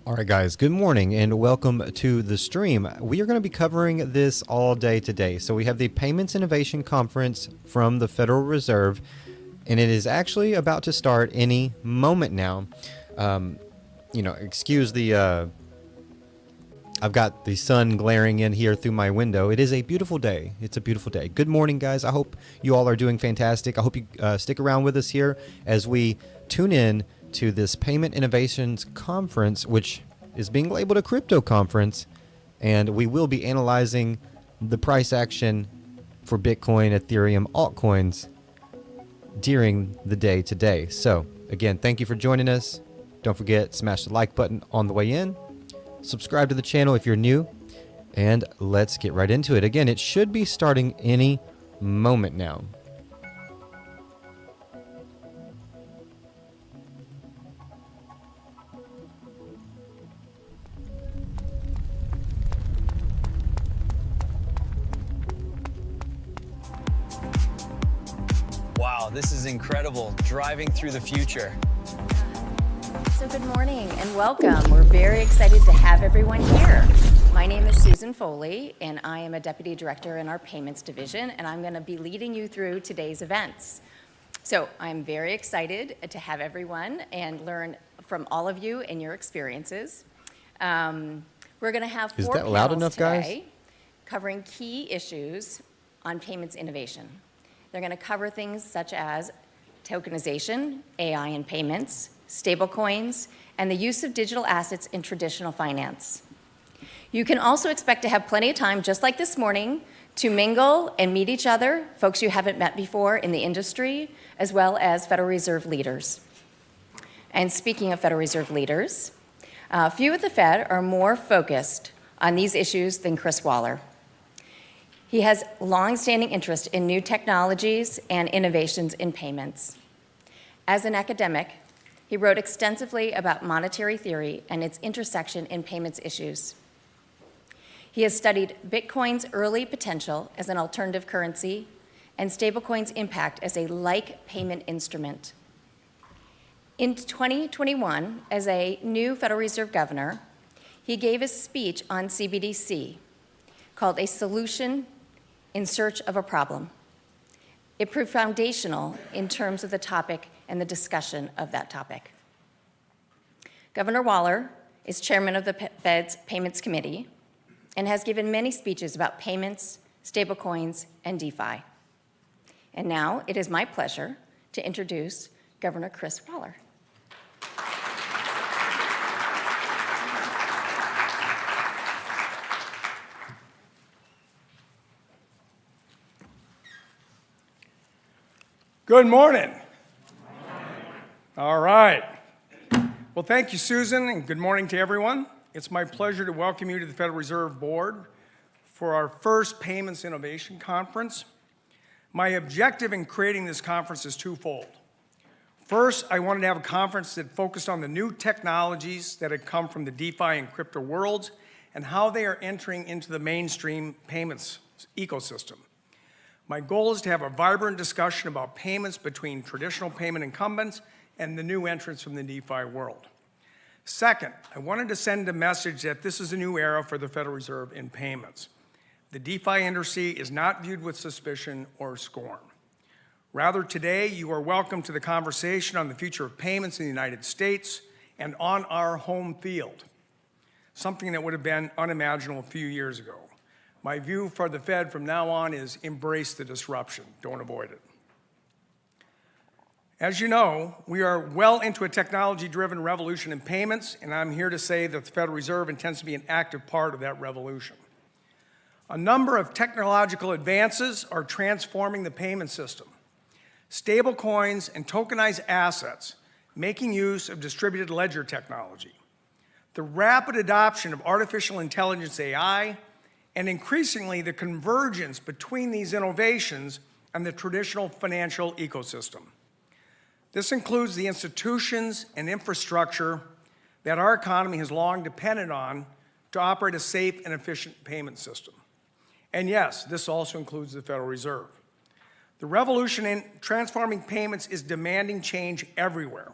All right, guys, good morning and welcome to the stream. We are going to be covering this all day today. So we have the Payments Innovation Conference from the Federal Reserve, and it is actually about to start any moment now. Excuse the, I've got the sun glaring in here through my window. It is a beautiful day. It's a beautiful day. Good morning, guys. I hope you all are doing fantastic. I hope you stick around with us here as we tune in to this Payment Innovations Conference, which is being labeled a crypto conference, and we will be analyzing the price action for Bitcoin, Ethereum, altcoins during the day today. So again, thank you for joining us. Don't forget, smash the like button on the way in, subscribe to the channel if you're new, and let's get right into it. Again, it should be starting any moment now. Wow, this is incredible, driving through the future. So good morning and welcome. We're very excited to have everyone here. My name is Susan Foley, and I am a Deputy Director in our Payments Division, and I'm going to be leading you through today's events. So I'm very excited to have everyone and learn from all of you and your experiences. We're going to have four panels today covering key issues on payments innovation. They're going to cover things such as tokenization, AI and payments, stablecoins, and the use of digital assets in traditional finance. You can also expect to have plenty of time, just like this morning, to mingle and meet each other, folks you haven't met before in the industry, as well as Federal Reserve leaders. And speaking of Federal Reserve leaders, few at the Fed are more focused on these issues than Chris Waller. He has long-standing interest in new technologies and innovations in payments. As an academic, he wrote extensively about monetary theory and its intersection in payments issues. He has studied Bitcoin's early potential as an alternative currency and stablecoins' impact as a like payment instrument. In 2021, as a new Federal Reserve governor, he gave a speech on CBDC called A Solution in Search of a Problem. It proved foundational in terms of the topic and the discussion of that topic. Governor Waller is chairman of the Fed's Payments Committee and has given many speeches about payments, stablecoins, and DeFi. And now it is my pleasure to introduce Governor Chris Waller. Good morning. All right. Well, thank you, Susan, and good morning to everyone. It's my pleasure to welcome you to the Federal Reserve Board for our first Payments Innovation Conference. My objective in creating this conference is twofold. First, I wanted to have a conference that focused on the new technologies that had come from the DeFi and crypto worlds and how they are entering into the mainstream payments ecosystem. My goal is to have a vibrant discussion about payments between traditional payment incumbents and the new entrants from the DeFi world. Second, I wanted to send a message that this is a new era for the Federal Reserve in payments. The DeFi industry is not viewed with suspicion or scorn. Rather, today, you are welcome to the conversation on the future of payments in the United States and on our home field, something that would have been unimaginable a few years ago. My view for the Fed from now on is embrace the disruption, don't avoid it. As you know, we are well into a technology-driven revolution in payments, and I'm here to say that the Federal Reserve intends to be an active part of that revolution. A number of technological advances are transforming the payment system. Stablecoins and tokenized assets making use of distributed ledger technology. The rapid adoption of artificial intelligence AI, and increasingly the convergence between these innovations and the traditional financial ecosystem. This includes the institutions and infrastructure that our economy has long depended on to operate a safe and efficient payment system. And yes, this also includes the Federal Reserve. The revolution in transforming payments is demanding change everywhere.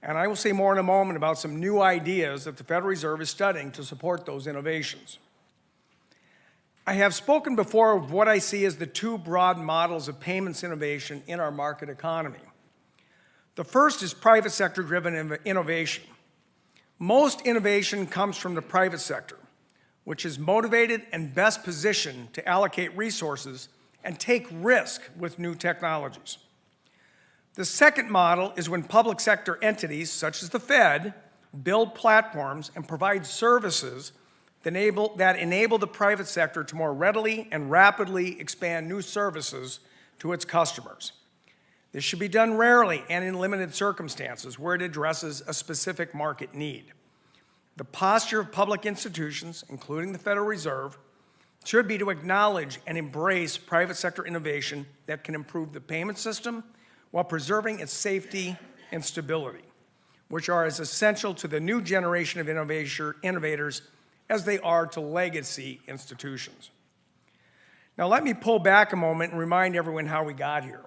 And I will say more in a moment about some new ideas that the Federal Reserve is studying to support those innovations. I have spoken before of what I see as the two broad models of payments innovation in our market economy. The first is private sector-driven innovation. Most innovation comes from the private sector, which is motivated and best positioned to allocate resources and take risk with new technologies. The second model is when public sector entities, such as the Fed, build platforms and provide services that enable the private sector to more readily and rapidly expand new services to its customers. This should be done rarely and in limited circumstances where it addresses a specific market need. The posture of public institutions, including the Federal Reserve, should be to acknowledge and embrace private sector innovation that can improve the payment system while preserving its safety and stability, which are as essential to the new generation of innovators as they are to legacy institutions. Now let me pull back a moment and remind everyone how we got here.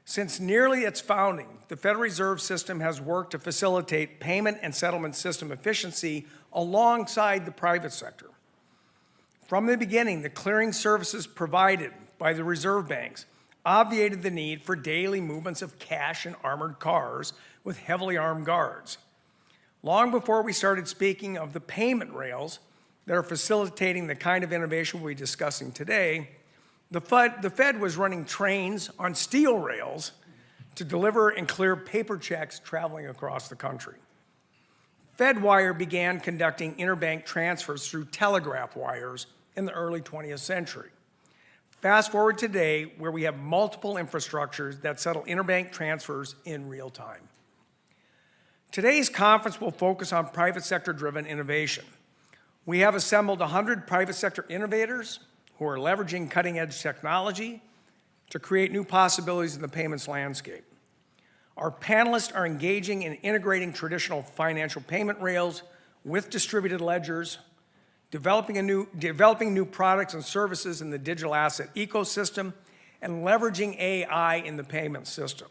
Since nearly its founding, the Federal Reserve System has worked to facilitate payment and settlement system efficiency alongside the private sector. From the beginning, the clearing services provided by the reserve banks obviated the need for daily movements of cash in armored cars with heavily armed guards. Long before we started speaking of the payment rails that are facilitating the kind of innovation we're discussing today, the Fed was running trains on steel rails to deliver and clear paper checks traveling across the country. FedWire began conducting interbank transfers through telegraph wires in the early 20th century. Fast forward today, where we have multiple infrastructures that settle interbank transfers in real time. Today's conference will focus on private sector-driven innovation. We have assembled 100 private sector innovators who are leveraging cutting-edge technology to create new possibilities in the payments landscape. Our panelists are engaging in integrating traditional financial payment rails with distributed ledgers, developing new products and services in the digital asset ecosystem, and leveraging AI in the payment system.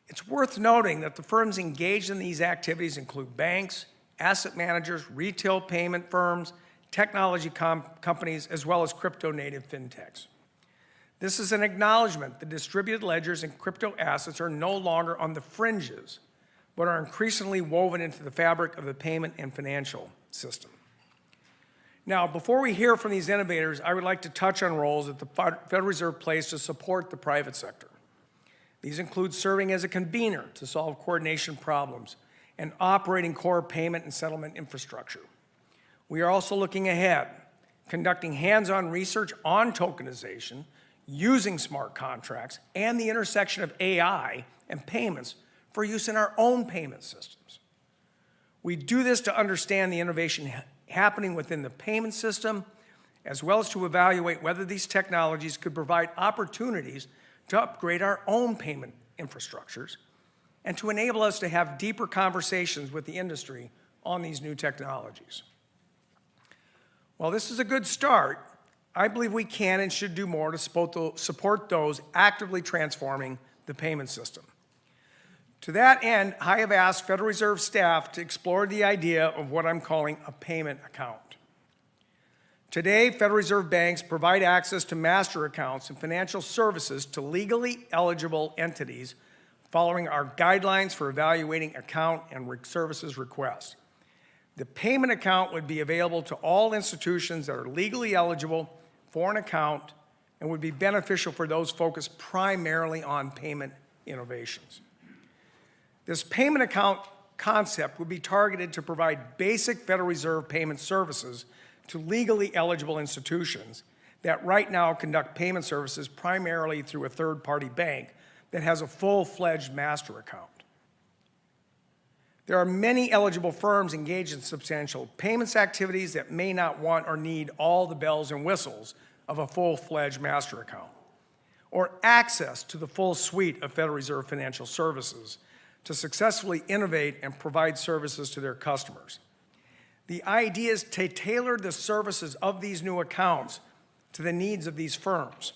It's worth noting that the firms engaged in these activities include banks, asset managers, retail payment firms, technology companies, as well as crypto-native fintechs. This is an acknowledgement that distributed ledgers and crypto assets are no longer on the fringes, but are increasingly woven into the fabric of the payment and financial system. Now, before we hear from these innovators, I would like to touch on roles that the Federal Reserve plays to support the private sector. These include serving as a convener to solve coordination problems and operating core payment and settlement infrastructure. We are also looking ahead, conducting hands-on research on tokenization, using smart contracts, and the intersection of AI and payments for use in our own payment systems. We do this to understand the innovation happening within the payment system, as well as to evaluate whether these technologies could provide opportunities to upgrade our own payment infrastructures and to enable us to have deeper conversations with the industry on these new technologies. While this is a good start, I believe we can and should do more to support those actively transforming the payment system. To that end, I have asked Federal Reserve staff to explore the idea of what I'm calling a payment account. Today, Federal Reserve banks provide access to master accounts and financial services to legally eligible entities following our guidelines for evaluating account and services requests. The payment account would be available to all institutions that are legally eligible for an account and would be beneficial for those focused primarily on payment innovations. This payment account concept would be targeted to provide basic Federal Reserve payment services to legally eligible institutions that right now conduct payment services primarily through a third-party bank that has a full-fledged master account. There are many eligible firms engaged in substantial payments activities that may not want or need all the bells and whistles of a full-fledged master account, or access to the full suite of Federal Reserve financial services to successfully innovate and provide services to their customers. The idea is to tailor the services of these new accounts to the needs of these firms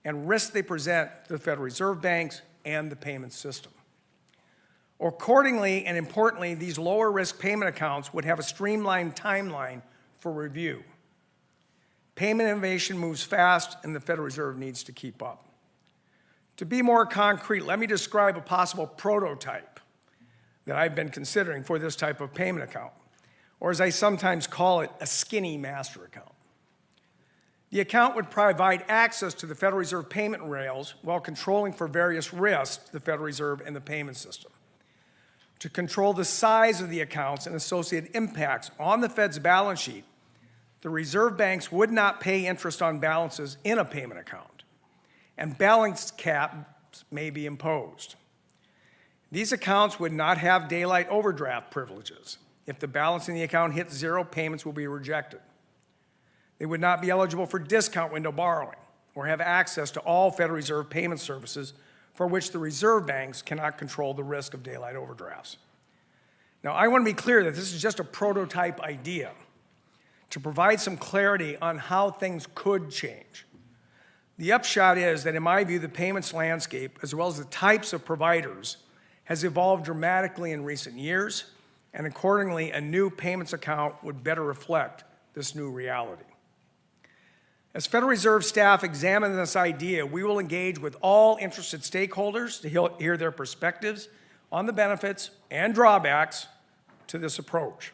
and risks they present to the Federal Reserve banks and the payment system. Accordingly and importantly, these lower risk payment accounts would have a streamlined timeline for review. Payment innovation moves fast and the Federal Reserve needs to keep up. To be more concrete, let me describe a possible prototype that I've been considering for this type of payment account, or as I sometimes call it, a skinny master account. The account would provide access to the Federal Reserve payment rails while controlling for various risks to the Federal Reserve and the payment system. To control the size of the accounts and associated impacts on the Fed's balance sheet, the reserve banks would not pay interest on balances in a payment account, and balance caps may be imposed. These accounts would not have daylight overdraft privileges. If the balance in the account hits zero, payments will be rejected. They would not be eligible for discount window borrowing or have access to all Federal Reserve payment services for which the reserve banks cannot control the risk of daylight overdrafts. Now, I want to be clear that this is just a prototype idea to provide some clarity on how things could change. The upshot is that, in my view, the payments landscape, as well as the types of providers, has evolved dramatically in recent years, and accordingly, a new payments account would better reflect this new reality. As Federal Reserve staff examine this idea, we will engage with all interested stakeholders to hear their perspectives on the benefits and drawbacks to this approach.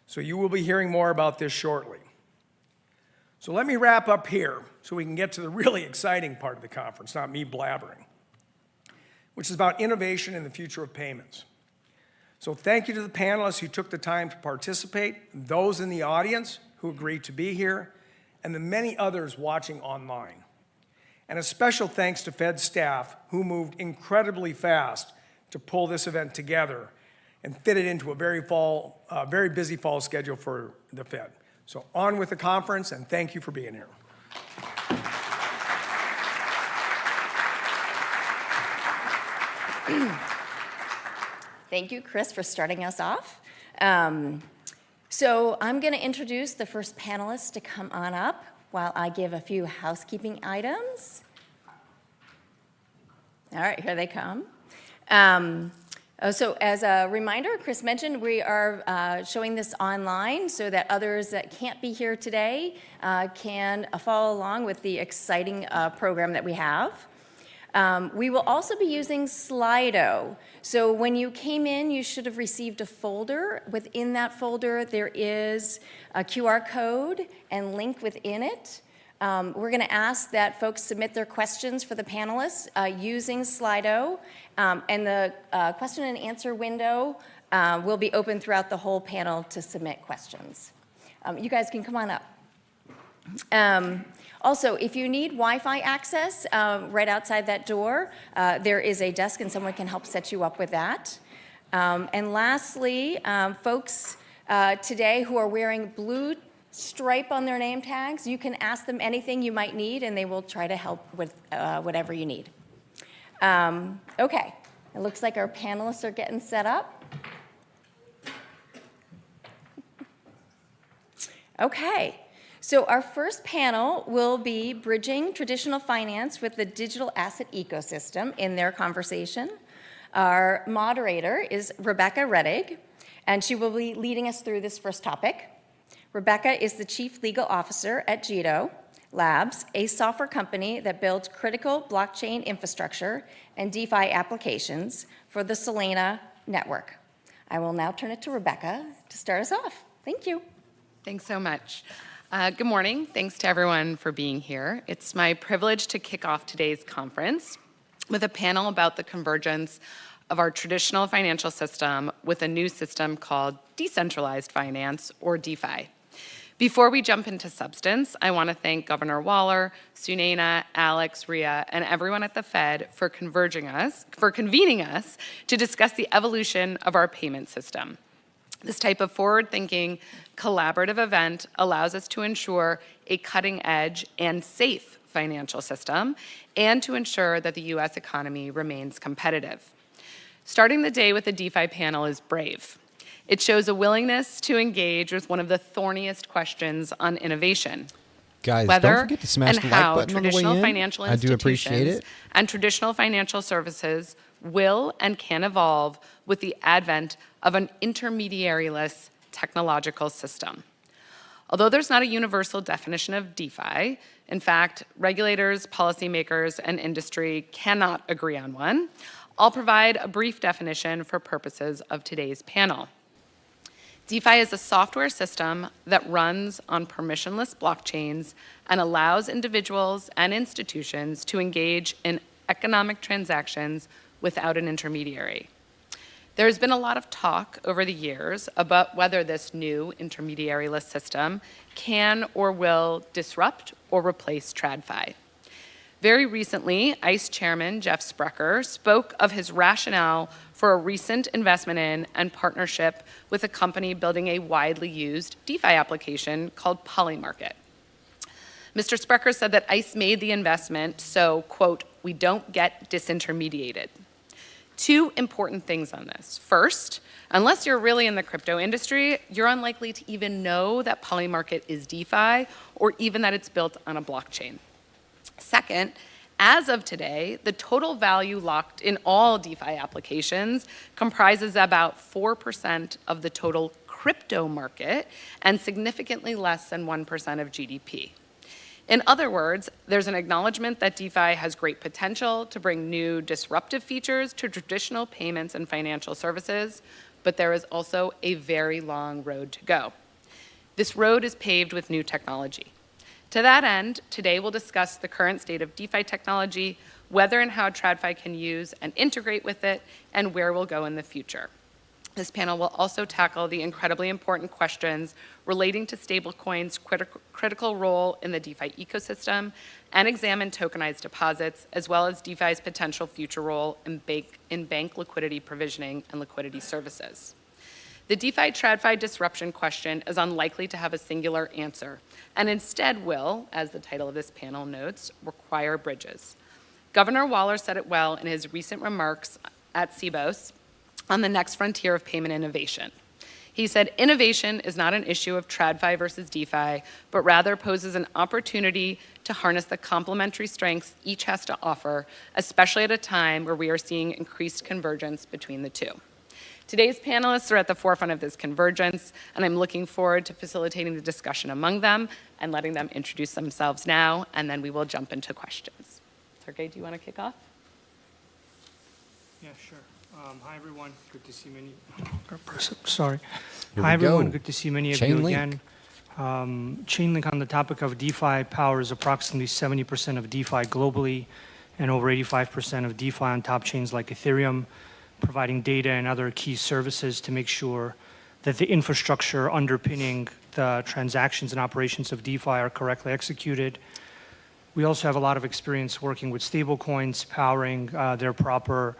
So you will be hearing more about this shortly. So let me wrap up here so we can get to the really exciting part of the conference, not me blabbering, which is about innovation in the future of payments. So thank you to the panelists who took the time to participate, those in the audience who agreed to be here, and the many others watching online. And a special thanks to Fed staff who moved incredibly fast to pull this event together and fit it into a very busy fall schedule for the Fed. So on with the conference, and thank you for being here. Thank you, Chris, for starting us off. So I'm going to introduce the first panelist to come on up while I give a few housekeeping items. All right, here they come. So as a reminder, Chris mentioned we are showing this online so that others that can't be here today can follow along with the exciting program that we have. We will also be using Slido. So when you came in, you should have received a folder. Within that folder, there is a QR code and link within it. We're going to ask that folks submit their questions for the panelists using Slido. And the question and answer window will be open throughout the whole panel to submit questions. You guys can come on up. Also, if you need Wi-Fi access right outside that door, there is a desk and someone can help set you up with that. And lastly, folks today who are wearing blue stripe on their name tags, you can ask them anything you might need and they will try to help with whatever you need. Okay, it looks like our panelists are getting set up. Okay. So our first panel will be bridging traditional finance with the digital asset ecosystem in their conversation. Our moderator is Rebecca Rettig, and she will be leading us through this first topic. Rebecca is the Chief Legal Officer at Jito Labs, a software company that builds critical blockchain infrastructure and DeFi applications for the Solana network. I will now turn it to Rebecca to start us off. Thank you. Thanks so much. Good morning. Thanks to everyone for being here. It's my privilege to kick off today's conference with a panel about the convergence of our traditional financial system with a new system called decentralized finance, or DeFi. Before we jump into substance, I want to thank Governor Waller, Sunaina, Alex, Ria, and everyone at the Fed for convening us to discuss the evolution of our payment system. This type of forward-thinking, collaborative event allows us to ensure a cutting-edge and safe financial system and to ensure that the U.S. economy remains competitive. Starting the day with a DeFi panel is brave. It shows a willingness to engage with one of the thorniest questions on innovation. Guys, whether don't forget to smash and the like how button on the way traditional in. financial I do appreciate institutions it. and traditional financial services will and can evolve with the advent of an intermediary-less technological system. Although there's not a universal definition of DeFi, in fact, regulators, policymakers, and industry cannot agree on one, I'll provide a brief definition for purposes of today's panel. DeFi is a software system that runs on permissionless blockchains and allows individuals and institutions to engage in economic transactions without an intermediary. There's been a lot of talk over the years about whether this new intermediary-less system can or will disrupt or replace TradFi. Very recently, ICE Chairman Jeff Sprecher spoke of his rationale for a recent investment in and partnership with a company building a widely used DeFi application called Polymarket. Mr. Sprecher said that ICE made the investment so, quote, we don't get disintermediated. Two important things on this. First, unless you're really in the crypto industry, you're unlikely to even know that Polymarket is DeFi or even that it's built on a blockchain. Second, as of today, the total value locked in all DeFi applications comprises about 4% of the total crypto market and significantly less than 1% of GDP. In other words, there's an acknowledgement that DeFi has great potential to bring new disruptive features to traditional payments and financial services, but there is also a very long road to go. This road is paved with new technology. To that end, today we'll discuss the current state of DeFi technology, whether and how TradFi can use and integrate with it, and where we'll go in the future. This panel will also tackle the incredibly important questions relating to stablecoins' critical role in the DeFi ecosystem and examine tokenized deposits, as well as DeFi's potential future role in bank liquidity provisioning and liquidity services. The DeFi TradFi disruption question is unlikely to have a singular answer, and instead will, as the title of this panel notes, require bridges. Governor Waller said it well in his recent remarks at CBOS on the next frontier of payment innovation. He said, innovation is not an issue of TradFi versus DeFi, but rather poses an opportunity to harness the complementary strengths each has to offer, especially at a time where we are seeing increased convergence between the two. Today's panelists are at the forefront of this convergence, and I'm looking forward to facilitating the discussion among them and letting them introduce themselves now, and then we will jump into questions. Sergey, do you want to kick off? Yeah, sure. Hi, everyone. Good to see many. Sorry. Here Hi, we go. everyone. Good to see many of you Chainlink. again. Chainlink, on the topic of DeFi, powers approximately 70% of DeFi globally and over 85% of DeFi on top chains like Ethereum, providing data and other key services to make sure that the infrastructure underpinning the transactions and operations of DeFi are correctly executed. We also have a lot of experience working with stablecoins, powering their proper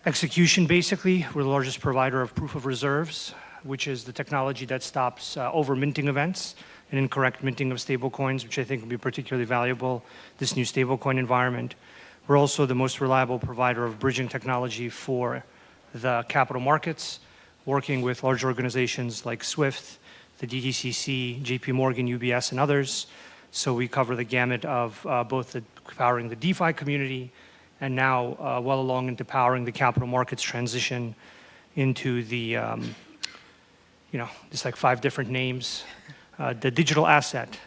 execution, basically. We're the largest provider of proof of reserves, which is the technology that stops over-minting events and incorrect minting of stablecoins, which I think will be particularly valuable this new stablecoin environment. We're also the most reliable provider of bridging technology for the capital markets, working with large organizations like SWIFT, the DTCC, JP Morgan, UBS, and others. So we cover the gamut of both powering the DeFi community and now well along into powering the capital markets transition into the, there's like 5 different names. The digital asset,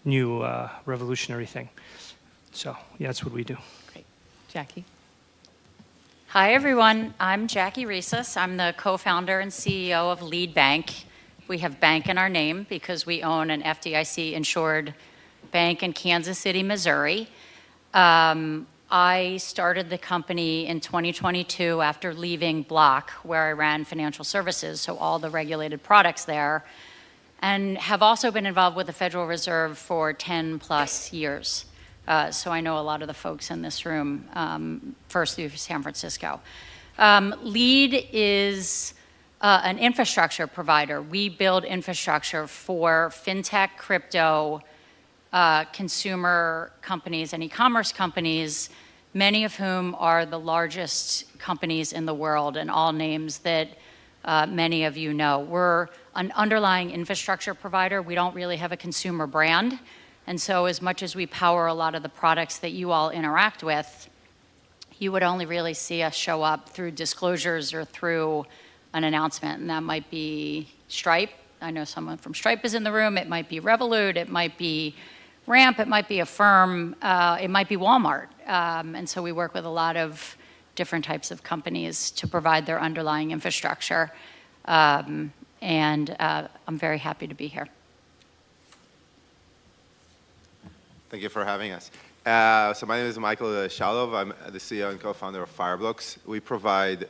new revolutionary thing. So yeah, that's what we do. Great. Jackie? Hi, everyone. I'm Jackie Reeses. I'm the co-founder and CEO of Lead Bank. We have bank in our name because we own an FDIC-insured bank in Kansas City, Missouri. I started the company in 2022 after leaving Block, where I ran financial services, so all the regulated products there, and have also been involved with the Federal Reserve for 10 plus years. So I know a lot of the folks in this room, first through San Francisco. Lead is an infrastructure provider. We build infrastructure for fintech, crypto, consumer companies, and e-commerce companies, many of whom are the largest companies in the world, and all names that many of you know. We're an underlying infrastructure provider. We don't really have a consumer brand. And so as much as we power a lot of the products that you all interact with, you would only really see us show up through disclosures or through an announcement. And that might be Stripe. I know someone from Stripe is in the room. It might be Revolut. It might be Ramp. It might be Affirm. It might be Walmart. And so we work with a lot of different types of companies to provide their underlying infrastructure. I'm very happy to be here. Thank you for having us. So my name is Michael Shalov. I'm the CEO and co-founder of Fireblocks. We provide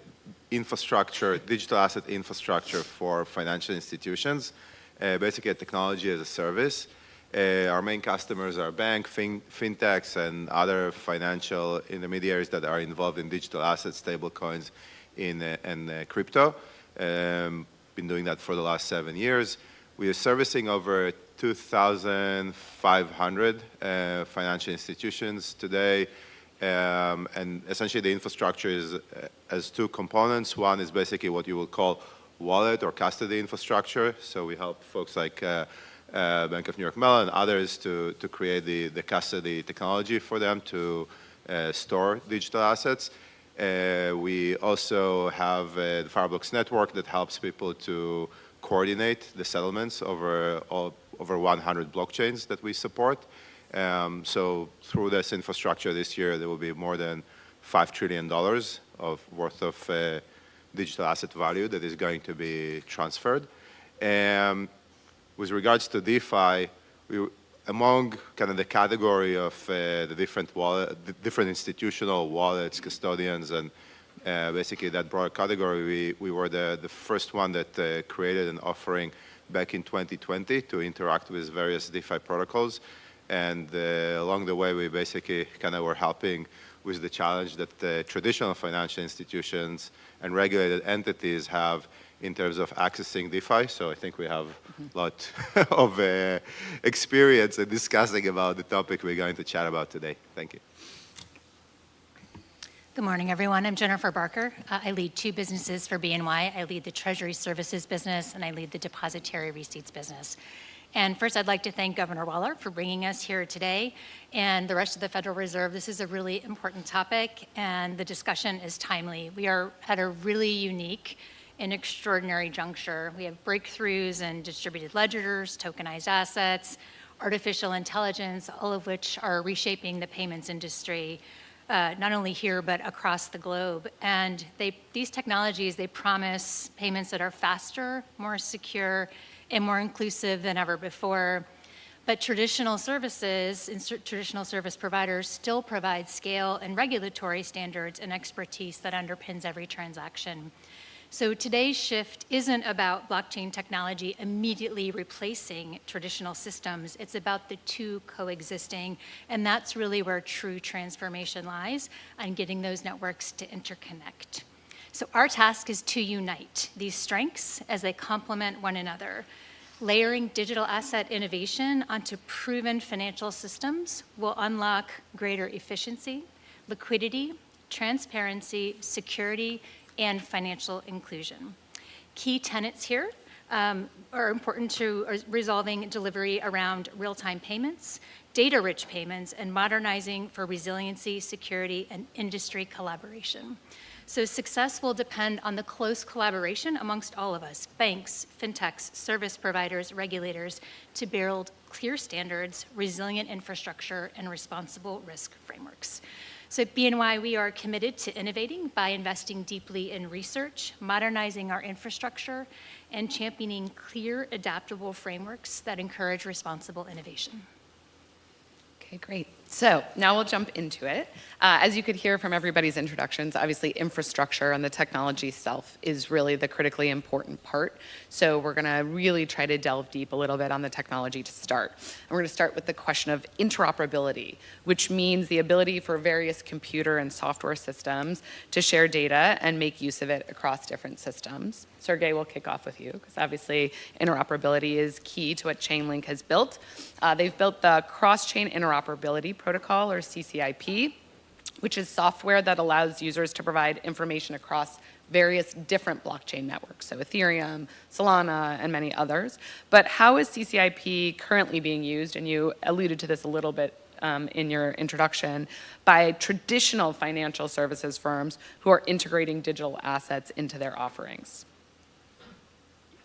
infrastructure, digital asset infrastructure for financial institutions, basically a technology as a service. Our main customers are bank, fintechs, and other financial intermediaries that are involved in digital assets, stablecoins, and crypto. Been doing that for the last 7 years. We are servicing over 2,500 financial institutions today. And essentially the infrastructure has two components. One is basically what you will call wallet or custody infrastructure. So we help folks like Bank of New York Mellon and others to create the custody technology for them to store digital assets. We also have the Fireblocks network that helps people to coordinate the settlements over 100 blockchains that we support. So through this infrastructure this year, there will be more than $5 trillion worth of digital asset value that is going to be transferred. With regards to DeFi, among kind of the category of the different institutional wallets, custodians, and basically that broad category, we were the first one that created an offering back in 2020 to interact with various DeFi protocols. And along the way, we basically kind of were helping with the challenge that traditional financial institutions and regulated entities have in terms of accessing DeFi. So I think we have a lot of experience in discussing about the topic we're going to chat about today. Thank you. Good morning, everyone. I'm Jennifer Barker. I lead two businesses for BNY. I lead the Treasury Services business, and I lead the Depository Receipts business. And first, I'd like to thank Governor Waller for bringing us here today and the rest of the Federal Reserve. This is a really important topic, and the discussion is timely. We are at a really unique and extraordinary juncture. We have breakthroughs in distributed ledgers, tokenized assets, artificial intelligence, all of which are reshaping the payments industry, not only here, but across the globe. And these technologies, they promise payments that are faster, more secure, and more inclusive than ever before. But traditional services and traditional service providers still provide scale and regulatory standards and expertise that underpins every transaction. So today's shift isn't about blockchain technology immediately replacing traditional systems. It's about the two coexisting, and that's really where true transformation lies, on getting those networks to interconnect. So our task is to unite these strengths as they complement one another. Layering digital asset innovation onto proven financial systems will unlock greater efficiency, liquidity, transparency, security, and financial inclusion. Key tenets here are important to resolving delivery around real-time payments, data-rich payments, and modernizing for resiliency, security, and industry collaboration. So success will depend on the close collaboration amongst all of us, banks, fintechs, service providers, regulators, to build clear standards, resilient infrastructure, and responsible risk frameworks. So at BNY, we are committed to innovating by investing deeply in research, modernizing our infrastructure, and championing clear, adaptable frameworks that encourage responsible innovation. Okay, great. So now we'll jump into it. As you could hear from everybody's introductions, obviously infrastructure and the technology itself is really the critically important part. So we're going to really try to delve deep a little bit on the technology to start. And we're going to start with the question of interoperability, which means the ability for various computer and software systems to share data and make use of it across different systems. Sergey, we'll kick off with you, because obviously interoperability is key to what Chainlink has built. They've built the Cross-Chain Interoperability Protocol, or CCIP, which is software that allows users to provide information across various different blockchain networks, so Ethereum, Solana, and many others. But how is CCIP currently being used, and you alluded to this a little bit in your introduction, by traditional financial services firms who are integrating digital assets into their offerings?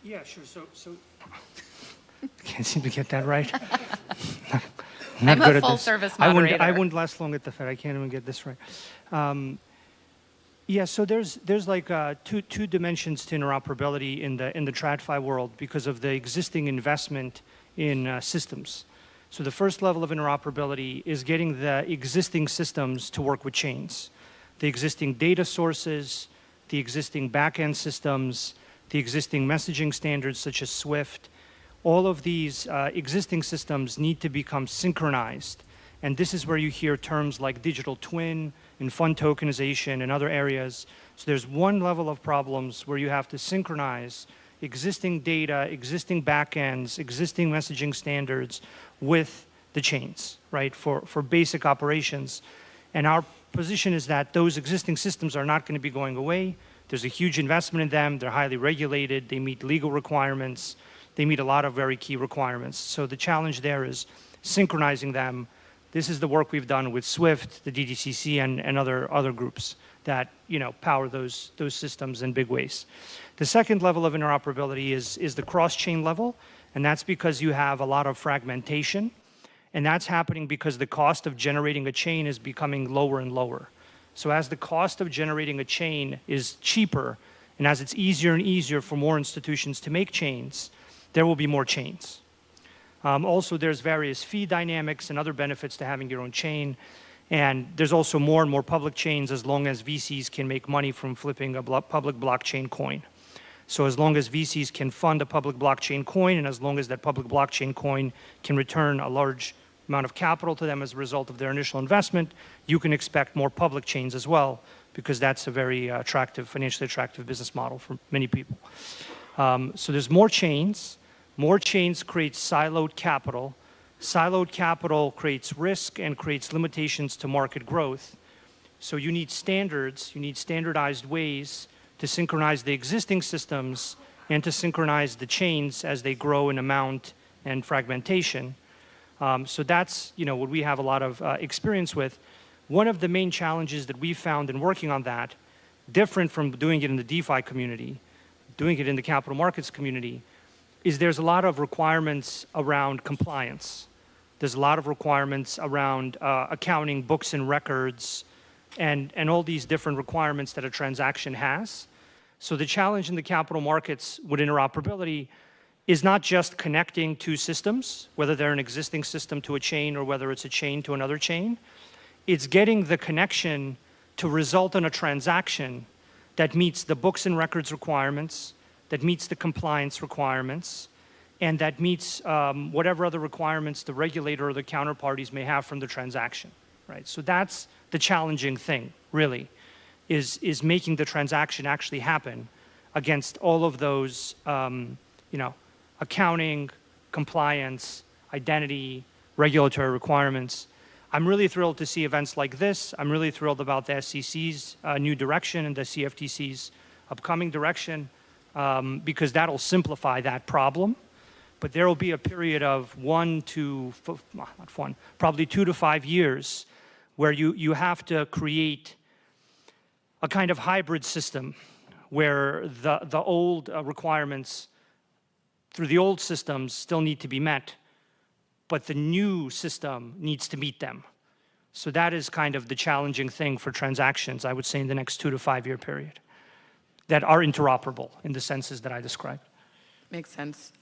Yeah, sure. So can't seem to get that right. Not I'm good a at full this. service I moderator. wouldn't last long at the Fed. I can't even get this right. Yeah, so there's like two dimensions to interoperability in the TradFi world because of the existing investment in systems. So the first level of interoperability is getting the existing systems to work with chains, the existing data sources, the existing backend systems, the existing messaging standards such as SWIFT. All of these existing systems need to become synchronized. And this is where you hear terms like digital twin and fund tokenization and other areas. So there's one level of problems where you have to synchronize existing data, existing backends, existing messaging standards with the chains, right, for basic operations. And our position is that those existing systems are not going to be going away. There's a huge investment in them. They're highly regulated. They meet legal requirements. They meet a lot of very key requirements. So the challenge there is synchronizing them. This is the work we've done with SWIFT, the DTCC, and other groups that power those systems in big ways. The second level of interoperability is the cross-chain level, and that's because you have a lot of fragmentation, and that's happening because the cost of generating a chain is becoming lower and lower. So as the cost of generating a chain is cheaper, and as it's easier and easier for more institutions to make chains, there will be more chains. Also, there's various fee dynamics and other benefits to having your own chain. And there's also more and more public chains as long as VCs can make money from flipping a public blockchain coin. So as long as VCs can fund a public blockchain coin, and as long as that public blockchain coin can return a large amount of capital to them as a result of their initial investment, you can expect more public chains as well, because that's a very financially attractive business model for many people. So there's more chains. More chains creates siloed capital. Siloed capital creates risk and creates limitations to market growth. So you need standards, you need standardized ways to synchronize the existing systems and to synchronize the chains as they grow in amount and fragmentation. So that's what we have a lot of experience with. One of the main challenges that we found in working on that, different from doing it in the DeFi community, doing it in the capital markets community, is there's a lot of requirements around compliance. There's a lot of requirements around accounting, books and records, and all these different requirements that a transaction has. So the challenge in the capital markets with interoperability is not just connecting two systems, whether they're an existing system to a chain or whether it's a chain to another chain. It's getting the connection to result in a transaction that meets the books and records requirements, that meets the compliance requirements, and that meets whatever other requirements the regulator or the counterparties may have from the transaction, right? So that's the challenging thing, really, is making the transaction actually happen against all of those, accounting, compliance, identity, regulatory requirements. I'm really thrilled to see events like this. I'm really thrilled about the SEC's new direction and the CFTC's upcoming direction, because that'll simplify that problem. But there will be a period of probably 2 to 5 years where you have to create a kind of hybrid system where the old requirements through the old systems still need to be met, but the new system needs to meet them. So that is kind of the challenging thing for transactions, I would say, in the next 2 to 5 year period, that are interoperable in the senses that I described. Makes sense.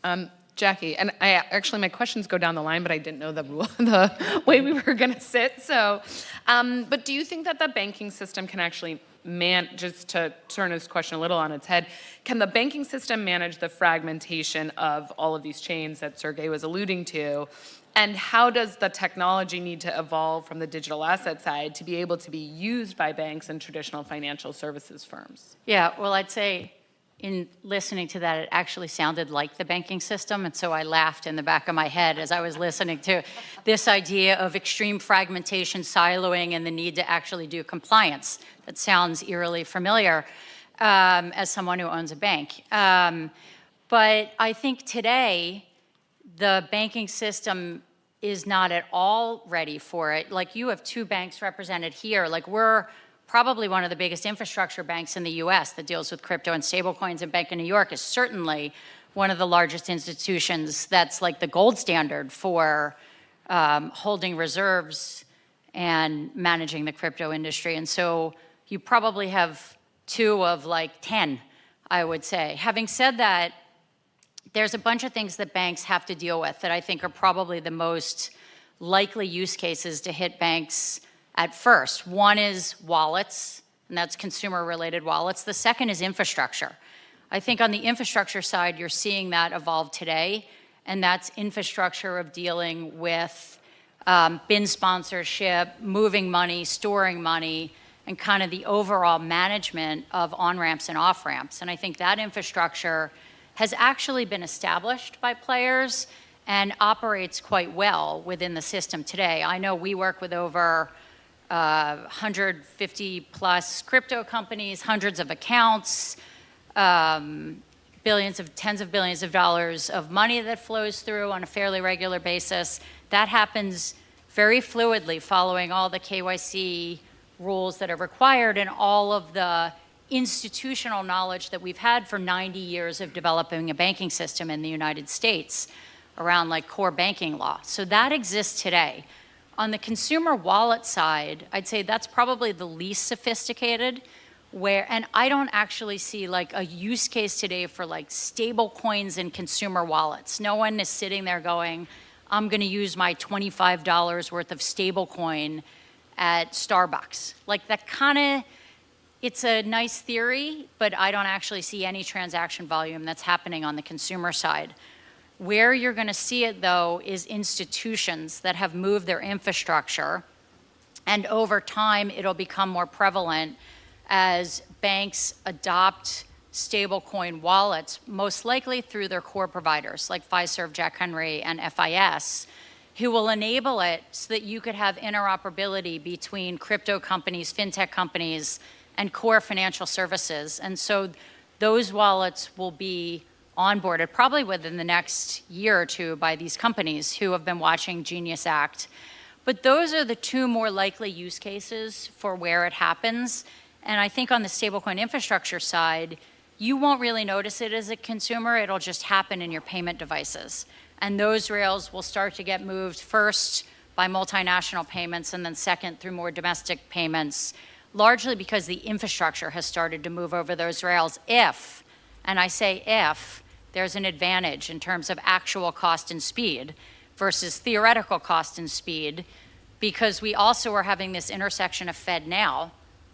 Jackie, and my questions go down the line, but I didn't know the way we were going to sit. So, but do you think that the banking system can actually just to turn this question a little on its head, can the banking system manage the fragmentation of all of these chains that Sergey was alluding to? And how does the technology need to evolve from the digital asset side to be able to be used by banks and traditional financial services firms? Yeah, well, I'd say in listening to that, it actually sounded like the banking system. And so I laughed in the back of my head as I was listening to this idea of extreme fragmentation, siloing, and the need to actually do compliance. That sounds eerily familiar. as someone who owns a bank. But I think today, the banking system is not at all ready for it. Like, you have 2 banks represented here. Like, we're probably one of the biggest infrastructure banks in the US that deals with crypto and stablecoins, and Bank of New York is certainly one of the largest institutions that's like the gold standard for holding reserves and managing the crypto industry. And so you probably have 2 of like 10, I would say. Having said that, there's a bunch of things that banks have to deal with that I think are probably the most likely use cases to hit banks at first. One is wallets, and that's consumer-related wallets. The second is infrastructure. I think on the infrastructure side, you're seeing that evolve today, and that's infrastructure of dealing with BIN sponsorship, moving money, storing money, and kind of the overall management of on-ramps and off-ramps. And I think that infrastructure has actually been established by players and operates quite well within the system today. I know we work with over 150 plus crypto companies, hundreds of accounts, tens of billions of dollars of money that flows through on a fairly regular basis. That happens very fluidly following all the KYC rules that are required and all of the institutional knowledge that we've had for 90 years of developing a banking system in the United States around like core banking law. So that exists today. On the consumer wallet side, I'd say that's probably the least sophisticated, and I don't actually see like a use case today for like stable coins and consumer wallets. No one is sitting there going, I'm gonna use my $25 worth of stable coin at Starbucks. Like, that kind of, it's a nice theory, but I don't actually see any transaction volume that's happening on the consumer side. Where you're going to see it, though, is institutions that have moved their infrastructure, and over time, it'll become more prevalent as banks adopt stablecoin wallets, most likely through their core providers, like Fiserv, Jack Henry, and FIS, who will enable it so that you could have interoperability between crypto companies, fintech companies, and core financial services. And so those wallets will be onboarded probably within the next year or 2 by these companies who have been watching Genius Act. But those are the 2 more likely use cases for where it happens. And I think on the stablecoin infrastructure side, you won't really notice it as a consumer. It'll just happen in your payment devices. And those rails will start to get moved first by multinational payments and then second through more domestic payments, largely because the infrastructure has started to move over those rails if, and I say if, there's an advantage in terms of actual cost and speed versus theoretical cost and speed, because we also are having this intersection of FedNow,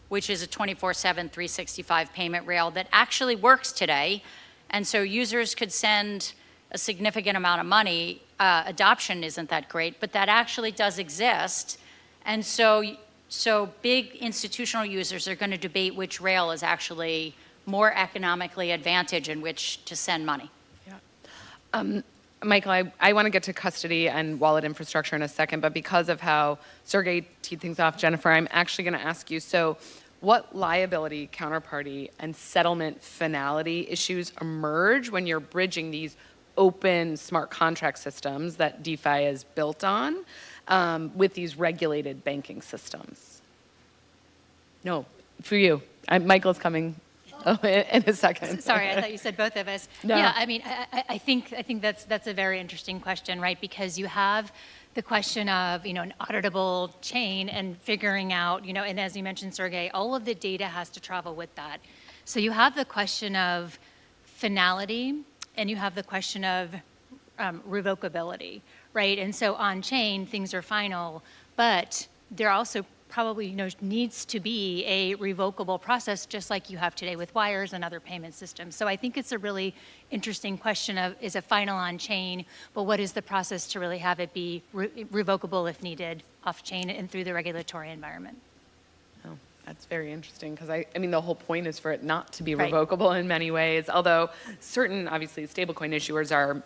which is a 24/7, 365 payment rail that actually works today. And so users could send a significant amount of money. Adoption isn't that great, but that actually does exist. And so big institutional users are going to debate which rail is actually more economically advantaged in which to send money. Yeah. Michael, I want to get to custody and wallet infrastructure in a second, but because of how Sergey teed things off, Jennifer, I'm actually going to ask you, so what liability, counterparty, and settlement finality issues emerge when you're bridging these open smart contract systems that DeFi is built on with these regulated banking systems? No, for you. Michael's coming in a second. Sorry, I thought you said both of us. No. Yeah, I mean, I think that's a very interesting question, right? Because you have the question of, an auditable chain and figuring out, and as you mentioned, Sergey, all of the data has to travel with that. So you have the question of finality, and you have the question of revocability, right? And so on chain, things are final, but there also probably needs to be a revocable process, just like you have today with wires and other payment systems. So I think it's a really interesting question of, is it final on chain, but what is the process to really have it be revocable if needed off chain and through the regulatory environment? Oh, that's very interesting, because I mean, the whole point is for it not to be Right. revocable in many ways, although certain, obviously, stablecoin issuers are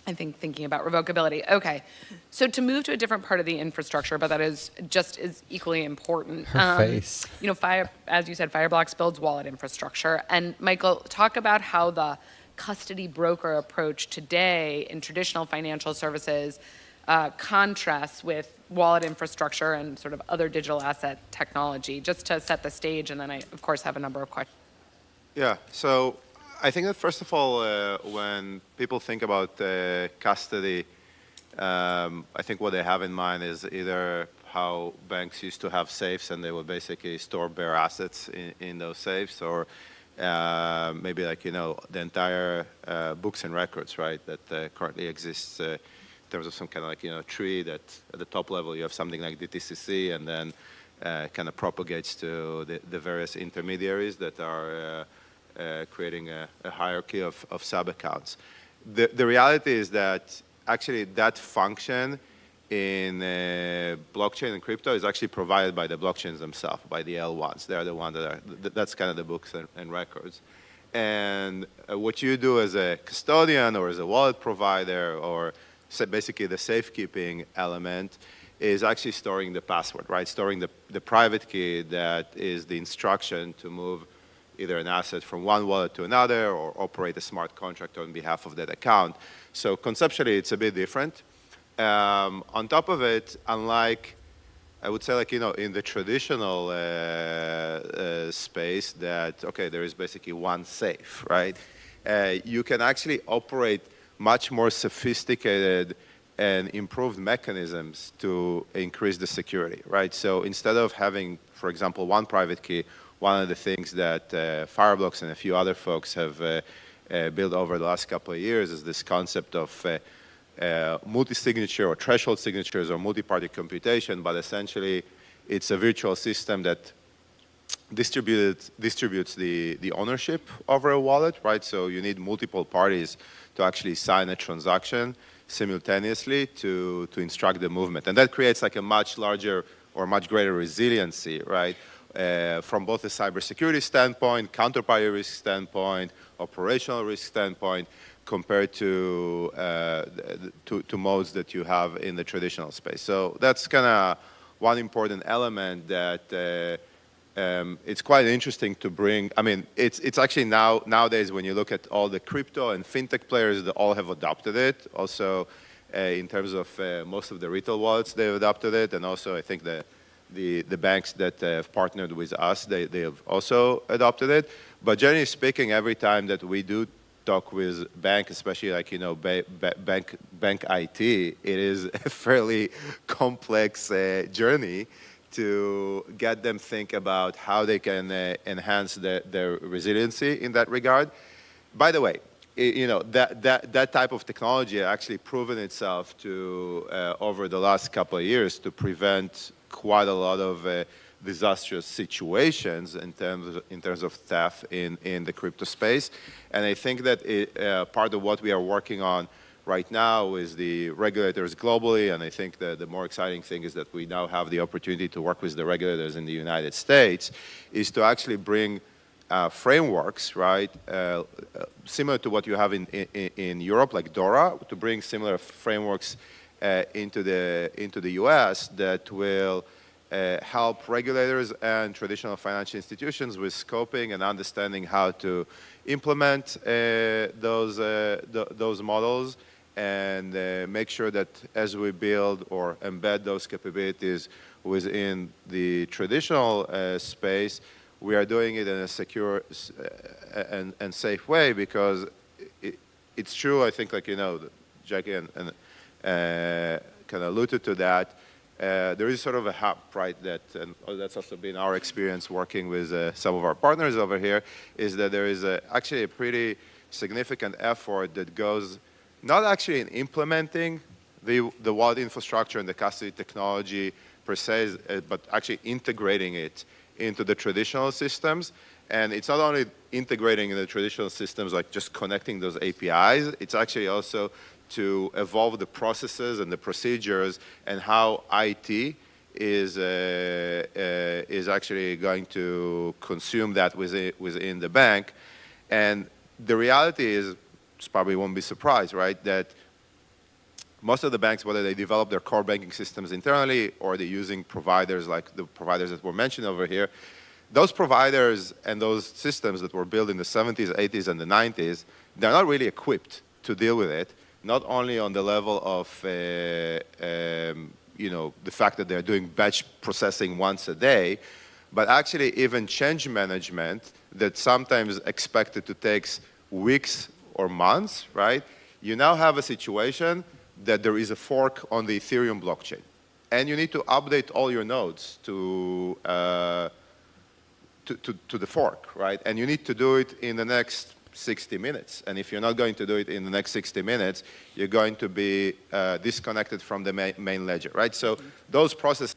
I think thinking about revocability. Okay, so to move to a different part of the infrastructure, but that is just as equally important. Her face. You know, as you said, Fireblocks builds wallet infrastructure. And Michael, talk about how the custody broker approach today in traditional financial services contrasts with wallet infrastructure and sort of other digital asset technology, just to set the stage. And then I, of course, have a number of questions. Yeah, so I think that first of all, when people think about custody, I think what they have in mind is either how banks used to have safes and they would basically store bare assets in those safes, or maybe like, you know, the entire books and records, right, that currently exists in terms of some kind of like, you know, tree that at the top level you have something like DTCC and then kind of propagates to the various intermediaries that are creating a hierarchy of sub-accounts. The reality is that actually that function in blockchain and crypto is actually provided by the blockchains themselves, by the L1s. They're the ones that are, that's kind of the books and records. And what you do as a custodian or as a wallet provider or basically the safekeeping element is actually storing the password, right? Storing the private key that is the instruction to move either an asset from one wallet to another or operate a smart contract on behalf of that account. So conceptually, it's a bit different. On top of it, unlike, I would say, like, you know, in the traditional space that, okay, there is basically one safe, right? You can actually operate much more sophisticated and improved mechanisms to increase the security, right? So instead of having, for example, one private key, one of the things that Fireblocks and a few other folks have built over the last couple of years is this concept of multi-signature or threshold signatures or multi-party computation, but essentially it's a virtual system that distributes the ownership over a wallet, right? So you need multiple parties to actually sign a transaction simultaneously to instruct the movement. And that creates like a much larger or much greater resiliency, right? From both a cybersecurity standpoint, counterparty risk standpoint, operational risk standpoint, compared to modes that you have in the traditional space. So that's kind of one important element that it's quite interesting to bring. I mean, it's actually nowadays when you look at all the crypto and fintech players, they all have adopted it. Also, in terms of most of the retail wallets, they've adopted it, and also I think the banks that have partnered with us, they have also adopted it. But generally speaking, every time that we do talk with bank, especially like, you know, bank IT, it is a fairly complex journey to get them think about how they can enhance their resiliency in that regard. By the way, you know, that type of technology has actually proven itself to, over the last couple of years, to prevent quite a lot of disastrous situations in terms of theft in the crypto space. And I think that part of what we are working on right now is the regulators globally, and I think the more exciting thing is that we now have the opportunity to work with the regulators in the United States, is to actually bring frameworks, right, similar to what you have in Europe, like DORA, to bring similar frameworks into the US that will help regulators and traditional financial institutions with scoping and understanding how to implement those models and make sure that as we build or embed those capabilities within the traditional space, we are doing it in a secure and safe way, because it's true, I think, like, you know, Jackie and kind of alluded to that. There is sort of a hub, right, and that's also been our experience working with some of our partners over here, is that there is actually a pretty significant effort that goes not actually in implementing the wallet infrastructure and the custody technology per se, but actually integrating it into the traditional systems. And it's not only integrating in the traditional systems, like just connecting those APIs, it's actually also to evolve the processes and the procedures and how IT is actually going to consume that within the bank. And the reality is, you probably won't be surprised, right, that most of the banks, whether they develop their core banking systems internally or they're using providers like the providers that were mentioned over here, those providers and those systems that were built in the 70s, 80s, and the 90s, they're not really equipped to deal with it, not only on the level of the fact that they're doing batch processing once a day, but actually even change management that sometimes expected to take weeks or months, right? You now have a situation that there is a fork on the Ethereum blockchain, and you need to update all your nodes to the fork, right? And you need to do it in the next 60 minutes. And if you're not going to do it in the next 60 minutes, you're going to be disconnected from the main ledger, right? So those processes.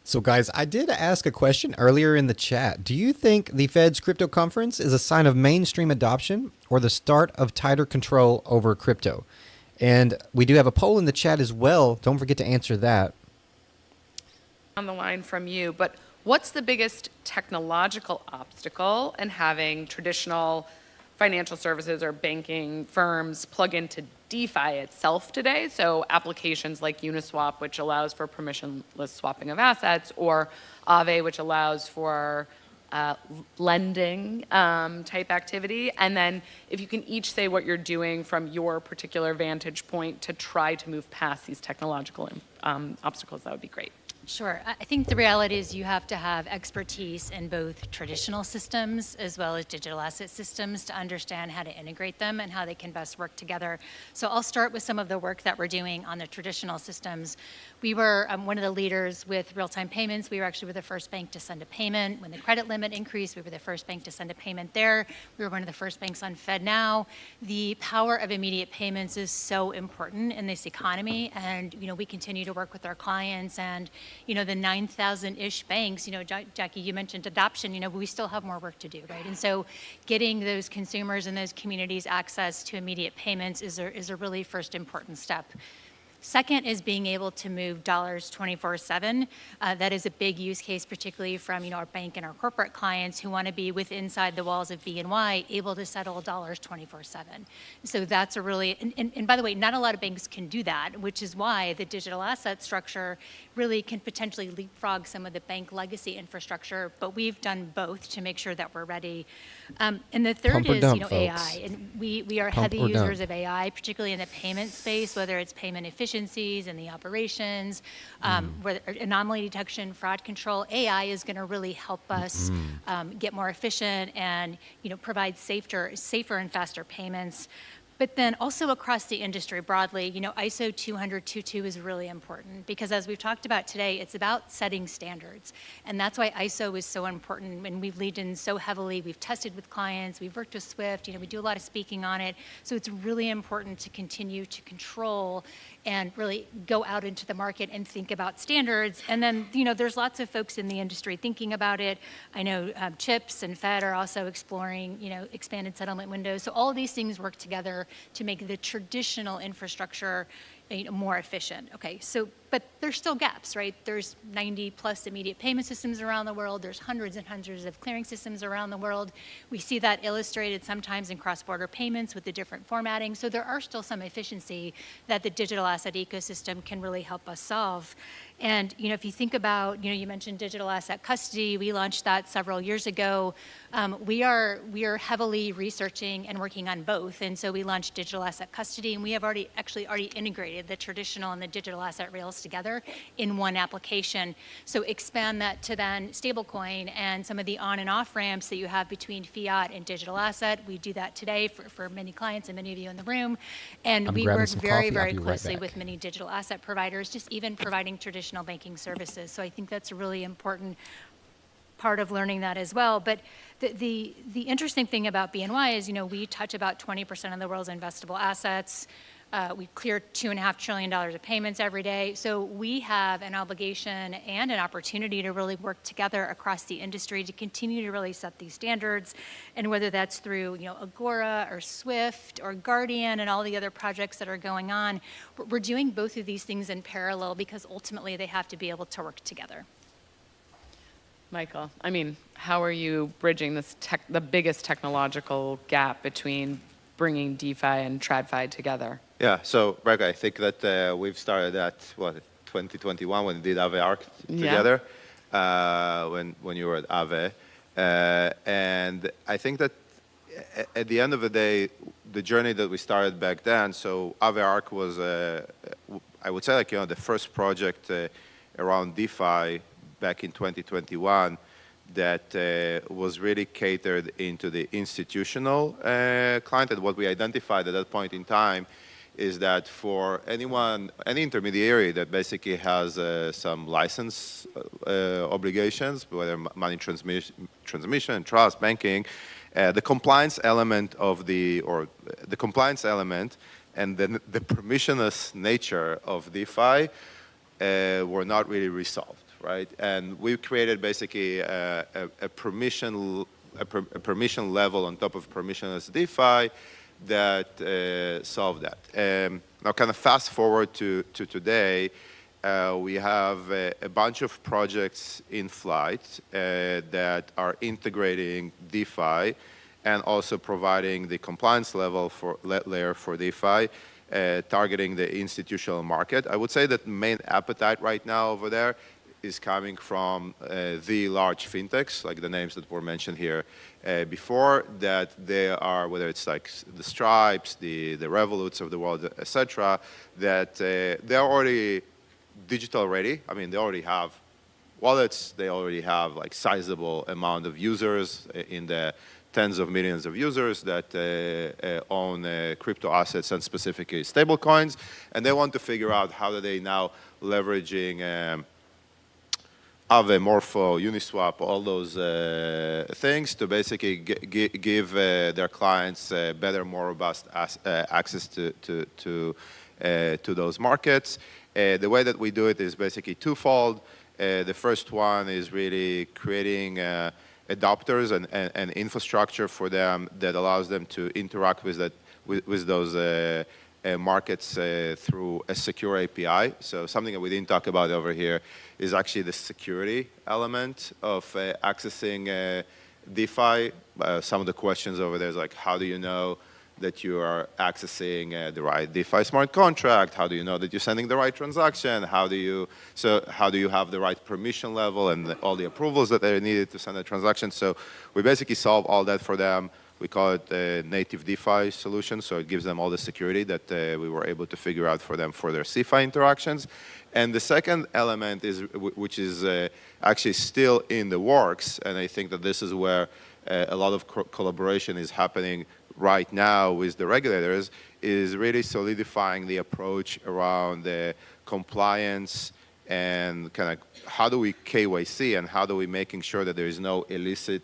So guys, I did ask a question earlier in the chat. Do you think the Fed's crypto conference is a sign of mainstream adoption or the start of tighter control over crypto? And we do have a poll in the chat as well. Don't forget to answer that. On the line from you, but what's the biggest technological obstacle in having traditional financial services or banking firms plug into DeFi itself today? So applications like Uniswap, which allows for permissionless swapping of assets, or Aave, which allows for lending type activity. And then if you can each say what you're doing from your particular vantage point to try to move past these technological obstacles, that would be great. Sure. I think the reality is you have to have expertise in both traditional systems as well as digital asset systems to understand how to integrate them and how they can best work together. So I'll start with some of the work that we're doing on the traditional systems. We were one of the leaders with real-time payments. We were actually the first bank to send a payment. When the credit limit increased, we were the first bank to send a payment there. We were one of the first banks on FedNow. The power of immediate payments is so important in this economy, and we continue to work with our clients and the 9,000-ish banks, Jackie, you mentioned adoption, but we still have more work to do, right? And so getting those consumers and those communities access to immediate payments is a really first important step. Second is being able to move dollars 24/7. That is a big use case, particularly from our bank and our corporate clients who want to be inside the walls of BNY, able to settle dollars 24/7. So that's a really, and by the way, not a lot of banks can do that, which is why the digital asset structure really can potentially leapfrog some of the bank legacy infrastructure. But we've done both to make sure that we're ready. And the third is AI, and we are heavy users of AI, particularly in the payment space, whether it's payment efficiencies and the operations, whether anomaly detection, fraud control. AI is going to really help us get more efficient and provide safer and faster payments. But then also across the industry broadly, ISO 20022 is really important because as we've talked about today, it's about setting standards. And that's why ISO is so important, and we've leaned in so heavily. We've tested with clients, we've worked with Swift, we do a lot of speaking on it. So it's really important to continue to control and really go out into the market and think about standards. And then, there's lots of folks in the industry thinking about it. I know CHIPS and Fed are also exploring, expanded settlement windows. So all of these things work together to make the traditional infrastructure more efficient. Okay, so, but there's still gaps, right? There's 90 plus immediate payment systems around the world. There's hundreds and hundreds of clearing systems around the world. We see that illustrated sometimes in cross-border payments with the different formatting. So there are still some efficiency that the digital asset ecosystem can really help us solve. And if you think about, you mentioned digital asset custody. We launched that several years ago. We are heavily researching and working on both. And so we launched digital asset custody, and we have already integrated the traditional and the digital asset rails together in one application. So expand that to then stablecoin and some of the on and off ramps that you have between fiat and digital asset. We do that today for many clients and many of you in the room. And we work very, very closely with many digital asset providers, just even providing traditional banking services. So I think that's a really important part of learning that as well. But the interesting thing about BNY is, we touch about 20% of the world's investable assets. We clear $2.5 trillion of payments every day. So we have an obligation and an opportunity to really work together across the industry to continue to really set these standards. And whether that's through, Agora or Swift or Guardian and all the other projects that are going on, we're doing both of these things in parallel because ultimately they have to be able to work together. Michael, how are you bridging the biggest technological gap between bringing DeFi and TradFi together? Yeah, so Rebecca, I think that we've started at, 2021 when we did Aave Arc together, when you were at Aave. And I think that at the end of the day, the journey that we started back then, so Aave Arc was, I would say, like, the first project around DeFi back in 2021 that was really catered into the institutional client. And what we identified at that point in time is that for anyone, any intermediary that basically has some license obligations, whether money transmission, trust, banking, the compliance element of the compliance element and then the permissionless nature of DeFi were not really resolved, right? And we created basically a permission level on top of permissionless DeFi that solved that. Now, kind of fast forward to today, we have a bunch of projects in flight that are integrating DeFi and also providing the compliance level for layer for DeFi, targeting the institutional market. I would say that main appetite right now over there is coming from the large fintechs, like the names that were mentioned here before, that they are, whether it's like the Stripes, the Revoluts of the world, etc., that they're already digital ready. I mean, they already have wallets, they already have like sizable amount of users in the tens of millions of users that own crypto assets and specifically stablecoins, and they want to figure out how do they now leveraging Aave, Morpho, Uniswap, all those things to basically give their clients better, more robust access to those markets. The way that we do it is basically twofold. The first one is really creating adapters and infrastructure for them that allows them to interact with those markets through a secure API. So something that we didn't talk about over here is actually the security element of accessing DeFi. Some of the questions over there is like, how do you know that you are accessing the right DeFi smart contract? How do you know that you're sending the right transaction? How do you have the right permission level and all the approvals that are needed to send a transaction? So we basically solve all that for them. We call it a native DeFi solution, so it gives them all the security that we were able to figure out for them for their CeFi interactions. And the second element is, which is actually still in the works, and I think that this is where a lot of collaboration is happening right now with the regulators, is really solidifying the approach around the compliance and kind of how do we KYC and how do we making sure that there is no illicit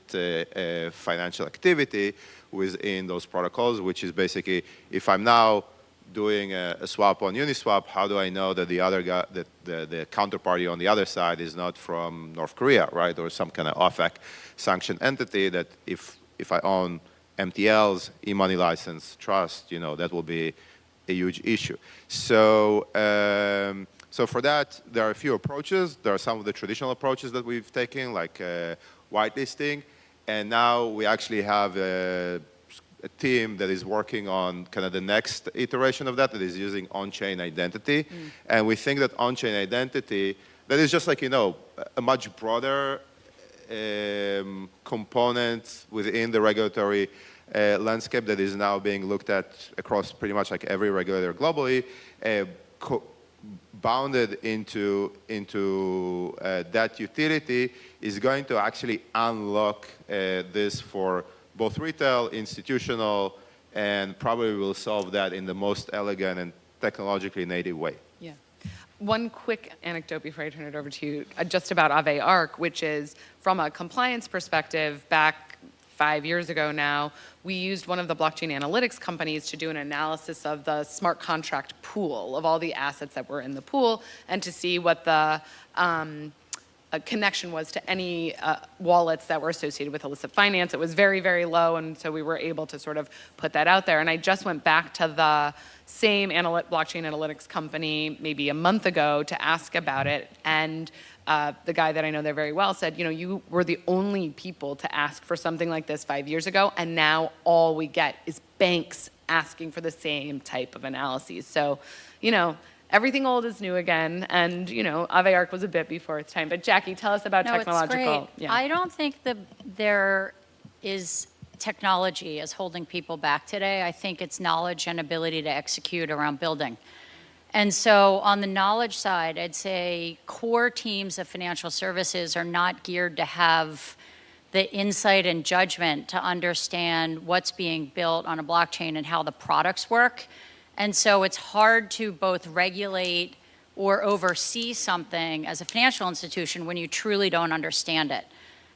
financial activity within those protocols, which is basically, if I'm now doing a swap on Uniswap, how do I know that the other guy, that the counterparty on the other side is not from North Korea, right, or some kind of OFAC sanctioned entity that if I own MTLs, e-money license, trust, that will be a huge issue. So, so for that, there are a few approaches. There are some of the traditional approaches that we've taken, like whitelisting, and now we actually have a team that is working on kind of the next iteration of that is using on-chain identity. And we think that on-chain identity, that is just like, a much broader component within the regulatory landscape that is now being looked at across pretty much like every regulator globally, bounded into that utility is going to actually unlock this for both retail, institutional, and probably will solve that in the most elegant and technologically native way. Yeah. One quick anecdote before I turn it over to you, just about Aave Arc, which is from a compliance perspective, back 5 years ago now, we used one of the blockchain analytics companies to do an analysis of the smart contract pool of all the assets that were in the pool and to see what the connection was to any wallets that were associated with illicit finance. It was very, very low, and so we were able to sort of put that out there. And I just went back to the same blockchain analytics company maybe a month ago to ask about it, and the guy that I know there very well said, you were the only people to ask for something like this 5 years ago, and now all we get is banks asking for the same type of analyses. So, you know, everything old is new again, and, you know, Aave Arc was a bit before its time. But Jackie, tell us about technological. It's great. I don't think that there is technology as holding people back today. I think it's knowledge and ability to execute around building. And so on the knowledge side, I'd say core teams of financial services are not geared to have the insight and judgment to understand what's being built on a blockchain and how the products work. And so it's hard to both regulate or oversee something as a financial institution when you truly don't understand it.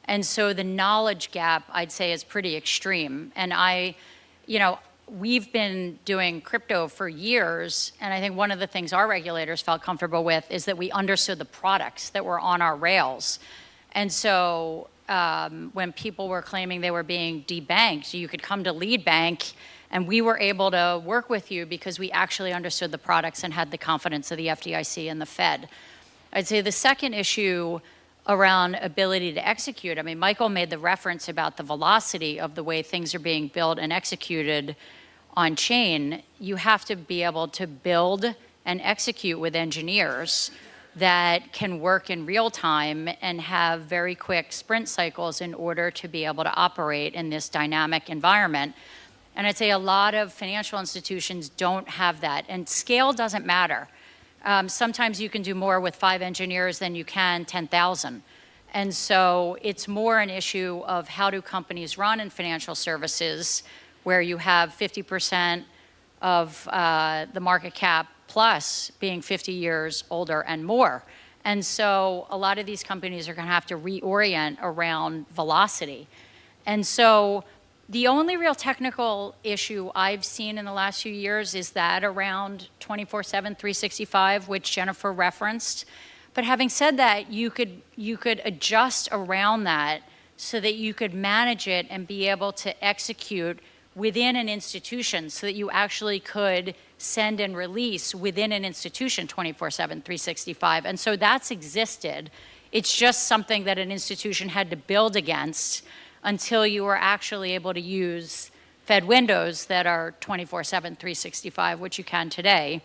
And so the knowledge gap, I'd say, is pretty extreme. And we've been doing crypto for years, and I think one of the things our regulators felt comfortable with is that we understood the products that were on our rails. And so when people were claiming they were being debanked, you could come to Lead Bank, and we were able to work with you because we actually understood the products and had the confidence of the FDIC and the Fed. I'd say the second issue around ability to execute, I mean, Michael made the reference about the velocity of the way things are being built and executed on chain. You have to be able to build and execute with engineers that can work in real time and have very quick sprint cycles in order to be able to operate in this dynamic environment. And I'd say a lot of financial institutions don't have that, and scale doesn't matter. Sometimes you can do more with 5 engineers than you can 10,000. And so it's more an issue of how do companies run in financial services where you have 50% of the market cap plus being 50 years older and more. And so a lot of these companies are going to have to reorient around velocity. And so the only real technical issue I've seen in the last few years is that around 24/7, 365, which Jennifer referenced. But having said that, you could adjust around that so that you could manage it and be able to execute within an institution so that you actually could send and release within an institution 24/7, 365. And so that's existed. It's just something that an institution had to build against until you were actually able to use Fed windows that are 24/7, 365, which you can today.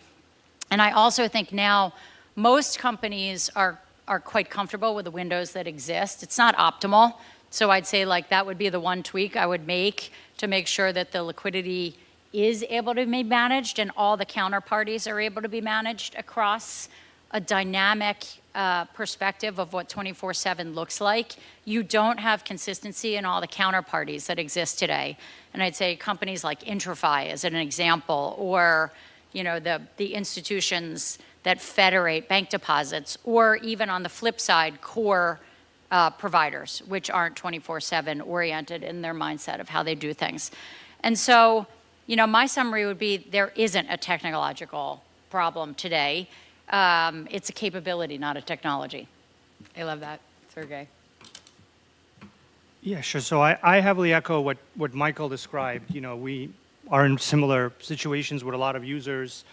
And I also think now most companies are quite comfortable with the windows that exist. It's not optimal. So I'd say like that would be the one tweak I would make to make sure that the liquidity is able to be managed and all the counterparties are able to be managed across a dynamic perspective of what 24/7 looks like. You don't have consistency in all the counterparties that exist today. And I'd say companies like IntraFi as an example, or the institutions that federate bank deposits, or even on the flip side, core providers, which aren't 24/7 oriented in their mindset of how they do things. And so, my summary would be there isn't a technological problem today. It's a capability, not a technology. I love that. Sergey. Yeah, sure. So I heavily echo what Michael described. We are in similar situations with a lot of users.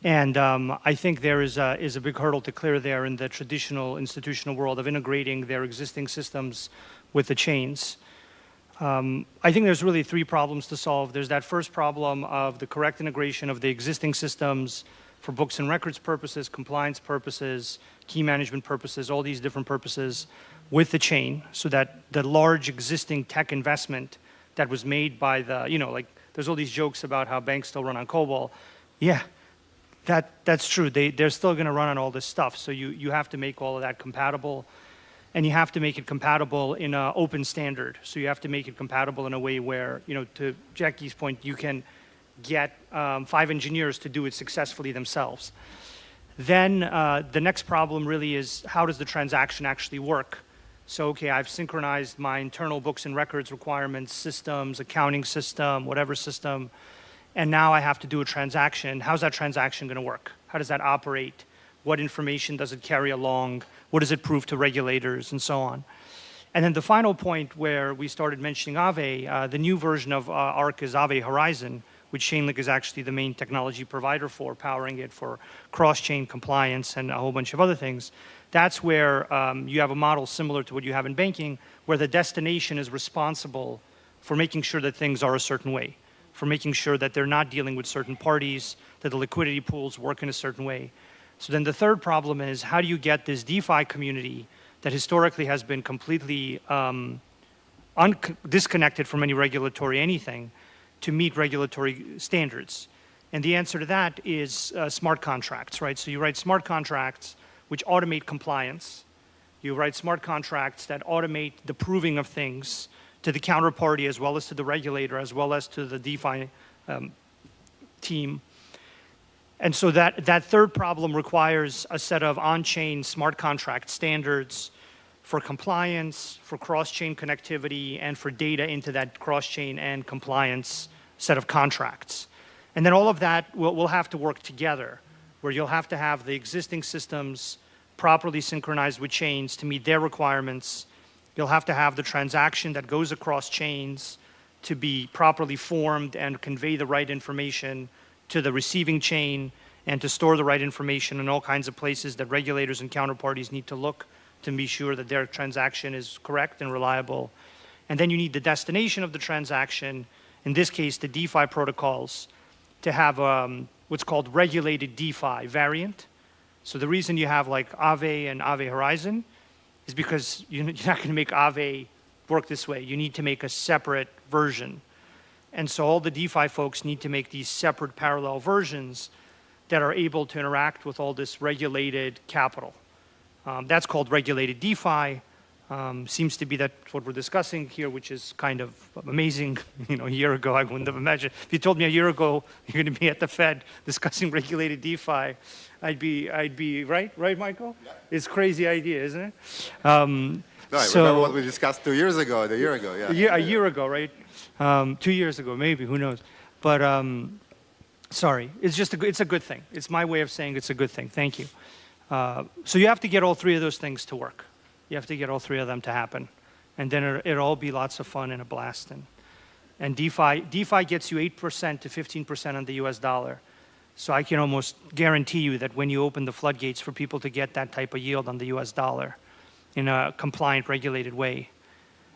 And I think there is a big hurdle to clear there in the traditional institutional world of integrating their existing systems with the chains. I think there's really 3 problems to solve. There's that first problem of the correct integration of the existing systems for books and records purposes, compliance purposes, key management purposes, all these different purposes with the chain, so that the large existing tech investment that was made by there's all these jokes about how banks still run on COBOL. Yeah, that's true. They're still going to run on all this stuff. So you have to make all of that compatible, and you have to make it compatible in an open standard. So you have to make it compatible in a way where, to Jackie's point, you can get 5 engineers to do it successfully themselves. Then the next problem really is, how does the transaction actually work? So, okay, I've synchronized my internal books and records requirements, systems, accounting system, whatever system, and now I have to do a transaction. How's that transaction going to work? How does that operate? What information does it carry along? What does it prove to regulators, and so on? And then the final point where we started mentioning Aave, the new version of Arc is Aave Horizon, which Chainlink is actually the main technology provider for, powering it for cross-chain compliance and a whole bunch of other things. That's where you have a model similar to what you have in banking, where the destination is responsible for making sure that things are a certain way. for making sure that they're not dealing with certain parties, that the liquidity pools work in a certain way. So then the third problem is, how do you get this DeFi community that historically has been completely disconnected from any regulatory anything to meet regulatory standards? And the answer to that is smart contracts, right? So you write smart contracts which automate compliance. You write smart contracts that automate the proving of things to the counterparty as well as to the regulator as well as to the DeFi team. And so that third problem requires a set of on-chain smart contract standards for compliance, for cross-chain connectivity, and for data into that cross-chain and compliance set of contracts. And then all of that will have to work together, where you'll have to have the existing systems properly synchronized with chains to meet their requirements. You'll have to have the transaction that goes across chains to be properly formed and convey the right information to the receiving chain and to store the right information in all kinds of places that regulators and counterparties need to look to be sure that their transaction is correct and reliable. And then you need the destination of the transaction, in this case, the DeFi protocols, to have what's called regulated DeFi variant. So the reason you have like Aave and Aave Horizon is because you're not going to make Aave work this way. You need to make a separate version. And so all the DeFi folks need to make these separate parallel versions that are able to interact with all this regulated capital. That's called regulated DeFi. Seems to be that what we're discussing here, which is kind of amazing. A year ago, I wouldn't have imagined. If you told me a year ago you're going to be at the Fed discussing regulated DeFi, I'd be right, Michael? Yeah. It's a crazy idea, isn't it? No, I remember what we discussed 2 years ago, a year ago, yeah. A year ago, right? 2 years ago, maybe, who knows? But sorry, it's a good thing. It's my way of saying it's a good thing. Thank you. So you have to get all three of those things to work. You have to get all three of them to happen. And then it'll all be lots of fun and a blast. And DeFi gets you 8% to 15% on the US dollar. So I can almost guarantee you that when you open the floodgates for people to get that type of yield on the US dollar in a compliant, regulated way,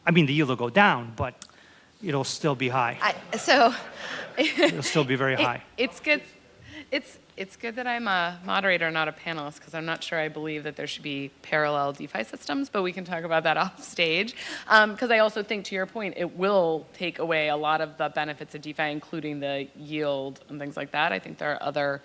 I mean, the yield will go down, but it'll still be high. It'll still be very high. It's good. It's good that I'm a moderator, not a panelist, because I'm not sure I believe that there should be parallel DeFi systems, but we can talk about that off stage. Because I also think, to your point, it will take away a lot of the benefits of DeFi, including the yield and things like that. I think there are other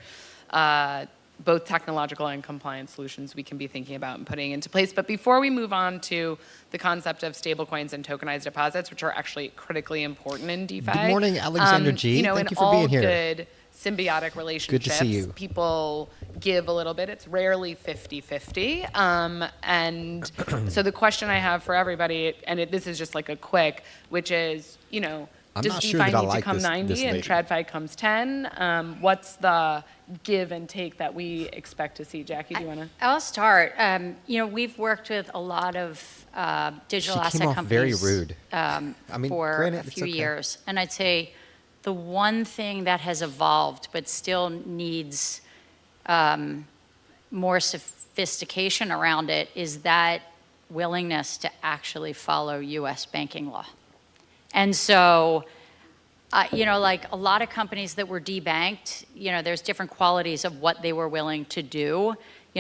both technological and compliance solutions we can be thinking about and putting into place. But before we move on to the concept of stablecoins and tokenized deposits, which are actually critically important in DeFi. Good morning, Alexander G. Thank you for being here. Good symbiotic relationships. Good to see you. People give a little bit. It's rarely 50-50. And so the question I have for everybody, and this is just like a quick, which is, does DeFi need to come 90 and TradFi comes 10? What's the give and take that we expect to see? Jackie, do you want to? I'll start. We've worked with a lot of digital asset companies. Very rude. For a few years. And I'd say the one thing that has evolved but still needs more sophistication around it is that willingness to actually follow U.S. banking law. And so, like a lot of companies that were debanked, there's different qualities of what they were willing to do.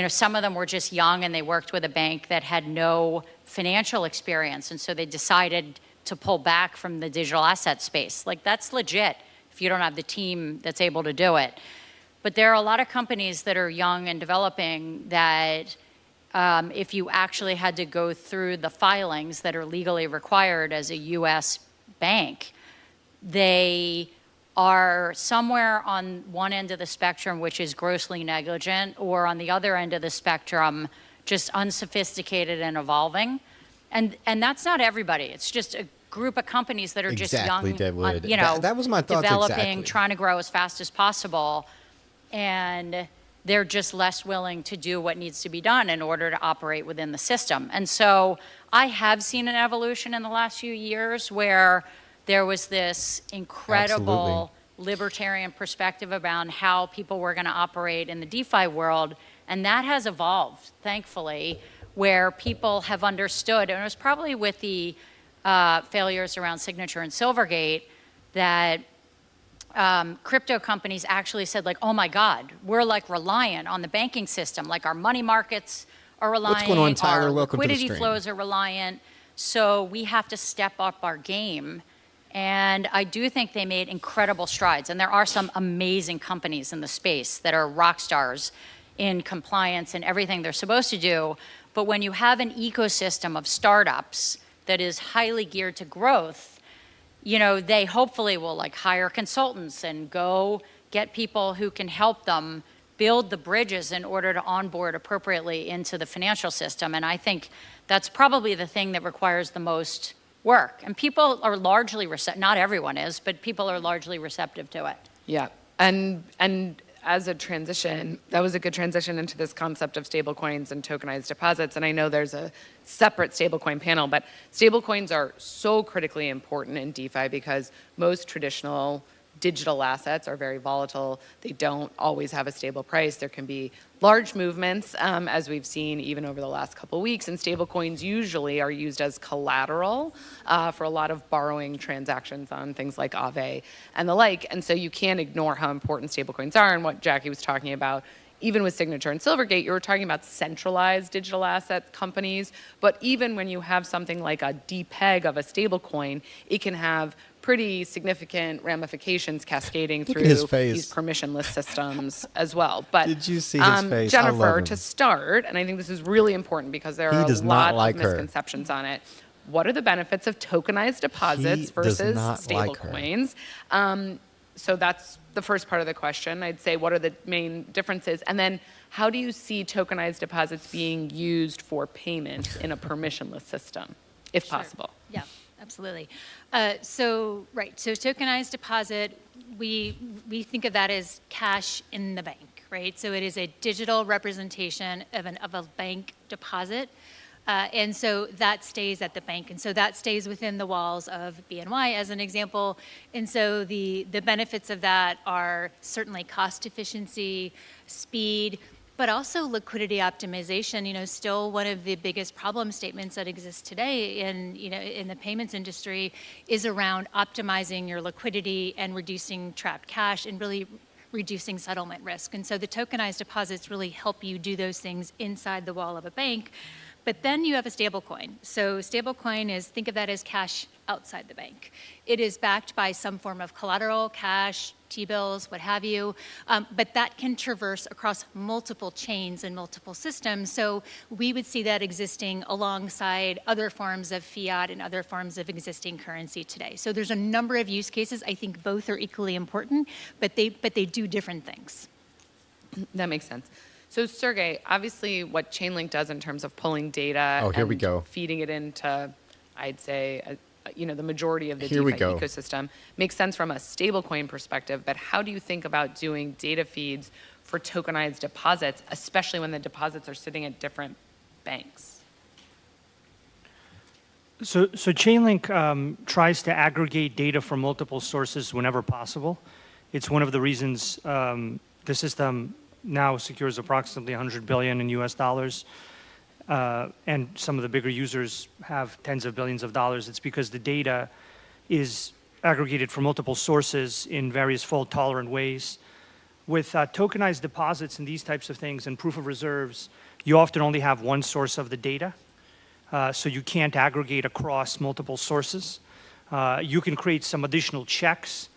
Some of them were just young and they worked with a bank that had no financial experience. And so they decided to pull back from the digital asset space. Like, that's legit if you don't have the team that's able to do it. But there are a lot of companies that are young and developing that if you actually had to go through the filings that are legally required as a U.S. bank, they are somewhere on one end of the spectrum, which is grossly negligent, or on the other end of the spectrum, just unsophisticated and evolving. And that's not everybody. It's just a group of companies that are just young, that was my thoughts developing, trying to grow as fast as possible. And they're just less willing to do what needs to be done in order to operate within the system. And so I have seen an evolution in the last few years where there was this incredible libertarian perspective about how people were going to operate in the DeFi world. And that has evolved, thankfully, where people have understood, and it was probably with the failures around Signature and Silvergate, that crypto companies actually said like, oh my God, we're like reliant on the banking system. Like our money markets are reliant. What's going on, Tyler? Our Welcome to the liquidity stream. flows are reliant. So we have to step up our game. And I do think they made incredible strides. And there are some amazing companies in the space that are rock stars in compliance and everything they're supposed to do. But when you have an ecosystem of startups that is highly geared to growth, you know, they hopefully will like hire consultants and go get people who can help them build the bridges in order to onboard appropriately into the financial system. And I think that's probably the thing that requires the most work. And people are largely receptive, not everyone is, but people are largely receptive to it. Yeah, and as a transition, that was a good transition into this concept of stablecoins and tokenized deposits. And I know there's a separate stablecoin panel, but stablecoins are so critically important in DeFi because most traditional digital assets are very volatile. They don't always have a stable price. There can be large movements, as we've seen even over the last couple of weeks, and stablecoins usually are used as collateral for a lot of borrowing transactions on things like Aave and the like. And so you can't ignore how important stablecoins are and what Jackie was talking about. Even with Signature and Silvergate, you were talking about centralized digital asset companies, but even when you have something like a depeg of a stablecoin, it can have pretty significant ramifications cascading through these permissionless systems as well. But did you see his face? Jennifer, to start, and I think this is really important because there are a lot of misconceptions on it. What are the benefits of tokenized deposits versus stablecoins? So that's the first part of the question. I'd say, what are the main differences? And then how do you see tokenized deposits being used for payment in a permissionless system, if possible? Yeah, absolutely. So tokenized deposit, we think of that as cash in the bank, right? So it is a digital representation of a bank deposit. And so that stays at the bank. And so that stays within the walls of BNY as an example. And so the benefits of that are certainly cost efficiency, speed, but also liquidity optimization. You know, still one of the biggest problem statements that exists today in the payments industry is around optimizing your liquidity and reducing trapped cash and really reducing settlement risk. And so the tokenized deposits really help you do those things inside the wall of a bank. But then you have a stablecoin. So stablecoin is, think of that as cash outside the bank. It is backed by some form of collateral, cash, T-bills, what have you, but that can traverse across multiple chains and multiple systems. So we would see that existing alongside other forms of fiat and other forms of existing currency today. So there's a number of use cases. I think both are equally important, but they do different things. That makes sense. So Sergey, obviously what Chainlink does in terms of pulling data and feeding it into, I'd say, the majority of the DeFi ecosystem makes sense from a stablecoin perspective, but how do you think about doing data feeds for tokenized deposits, especially when the deposits are sitting at different banks? So Chainlink tries to aggregate data from multiple sources whenever possible. It's one of the reasons the system now secures approximately $100 billion in US dollars. And some of the bigger users have tens of billions of dollars. It's because the data is aggregated from multiple sources in various fault-tolerant ways. With tokenized deposits and these types of things and proof of reserves, you often only have one source of the data. So you can't aggregate across multiple sources. You can create some additional checks.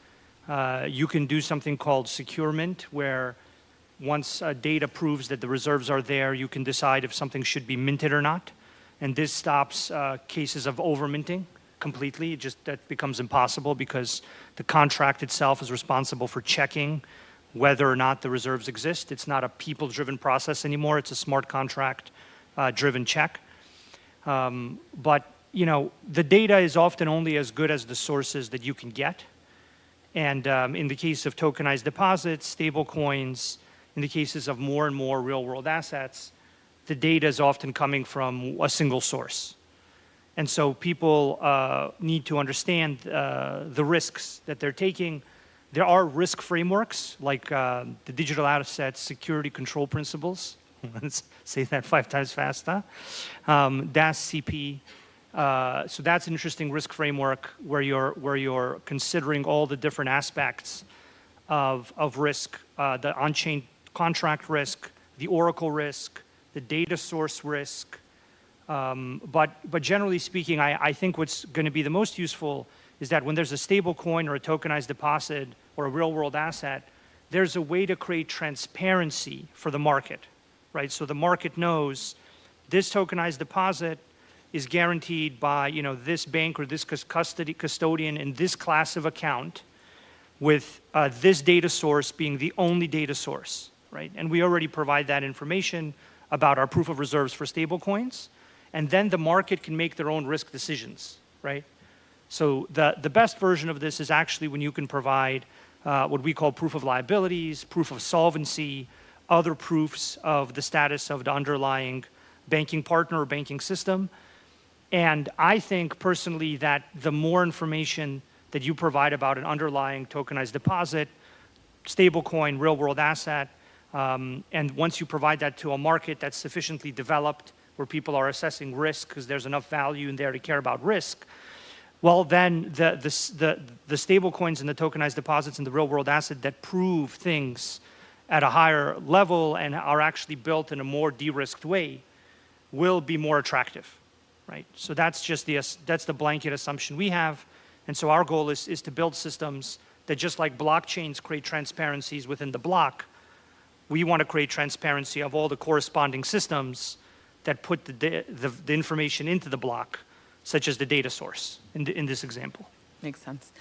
You can do something called securement, where once data proves that the reserves are there, you can decide if something should be minted or not. And this stops cases of over-minting completely. That becomes impossible because the contract itself is responsible for checking whether or not the reserves exist. It's not a people-driven process anymore. It's a smart contract driven check. But the data is often only as good as the sources that you can get. And in the case of tokenized deposits, stablecoins, in the cases of more and more real-world assets, the data is often coming from a single source. And so people need to understand the risks that they're taking. There are risk frameworks like the Digital Asset Security Control Principles. Let's say that 5 times fast, huh? DAS-CP. So that's an interesting risk framework where you're considering all the different aspects of risk, the on-chain contract risk, the Oracle risk, the data source risk. But generally speaking, I think what's going to be the most useful is that when there's a stable coin or a tokenized deposit or a real-world asset, there's a way to create transparency for the market, right? So the market knows this tokenized deposit is guaranteed by, this bank or this custodian in this class of account, with this data source being the only data source, right? And we already provide that information about our proof of reserves for stablecoins, and then the market can make their own risk decisions, right? So the best version of this is actually when you can provide what we call proof of liabilities, proof of solvency, other proofs of the status of the underlying banking partner or banking system. And I think personally that the more information that you provide about an underlying tokenized deposit, stablecoin, real-world asset, and once you provide that to a market that's sufficiently developed where people are assessing risk because there's enough value in there to care about risk, well, then the stablecoins and the tokenized deposits and the real-world asset that prove things at a higher level and are actually built in a more de-risked way will be more attractive, right? So that's just that's the blanket assumption we have. And so our goal is to build systems that, just like blockchains create transparencies within the block, we want to create transparency of all the corresponding systems that put the information into the block, such as the data source in this example. Makes sense.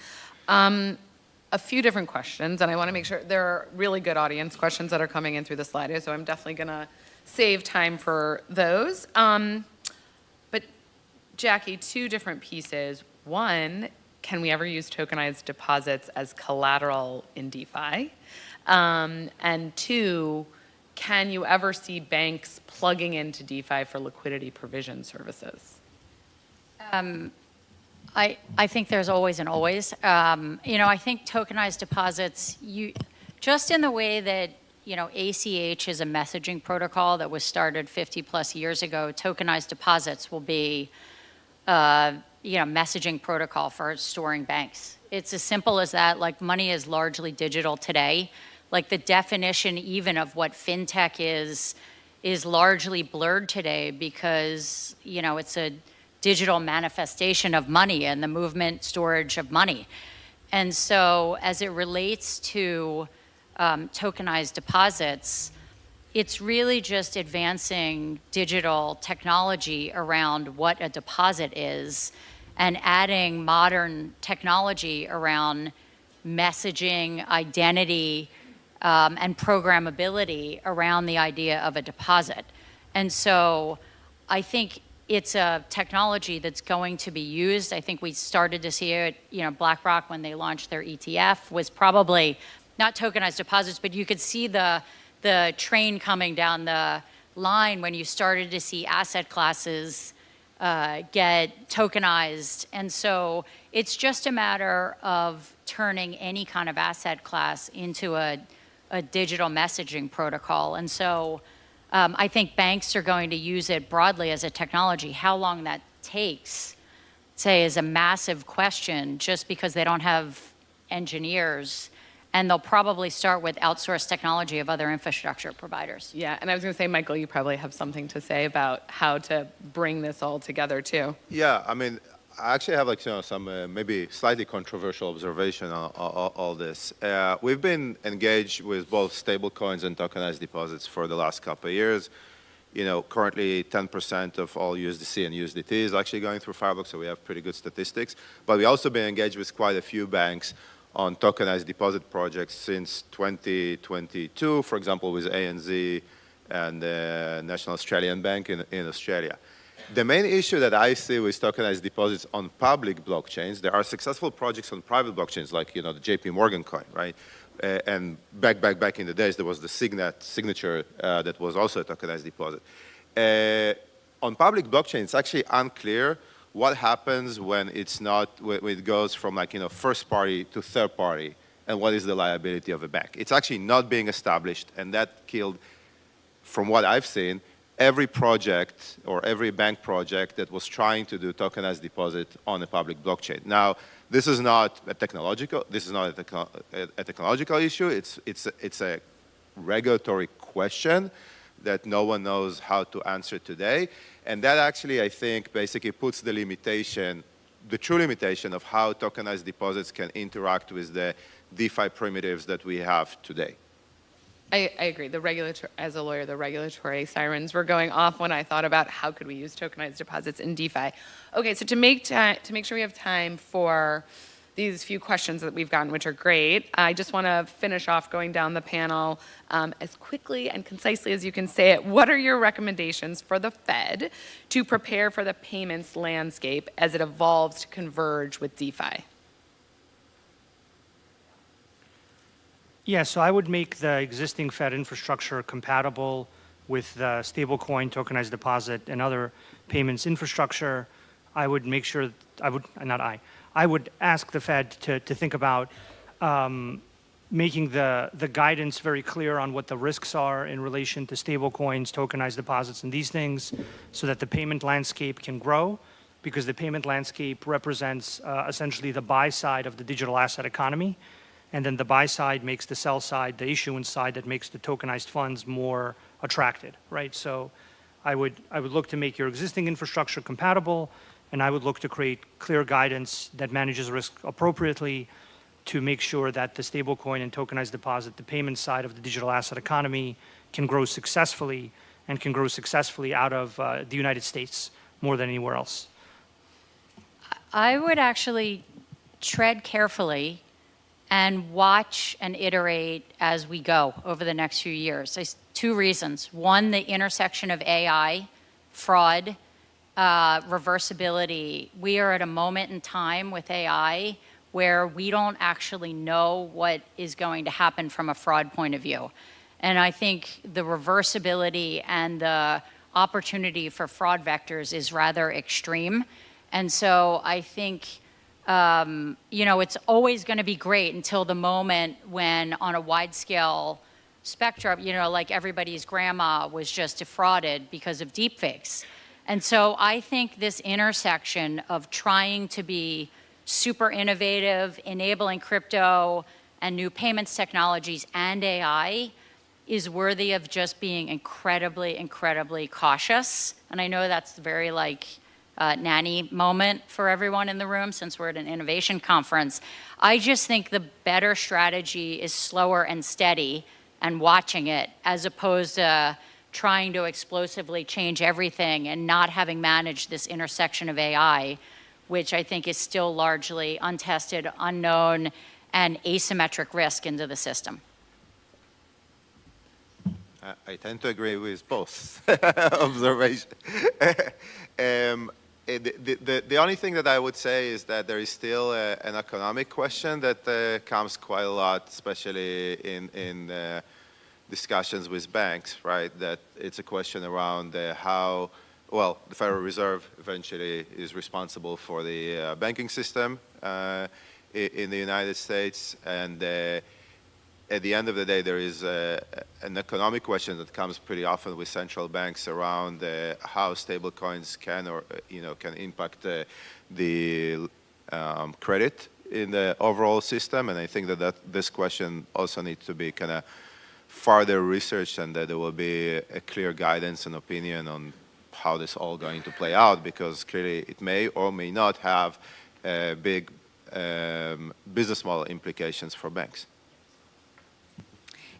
A few different questions, and I want to make sure there are really good audience questions that are coming in through the Slido, so I'm definitely going to save time for those. But Jackie, two different pieces. One, can we ever use tokenized deposits as collateral in DeFi? And two, can you ever see banks plugging into DeFi for liquidity provision services? I think there's always and always. I think tokenized deposits, just in the way that, ACH is a messaging protocol that was started 50 plus years ago, tokenized deposits will be, messaging protocol for storing banks. It's as simple as that. Like, money is largely digital today. Like, the definition even of what fintech is largely blurred today because, it's a digital manifestation of money and the movement, storage of money. And so as it relates to tokenized deposits, it's really just advancing digital technology around what a deposit is and adding modern technology around messaging, identity, and programmability around the idea of a deposit. And so I think it's a technology that's going to be used. I think we started to see it, BlackRock, when they launched their ETF, was probably not tokenized deposits, but you could see the train coming down the line when you started to see asset classes get tokenized. And so it's just a matter of turning any kind of asset class into a digital messaging protocol. And so I think banks are going to use it broadly as a technology. How long that takes, say, is a massive question just because they don't have engineers. And they'll probably start with outsourced technology of other infrastructure providers. Yeah, and I was going to say, Michael, you probably have something to say about how to bring this all together, too. Yeah, I mean, I actually have some maybe slightly controversial observation on all this. We've been engaged with both stablecoins and tokenized deposits for the last couple of years. Currently 10% of all USDC and USDT is actually going through Fireblock, so we have pretty good statistics. But we've also been engaged with quite a few banks on tokenized deposit projects since 2022, for example, with ANZ and the National Australian Bank in Australia. The main issue that I see with tokenized deposits on public blockchains, there are successful projects on private blockchains, like the JP Morgan coin, right? And back in the days, there was the signature that was also a tokenized deposit. On public blockchains, it's actually unclear what happens when it goes from first party to third party, and what is the liability of a bank. It's actually not being established, and that killed, from what I've seen, every project or every bank project that was trying to do tokenized deposit on a public blockchain. Now, This is not a technological. This is not a technological issue. It's a regulatory question that no one knows how to answer today, and that actually, I think, basically puts the limitation, the true limitation of how tokenized deposits can interact with the DeFi primitives that we have today. I agree. As a lawyer, the regulatory sirens were going off when I thought about how could we use tokenized deposits in DeFi. Okay, so to make sure we have time for these few questions that we've gotten, which are great, I just want to finish off going down the panel as quickly and concisely as you can say it. What are your recommendations for the Fed to prepare for the payments landscape as it evolves to converge with DeFi? Yeah, so I would make the existing Fed infrastructure compatible with the stablecoin, tokenized deposit, and other payments infrastructure. I would make sure, I would ask the Fed to think about making the guidance very clear on what the risks are in relation to stablecoins, tokenized deposits, and these things, so that the payment landscape can grow, because the payment landscape represents essentially the buy side of the digital asset economy. And then the buy side makes the sell side, the issuance side, that makes the tokenized funds more attracted, right? So I would look to make your existing infrastructure compatible, and I would look to create clear guidance that manages risk appropriately to make sure that the stablecoin and tokenized deposit, the payment side of the digital asset economy, can grow successfully, and can grow successfully out of the United States more than anywhere else. I would actually tread carefully and watch and iterate as we go over the next few years. There's two reasons. One, the intersection of AI, fraud, reversibility. We are at a moment in time with AI where we don't actually know what is going to happen from a fraud point of view. And I think the reversibility and the opportunity for fraud vectors is rather extreme. And so I think it's always going to be great until the moment when, on a wide scale spectrum, like everybody's grandma was just defrauded because of deepfakes. And so I think this intersection of trying to be super innovative, enabling crypto and new payments technologies and AI is worthy of just being incredibly, incredibly cautious. And I know that's very nanny moment for everyone in the room, since we're at an innovation conference. I just think the better strategy is slower and steady and watching it, as opposed to trying to explosively change everything and not having managed this intersection of AI, which I think is still largely untested, unknown, and asymmetric risk into the system. I tend to agree with both observations. The only thing that I would say is that there is still an economic question that comes quite a lot, especially in discussions with banks, right? That it's a question around how, well, the Federal Reserve eventually is responsible for the banking system in the United States, and at the end of the day, there is an economic question that comes pretty often with central banks around how stablecoins can impact the credit in the overall system. And I think that this question also needs to be kind of further researched, and that there will be a clear guidance and opinion on how this all going to play out, because clearly it may or may not have big business model implications for banks.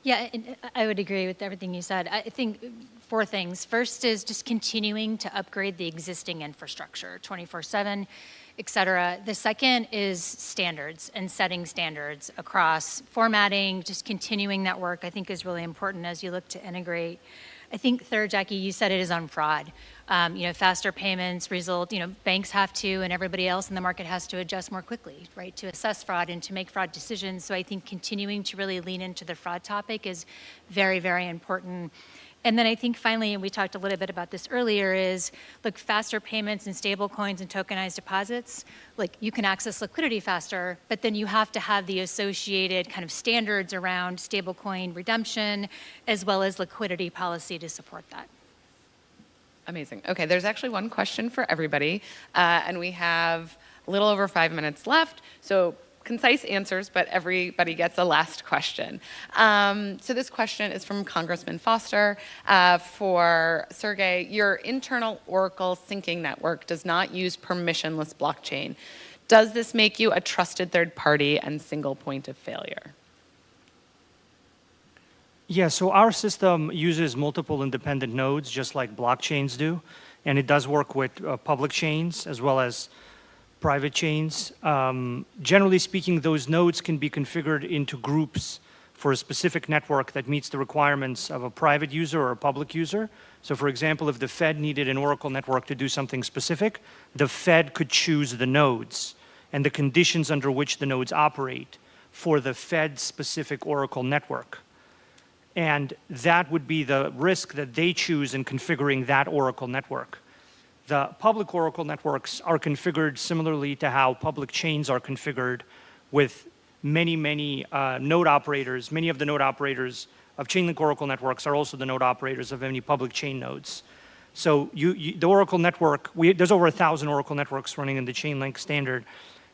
Yeah, and I would agree with everything you said. I think 4 things. First is just continuing to upgrade the existing infrastructure, 24/7, et cetera. The second is standards and setting standards across formatting, just continuing that work, I think is really important as you look to integrate. I think third, Jackie, you said it is on fraud. Faster payments result, banks have to, and everybody else in the market has to adjust more quickly, right, to assess fraud and to make fraud decisions. So I think continuing to really lean into the fraud topic is very, very important. And then I think finally, and we talked a little bit about this earlier, is look, faster payments and stable coins and tokenized deposits, like you can access liquidity faster, but then you have to have the associated kind of standards around stablecoin redemption, as well as liquidity policy to support that. Amazing. Okay, there's actually one question for everybody, and we have a little over 5 minutes left, so concise answers, but everybody gets a last question. So this question is from Congressman Foster for Sergey. Your internal Oracle syncing network does not use permissionless blockchain. Does this make you a trusted third party and single point of failure? Yeah, so our system uses multiple independent nodes, just like blockchains do, and it does work with public chains as well as private chains. Generally speaking, those nodes can be configured into groups for a specific network that meets the requirements of a private user or a public user. So for example, if the Fed needed an Oracle network to do something specific, the Fed could choose the nodes and the conditions under which the nodes operate for the Fed-specific Oracle network. And that would be the risk that they choose in configuring that Oracle network. The public Oracle networks are configured similarly to how public chains are configured with many node operators. Many of the node operators of Chainlink Oracle networks are also the node operators of many public chain nodes. So the Oracle network, there's over 1,000 Oracle networks running in the Chainlink standard.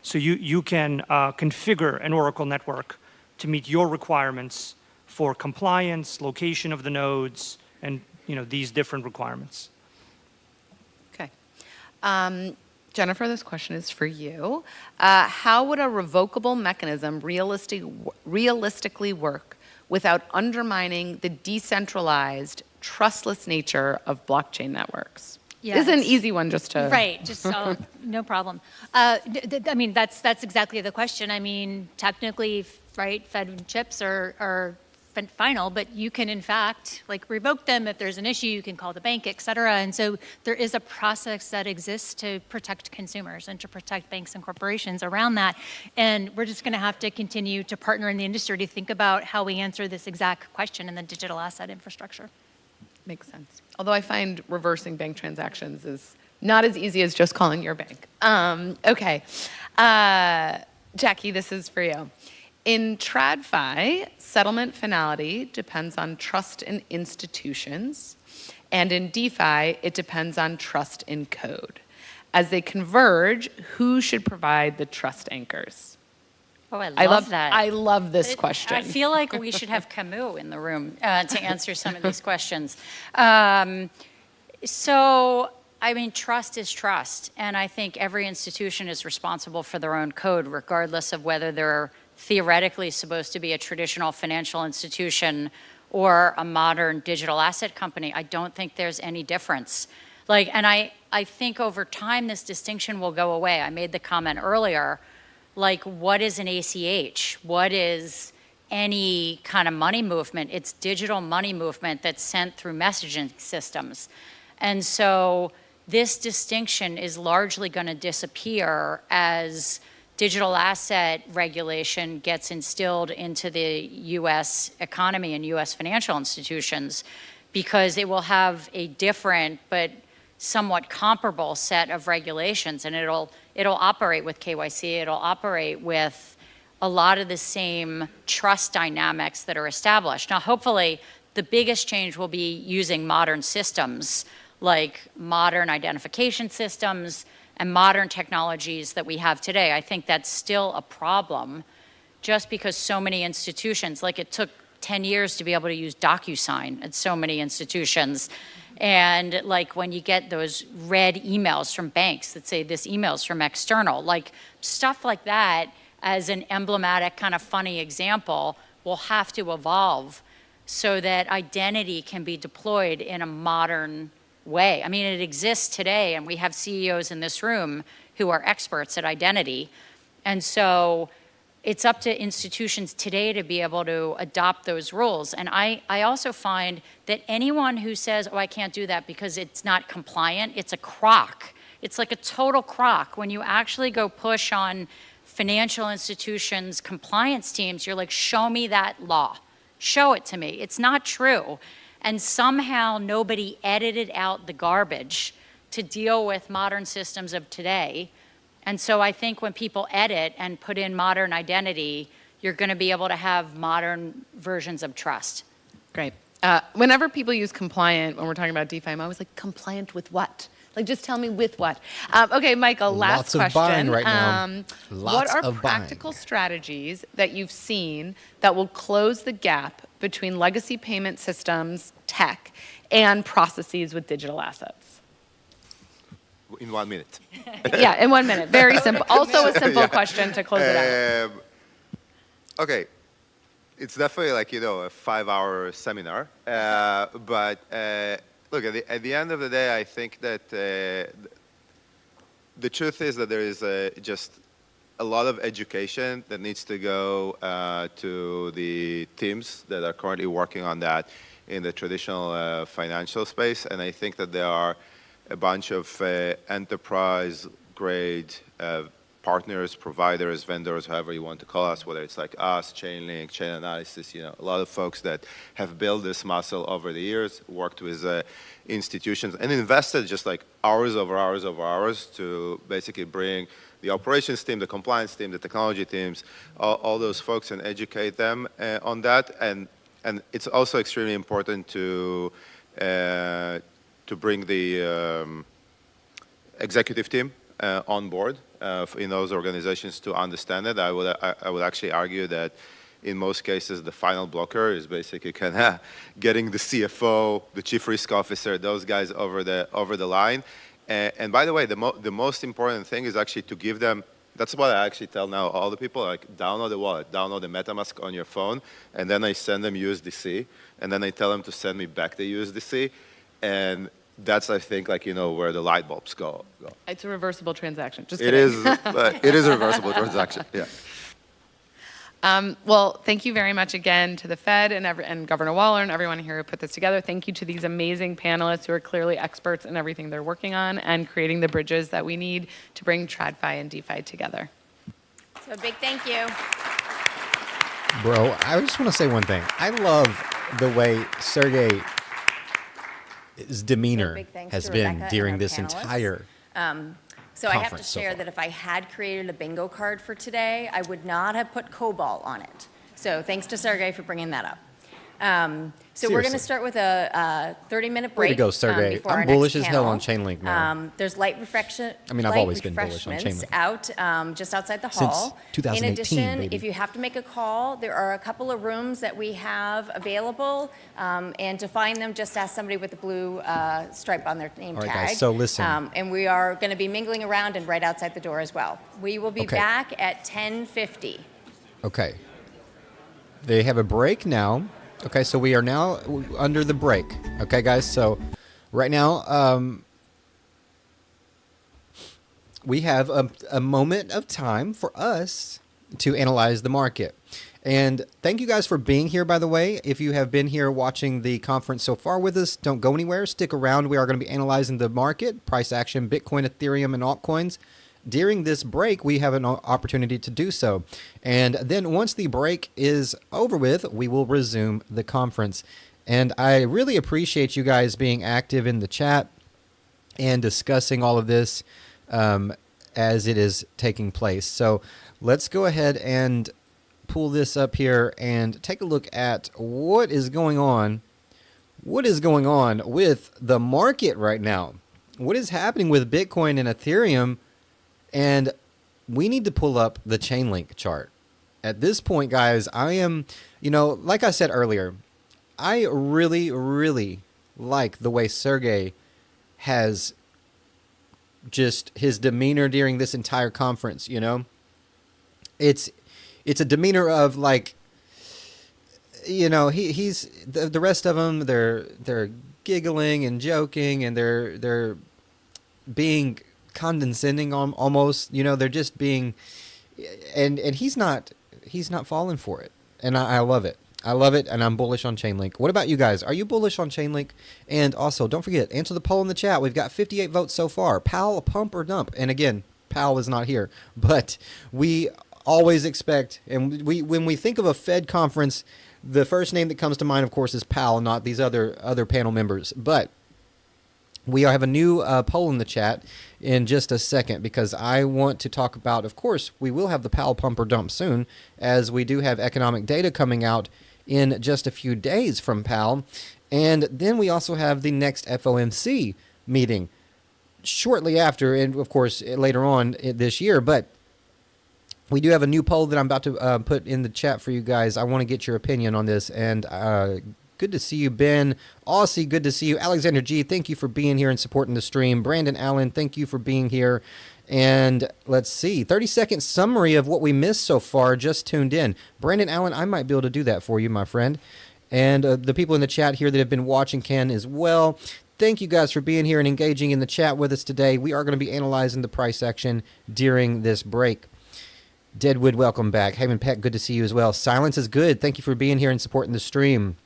So you can configure an Oracle network to meet your requirements for compliance, location of the nodes, and these different requirements. Okay. Jennifer, this question is for you. How would a revocable mechanism realistically work without undermining the decentralized, trustless nature of blockchain networks? Yeah, this is an easy one just to... Right, just no problem. I mean, that's exactly the question. I mean, technically, right, Fed chips are final, but you can in fact revoke them if there's an issue. You can call the bank, et cetera. And so there is a process that exists to protect consumers and to protect banks and corporations around that. And we're just going to have to continue to partner in the industry to think about how we answer this exact question in the digital asset infrastructure. Makes sense. Although I find reversing bank transactions is not as easy as just calling your bank. Okay. Jackie, this is for you. In TradFi, settlement finality depends on trust in institutions, and in DeFi, it depends on trust in code. As they converge, who should provide the trust anchors? Oh, I love that. I love this question. I feel like we should have Camus in the room to answer some of these questions. So, I mean, trust is trust, and I think every institution is responsible for their own code, regardless of whether they're theoretically supposed to be a traditional financial institution or a modern digital asset company. I don't think there's any difference. And I think over time this distinction will go away. I made the comment earlier, what is an ACH? What is any kind of money movement? It's digital money movement that's sent through messaging systems. And so this distinction is largely going to disappear as digital asset regulation gets instilled into the U.S. economy and U.S. financial institutions, because it will have a different but somewhat comparable set of regulations, and it'll operate with KYC, it'll operate with a lot of the same trust dynamics that are established. Now, hopefully, the biggest change will be using modern systems, like modern identification systems, and modern technologies that we have today. I think that's still a problem, just because so many institutions, it took 10 years to be able to use DocuSign at so many institutions. And when you get those red emails from banks that say this email's from external, stuff like that, as an emblematic kind of funny example, will have to evolve so that identity can be deployed in a modern way. I mean, it exists today, and we have CEOs in this room who are experts at identity. And so it's up to institutions today to be able to adopt those rules. And I also find that anyone who says, oh, I can't do that because it's not compliant, it's a crock. It's like a total crock. When you actually go push on financial institutions' compliance teams, you're like, show me that law. Show it to me. It's not true. And somehow nobody edited out the garbage to deal with modern systems of today. And so I think when people edit and put in modern identity, you're going to be able to have modern versions of trust. Great. Whenever people use compliant, when we're talking about DeFi, I'm always like, compliant with what? Like, just tell me with what. Okay, Michael, last Lots of question. buying right now. What Lots are of practical buying. strategies that you've seen that will close the gap between legacy payment systems, tech, and processes with digital assets? In 1 minute. Yeah, in 1 minute. Very simple. Also a simple question to close it out. Okay. It's definitely like, a 5-hour seminar. But look, at the end of the day, I think that the truth is that there is just a lot of education that needs to go to the teams that are currently working on that in the traditional financial space. And I think that there are a bunch of enterprise-grade partners, providers, vendors, however you want to call us, whether it's like us, Chainlink, Chain Analysis, a lot of folks that have built this muscle over the years, worked with institutions, and invested just like hours over hours over hours to basically bring the operations team, the compliance team, the technology teams, all those folks, and educate them on that. And it's also extremely important to bring the executive team on board in those organizations to understand it. I would actually argue that in most cases the final blocker is basically kind of getting the CFO, the chief risk officer, those guys over the line. And by the way, the most important thing is actually to give them. That's what I actually tell now all the people, like, download the wallet, download the MetaMask on your phone, and then I send them USDC, and then I tell them to send me back the USDC, and that's, I think, like, where the light bulbs go. It's a reversible transaction. Just It kidding. it is a reversible transaction, yeah. Well, thank you very much again to the Fed and Governor Waller and everyone here who put this together. Thank you to these amazing panelists who are clearly experts in everything they're working on and creating the bridges that we need to bring TradFi and DeFi together. So a big thank you. Bro, I just want to say one thing. I love the way Sergey's demeanor Big thanks has to been Rebecca during and our this panelists. entire So I have to conference so share far. that if I had created a bingo card for today, I would not have put COBOL on it. So thanks to Sergey for bringing that up. So we're going to Seriously. start with a 30-minute Way break. to go, Sergey. Before I'm our bullish next as hell on panel. Chainlink, man. There's light refreshments. I mean, I've always been bullish on refreshments Chainlink. out just outside the Since hall. 2018, In addition, baby. if you have to make a call, there are a couple of rooms that we have available. And to find them, just ask somebody with the blue stripe on their name All right, tag. guys, so listen. And we are going to be mingling around and right outside the door as well. We will be Okay. back at 10:50. Okay. They have a break now. Okay, so we are now under the break. Okay, guys, so right now we have a moment of time for us to analyze the market. And thank you guys for being here, by the way. If you have been here watching the conference so far with us, don't go anywhere. Stick around. We are going to be analyzing the market, price action, Bitcoin, Ethereum, and altcoins. During this break, we have an opportunity to do so. And then once the break is over with, we will resume the conference. And I really appreciate you guys being active in the chat and discussing all of this as it is taking place. So let's go ahead and pull this up here and take a look at what is going on. What is going on with the market right now? What is happening with Bitcoin and Ethereum? And we need to pull up the Chainlink chart. At this point, guys, I am, like I said earlier, I really, really like the way Sergey has just his demeanor during this entire conference, It's a demeanor of like, he's the rest of them, they're giggling and joking and they're being condescending almost, they're just being, and he's not falling for it. And I love it. I love it. And I'm bullish on Chainlink. What about you guys? Are you bullish on Chainlink? And also don't forget, answer the poll in the chat. We've got 58 votes so far. Powell, pump or dump? And again, Powell is not here, but we always expect, and when we think of a Fed conference, the first name that comes to mind, of course, is Powell, not these other panel members. But we have a new poll in the chat in just a second because I want to talk about, of course, we will have the Powell pump or dump soon, as we do have economic data coming out in just a few days from Powell. And then we also have the next FOMC meeting shortly after, and of course later on this year. But we do have a new poll that I'm about to put in the chat for you guys. I want to get your opinion on this. And good to see you, Ben. Aussie, good to see you. Alexander G, thank you for being here and supporting the stream. Brandon Allen, thank you for being here. And let's see, 30-second summary of what we missed so far. Just tuned in. Brandon Allen, I might be able to do that for you, my friend. And the people in the chat here that have been watching can as well. Thank you guys for being here and engaging in the chat with us today. We are going to be analyzing the price action during this break. Deadwood, welcome back. Haven Peck, good to see you as well. Silence is good. Thank you for being here and supporting the stream.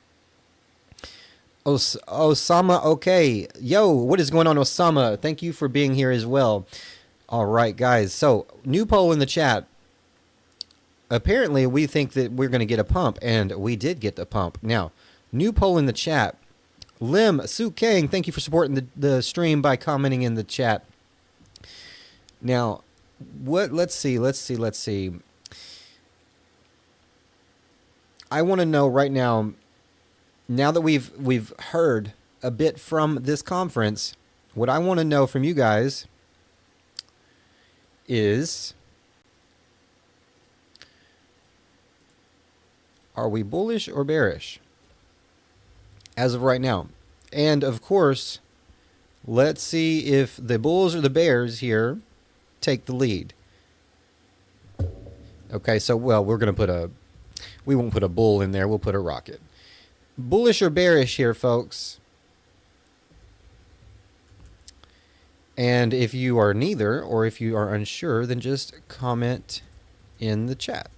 Osama, okay. Yo, what is going on, Osama? Thank you for being here as well. All right, guys. So, new poll in the chat. Apparently, we think that we're going to get a pump, and we did get the pump. Now, new poll in the chat. Lim Su Kang, thank you for supporting the stream by commenting in the chat. Now, let's see. I want to know right now that we've heard a bit from this conference, what I want to know from you guys is, are we bullish or bearish as of right now? And of course, let's see if the bulls or the bears here take the lead. Okay, so, well, we won't put a bull in there, we'll put a rocket. Bullish or bearish here, folks? And if you are neither, or if you are unsure, then just comment in the chat.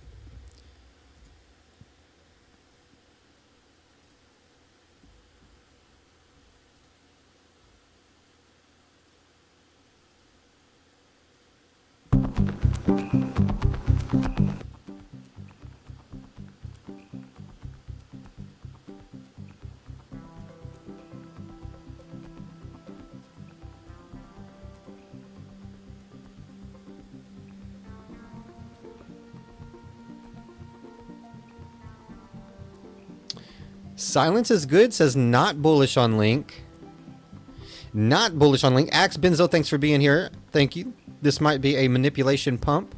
Silence is good, says not bullish on Link. Not bullish on Link. Axe Benzo, thanks for being here. Thank you. This might be a manipulation pump.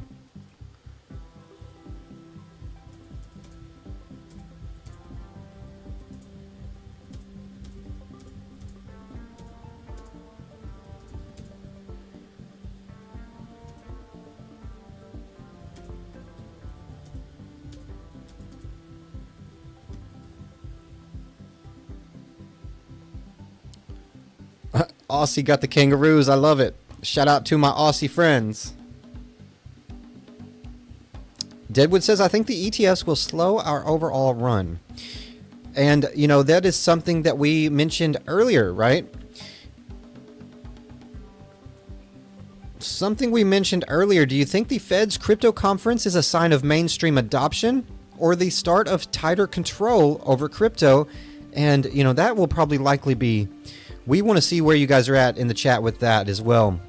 Aussie got the kangaroos. I love it. Shout out to my Aussie friends. Deadwood says, I think the ETFs will slow our overall run. And, you know, that is something that we mentioned earlier, right? Something we mentioned earlier. Do you think the Fed's crypto conference is a sign of mainstream adoption or the start of tighter control over crypto? And, you know, that will probably likely be... We want to see where you guys are at in the chat with that as well.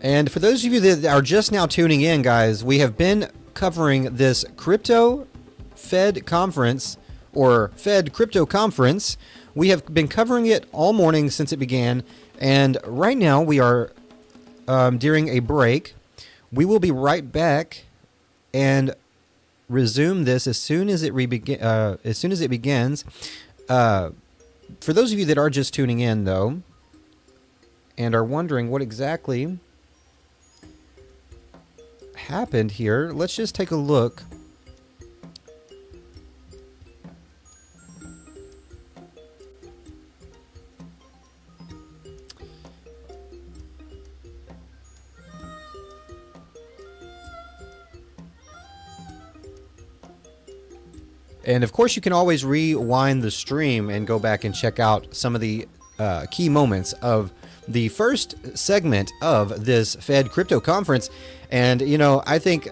And for those of you that are just now tuning in, guys, we have been covering this crypto Fed conference, or Fed crypto conference. We have been covering it all morning since it began. And right now we are during a break. We will be right back and resume this as soon as it begins. For those of you that are just tuning in, though, and are wondering what exactly happened here, let's just take a look. And of course, you can always rewind the stream and go back and check out some of the key moments of the first segment of this Fed crypto conference. And, you know, I think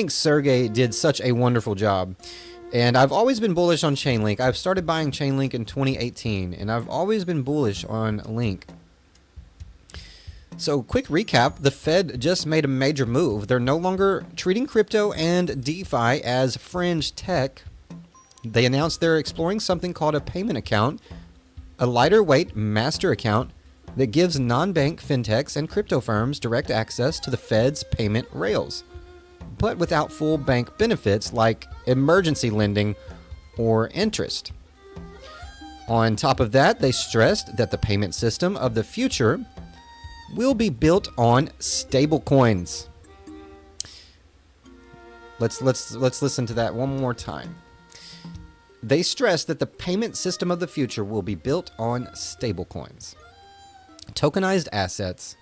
Sergey did such a wonderful job. And I've always been bullish on Chainlink. I've started buying Chainlink in 2018, and I've always been bullish on Link. So, quick recap, the Fed just made a major move. They're no longer treating crypto and DeFi as fringe tech. They announced they're exploring something called a payment account, a lighter weight master account that gives non-bank fintechs and crypto firms direct access to the Fed's payment rails, but without full bank benefits like emergency lending or interest. On top of that, they stressed that the payment system of the future will be built on stablecoins. Let's listen to that one more time. They stressed that the payment system of the future will be built on stablecoins, tokenized assets,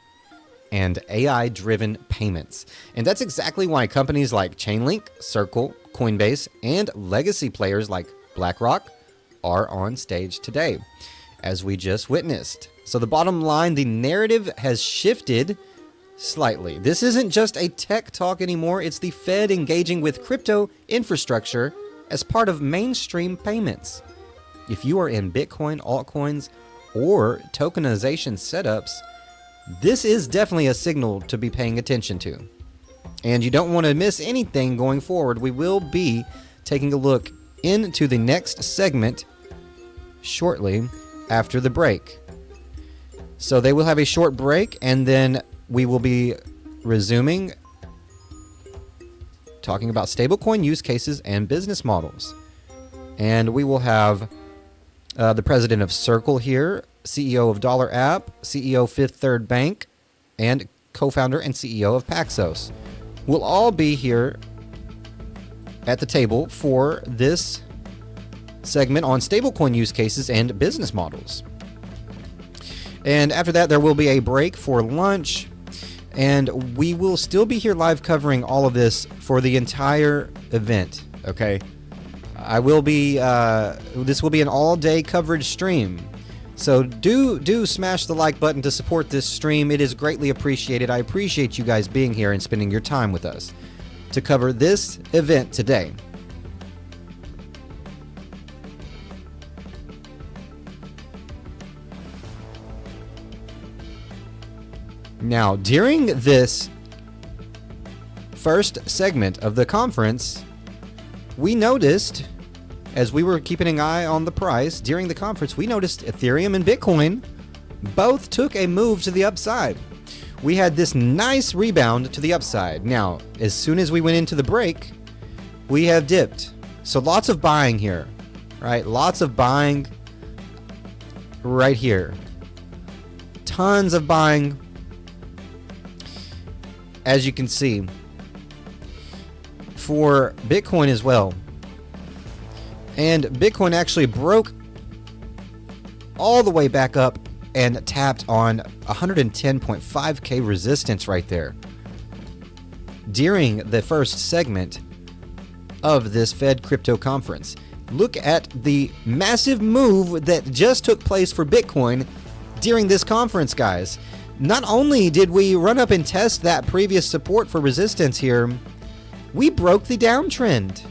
and AI-driven payments. And that's exactly why companies like Chainlink, Circle, Coinbase, and legacy players like BlackRock are on stage today, as we just witnessed. So the bottom line, the narrative has shifted slightly. This isn't just a tech talk anymore. It's the Fed engaging with crypto infrastructure as part of mainstream payments. If you are in Bitcoin, altcoins, or tokenization setups, this is definitely a signal to be paying attention to. And you don't want to miss anything going forward. We will be taking a look into the next segment shortly after the break. So they will have a short break, and then we will be resuming talking about stablecoin use cases and business models. And we will have the president of Circle here, CEO of Dollar App, CEO Fifth Third Bank, and co-founder and CEO of Paxos. We'll all be here at the table for this segment on stablecoin use cases and business models. And after that, there will be a break for lunch, and we will still be here live covering all of this for the entire event, okay? I will be, this will be an all-day coverage stream. So do smash the like button to support this stream. It is greatly appreciated. I appreciate you guys being here and spending your time with us to cover this event today. Now, during this first segment of the conference, we noticed, as we were keeping an eye on the price during the conference, we noticed Ethereum and Bitcoin both took a move to the upside. We had this nice rebound to the upside. Now, as soon as we went into the break, we have dipped. So lots of buying here, right? Lots of buying right here. Tons of buying. As you can see, for Bitcoin as well. And Bitcoin actually broke all the way back up and tapped on 110.5K resistance right there during the first segment of this Fed crypto conference. Look at the massive move that just took place for Bitcoin during this conference, guys. Not only did we run up and test that previous support for resistance here, we broke the downtrend.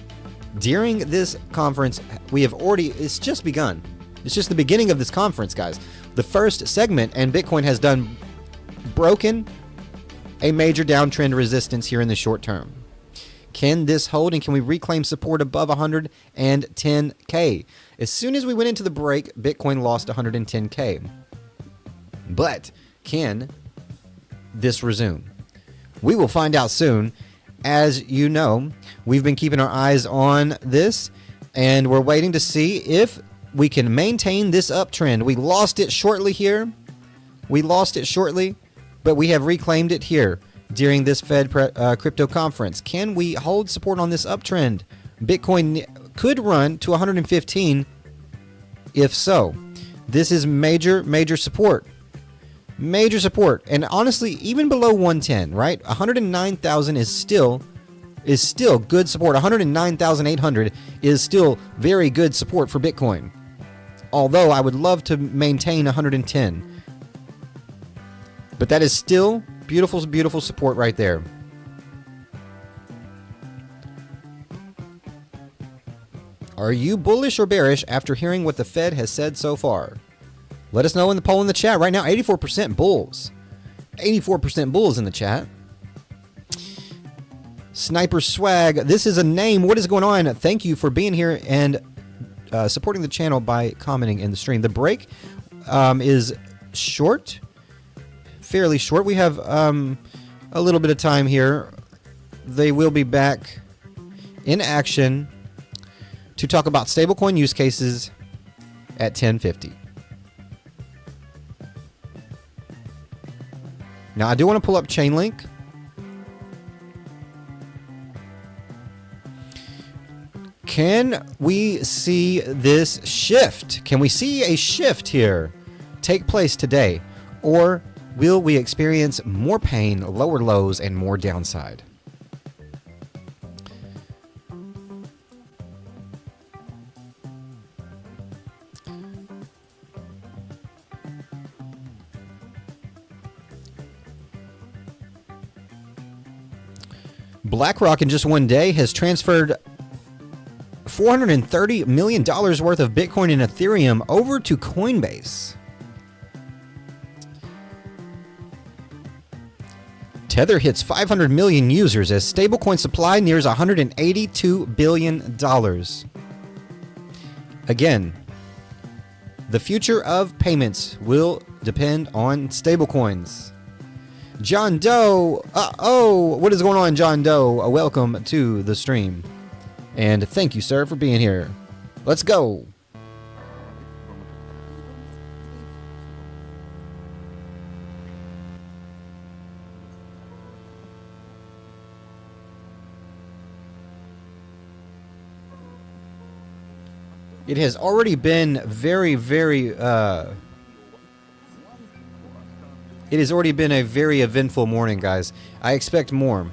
During this conference, it's just begun. It's just the beginning of this conference, guys. The first segment, and Bitcoin has broken a major downtrend resistance here in the short term. Can this hold, and can we reclaim support above 110K? As soon as we went into the break, Bitcoin lost 110K. But can this resume? We will find out soon. As you know, we've been keeping our eyes on this, and we're waiting to see if we can maintain this uptrend. We lost it shortly here. But we have reclaimed it here during this Fed crypto conference. Can we hold support on this uptrend? Bitcoin could run to 115. If so, this is major support. Major support. And honestly, even below 110, right? 109,000 is still good support. 109,800 is still very good support for Bitcoin. Although I would love to maintain 110. But that is still beautiful support right there. Are you bullish or bearish after hearing what the Fed has said so far? Let us know in the poll in the chat. Right now, 84% bulls. 84% bulls in the chat. Sniper Swag, this is a name. What is going on? Thank you for being here and supporting the channel by commenting in the stream. The break is short, fairly short. We have a little bit of time here. They will be back in action to talk about stablecoin use cases at 10:50. Now, I do want to pull up Chainlink. Can we see this shift? Can we see a shift here take place today? Or will we experience more pain, lower lows, and more downside? BlackRock in just one day has transferred $430 million worth of Bitcoin and Ethereum over to Coinbase. Tether hits 500 million users as stablecoin supply nears $182 billion. Again, the future of payments will depend on stablecoins. John Doe, what is going on, John Doe? Welcome to the stream. And thank you, sir, for being here. Let's go. It has already been it has already been a very eventful morning, guys. I expect more.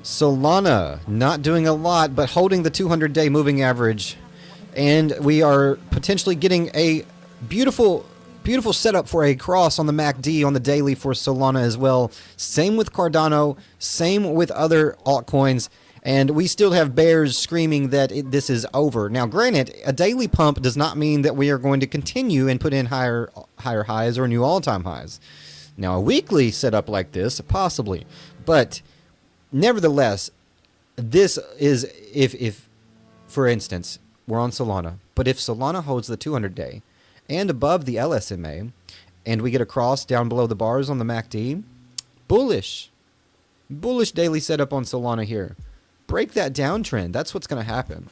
Solana, not doing a lot, but holding the 200-day moving average. And we are potentially getting a beautiful setup for a cross on the MACD on the daily for Solana as well. Same with Cardano, same with other altcoins. And we still have bears screaming that this is over. Now, granted, a daily pump does not mean that we are going to continue and put in higher highs or new all-time highs. Now, a weekly setup like this, possibly. But nevertheless, this is, if for instance, we're on Solana. But if Solana holds the 200-day and above the LSMA, and we get a cross down below the bars on the MACD, bullish daily setup on Solana here. Break that downtrend. That's what's going to happen.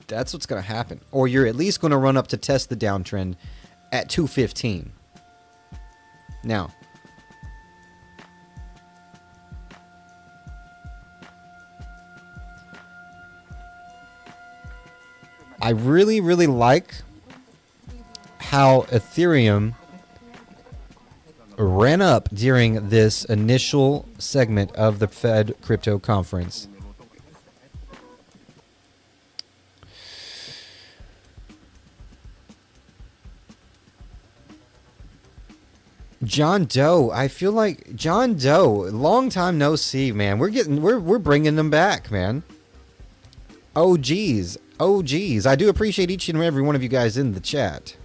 That's what's going to happen. Or you're at least going to run up to test the downtrend at 215. Now, I really like how Ethereum ran up during this initial segment of the Fed crypto conference. John Doe, I feel like John Doe, long time no see, man. We're bringing them back, man. OGs. I do appreciate each and every one of you guys in the chat.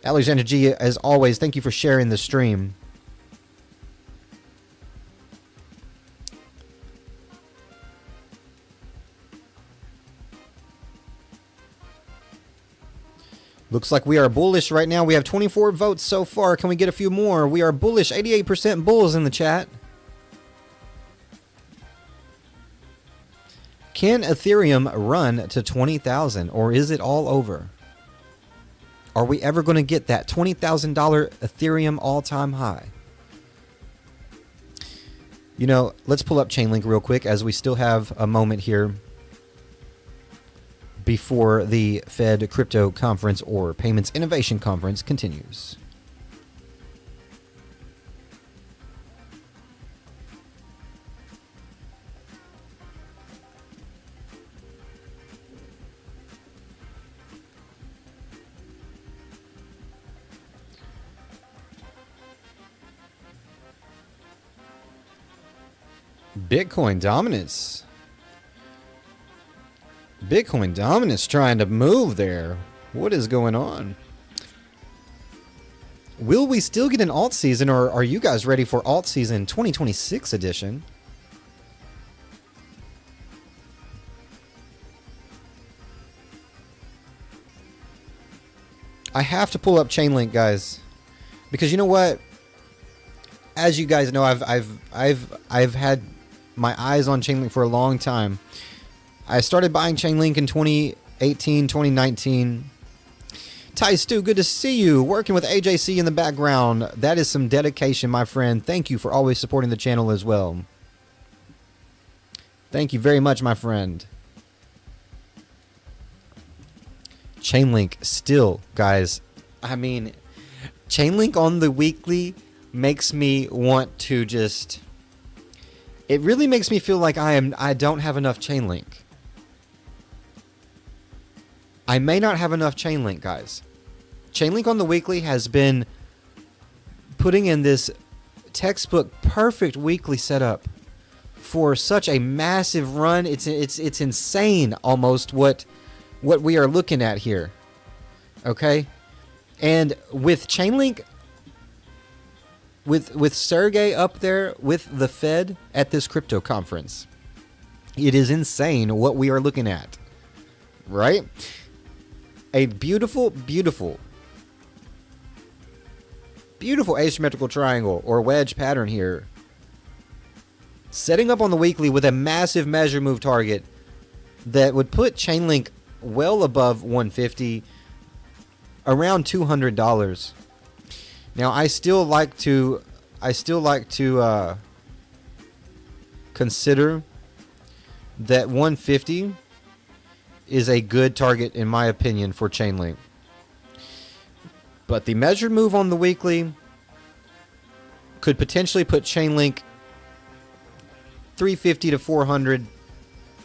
Alexander G, as always, thank you for sharing the stream. Looks like we are bullish right now. We have 24 votes so far. Can we get a few more? We are bullish. 88% bulls in the chat. Can Ethereum run to 20,000 or is it all over? Are we ever going to get that $20,000 Ethereum all-time high? You know, let's pull up Chainlink real quick as we still have a moment here before the Fed Crypto Conference or Payments Innovation Conference continues. Bitcoin dominance. Bitcoin dominance trying to move there. What is going on? Will we still get an alt season, or are you guys ready for alt season 2026 edition? I have to pull up Chainlink, guys, because you know what? As you guys know, I've had my eyes on Chainlink for a long time. I started buying Chainlink in 2018, 2019. Ty Stu, good to see you. Working with AJC in the background. That is some dedication, my friend. Thank you for always supporting the channel as well. Thank you very much, my friend. Chainlink still, guys. I mean, Chainlink on the weekly makes me want to just... It really makes me feel like I don't have enough Chainlink. I may not have enough Chainlink, guys. Chainlink on the weekly has been putting in this textbook perfect weekly setup for such a massive run. It's insane almost what we are looking at here. Okay? And with Chainlink, with Sergey up there with the Fed at this crypto conference, it is insane what we are looking at. Right? A beautiful, beautiful, beautiful asymmetrical triangle or wedge pattern here. Setting up on the weekly with a massive measure move target that would put Chainlink well above 150, around $200. Now I still like to consider that 150 is a good target in my opinion for Chainlink. But the measured move on the weekly could potentially put Chainlink 350 to 400,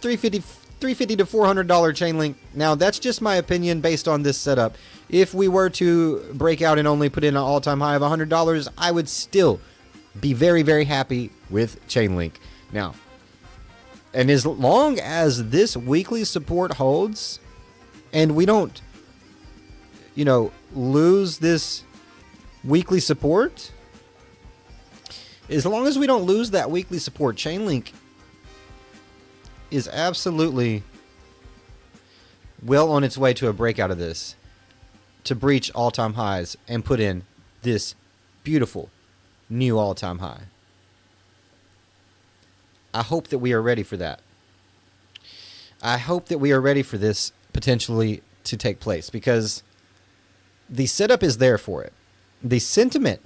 350 to $400 Chainlink. Now that's just my opinion based on this setup. If we were to break out and only put in an all-time high of $100, I would still be very, very happy with Chainlink. Now, and as long as this weekly support holds and we don't, lose this weekly support, as long as we don't lose that weekly support, Chainlink is absolutely well on its way to a breakout of this, to breach all-time highs and put in this beautiful new all-time high. I hope that we are ready for that. I hope that we are ready for this potentially to take place, because the setup is there for it. The sentiment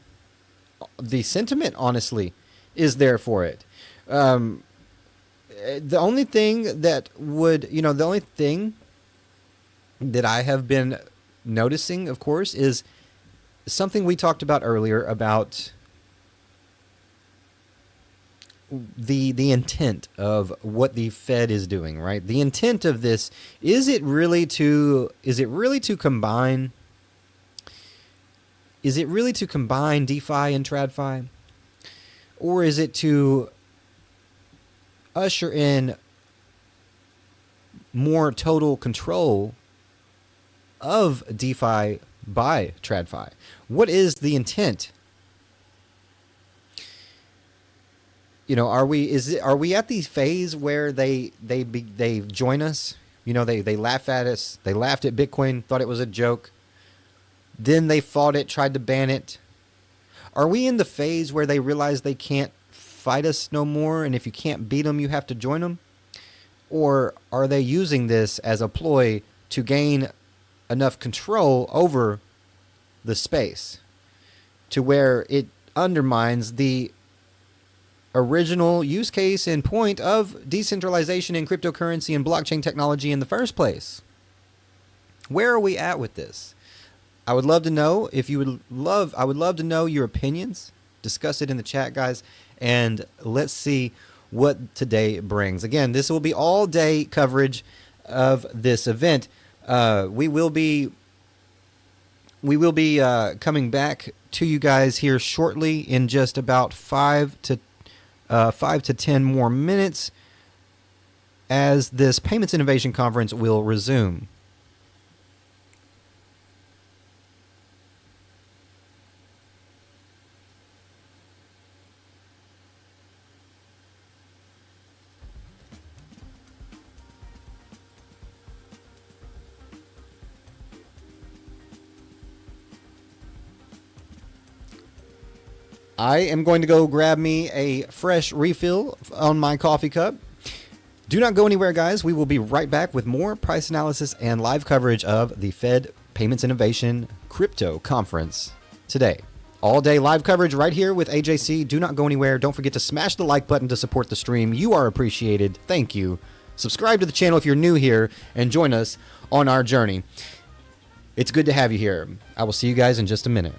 honestly is there for it. The only thing that I have been noticing, of course, is something we talked about earlier about the intent of what the Fed is doing, right? The intent of this, is it really to combine DeFi and TradFi? Or is it to usher in more total control of DeFi by TradFi? What is the intent? Are we at the phase where they join us? They laugh at us. They laughed at Bitcoin, thought it was a joke. Then they fought it, tried to ban it. Are we in the phase where they realize they can't fight us no more, and if you can't beat them, you have to join them? Or are they using this as a ploy to gain enough control over the space to where it undermines the original use case and point of decentralization in cryptocurrency and blockchain technology in the first place? Where are we at with this? I would love to know I would love to know your opinions. Discuss it in the chat, guys, and let's see what today brings. Again, this will be all day coverage of this event. We will be coming back to you guys here shortly in just about 5 to 10 more minutes as this Payments Innovation Conference will resume. I am going to go grab me a fresh refill on my coffee cup. Do not go anywhere, guys. We will be right back with more price analysis and live coverage of the Fed Payments Innovation Crypto Conference today. All day live coverage right here with AJC. Do not go anywhere. Don't forget to smash the like button to support the stream. You are appreciated. Thank you. Subscribe to the channel if you're new here and join us on our journey. It's good to have you here. I will see you guys in just a minute.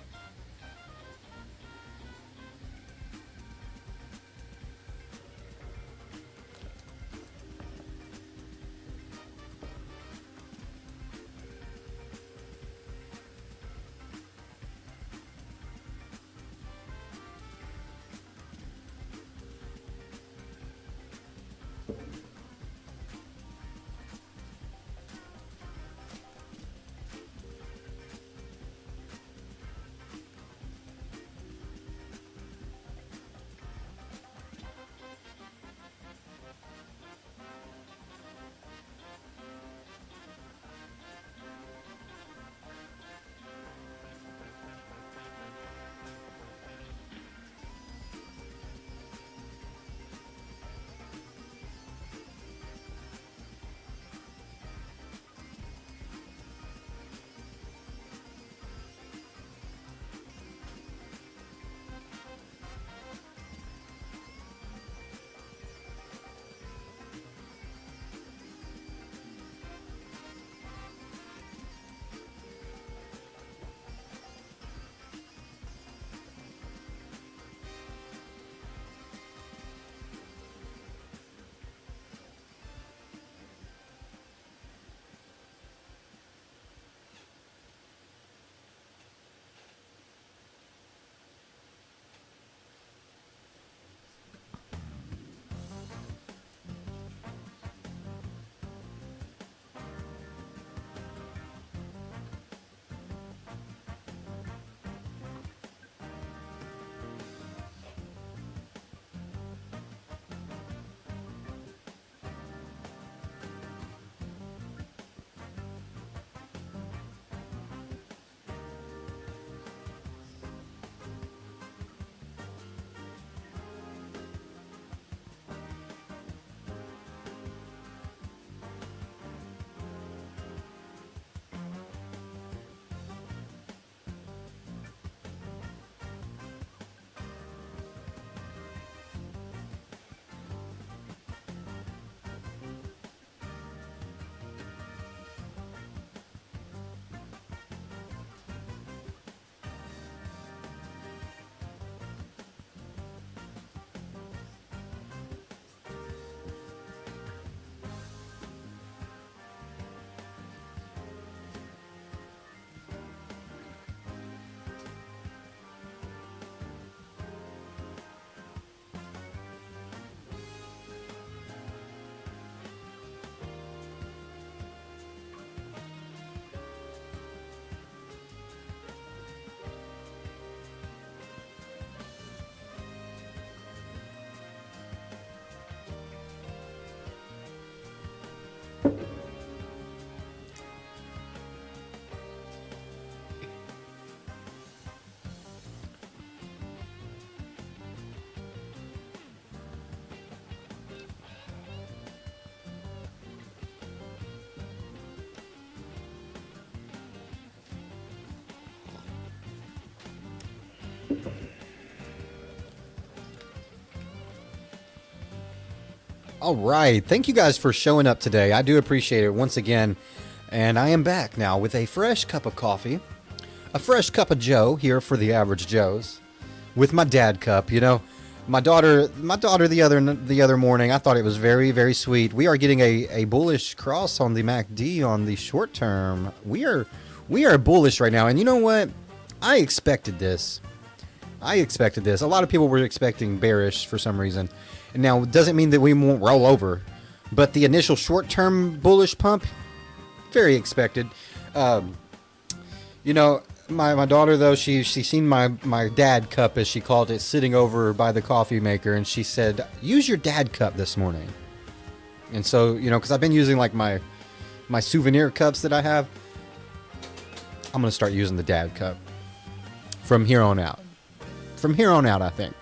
All right. Thank you guys for showing up today. I do appreciate it once again. And I am back now with a fresh cup of coffee, a fresh cup of Joe here for the average Joes, with my dad cup. You know, my daughter the other morning, I thought it was very, very sweet. We are getting a bullish cross on the MACD on the short term. We are bullish right now. And you know what? I expected this. A lot of people were expecting bearish for some reason. And now, it doesn't mean that we won't roll over. But the initial short-term bullish pump, very expected. You know, my daughter, though, she seen my dad cup, as she called it, sitting over by the coffee maker. And she said, use your dad cup this morning. And so, you know, because I've been using, like, my souvenir cups that I have. I'm going to start using the dad cup from here on out. from here on out, I think.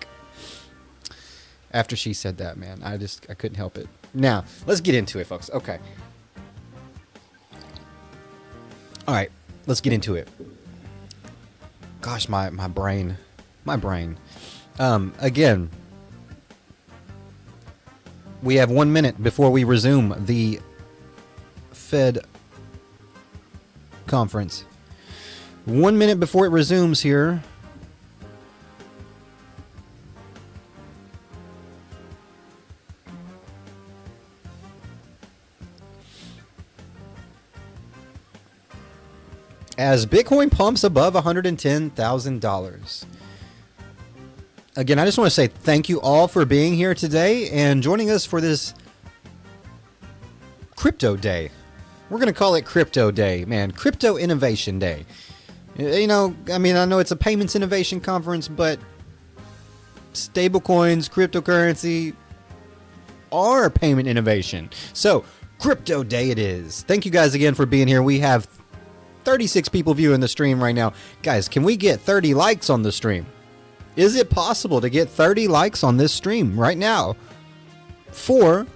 After she said that, man, I couldn't help it. Now, let's get into it, folks. Okay. All right, let's get into it. Gosh, my brain. Again, we have 1 minute before we resume the Fed conference. 1 minute before it resumes here. As Bitcoin pumps above $110,000. Again, I just want to say thank you all for being here today and joining us for this Crypto Day. We're going to call it Crypto Day, man. Crypto Innovation Day. You know, I mean, I know it's a payments innovation conference, but stablecoins, cryptocurrency are payment innovation. So, Crypto Day it is. Thank you guys again for being here. We have 36 people viewing the stream right now. Guys, can we get 30 likes on the stream? Is it possible to get 30 likes on this stream right now for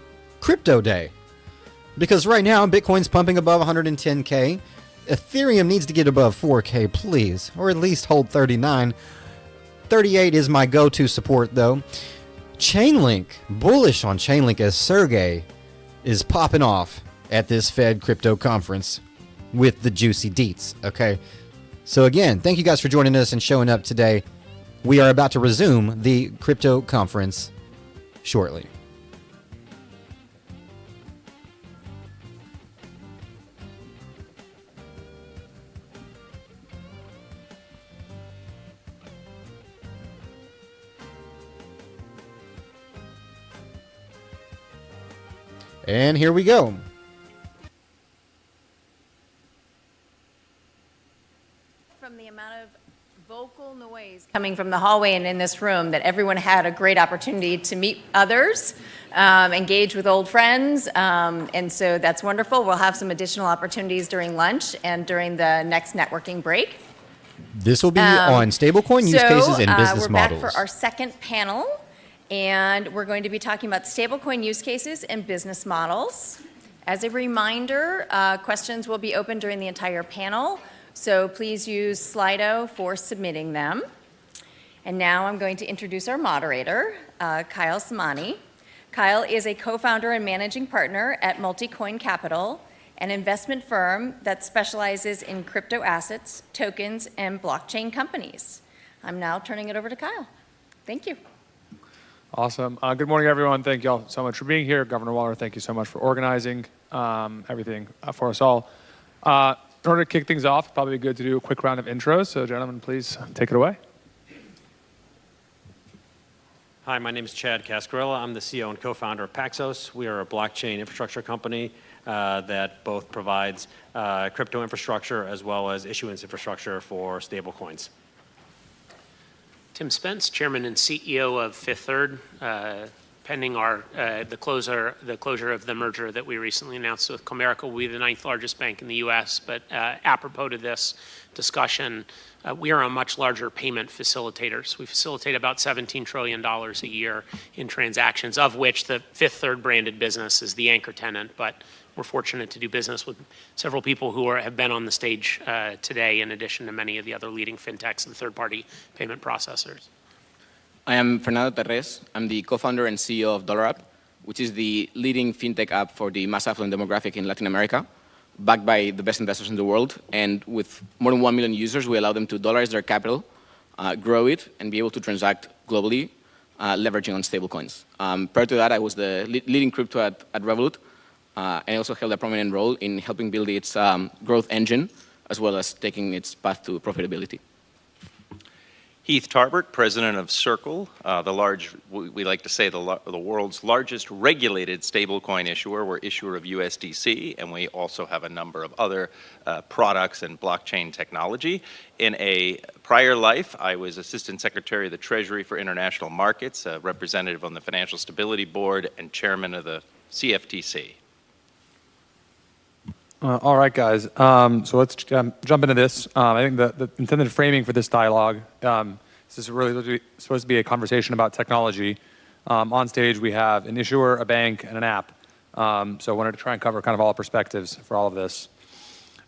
Crypto Day? Because right now, Bitcoin's pumping above 110K. Ethereum needs to get above 4K, please. Or at least hold 39. 38 is my go-to support, though. Chainlink, bullish on Chainlink as Sergey is popping off at this Fed crypto conference with the juicy deets, okay? So again, thank you guys for joining us and showing up today. We are about to resume the crypto conference shortly. And here we go. From the amount of vocal noise coming from the hallway and in this room, that everyone had a great opportunity to meet others, engage with old friends, and so that's wonderful. We'll have some additional opportunities during lunch and during the next networking break. This will be on stablecoin use cases and business we're models. back for our second panel, and we're going to be talking about stablecoin use cases and business models. As a reminder, questions will be open during the entire panel, so please use Slido for submitting them. And now I'm going to introduce our moderator, Kyle Samani. Kyle is a co-founder and managing partner at Multicoin Capital, an investment firm that specializes in crypto assets, tokens, and blockchain companies. I'm now turning it over to Kyle. Thank you. Awesome. Good morning, everyone. Thank you all so much for being here. Governor Waller, thank you so much for organizing everything for us all. In order to kick things off, it's probably good to do a quick round of intros. So, gentlemen, please take it away. Hi, my name is Chad Cascarilla. I'm the CEO and co-founder of Paxos. We are a blockchain infrastructure company that both provides crypto infrastructure as well as issuance infrastructure for stablecoins. Tim Spence, Chairman and CEO of Fifth Third, pending the closure of the merger that we recently announced with Comerica. We'll be the 9th largest bank in the U.S., but apropos to this discussion, we are a much larger payment facilitators. We facilitate about $17 trillion a year in transactions, of which the Fifth Third branded business is the anchor tenant, but we're fortunate to do business with several people who have been on the stage today, in addition to many of the other leading fintechs and third-party payment processors. I am Fernando Terres. I'm the co-founder and CEO of Wrapup, which is the leading fintech app for the mass affluent demographic in Latin America, backed by the best investors in the world. And with more than 1 million users, we allow them to dollarize their capital, grow it, and be able to transact globally, leveraging on stablecoins. Prior to that, I was the leading crypto at Revolut, and I also held a prominent role in helping build its growth engine, as well as taking its path to profitability. Heath Tarbert, president of Circle, we like to say the world's largest regulated stablecoin issuer. We're issuer of USDC, and we also have a number of other products and blockchain technology. In a prior life, I was Assistant Secretary of the Treasury for International Markets, a representative on the Financial Stability Board, and chairman of the CFTC. All right, guys. So let's jump into this. I think the intended framing for this dialogue This is really supposed to be a conversation about technology. On stage, we have an issuer, a bank, and an app. So I wanted to try and cover kind of all perspectives for all of this.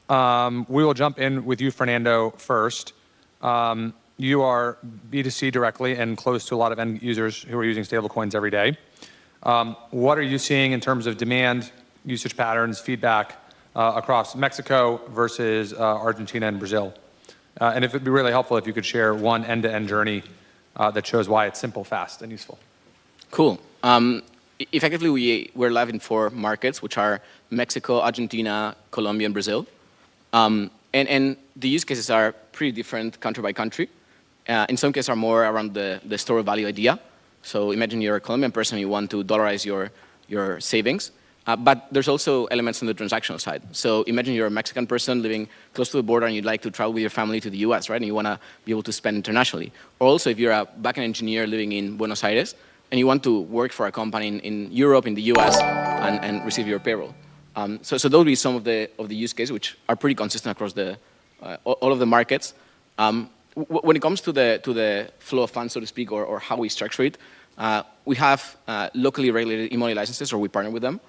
We will jump in with you, Fernando, first. You are B2C directly and close to a lot of end users who are using stablecoins every day. What are you seeing in terms of demand, usage patterns, feedback across Mexico versus Argentina and Brazil? And if it'd be really helpful if you could share one end-to-end journey that shows why it's simple, fast, and useful. Cool. Effectively, we're live in 4 markets, which are Mexico, Argentina, Colombia, and Brazil. And the use cases are pretty different country by country. In some cases are more around the store of value idea. So imagine you're a Colombian person, you want to dollarize your savings. But there's also elements on the transactional side. So imagine you're a Mexican person living close to the border and you'd like to travel with your family to the US, right? And you want to be able to spend internationally. Or also if you're a backend engineer living in Buenos Aires and you want to work for a company in Europe, in the US, and receive your payroll. So those would be some of the use cases which are pretty consistent across all of the markets. When it comes to the flow of funds, so to speak, or how we structure it, we have locally regulated e-money licenses, or we partner with them.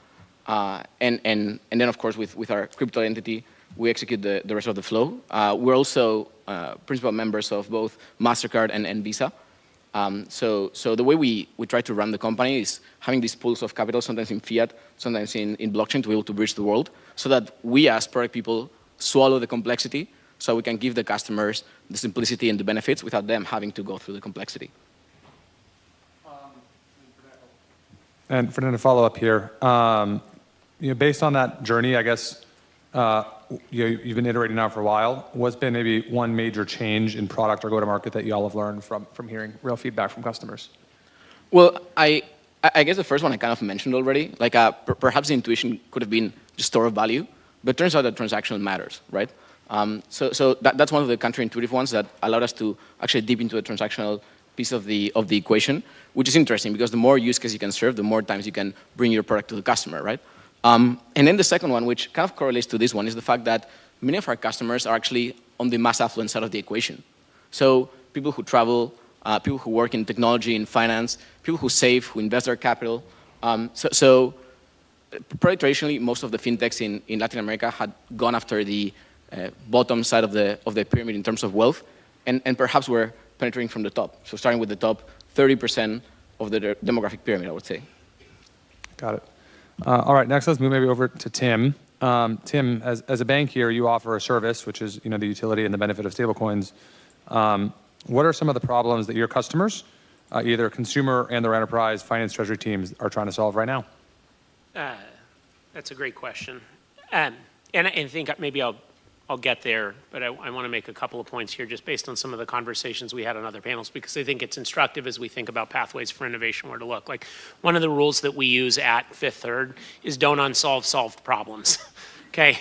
And then, of course, with our crypto entity, we execute the rest of the flow. We're also principal members of both MasterCard and Visa. So the way we try to run the company is having these pools of capital, sometimes in fiat, sometimes in blockchain, to be able to bridge the world, so that we as product people swallow the complexity, so we can give the customers the simplicity and the benefits without them having to go through the complexity. And Fernando, follow up here. Based on that journey, I guess you've been iterating now for a while. What's been maybe one major change in product or go-to-market that you all have learned from hearing real feedback from customers? Well, I guess the first one I kind of mentioned already. Like perhaps the intuition could have been just store of value, but it turns out that transactional matters, right? So that's one of the counterintuitive ones that allowed us to actually dip into the transactional piece of the equation, which is interesting because the more use case you can serve, the more times you can bring your product to the customer, right? And then the second one, which kind of correlates to this one, is the fact that many of our customers are actually on the mass affluent side of the equation. So people who travel, people who work in technology, in finance, people who save, who invest their capital. So probably traditionally, most of the fintechs in Latin America had gone after the bottom side of the pyramid in terms of wealth, and perhaps we're penetrating from the top. So starting with the top 30% of the demographic pyramid, I would say. Got it. All right, next let's move maybe over to Tim. Tim, as a bank here, you offer a service, which is the utility and the benefit of stablecoins. What are some of the problems that your customers, either consumer and their enterprise finance treasury teams, are trying to solve right now? That's a great question. And I think maybe I'll get there, but I want to make a couple of points here just based on some of the conversations we had on other panels, because I think it's instructive as we think about pathways for innovation, where to look. Like, one of the rules that we use at Fifth Third is don't unsolve solved problems, okay?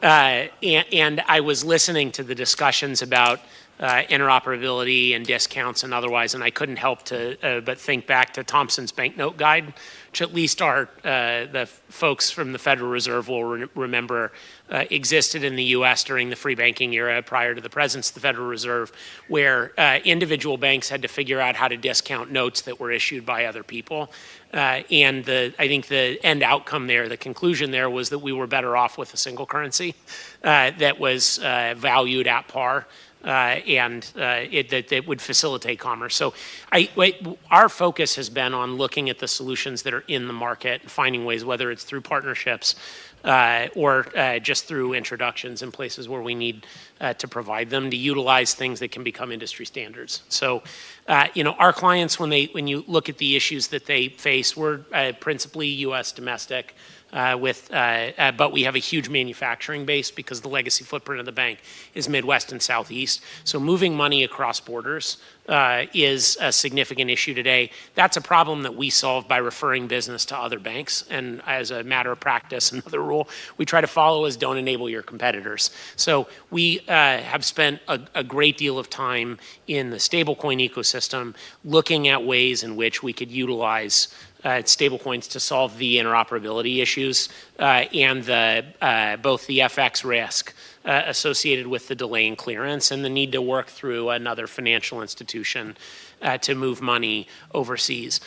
And I was listening to the discussions about interoperability and discounts and otherwise, and I couldn't help but think back to Thompson's banknote guide, which at least the folks from the Federal Reserve will remember existed in the US during the free banking era prior to the presence of the Federal Reserve, where individual banks had to figure out how to discount notes that were issued by other people. And I think the end outcome there, the conclusion there, was that we were better off with a single currency that was valued at par. That would facilitate commerce. So our focus has been on looking at the solutions that are in the market, finding ways, whether it's through partnerships or just through introductions in places where we need to provide them, to utilize things that can become industry standards. So, our clients, when you look at the issues that they face, we're principally U.S. domestic. But we have a huge manufacturing base because the legacy footprint of the bank is Midwest and Southeast. So moving money across borders is a significant issue today. That's a problem that we solve by referring business to other banks. And as a matter of practice, another rule we try to follow is don't enable your competitors. So we have spent a great deal of time in the stablecoin ecosystem looking at ways in which we could utilize stablecoins to solve the interoperability issues and both the FX risk associated with the delay in clearance and the need to work through another financial institution to move money overseas.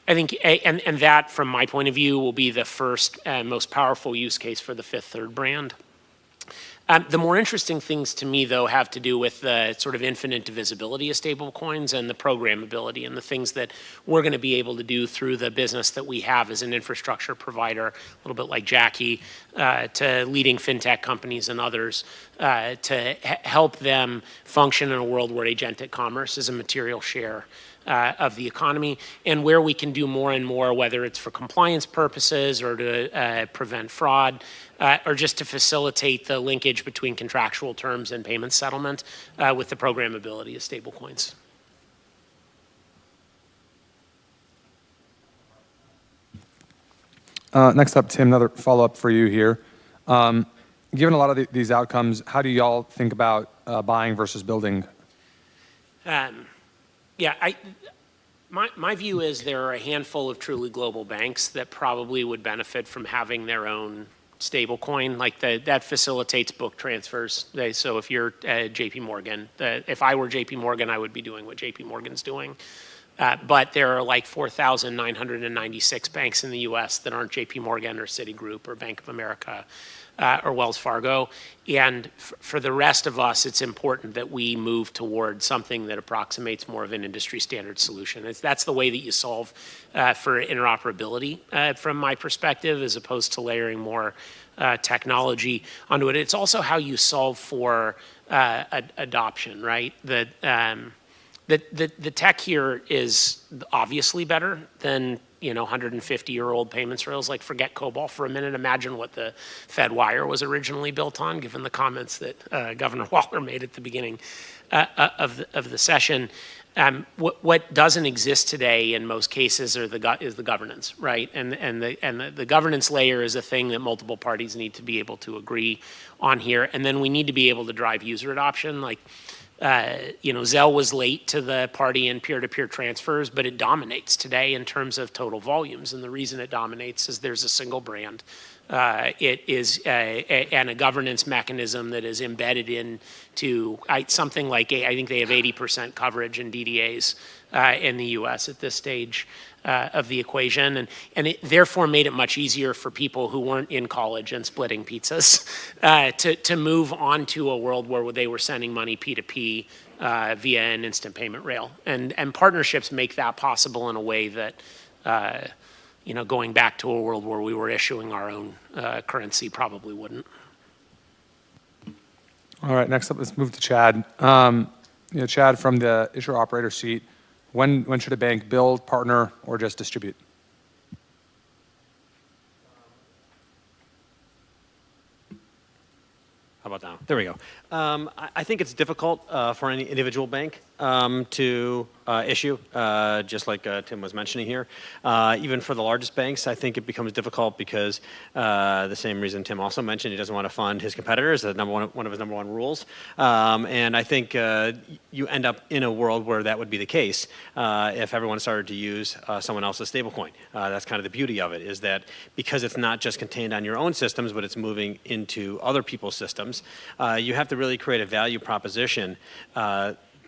I think, and that, from my point of view, will be the first and most powerful use case for the Fifth Third brand. The more interesting things to me, though, have to do with the sort of infinite divisibility of stablecoins and the programmability and the things that we're going to be able to do through the business that we have as an infrastructure provider, a little bit like Jackie, to leading fintech companies and others, to help them function in a world where agentic commerce is a material share of the economy, and where we can do more and more, whether it's for compliance purposes or to prevent fraud, or just to facilitate the linkage between contractual terms and payment settlement with the programmability of stablecoins. Next up, Tim, another follow-up for you here. Given a lot of these outcomes, how do y'all think about buying versus building? Yeah, my view is there are a handful of truly global banks that probably would benefit from having their own stablecoin, like that facilitates book transfers. So if you're JP Morgan, if I were JP Morgan, I would be doing what JP Morgan's doing. But there are like 4,996 banks in the US that aren't JP Morgan or Citigroup or Bank of America or Wells Fargo. And for the rest of us, it's important that we move toward something that approximates more of an industry standard solution. That's the way that you solve for interoperability from my perspective, as opposed to layering more technology onto it. It's also how you solve for adoption, right? The tech here is obviously better than 150-year-old payments rails. Like, forget COBOL for a minute. Imagine what the FedWire was originally built on, given the comments that Governor Waller made at the beginning of the session. What doesn't exist today in most cases is the governance, right? And the governance layer is a thing that multiple parties need to be able to agree on here. And then we need to be able to drive user adoption. Like, Zelle was late to the party in peer-to-peer transfers, but it dominates today in terms of total volumes. And the reason it dominates is there's a single brand. It is and a governance mechanism that is embedded into something like, I think they have 80% coverage in DDAs in the US at this stage of the equation. And it therefore made it much easier for people who weren't in college and splitting pizzas to move on to a world where they were sending money P2P via an instant payment rail. And partnerships make that possible in a way that, going back to a world where we were issuing our own currency probably wouldn't. All right, next up, let's move to Chad. Chad, from the issuer operator seat, when should a bank build, partner, or just distribute? How about now? There we go. I think it's difficult for any individual bank to issue, just like Tim was mentioning here. Even for the largest banks, I think it becomes difficult because the same reason Tim also mentioned, he doesn't want to fund his competitors. That's one of his number one rules. And I think you end up in a world where that would be the case if everyone started to use someone else's stablecoin. That's kind of the beauty of it, is that because it's not just contained on your own systems, but it's moving into other people's systems, you have to really create a value proposition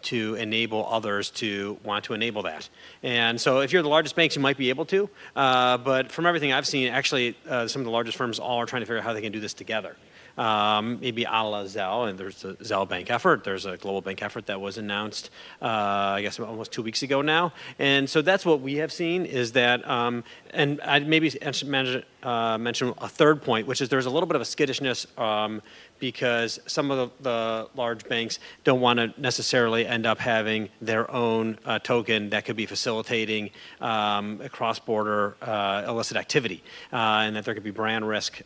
to enable others to want to enable that. And so if you're the largest banks, you might be able to, but from everything I've seen, actually some of the largest firms all are trying to figure out how they can do this together. Maybe a la Zelle, and there's a Zelle bank effort. There's a global bank effort that was announced, I guess almost 2 weeks ago now. And so that's what we have seen, is that, and I'd maybe mention a third point, which is there's a little bit of a skittishness because some of the large banks don't want to necessarily end up having their own token that could be facilitating cross-border illicit activity, and that there could be brand risk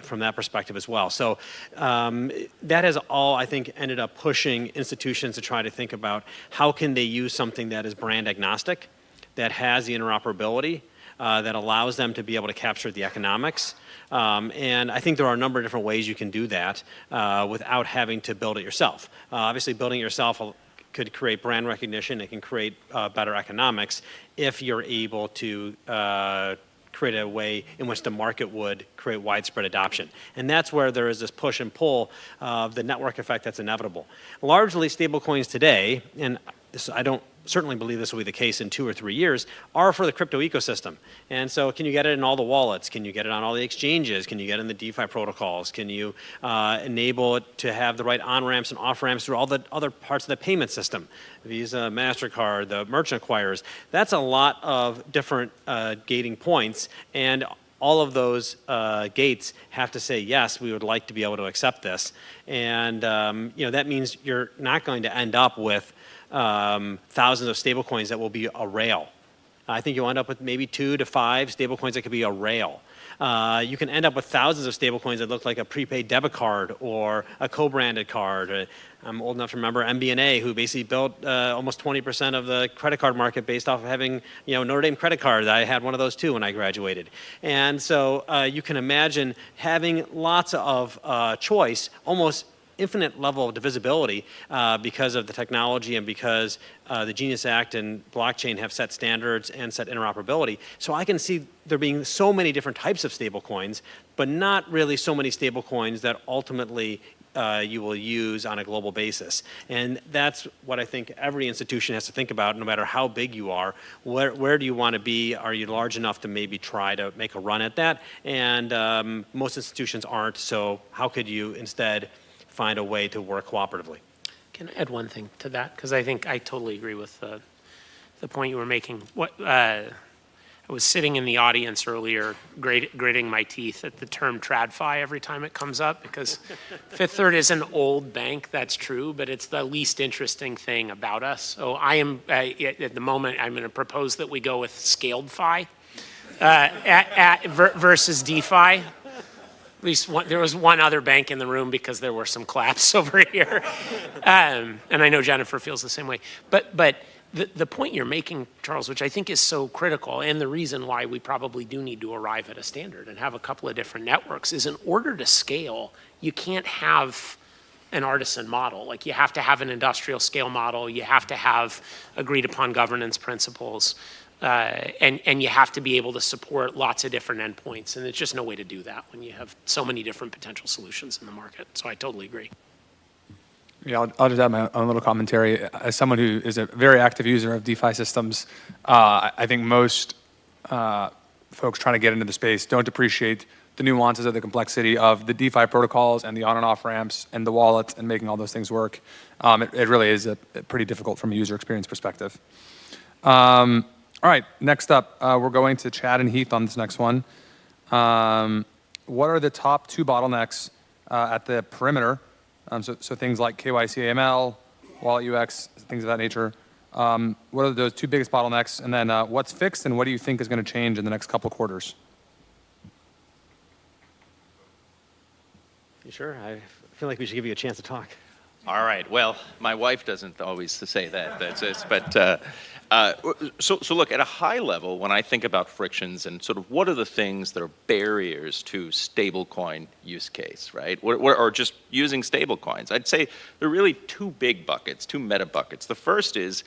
from that perspective as well. So that has all, I think, ended up pushing institutions to try to think about how can they use something that is brand agnostic, that has the interoperability, that allows them to be able to capture the economics. And I think there are a number of different ways you can do that without having to build it yourself. Obviously, building it yourself could create brand recognition. It can create better economics if you're able to create a way in which the market would create widespread adoption. And that's where there is this push and pull of the network effect that's inevitable. Largely, stablecoins today, and I don't certainly believe this will be the case in 2 or 3 years, are for the crypto ecosystem. And so can you get it in all the wallets? Can you get it on all the exchanges? Can you get it in the DeFi protocols? Can you enable it to have the right on-ramps and off-ramps through all the other parts of the payment system? Visa, MasterCard, the merchant acquirers. That's a lot of different gating points, and all of those gates have to say, yes, we would like to be able to accept this. And that means you're not going to end up with thousands of stablecoins that will be a rail. I think you'll end up with maybe 2 to 5 stablecoins that could be a rail. You can end up with thousands of stablecoins that look like a prepaid debit card or a co-branded card. I'm old enough to remember MBNA, who basically built almost 20% of the credit card market based off of having, Notre Dame credit card. I had one of those too when I graduated. And so you can imagine having lots of choice, almost infinite level of divisibility because of the technology and because the Genius Act and blockchain have set standards and set interoperability. So I can see there being so many different types of stablecoins, but not really so many stablecoins that ultimately you will use on a global basis. And that's what I think every institution has to think about, no matter how big you are. Where do you want to be? Are you large enough to maybe try to make a run at that? And most institutions aren't, so how could you instead find a way to work cooperatively? Can I add one thing to that? Because I think I totally agree with the point you were making. I was sitting in the audience earlier gritting my teeth at the term TradFi every time it comes up, because Fifth Third is an old bank, that's true, but it's the least interesting thing about us. So I am, at the moment, I'm going to propose that we go with scaled fi versus DeFi. At least there was one other bank in the room because there were some claps over here. And I know Jennifer feels the same way. But the point you're making, Charles, which I think is so critical, and the reason why we probably do need to arrive at a standard and have a couple of different networks, is in order to scale, you can't have an artisan model. Like, you have to have an industrial scale model. You have to have agreed upon governance principles. And you have to be able to support lots of different endpoints. And there's just no way to do that when you have so many different potential solutions in the market. So I totally agree. Yeah, I'll just add my own little commentary. As someone who is a very active user of DeFi systems, I think most folks trying to get into the space don't appreciate the nuances of the complexity of the DeFi protocols and the on and off ramps and the wallets and making all those things work. It really is pretty difficult from a user experience perspective. All right, next up, we're going to Chad and Heath on this next one. What are the top 2 bottlenecks at the perimeter? So things like KYC, AML, wallet UX, things of that nature. What are those 2 biggest bottlenecks? And then what's fixed, and what do you think is going to change in the next couple quarters? You sure? I feel like we should give you a chance to talk. All right. Well, my wife doesn't always say that. That's it. But so look, at a high level, when I think about frictions and sort of what are the things that are barriers to stablecoin use case, right? Or just using stablecoins, I'd say there are really 2 big buckets, 2 meta buckets. The first is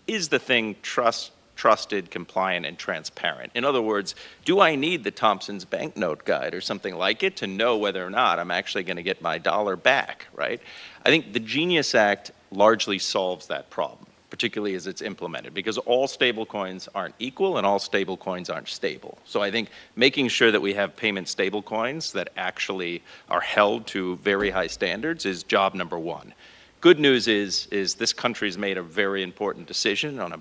the thing trusted, compliant, and transparent? In other words, do I need the Thompson's banknote guide or something like it to know whether or not I'm actually going to get my dollar back, right? I think the Genius Act largely solves that problem, particularly as it's implemented, because all stablecoins aren't equal and all stablecoins aren't stable. So I think making sure that we have payment stablecoins that actually are held to very high standards is job number 1. Good news is this country's made a very important decision on a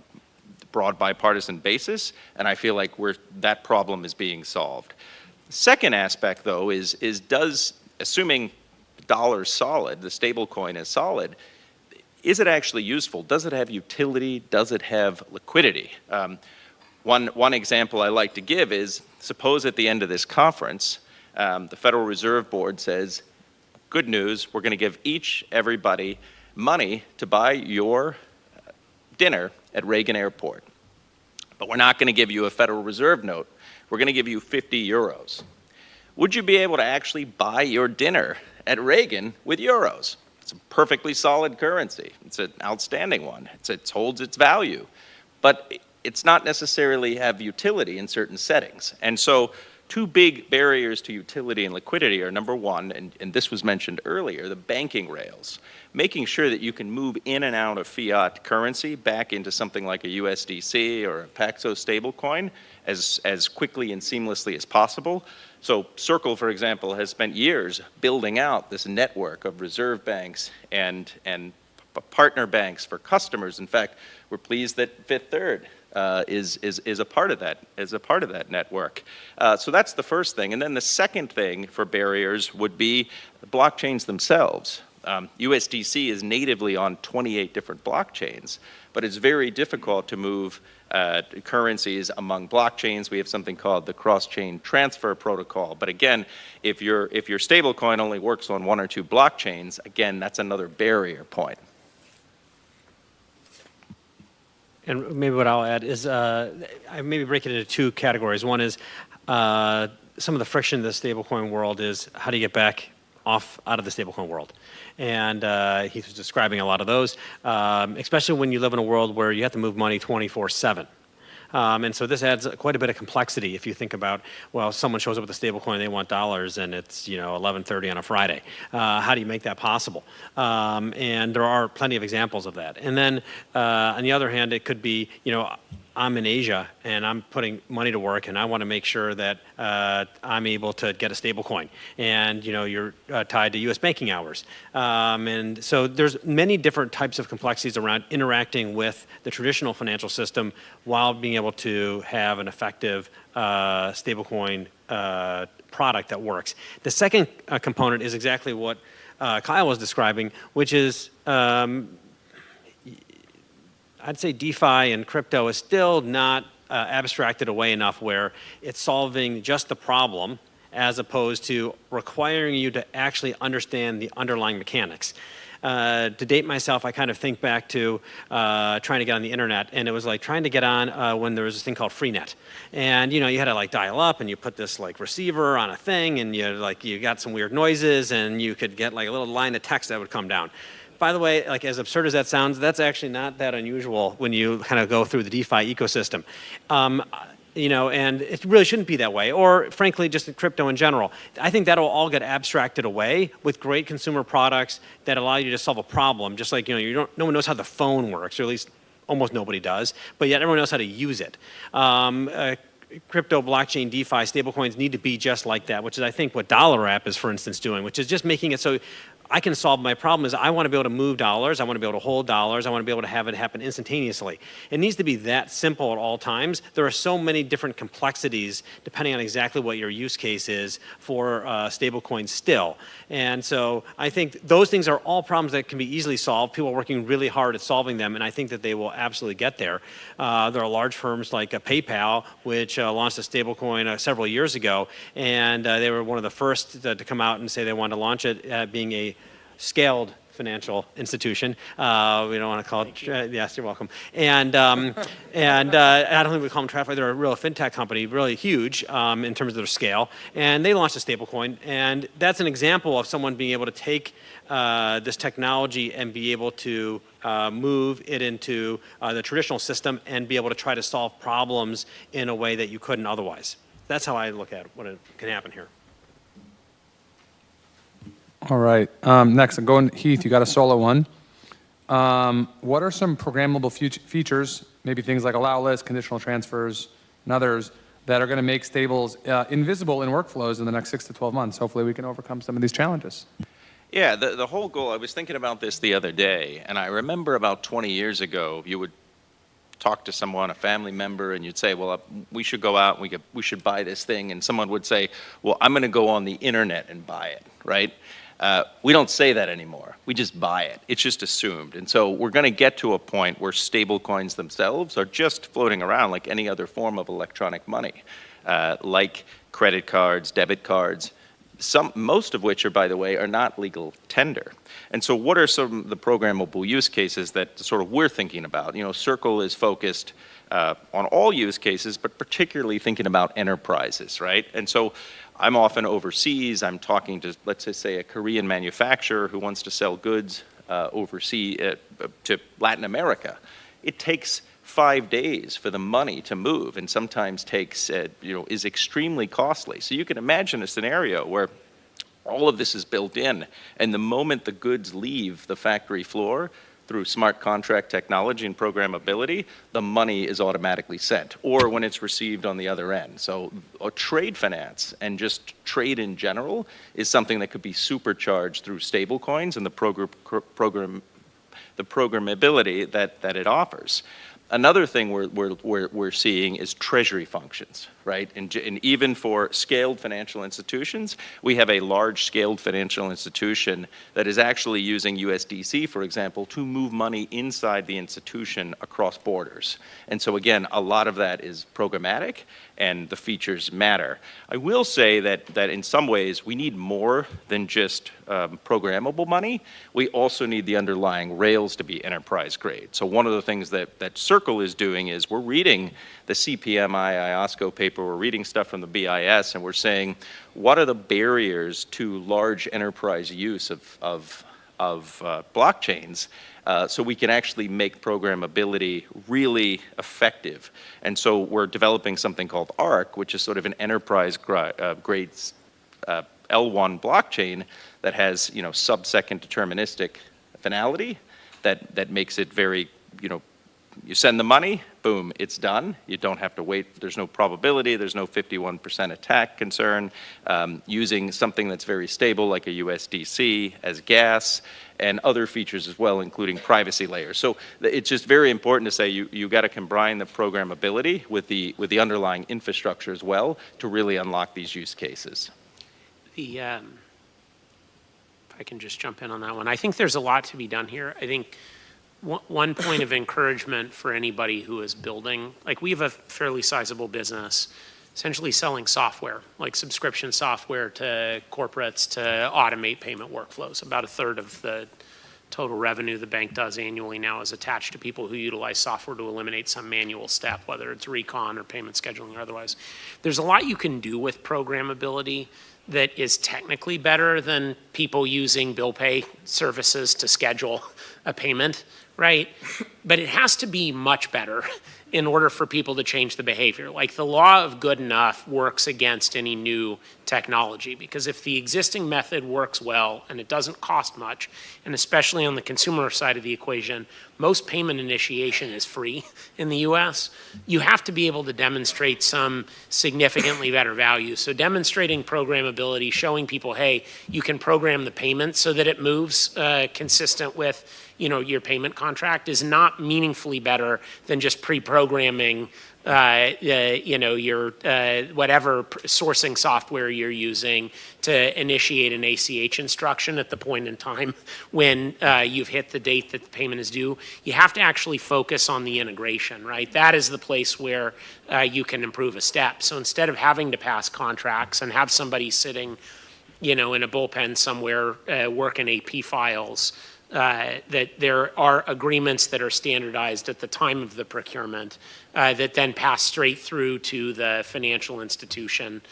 broad bipartisan basis, and I feel like that problem is being solved. The second aspect, though, is assuming the dollar's solid, the stablecoin is solid, is it actually useful? Does it have utility? Does it have liquidity? One example I like to give is, suppose at the end of this conference, the Federal Reserve Board says, good news, we're going to give everybody money to buy your dinner at Reagan Airport. But we're not going to give you a Federal Reserve note. We're going to give you 50 euros. Would you be able to actually buy your dinner at Reagan with euros? It's a perfectly solid currency. It's an outstanding one. It holds its value. But it's not necessarily have utility in certain settings. And so two big barriers to utility and liquidity are, number one, and this was mentioned earlier, the banking rails. Making sure that you can move in and out of fiat currency back into something like a USDC or a Paxos stablecoin as quickly and seamlessly as possible. So Circle, for example, has spent years building out this network of reserve banks and partner banks for customers. In fact, we're pleased that Fifth Third is a part of that network. So that's the first thing. And then the second thing for barriers would be the blockchains themselves. USDC is natively on 28 different blockchains, but it's very difficult to move currencies among blockchains. We have something called the cross-chain transfer protocol. But again, if your stablecoin only works on one or two blockchains, again, that's another barrier point. And maybe what I'll add is I maybe break it into two categories. One is some of the friction in the stablecoin world is how do you get back out of the stablecoin world? And he was describing a lot of those, especially when you live in a world where you have to move money 24/7. And so this adds quite a bit of complexity if you think about, well, someone shows up with a stablecoin, they want dollars, and it's 11:30 on a Friday. How do you make that possible? And there are plenty of examples of that. And then on the other hand, it could be, I'm in Asia and I'm putting money to work and I want to make sure that I'm able to get a stable coin, and you're tied to US banking hours. And so there's many different types of complexities around interacting with the traditional financial system while being able to have an effective stablecoin product that works. The second component is exactly what Kyle was describing, which is I'd say DeFi and crypto is still not abstracted away enough where it's solving just the problem as opposed to requiring you to actually understand the underlying mechanics. To date myself, I kind of think back to trying to get on the internet, and it was like trying to get on when there was this thing called Freenet. And you had to dial up and you put this receiver on a thing, and you got some weird noises, and you could get a little line of text that would come down. By the way, as absurd as that sounds, that's actually not that unusual when you kind of go through the DeFi ecosystem. And it really shouldn't be that way, or frankly, just in crypto in general. I think that'll all get abstracted away with great consumer products that allow you to solve a problem, just like, no one knows how the phone works, or at least almost nobody does, but yet everyone knows how to use it. Crypto, blockchain, DeFi, stablecoins need to be just like that, which is, I think, what DollarApp is, for instance, doing, which is just making it so I can solve my problem. Is I want to be able to move dollars, I want to be able to hold dollars, I want to be able to have it happen instantaneously. It needs to be that simple at all times. There are so many different complexities depending on exactly what your use case is for stablecoins still. And so I think those things are all problems that can be easily solved. People are working really hard at solving them, and I think that they will absolutely get there. There are large firms like PayPal, which launched a stablecoin several years ago, and they were one of the first to come out and say they wanted to launch it being a scaled financial institution. We don't want to call it, yes, you're welcome. And I don't think we call them TradFi. They're a real fintech company, really huge in terms of their scale. And they launched a stablecoin. And that's an example of someone being able to take this technology and be able to move it into the traditional system and be able to try to solve problems in a way that you couldn't otherwise. That's how I look at what can happen here. All right. Next, I'm going, Heath, you got a solo one. What are some programmable features, maybe things like allow list, conditional transfers, and others, that are going to make stables invisible in workflows in the next 6 to 12 months? Hopefully we can overcome some of these challenges. Yeah, the whole goal, I was thinking about this the other day, and I remember about 20 years ago, you would talk to someone, a family member, and you'd say, well, we should go out and we should buy this thing, and someone would say, well, I'm going to go on the internet and buy it, right? We don't say that anymore. We just buy it. It's just assumed. And so we're going to get to a point where stable coins themselves are just floating around like any other form of electronic money, like credit cards, debit cards, most of which are, by the way, are not legal tender. And so what are some of the programmable use cases that sort of we're thinking about? Circle is focused on all use cases, but particularly thinking about enterprises, right? And so I'm often overseas. I'm talking to, let's just say, a Korean manufacturer who wants to sell goods overseas to Latin America. It takes 5 days for the money to move, and sometimes takes, is extremely costly. So you can imagine a scenario where all of this is built in, and the moment the goods leave the factory floor, through smart contract technology and programmability, the money is automatically sent, or when it's received on the other end. So trade finance and just trade in general is something that could be supercharged through stablecoins and the programmability that it offers. Another thing we're seeing is treasury functions, right? And even for scaled financial institutions, we have a large scaled financial institution that is actually using USDC, for example, to move money inside the institution across borders. And so again, a lot of that is programmatic, and the features matter. I will say that in some ways, we need more than just programmable money. We also need the underlying rails to be enterprise grade. So one of the things that Circle is doing is we're reading the CPMI IOSCO paper, we're reading stuff from the BIS, and we're saying, what are the barriers to large enterprise use of blockchains so we can actually make programmability really effective? And so we're developing something called ARC, which is sort of an enterprise grade L1 blockchain that has, sub-second deterministic finality that makes it very, you send the money, boom, it's done. You don't have to wait. There's no probability. There's no 51% attack concern. Using something that's very stable like a USDC as gas, and other features as well, including privacy layers. So it's just very important to say you got to combine the programmability with the underlying infrastructure as well to really unlock these use cases. If I can just jump in on that one, I think there's a lot to be done here. I think one point of encouragement for anybody who is building, like we have a fairly sizable business, essentially selling software, like subscription software to corporates to automate payment workflows. About a third of the total revenue the bank does annually now is attached to people who utilize software to eliminate some manual step, whether it's recon or payment scheduling or otherwise. There's a lot you can do with programmability that is technically better than people using bill pay services to schedule a payment, right? But it has to be much better in order for people to change the behavior. Like the law of good enough works against any new technology, because if the existing method works well and it doesn't cost much, and especially on the consumer side of the equation, most payment initiation is free in the US, you have to be able to demonstrate some significantly better value. So demonstrating programmability, showing people, hey, you can program the payment so that it moves consistent with your payment contract is not meaningfully better than just pre-programming your whatever sourcing software you're using to initiate an ACH instruction at the point in time when you've hit the date that the payment is due. You have to actually focus on the integration, right? That is the place where you can improve a step. So instead of having to pass contracts and have somebody sitting, in a bullpen somewhere working AP files, that there are agreements that are standardized at the time of the procurement that then pass straight through to the financial institution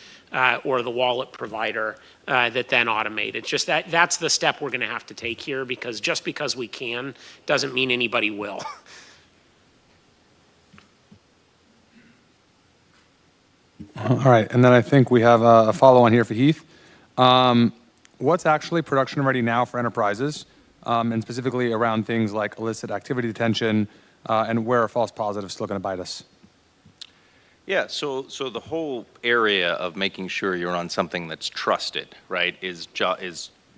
or the wallet provider that then automate. It's just that's the step we're going to have to take here, because just because we can doesn't mean anybody will. All right, and then I think we have a follow-on here for Heath. What's actually production ready now for enterprises? And specifically around things like illicit activity detection and where are false positives still going to bite us? Yeah, so the whole area of making sure you're on something that's trusted, right, is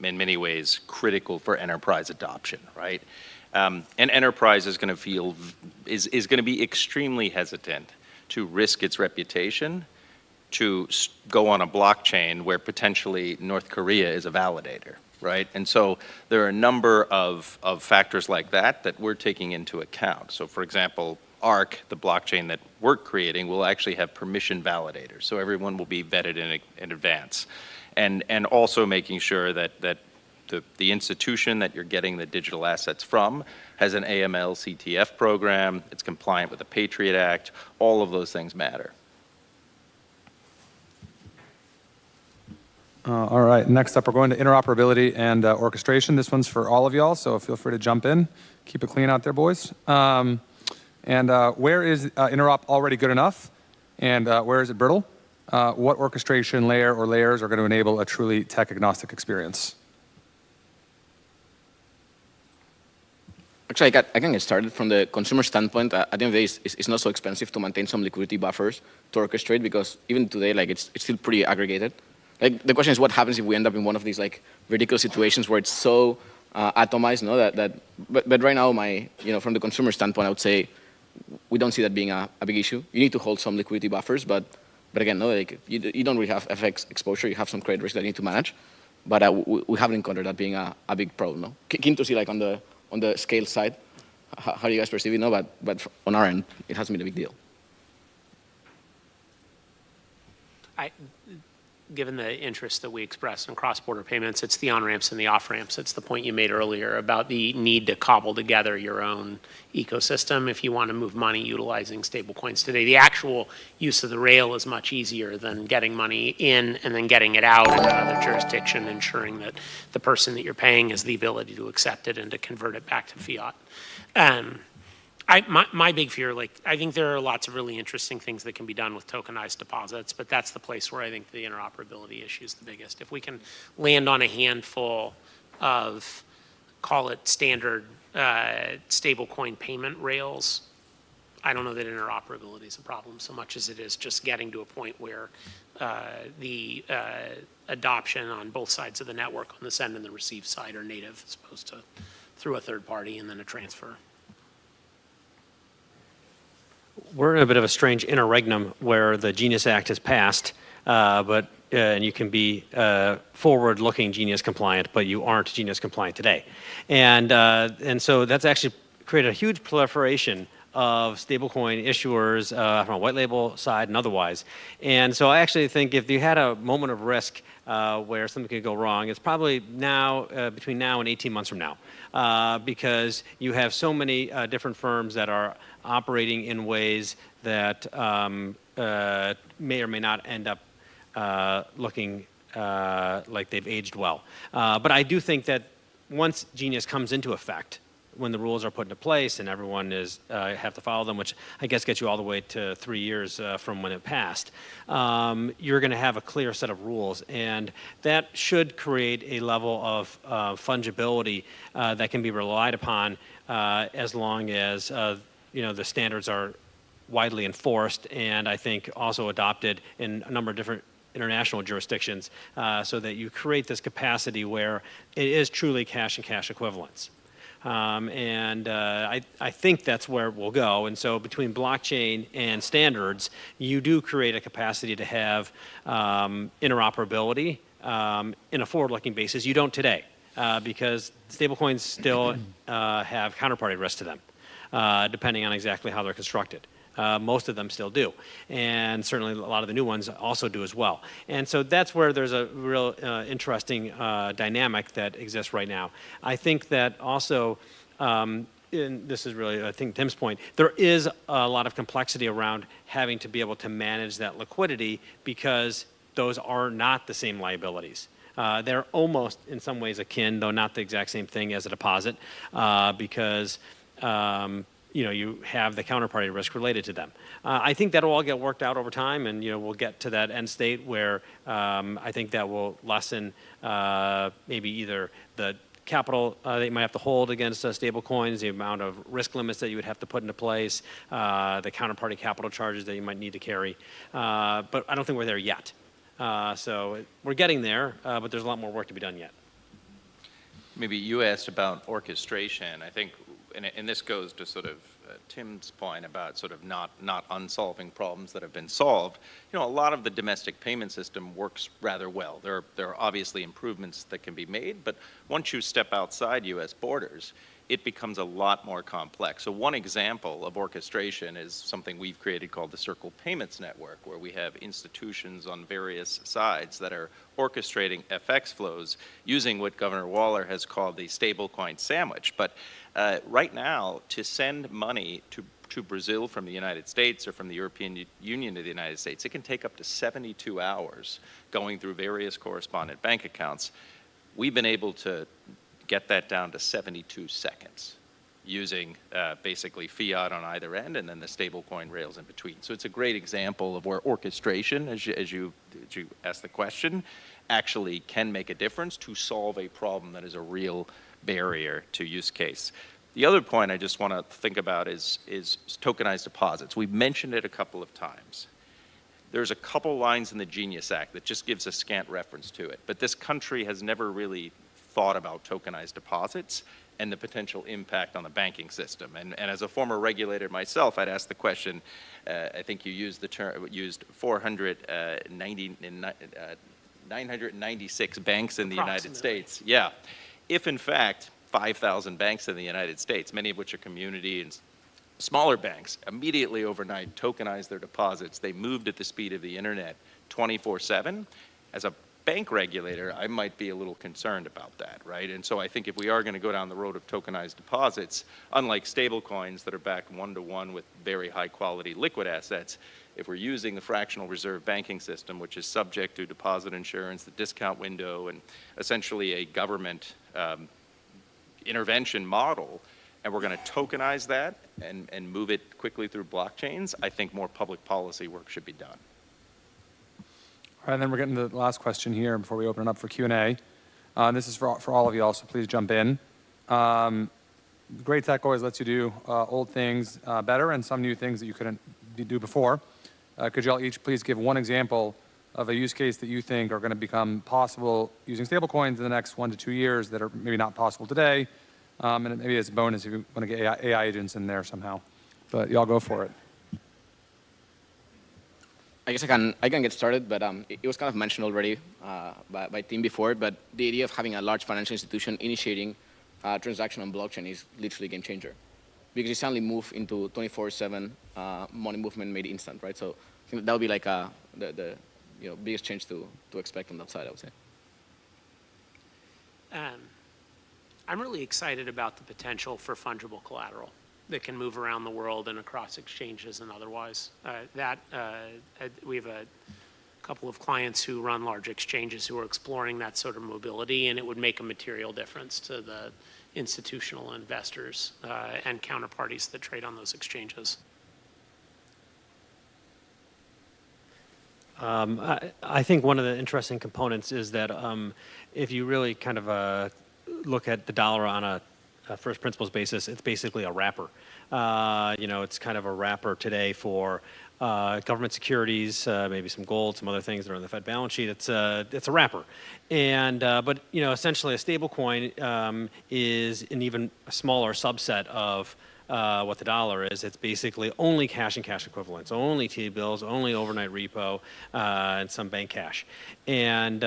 in many ways critical for enterprise adoption, right? An enterprise is going to is going to be extremely hesitant to risk its reputation to go on a blockchain where potentially North Korea is a validator. Right, and so there are a number of factors like that we're taking into account. So for example, ARC, the blockchain that we're creating, will actually have permission validators. So everyone will be vetted in advance. And also making sure that the institution that you're getting the digital assets from has an AML CTF program, it's compliant with the Patriot Act, all of those things matter. All right, next up we're going to interoperability and orchestration. This one's for all of y'all, so feel free to jump in. Keep it clean out there, boys. And where is interop already good enough? And where is it brittle? What orchestration layer or layers are going to enable a truly tech-agnostic experience? Actually, I can get started from the consumer standpoint. At the end of the day, it's not so expensive to maintain some liquidity buffers to orchestrate, because even today, like it's still pretty aggregated. Like the question is, what happens if we end up in one of these like ridiculous situations where it's so atomized, no? But right now, from the consumer standpoint, I would say we don't see that being a big issue. You need to hold some liquidity buffers, but again, no, like you don't really have FX exposure. You have some credit risk that you need to manage, but we haven't encountered that being a big problem. No, keen to see like on the scale side, how do you guys perceive it? No, but on our end, it hasn't been a big deal. Given the interest that we express in cross-border payments, it's the on-ramps and the off-ramps. It's the point you made earlier about the need to cobble together your own ecosystem if you want to move money utilizing stablecoins today. The actual use of the rail is much easier than getting money in and then getting it out in another jurisdiction, ensuring that the person that you're paying has the ability to accept it and to convert it back to fiat. My big fear, I think there are lots of really interesting things that can be done with tokenized deposits, but that's the place where I think the interoperability issue is the biggest. If we can land on a handful of, call it standard stablecoin payment rails, I don't know that interoperability is a problem so much as it is just getting to a point where the adoption on both sides of the network, on the send and the receive side, are native as opposed to through a third party and then a transfer. We're in a bit of a strange interregnum where the Genius Act has passed, and you can be forward-looking Genius compliant, but you aren't Genius compliant today. And so that's actually created a huge proliferation of stablecoin issuers from a white label side and otherwise. And so I actually think if you had a moment of risk where something could go wrong, it's probably now, between now and 18 months from now, because you have so many different firms that are operating in ways that may or may not end up looking like they've aged well. But I do think that once Genius comes into effect, when the rules are put into place and everyone have to follow them, which I guess gets you all the way to 3 years from when it passed, you're going to have a clear set of rules, and that should create a level of fungibility that can be relied upon as long as the standards are widely enforced, and I think also adopted in a number of different international jurisdictions, so that you create this capacity where it is truly cash and cash equivalents. I think that's where we'll go. And so between blockchain and standards, you do create a capacity to have interoperability in a forward-looking basis. You don't today because stablecoins still have counterparty risk to them, depending on exactly how they're constructed. Most of them still do. And certainly a lot of the new ones also do as well. And so that's where there's a real interesting dynamic that exists right now. I think that also, and this is really, I think, Tim's point, there is a lot of complexity around having to be able to manage that liquidity because those are not the same liabilities. They're almost, in some ways, akin, though not the exact same thing as a deposit, because you have the counterparty risk related to them. I think that'll all get worked out over time, and we'll get to that end state where I think that will lessen maybe either the capital that you might have to hold against stable coins, the amount of risk limits that you would have to put into place, the counterparty capital charges that you might need to carry. But I don't think we're there yet. So we're getting there, but there's a lot more work to be done yet. Maybe you asked about orchestration. I think, and this goes to sort of Tim's point about sort of not unsolving problems that have been solved. A lot of the domestic payment system works rather well. There are obviously improvements that can be made, but once you step outside U.S. borders, it becomes a lot more complex. So one example of orchestration is something we've created called the Circle Payments Network, where we have institutions on various sides that are orchestrating FX flows using what Governor Waller has called the stablecoin sandwich. But right now, to send money to Brazil from the United States or from the European Union to the United States, it can take up to 72 hours going through various correspondent bank accounts. We've been able to get that down to 72 seconds using basically fiat on either end and then the stablecoin rails in between. So it's a great example of where orchestration, as you asked the question, actually can make a difference to solve a problem that is a real barrier to use case. The other point I just want to think about is tokenized deposits. We've mentioned it a couple of times. There's a couple lines in the Genius Act that just gives a scant reference to it, but this country has never really thought about tokenized deposits and the potential impact on the banking system. And as a former regulator myself, I'd ask the question, I think you used the term, used 996 banks in the United States. Yeah. If in fact, 5,000 banks in the United States, many of which are community and smaller banks, immediately overnight tokenized their deposits. They moved at the speed of the internet 24/7. As a bank regulator, I might be a little concerned about that, right? And so I think if we are going to go down the road of tokenized deposits, unlike stablecoins that are backed one-to-one with very high-quality liquid assets, if we're using the fractional reserve banking system, which is subject to deposit insurance, the discount window, and essentially a government intervention model, and we're going to tokenize that and move it quickly through blockchains, I think more public policy work should be done. All right, and then we're getting to the last question here before we open it up for Q&A. This is for all of y'all, so please jump in. Great tech always lets you do old things better and some new things that you couldn't do before. Could y'all each please give one example of a use case that you think are going to become possible using stablecoins in the next 1 to 2 years that are maybe not possible today? And maybe as a bonus if you want to get AI agents in there somehow. But y'all go for it. I guess I can get started, but it was kind of mentioned already by Tim before, but the idea of having a large financial institution initiating a transaction on blockchain is literally a game changer. Because you suddenly move into 24/7 money movement made instant, right? So I think that would be like the biggest change to expect on that side, I would say. I'm really excited about the potential for fungible collateral that can move around the world and across exchanges and otherwise. We have a couple of clients who run large exchanges who are exploring that sort of mobility, and it would make a material difference to the institutional investors and counterparties that trade on those exchanges. I think one of the interesting components is that if you really kind of look at the dollar on a first principles basis, it's basically a wrapper. It's kind of a wrapper today for government securities, maybe some gold, some other things that are on the Fed balance sheet. It's a wrapper, but essentially a stablecoin is an even smaller subset of what the dollar is. It's basically only cash and cash equivalents, only T-bills, only overnight repo, and some bank cash. And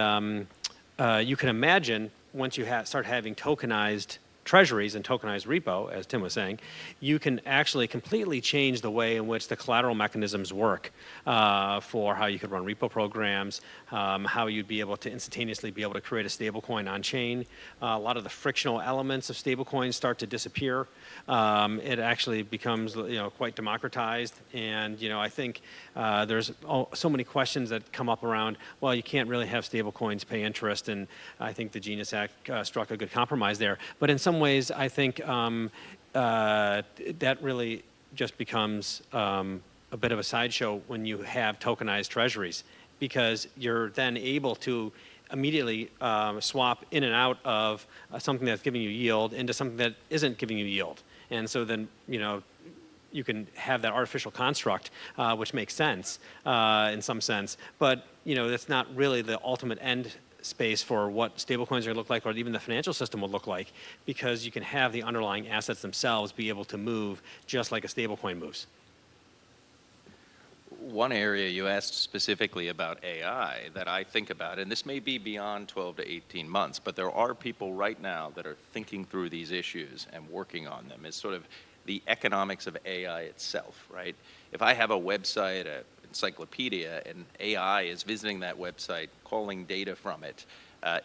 you can imagine once you start having tokenized treasuries and tokenized repo, as Tim was saying, you can actually completely change the way in which the collateral mechanisms work for how you could run repo programs, how you'd be able to instantaneously be able to create a stablecoin on chain. A lot of the frictional elements of stablecoins start to disappear. It actually becomes quite democratized, and I think there's so many questions that come up around, well, you can't really have stablecoins pay interest, and I think the Genius Act struck a good compromise there. But in some ways, I think that really just becomes a bit of a sideshow when you have tokenized treasuries, because you're then able to immediately swap in and out of something that's giving you yield into something that isn't giving you yield. And so then, you can have that artificial construct, which makes sense in some sense, but that's not really the ultimate end space for what stablecoins are going to look like, or even the financial system will look like, because you can have the underlying assets themselves be able to move just like a stablecoin moves. One area you asked specifically about AI that I think about, and this may be beyond 12 to 18 months, but there are people right now that are thinking through these issues and working on them, is sort of the economics of AI itself, right? If I have a website, encyclopedia and AI is visiting that website, calling data from it,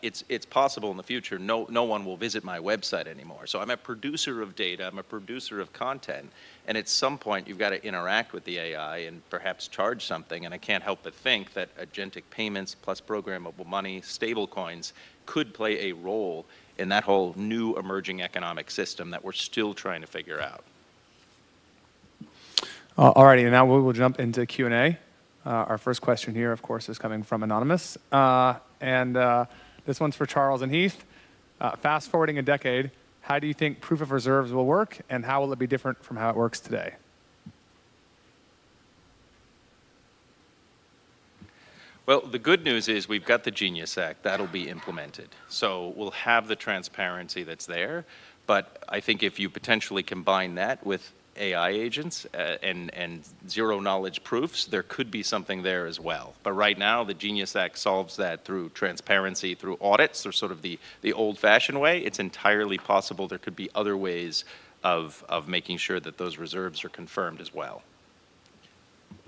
it's possible in the future no one will visit my website anymore. So I'm a producer of data, I'm a producer of content, and at some point you've got to interact with the AI and perhaps charge something, and I can't help but think that agentic payments plus programmable money, stablecoins, could play a role in that whole new emerging economic system that we're still trying to figure out. All righty, and now we'll jump into Q&A. Our first question here, of course, is coming from Anonymous. This one's for Charles and Heath. Fast forwarding a decade, how do you think proof of reserves will work, and how will it be different from how it works today? Well, the good news is we've got the Genius Act. That'll be implemented. So we'll have the transparency that's there. But I think if you potentially combine that with AI agents and zero-knowledge proofs, there could be something there as well. But right now, the Genius Act solves that through transparency, through audits, or sort of the old-fashioned way. It's entirely possible there could be other ways of making sure that those reserves are confirmed as well.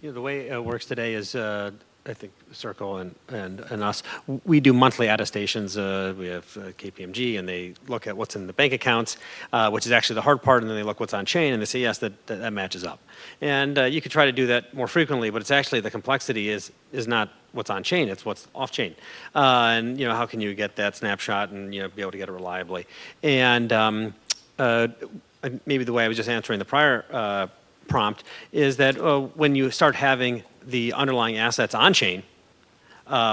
The way it works today is I think Circle and us, we do monthly attestations. We have KPMG, and they look at what's in the bank accounts, which is actually the hard part, and then they look what's on chain, and they say, yes, that matches up. And you could try to do that more frequently, but it's actually the complexity is not what's on chain, it's what's off chain. And how can you get that snapshot and be able to get it reliably? And maybe the way I was just answering the prior prompt is that when you start having the underlying assets on chain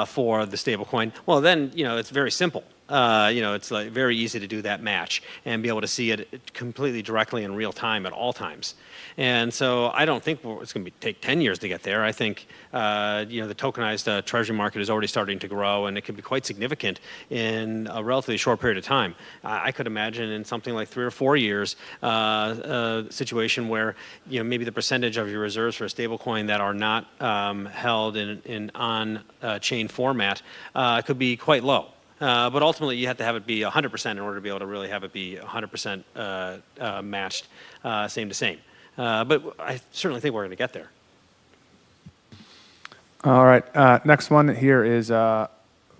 for the stablecoin, well then it's very simple. It's like very easy to do that match and be able to see it completely directly in real time at all times. And so I don't think it's going to take 10 years to get there. I think the tokenized treasury market is already starting to grow, and it could be quite significant in a relatively short period of time. I could imagine in something like 3 or 4 years a situation where maybe the percentage of your reserves for a stablecoin that are not held in on-chain format could be quite low. But ultimately, you have to have it be 100% in order to be able to really have it be 100% matched, same to same. But I certainly think we're going to get there. All right. Next one here is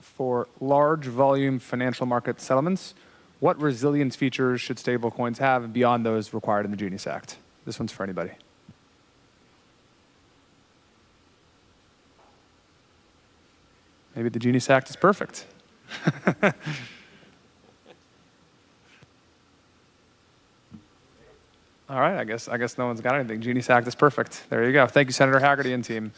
for large volume financial market settlements. What resilience features should stablecoins have beyond those required in the Genius Act? This one's for anybody. Maybe the Genius Act is perfect. All right, I guess no one's got anything. Genius Act is perfect. There you go. Thank you, Senator Haggerty and team.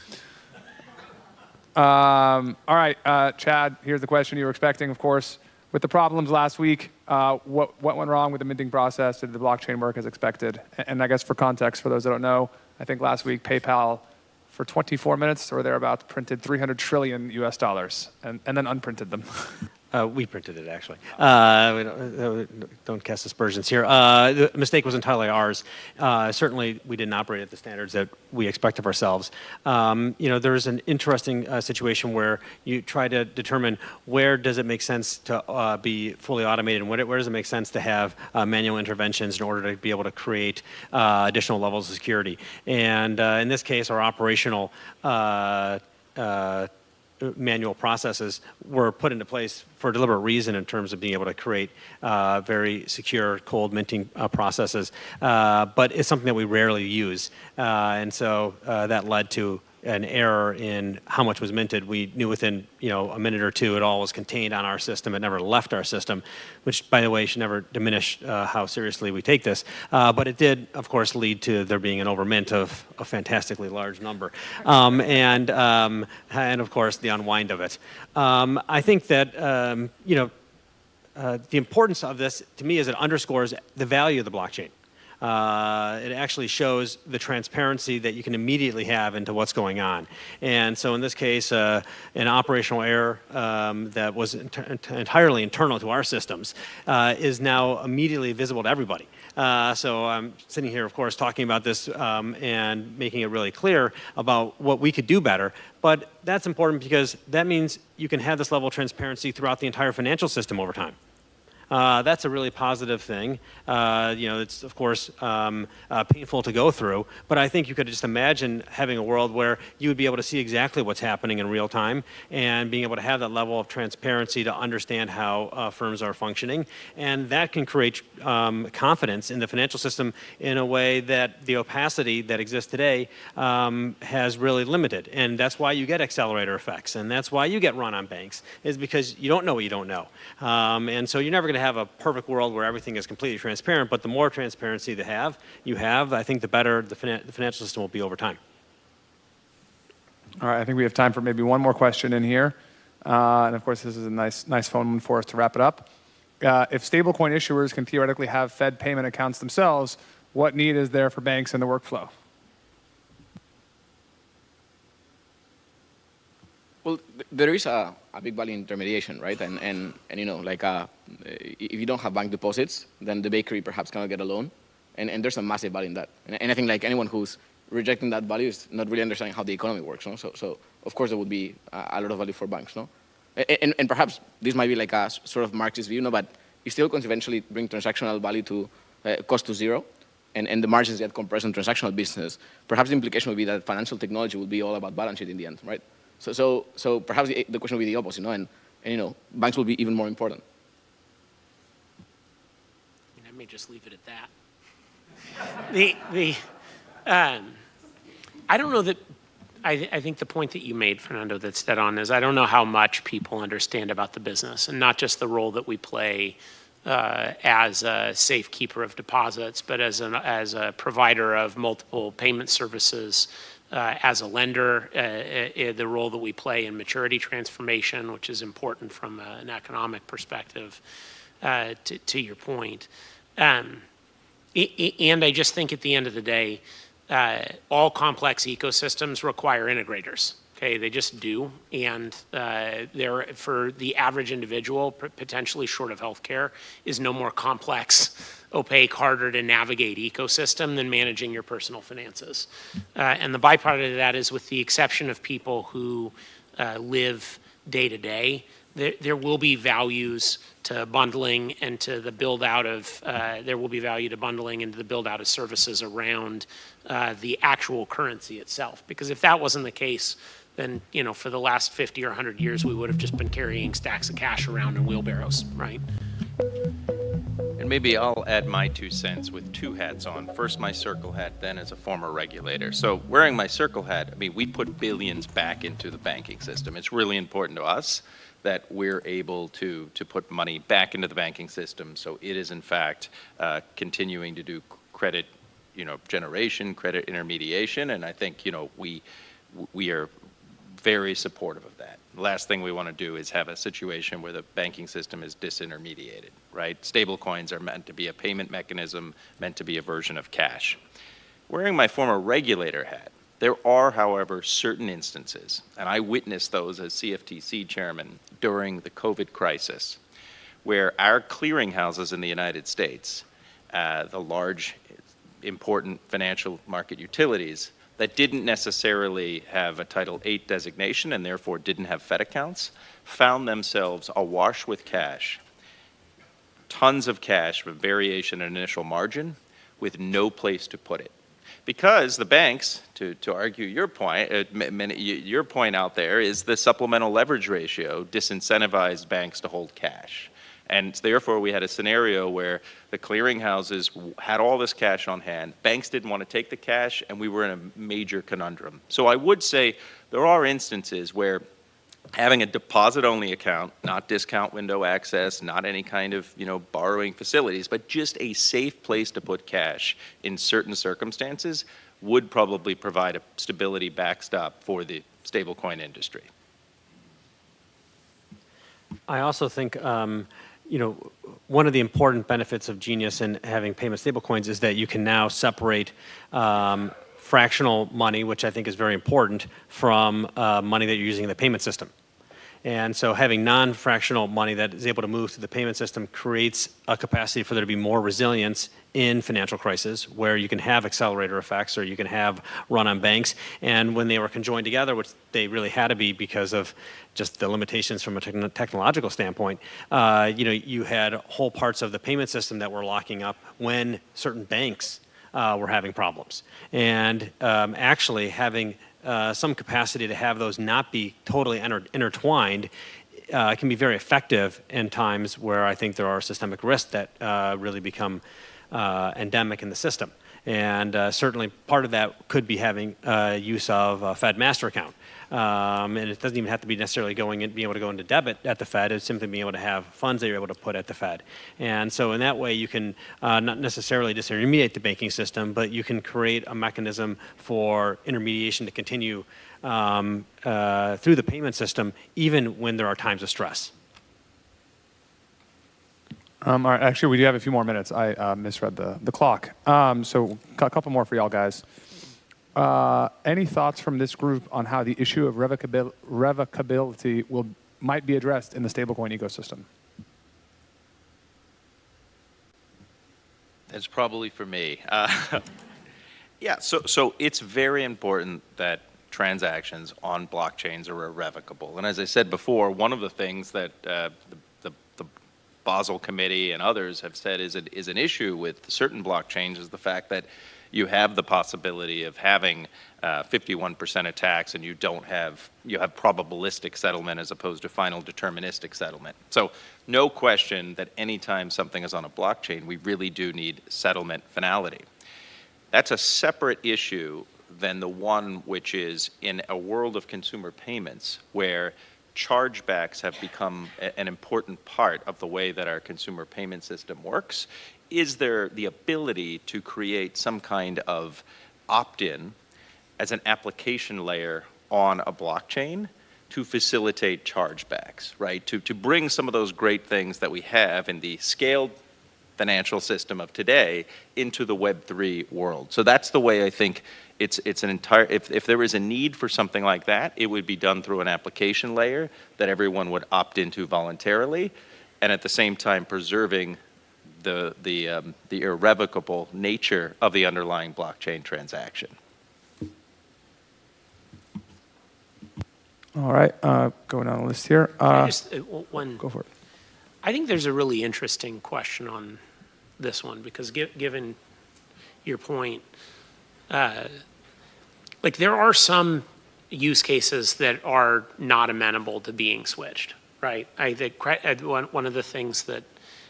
All right, Chad, here's the question you were expecting, of course. With the problems last week, what went wrong with the minting process? Did the blockchain work as expected? And I guess for context, for those that don't know, I think last week PayPal, for 24 minutes or thereabouts, printed $300 trillion US and then unprinted them. We printed it, actually. Don't cast aspersions here. The mistake was entirely ours. Certainly, we didn't operate at the standards that we expect of ourselves. There's an interesting situation where you try to determine where does it make sense to be fully automated, and where does it make sense to have manual interventions in order to be able to create additional levels of security. And in this case, our operational manual processes were put into place for a deliberate reason in terms of being able to create very secure cold minting processes. But it's something that we rarely use. And so that led to an error in how much was minted. We knew within a minute or two it all was contained on our system. It never left our system, which, by the way, should never diminish how seriously we take this. But it did, of course, lead to there being an overmint of a fantastically large number, and of course the unwind of it. I think that the importance of this to me is it underscores the value of the blockchain. It actually shows the transparency that you can immediately have into what's going on. And so in this case, an operational error that was entirely internal to our systems is now immediately visible to everybody. So I'm sitting here, of course, talking about this and making it really clear about what we could do better. But that's important because that means you can have this level of transparency throughout the entire financial system over time. that's a really positive thing. It's, of course, painful to go through, but I think you could just imagine having a world where you would be able to see exactly what's happening in real time and being able to have that level of transparency to understand how firms are functioning. And that can create confidence in the financial system in a way that the opacity that exists today has really limited. And that's why you get accelerator effects, and that's why you get run on banks, is because you don't know what you don't know. And so you're never going to have a perfect world where everything is completely transparent, but the more transparency you have, I think the better the financial system will be over time. All right, I think we have time for maybe one more question in here. And of course, this is a nice phone one for us to wrap it up. If stablecoin issuers can theoretically have Fed payment accounts themselves, what need is there for banks in the workflow? Well, there is a big value in intermediation, right? And if you don't have bank deposits, then the bakery perhaps cannot get a loan. And there's a massive value in that. And I think like anyone who's rejecting that value is not really understanding how the economy works. No? So of course, there would be a lot of value for banks. No? And perhaps this might be like a sort of Marxist view, no? But if stablecoins eventually bring transactional value to cost to zero, and the margins get compressed in transactional business, perhaps the implication would be that financial technology will be all about balance sheet in the end, right? So perhaps the question will be the opposite, no? And banks will be even more important. I may just leave it at that. I don't know that. I think the point that you made, Fernando, that's dead on is I don't know how much people understand about the business, and not just the role that we play as a safekeeper of deposits, but as a provider of multiple payment services, as a lender, the role that we play in maturity transformation, which is important from an economic perspective, to your point. And I just think at the end of the day, all complex ecosystems require integrators. Okay, they just do, and they're, for the average individual, potentially short of healthcare, is no more complex, opaque, harder to navigate ecosystem than managing your personal finances. And the byproduct of that is, with the exception of people who live day to day, there will be values to bundling and to the build out of, there will be value to bundling and to the build out of services around the actual currency itself. Because if that wasn't the case, then, for the last 50 or 100 years, we would have just been carrying stacks of cash around in wheelbarrows, right? And maybe I'll add my 2 cents with 2 hats on. First, my Circle hat, then as a former regulator. So wearing my Circle hat, we put billions back into the banking system. It's really important to us that we're able to put money back into the banking system. So it is, in fact, continuing to do credit, generation, credit intermediation. And I think, we are very supportive of that. The last thing we want to do is have a situation where the banking system is disintermediated, right? Stablecoins are meant to be a payment mechanism, meant to be a version of cash. Wearing my former regulator hat, there are, however, certain instances, and I witnessed those as CFTC chairman during the COVID crisis, where our clearinghouses in the United States, the large, important financial market utilities, that didn't necessarily have a Title VIII designation and therefore didn't have Fed accounts, found themselves awash with cash, tons of cash with variation in initial margin, with no place to put it. Because the banks, to argue your point out there is the supplemental leverage ratio disincentivized banks to hold cash. And therefore, we had a scenario where the clearinghouses had all this cash on hand, banks didn't want to take the cash, and we were in a major conundrum. So I would say there are instances where having a deposit-only account, not discount window access, not any kind of borrowing facilities, but just a safe place to put cash in certain circumstances would probably provide a stability backstop for the stablecoin industry. I also think one of the important benefits of Genius in having payment stablecoins is that you can now separate fractional money, which I think is very important, from money that you're using in the payment system. And so having non-fractional money that is able to move through the payment system creates a capacity for there to be more resilience in financial crisis, where you can have accelerator effects or you can have run on banks. And when they were conjoined together, which they really had to be because of just the limitations from a technological standpoint, you had whole parts of the payment system that were locking up when certain banks were having problems. And actually having some capacity to have those not be totally intertwined can be very effective in times where I think there are systemic risks that really become endemic in the system. And certainly part of that could be having use of a Fed master account. And it doesn't even have to be necessarily being able to go into debit at the Fed. It's simply being able to have funds that you're able to put at the Fed. And so in that way, you can not necessarily disintermediate the banking system, but you can create a mechanism for intermediation to continue through the payment system, even when there are times of stress. All right, actually, we do have a few more minutes. I misread the clock. So a couple more for y'all guys. Any thoughts from this group on how the issue of revocability might be addressed in the stablecoin ecosystem? That's probably for me. Yeah, so it's very important that transactions on blockchains are irrevocable. And as I said before, one of the things that the Basel Committee and others have said is an issue with certain blockchains is the fact that you have the possibility of having 51% attacks, and you have probabilistic settlement as opposed to final deterministic settlement. So no question that anytime something is on a blockchain, we really do need settlement finality. That's a separate issue than the one which is in a world of consumer payments where chargebacks have become an important part of the way that our consumer payment system works. Is there the ability to create some kind of opt-in as an application layer on a blockchain to facilitate chargebacks, right? To bring some of those great things that we have in the scaled financial system of today into the Web3 world. So that's the way I think it's an entire, if there is a need for something like that, it would be done through an application layer that everyone would opt into voluntarily, and at the same time preserving the irrevocable nature of the underlying blockchain transaction. All right, going down the list here. Go for it. I think there's a really interesting question on this one because given your point, like there are some use cases that are not amenable to being switched, right? I think one of the things that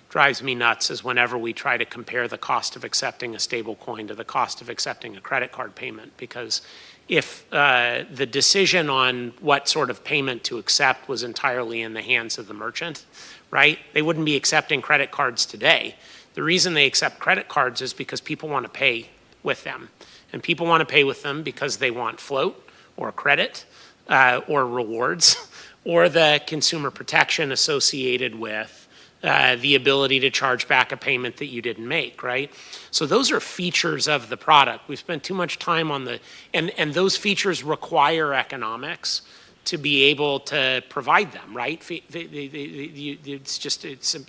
drives me nuts is whenever we try to compare the cost of accepting a stable coin to the cost of accepting a credit card payment, because if the decision on what sort of payment to accept was entirely in the hands of the merchant, right, they wouldn't be accepting credit cards today. The reason they accept credit cards is because people want to pay with them. And people want to pay with them because they want float or credit or rewards or the consumer protection associated with the ability to charge back a payment that you didn't make, right? So those are features of the product. We've spent too much time on and those features require economics to be able to provide them, right? It's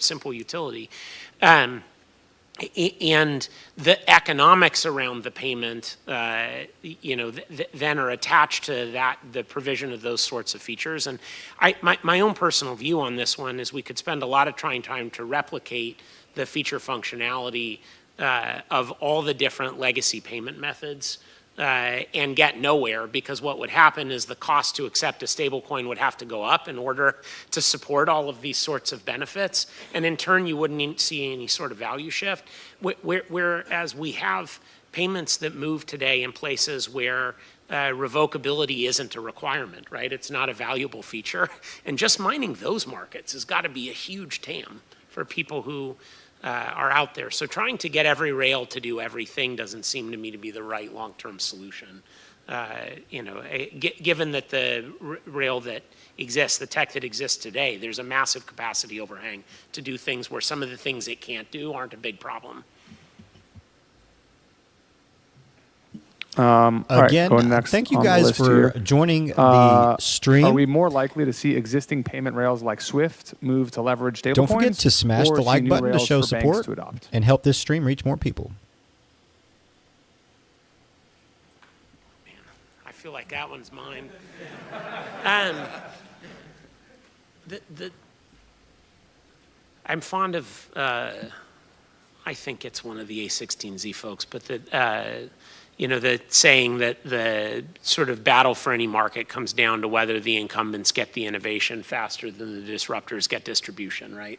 simple utility. And the economics around the payment, then are attached to the provision of those sorts of features. And my own personal view on this one is we could spend a lot of time to replicate the feature functionality of all the different legacy payment methods and get nowhere, because what would happen is the cost to accept a stablecoin would have to go up in order to support all of these sorts of benefits. And in turn, you wouldn't see any sort of value shift. Whereas we have payments that move today in places where revocability isn't a requirement, right? It's not a valuable feature. And just mining those markets has got to be a huge TAM for people who are out there. So trying to get every rail to do everything doesn't seem to me to be the right long-term solution. Given that the rail that exists, the tech that exists today, there's a massive capacity overhang to do things where some of the things it can't do aren't a big problem. Again, thank you guys for joining the stream. Are we more likely to see existing payment rails like SWIFT move to leverage stablecoins? Don't forget to smash or the see like new button to rails show for banks support to adopt? and help this stream reach more people. I feel like that one's mine. I'm fond of, I think it's one of the A16Z folks, but the saying that the sort of battle for any market comes down to whether the incumbents get the innovation faster than the disruptors get distribution, right?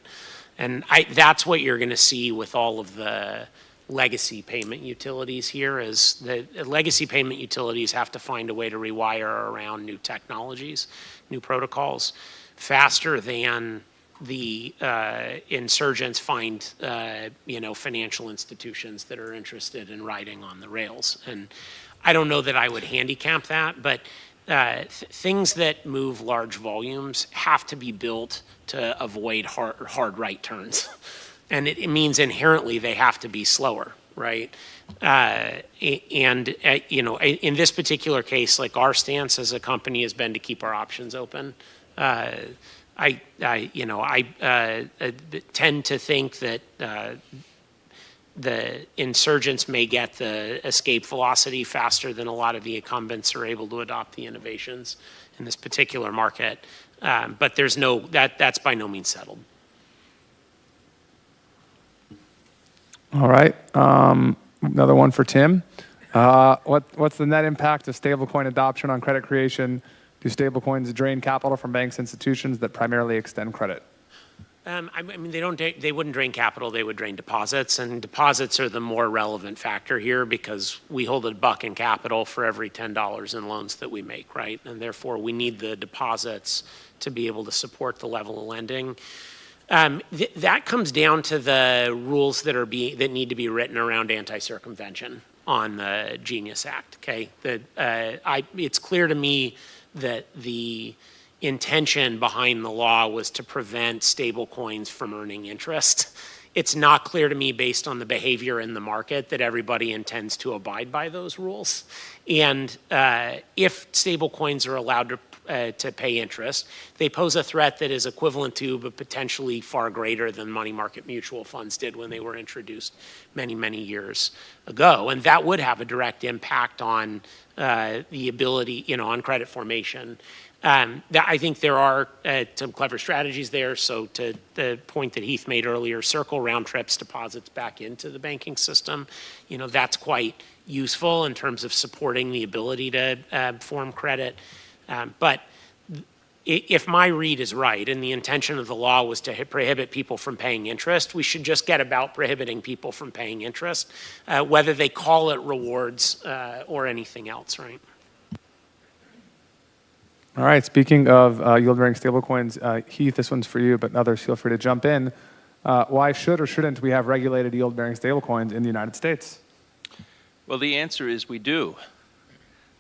And that's what you're going to see with all of the legacy payment utilities here is the legacy payment utilities have to find a way to rewire around new technologies, new protocols, faster than the insurgents find, financial institutions that are interested in riding on the rails. And I don't know that I would handicap that, but things that move large volumes have to be built to avoid hard right turns. And it means inherently they have to be slower, right? In this particular case, like our stance as a company has been to keep our options open. I tend to think that the insurgents may get the escape velocity faster than a lot of the incumbents are able to adopt the innovations in this particular market. But that's by no means settled. All right. Another one for Tim. What's the net impact of stablecoin adoption on credit creation? Do stablecoins drain capital from banks and institutions that primarily extend credit? They wouldn't drain capital, they would drain deposits, and deposits are the more relevant factor here because we hold $1 in capital for every $10 in loans that we make, right? And therefore we need the deposits to be able to support the level of lending. That comes down to the rules that need to be written around anti-circumvention on the Genius Act, okay? It's clear to me that the intention behind the law was to prevent stablecoins from earning interest. It's not clear to me based on the behavior in the market that everybody intends to abide by those rules. And if stablecoins are allowed to pay interest, they pose a threat that is equivalent to, but potentially far greater than money market mutual funds did when they were introduced many, many years ago. And that would have a direct impact on the ability, on credit formation. I think there are some clever strategies there. So to the point that Heath made earlier, circle round trips deposits back into the banking system. That's quite useful in terms of supporting the ability to form credit. But if my read is right and the intention of the law was to prohibit people from paying interest, we should just get about prohibiting people from paying interest, whether they call it rewards or anything else, right? All right, speaking of yield-bearing stablecoins, Heath, this one's for you, but others feel free to jump in. Why should or shouldn't we have regulated yield-bearing stablecoins in the United States? Well, the answer is we do.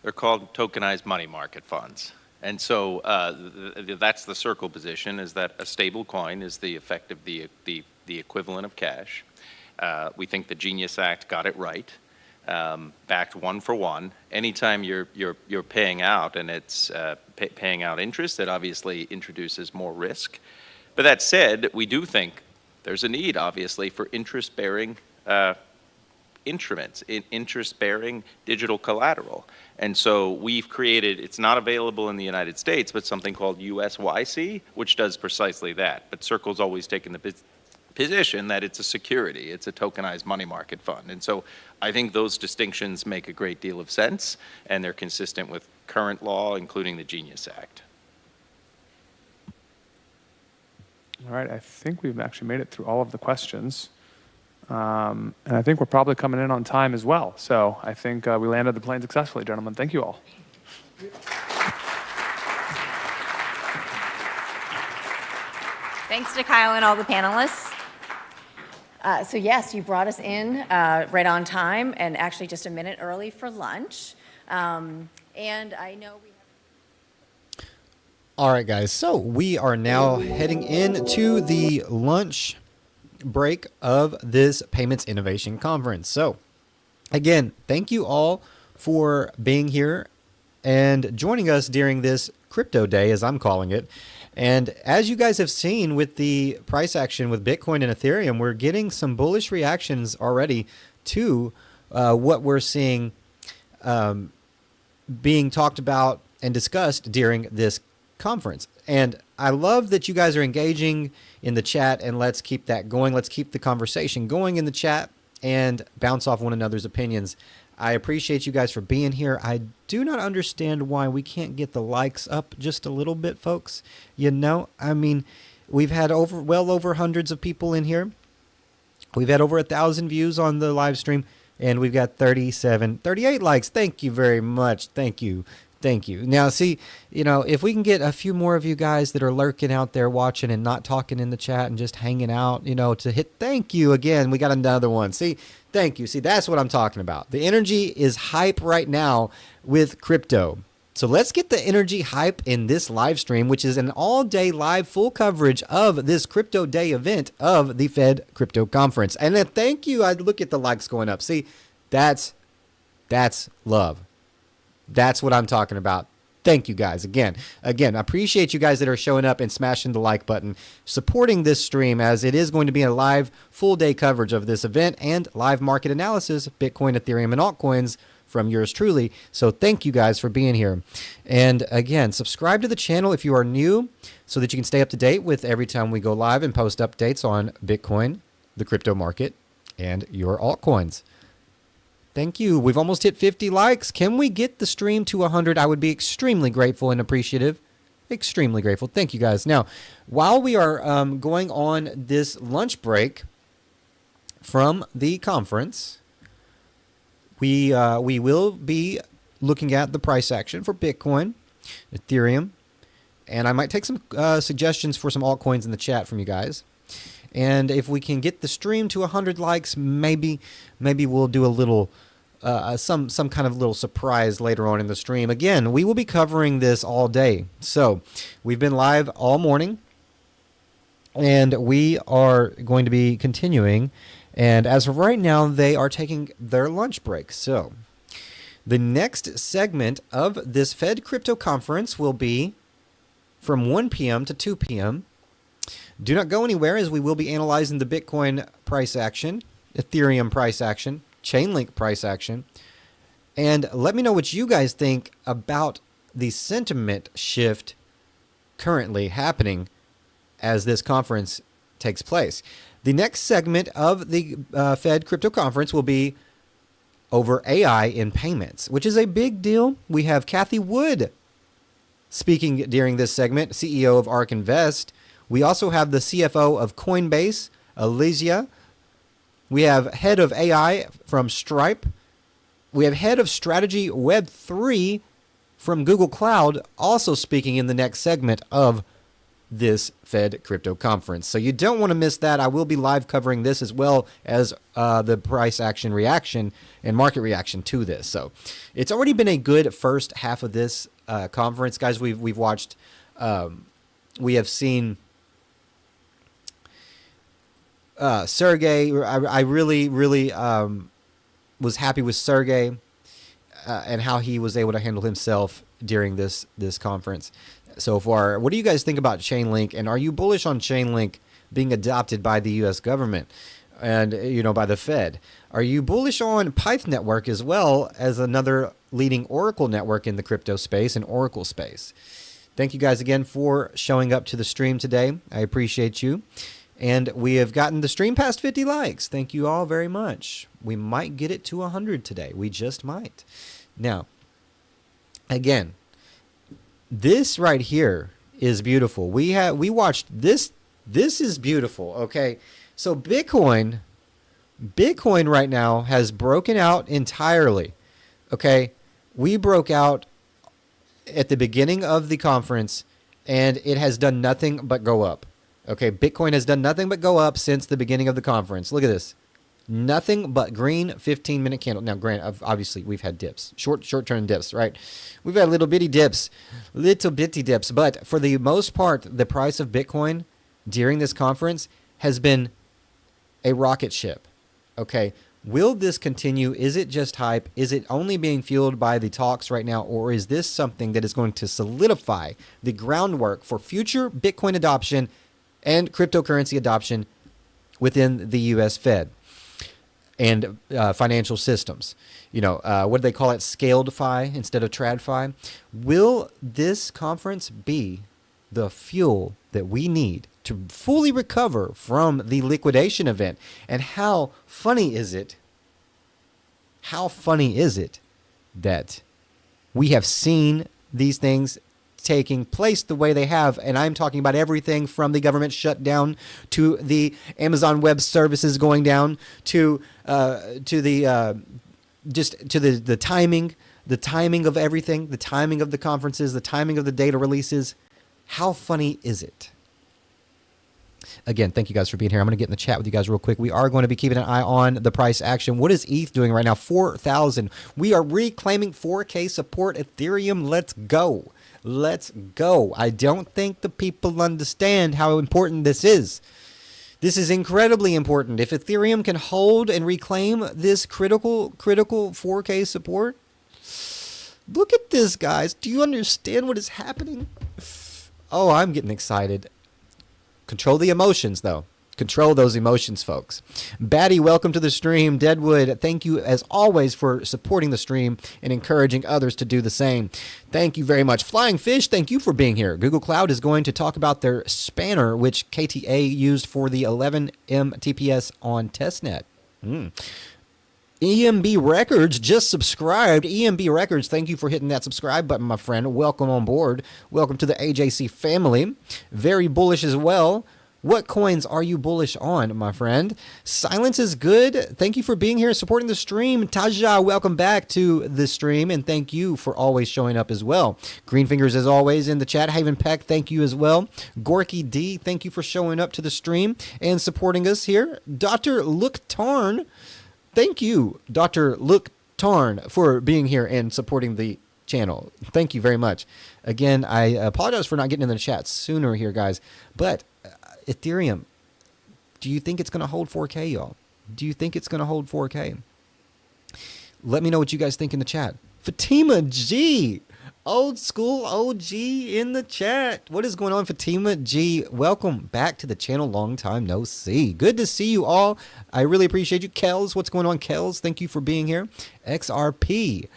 They're called tokenized money market funds. And so that's the Circle position, is that a stable coin is the effect of the equivalent of cash. We think the Genius Act got it right, backed one for one. Anytime you're paying out and it's paying out interest, that obviously introduces more risk. But that said, we do think there's a need, obviously, for interest-bearing instruments, interest-bearing digital collateral. And so we've created, it's not available in the United States, but something called USYC, which does precisely that. But Circle's always taken the position that it's a security, it's a tokenized money market fund. And so I think those distinctions make a great deal of sense, and they're consistent with current law, including the Genius Act. All right, I think we've actually made it through all of the questions. And I think we're probably coming in on time as well. So I think we landed the plane successfully, gentlemen. Thank you all. Thanks to Kyle and all the panelists. So yes, you brought us in right on time and actually just a minute early for lunch. And I know we have... All right, guys. So we are now heading into the lunch break of this Payments Innovation Conference. So again, thank you all for being here and joining us during this crypto day, as I'm calling it. And as you guys have seen with the price action with Bitcoin and Ethereum, we're getting some bullish reactions already to what we're seeing being talked about and discussed during this conference. And I love that you guys are engaging in the chat, and let's keep that going. Let's keep the conversation going in the chat and bounce off one another's opinions. I appreciate you guys for being here. I do not understand why we can't get the likes up just a little bit, folks. You know, I mean, we've had well over hundreds of people in here. We've had over 1,000 views on the live stream, and we've got 38 likes. Thank you very much. Thank you. Thank you. Now, see, you know, if we can get a few more of you guys that are lurking out there watching and not talking in the chat and just hanging out, you know, to hit thank you again. We got another one. See, thank you. See, that's what I'm talking about. The energy is hype right now with crypto. So let's get the energy hype in this live stream, which is an all-day live full coverage of this crypto day event of the Fed Crypto Conference. And then thank you. I look at the likes going up. See, that's love. That's what I'm talking about. Thank you guys again. I appreciate you guys that are showing up and smashing the like button, supporting this stream, as it is going to be a live full day coverage of this event and live market analysis, Bitcoin, Ethereum, and altcoins from yours truly. So thank you guys for being here. And again, subscribe to the channel if you are new so that you can stay up to date with every time we go live and post updates on Bitcoin, the crypto market, and your altcoins. Thank you. We've almost hit 50 likes. Can we get the stream to 100? I would be extremely grateful and appreciative. Extremely grateful. Thank you, guys. Now, while we are going on this lunch break from the conference, we will be looking at the price action for Bitcoin, Ethereum, and I might take some suggestions for some altcoins in the chat from you guys. And if we can get the stream to 100 likes, maybe we'll do a little, some kind of little surprise later on in the stream. Again, we will be covering this all day. So we've been live all morning, and we are going to be continuing. And as of right now, they are taking their lunch break. So the next segment of this Fed Crypto Conference will be from 1 p.m. to 2 p.m. Do not go anywhere, as we will be analyzing the Bitcoin price action, Ethereum price action, Chainlink price action. And let me know what you guys think about the sentiment shift currently happening as this conference takes place. The next segment of the Fed Crypto Conference will be over AI in payments, which is a big deal. We have Kathy Wood speaking during this segment, CEO of ARK Invest. We also have the CFO of Coinbase, Alizia. We have head of AI from Stripe. We have head of strategy Web3 from Google Cloud, also speaking in the next segment of this Fed Crypto Conference. So you don't want to miss that. I will be live covering this as well as the price action reaction and market reaction to this. So it's already been a good first half of this conference, guys. We've watched. We have seen. Sergey, I really was happy with Sergey and how he was able to handle himself during this conference so far. What do you guys think about Chainlink, and are you bullish on Chainlink being adopted by the U.S. government and, you know, by the Fed? Are you bullish on Pyth Network as well as another leading Oracle network in the crypto space and Oracle space? Thank you guys again for showing up to the stream today. I appreciate you. And we have gotten the stream past 50 likes. Thank you all very much. We might get it to 100 today. We just might. Now, again, this right here is beautiful. We watched this. This is beautiful. Okay, so Bitcoin right now has broken out entirely. Okay, we broke out at the beginning of the conference, and it has done nothing but go up. Okay, Bitcoin has done nothing but go up since the beginning of the conference. Look at this. Nothing but green 15-minute candle. Now, granted, obviously, we've had dips. Short-term dips, right? We've had little bitty dips. But for the most part, the price of Bitcoin during this conference has been a rocket ship. Okay, Will this continue? Is it just hype? Is it only being fueled by the talks right now? Or is this something that is going to solidify the groundwork for future Bitcoin adoption and cryptocurrency adoption within the U.S. Fed and financial systems? You know, what do they call it? Scaled fi instead of TradFi. Will this conference be the fuel that we need to fully recover from the liquidation event? And how funny is it? How funny is it that we have seen these things taking place the way they have? And I'm talking about everything from the government shutdown to the Amazon Web Services going down to the timing of everything, the timing of the conferences, the timing of the data releases. How funny is it? Again, thank you guys for being here. I'm going to get in the chat with you guys real quick. We are going to be keeping an eye on the price action. What is ETH doing right now? 4,000. We are reclaiming 4K support. Ethereum, let's go. Let's go. I don't think the people understand how important this is. This is incredibly important. If Ethereum can hold and reclaim this critical 4K support, look at this, guys. Do you understand what is happening? Oh, I'm getting excited. Control the emotions, though. Control those emotions, folks. Batty, welcome to the stream. Deadwood, thank you, as always, for supporting the stream and encouraging others to do the same. Thank you very much. Flying Fish, thank you for being here. Google Cloud is going to talk about their spanner, which KTA used for the 11 MTPS on testnet. EMB Records just subscribed. EMB Records, thank you for hitting that subscribe button, my friend. Welcome on board. Welcome to the AJC family. Very bullish as well. What coins are you bullish on, my friend? Silence is good. Thank you for being here and supporting the stream. Taja, welcome back to the stream, and thank you for always showing up as well. Green Fingers, as always, in the chat. Haven Peck, thank you as well. Gorky D, thank you for showing up to the stream and supporting us here. Dr. Look Tarn, thank you, Dr. Look Tarn, for being here and supporting the channel. Thank you very much. Again, I apologize for not getting in the chat sooner here, guys, but Ethereum, do you think it's going to hold 4K, y'all? Do you think it's going to hold 4K? Let me know what you guys think in the chat. Fatima G, old school OG in the chat. What is going on, Fatima G? Welcome back to the channel. Long time no see. Good to see you all. I really appreciate you. Kels, what's going on, Kels? Thank you for being here. XRP,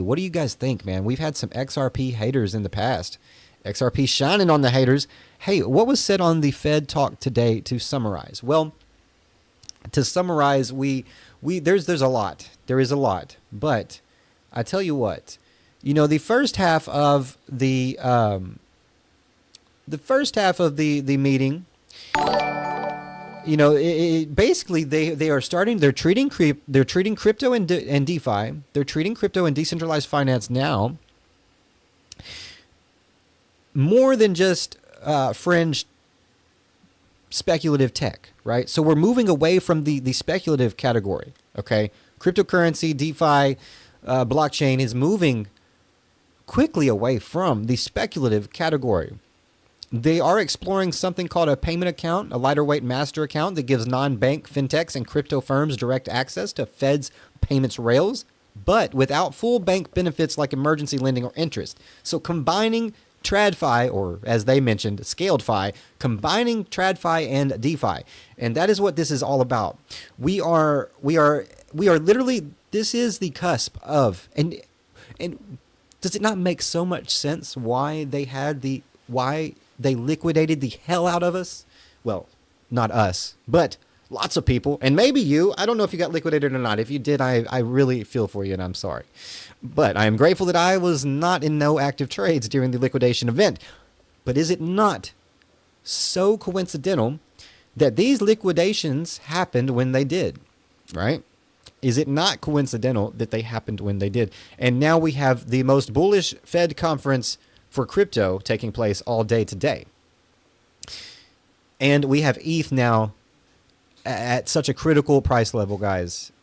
what do you guys think, man? We've had some XRP haters in the past. XRP shining on the haters. Hey, what was said on the Fed talk today to summarize? Well, to summarize, there's a lot. There is a lot. But I tell you what, you know, the first half of the meeting, you know, basically they're treating crypto and DeFi. They're treating crypto and decentralized finance now more than just fringe speculative tech, right? So we're moving away from the speculative category, okay? Cryptocurrency, DeFi, blockchain is moving quickly away from the speculative category. They are exploring something called a payment account, a lighter weight master account that gives non-bank fintechs and crypto firms direct access to Fed's payments rails, but without full bank benefits like emergency lending or interest. So combining TradFi, or as they mentioned, scaled fi, combining TradFi and DeFi. And that is what this is all about. We are literally, this is the cusp of, and does it not make so much sense why they liquidated the hell out of us? Well, not us, but lots of people, and maybe you. I don't know if you got liquidated or not. If you did, I really feel for you, and I'm sorry. But I am grateful that I was not in no active trades during the liquidation event. But is it not so coincidental that these liquidations happened when they did, right? Is it not coincidental that they happened when they did? And now we have the most bullish Fed conference for crypto taking place all day today. And we have ETH now at such a critical price level, guys.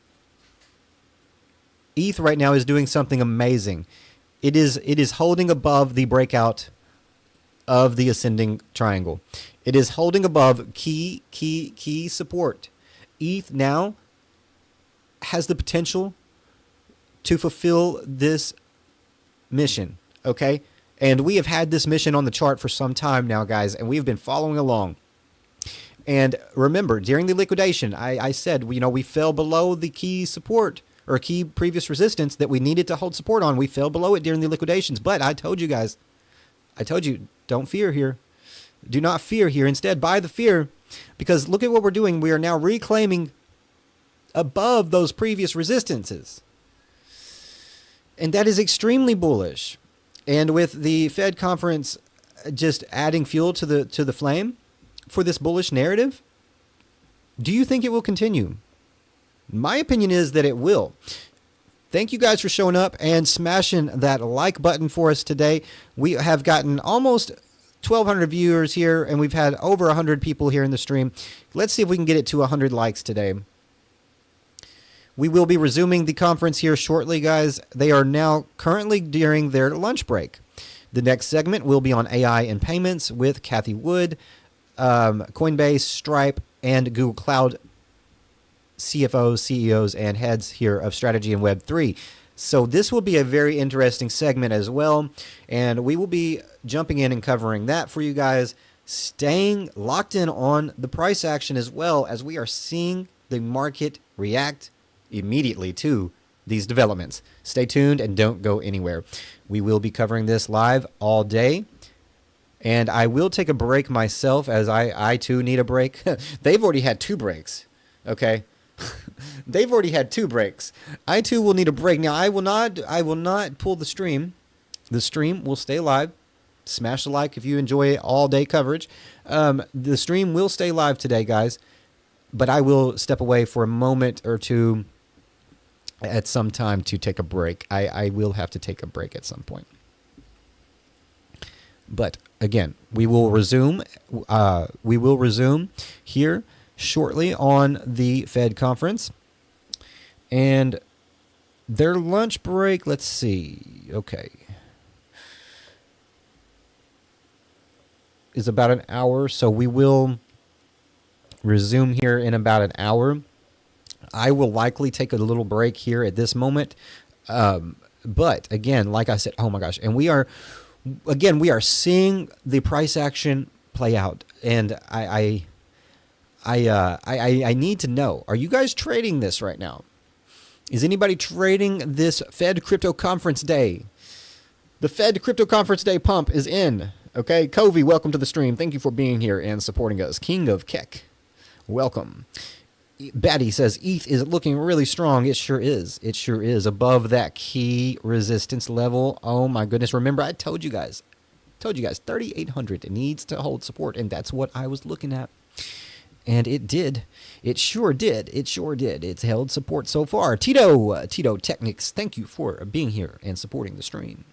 ETH right now is doing something amazing. It is holding above the breakout of the ascending triangle. It is holding above key support. ETH now has the potential to fulfill this mission, okay? And we have had this mission on the chart for some time now, guys, and we've been following along. And remember, during the liquidation, I said, we fell below the key support or key previous resistance that we needed to hold support on. We fell below it during the liquidations. But I told you guys, don't fear here. Do not fear here. Instead, buy the fear, because look at what we're doing. We are now reclaiming above those previous resistances. And that is extremely bullish. And with the Fed conference just adding fuel to the flame for this bullish narrative, do you think it will continue? My opinion is that it will. Thank you guys for showing up and smashing that like button for us today. We have gotten almost 1,200 viewers here, and we've had over 100 people here in the stream. Let's see if we can get it to 100 likes today. We will be resuming the conference here shortly, guys. They are now currently during their lunch break. The next segment will be on AI and payments with Kathy Wood, Coinbase, Stripe, and Google Cloud CFOs, CEOs, and heads here of strategy and Web3. So this will be a very interesting segment as well, and we will be jumping in and covering that for you guys, staying locked in on the price action as well, as we are seeing the market react immediately to these developments. Stay tuned and don't go anywhere. We will be covering this live all day, and I will take a break myself, as I too need a break. They've already had 2 breaks, okay? They've already had 2 breaks. I too will need a break. Now, I will not pull the stream. The stream will stay live. Smash the like if you enjoy all day coverage. The stream will stay live today, guys, but I will step away for a moment or two at some time to take a break. I will have to take a break at some point. But again, we will resume. We will resume here shortly on the Fed conference. And their lunch break, let's see. Okay. Is about an hour, so we will resume here in about an hour. I will likely take a little break here at this moment. But again, like I said, oh my gosh, and we are seeing the price action play out, and I need to know, are you guys trading this right now? Is anybody trading this Fed Crypto Conference Day? The Fed Crypto Conference Day pump is in. Okay, Covey, welcome to the stream. Thank you for being here and supporting us. King of Keck, welcome. Batty says, ETH is looking really strong. It sure is. It sure is. Above that key resistance level. Oh my goodness. Remember, I told you guys, 3,800 needs to hold support, and that's what I was looking at. And it did. It sure did. It sure did. It's held support so far. Tito Technics, thank you for being here and supporting the stream.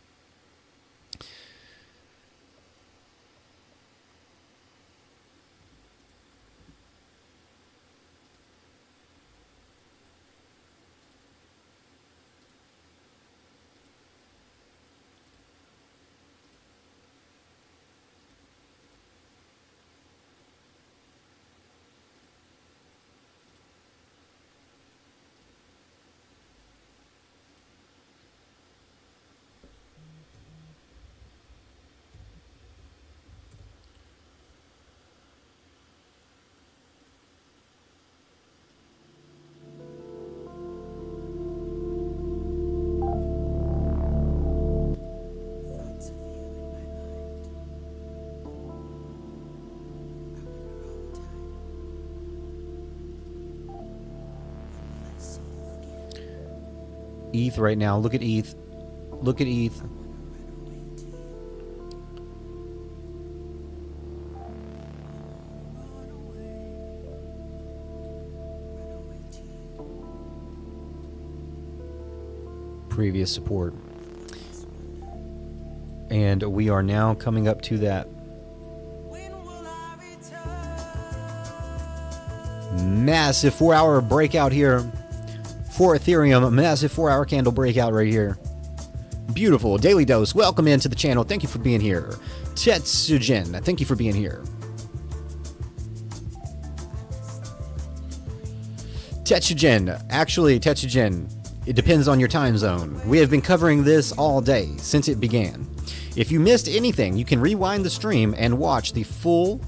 ETH right now. Look at ETH. Look at ETH. Previous support. And we are now coming up to that massive 4-hour breakout here for Ethereum. A massive 4-hour candle breakout right here. Beautiful. Daily Dose, welcome into the channel. Thank you for being here. Tetsujin, thank you for being here. Techogen. Actually, Techogen, it depends on your time zone. We have been covering this all day since it began. If you missed anything, you can rewind the stream and watch the full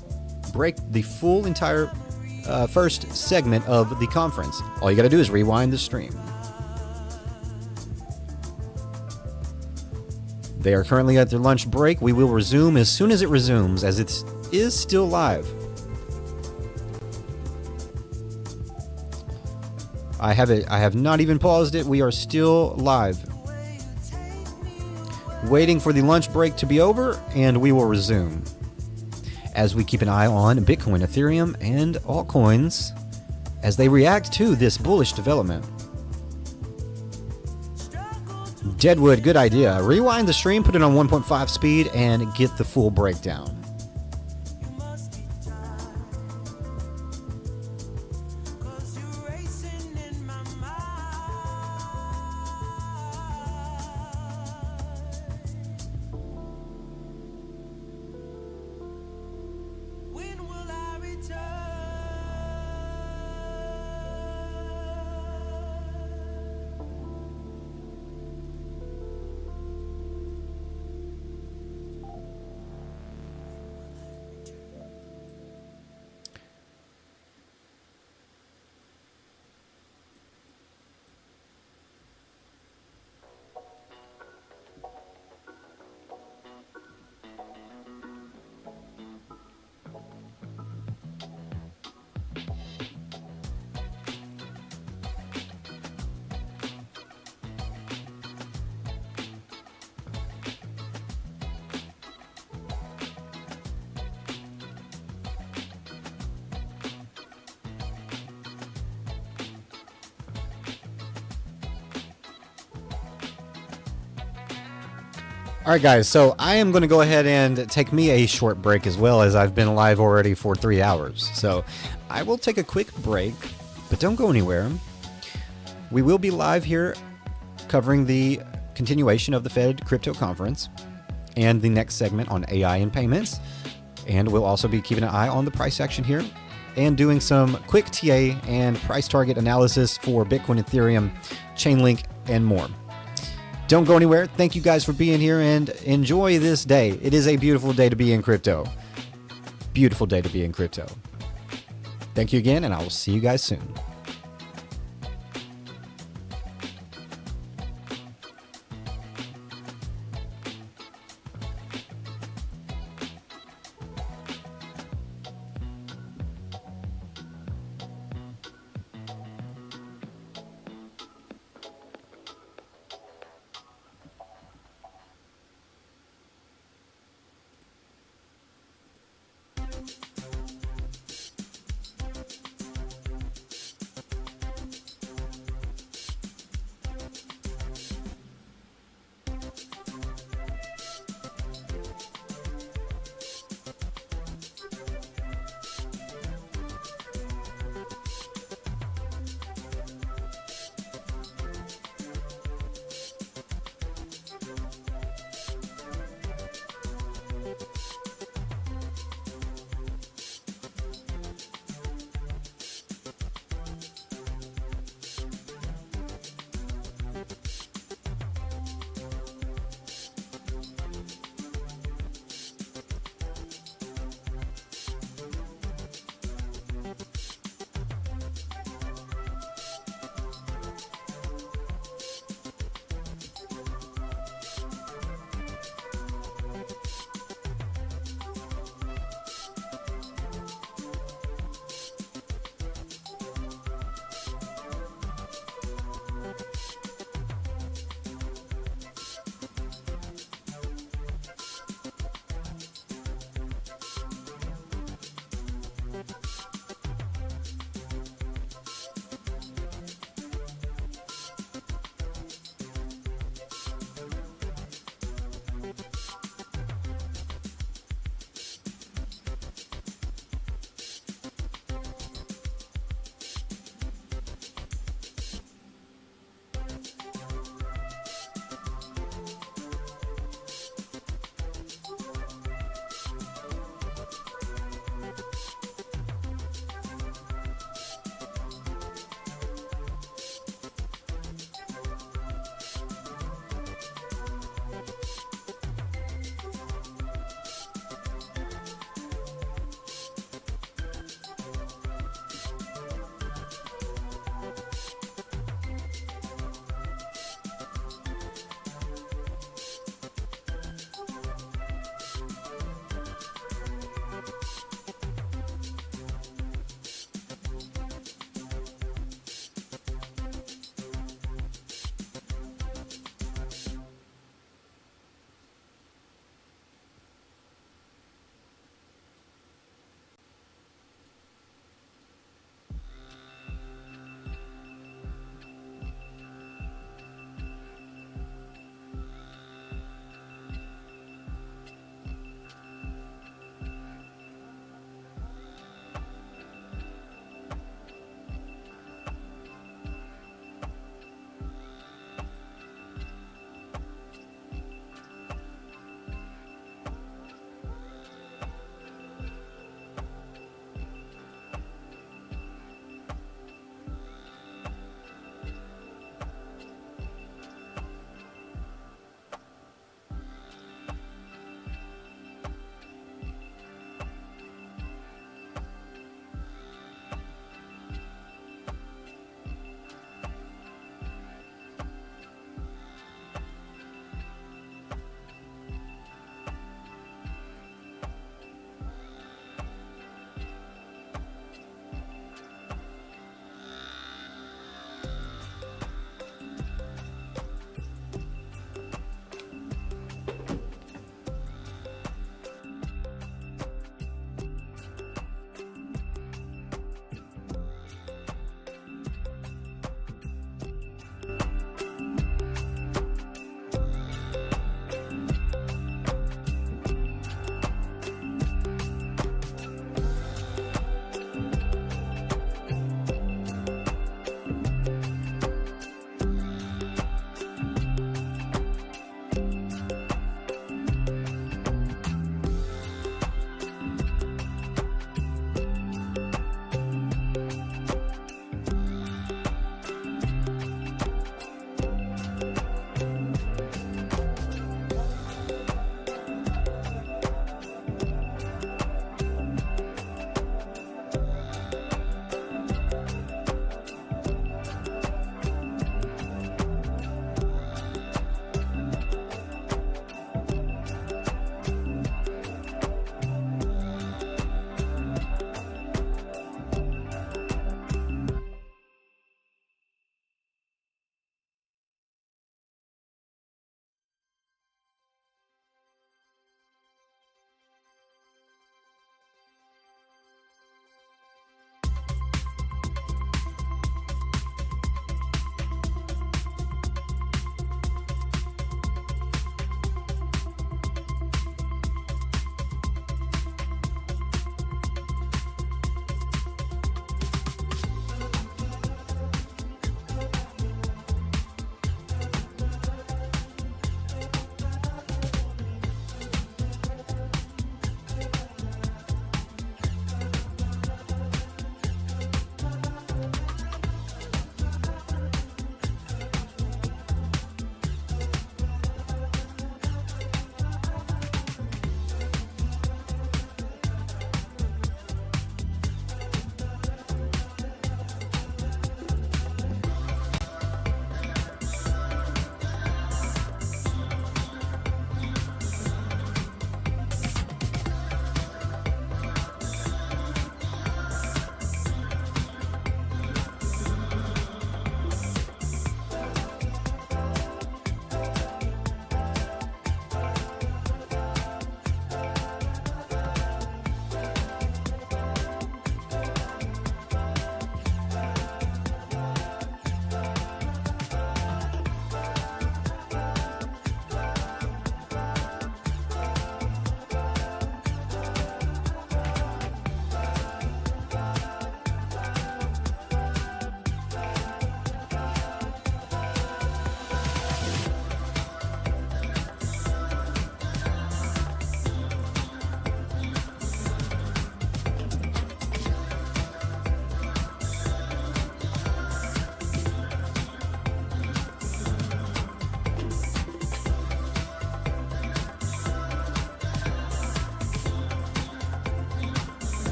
entire first segment of the conference. All you got to do is rewind the stream. They are currently at their lunch break. We will resume as soon as it resumes, as it is still live. I have not even paused it. We are still live. Waiting for the lunch break to be over, and we will resume. As we keep an eye on Bitcoin, Ethereum, and altcoins as they react to this bullish development. Deadwood, good idea. Rewind the stream, put it on 1.5 speed, and get the full breakdown. All right, guys, so I am going to go ahead and take me a short break as well, as I've been live already for 3 hours. So I will take a quick break, but don't go anywhere. We will be live here covering the continuation of the Fed Crypto Conference and the next segment on AI and payments. And we'll also be keeping an eye on the price action here and doing some quick TA and price target analysis for Bitcoin, Ethereum, Chainlink, and more. Don't go anywhere. Thank you guys for being here and enjoy this day. It is a beautiful day to be in crypto. Beautiful day to be in crypto. Thank you again, and I will see you guys soon.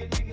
die.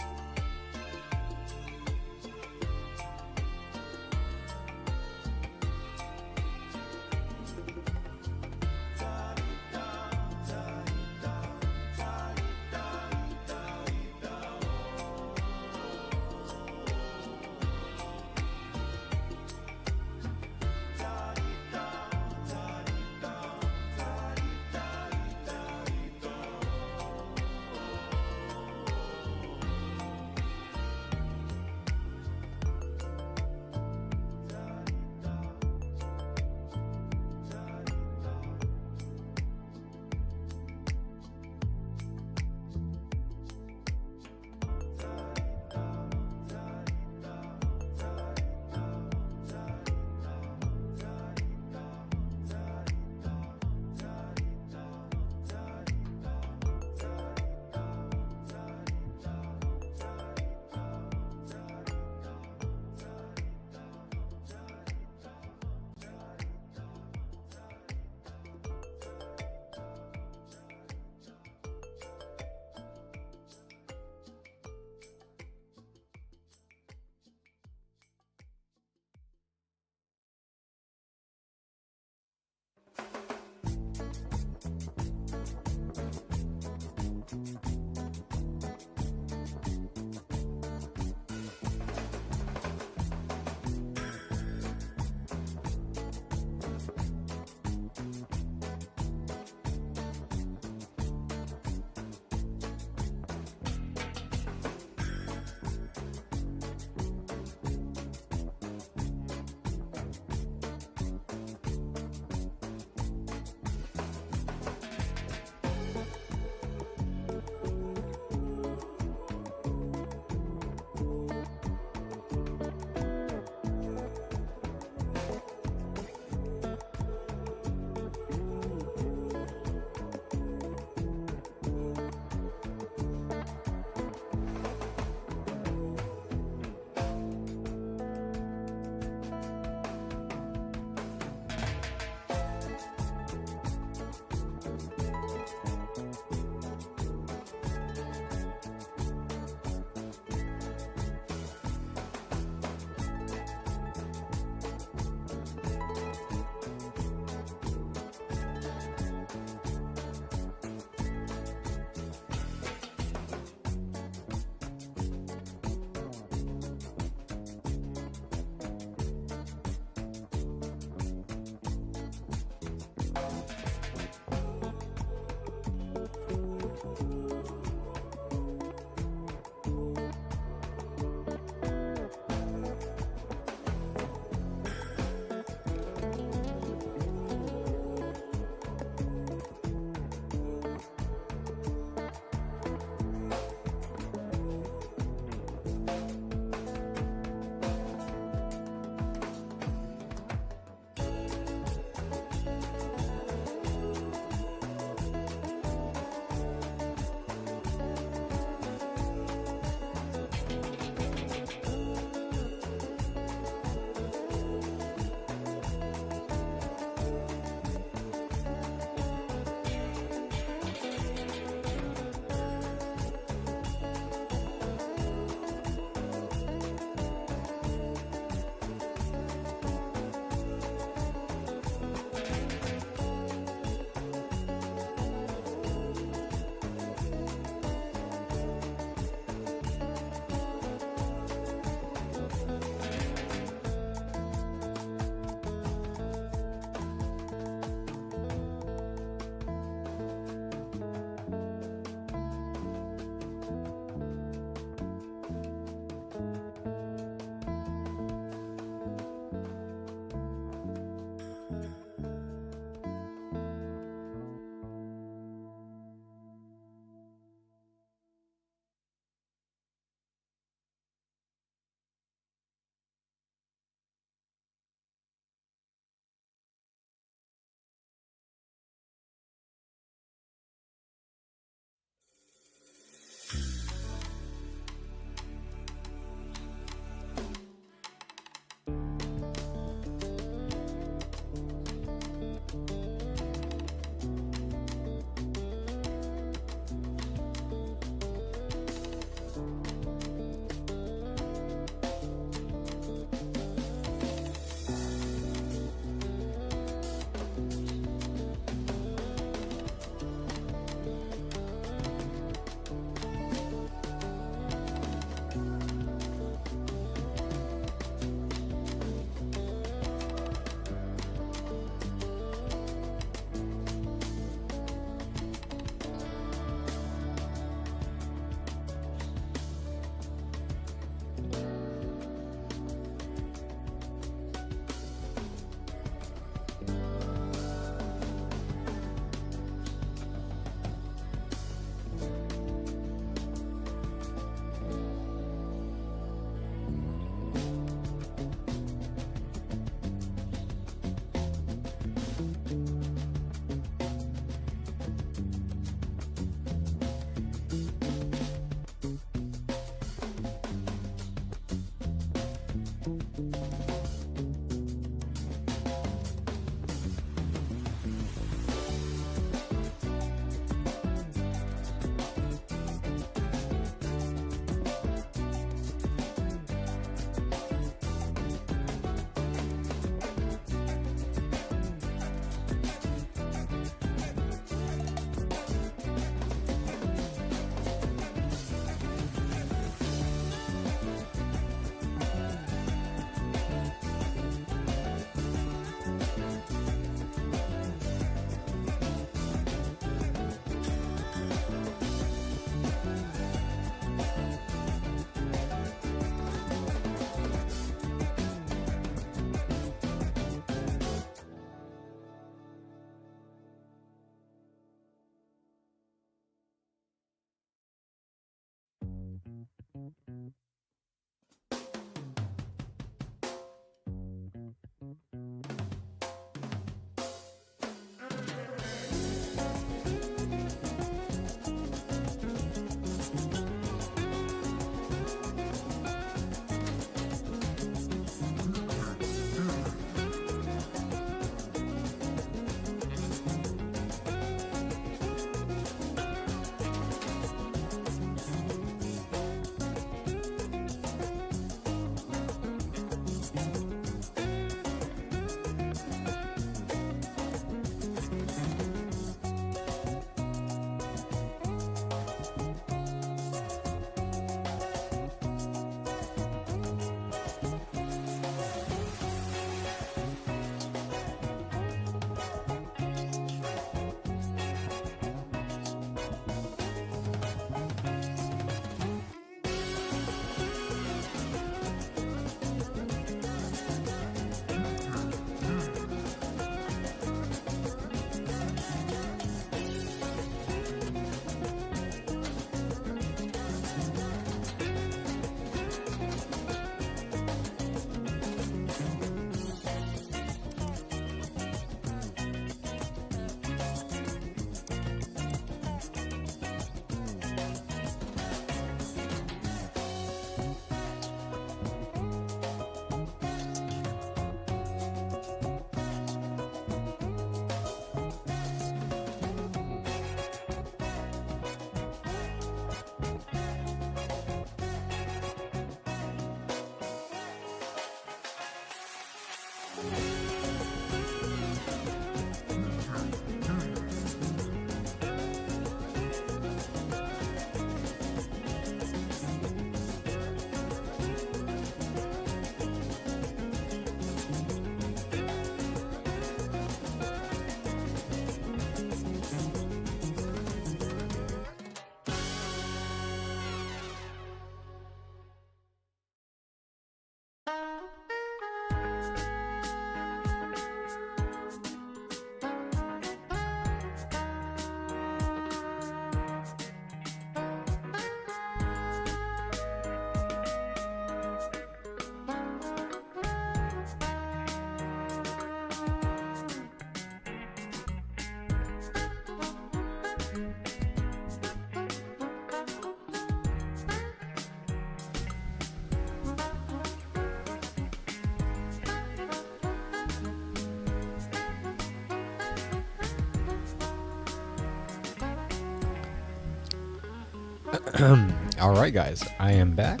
All right, guys, I am back.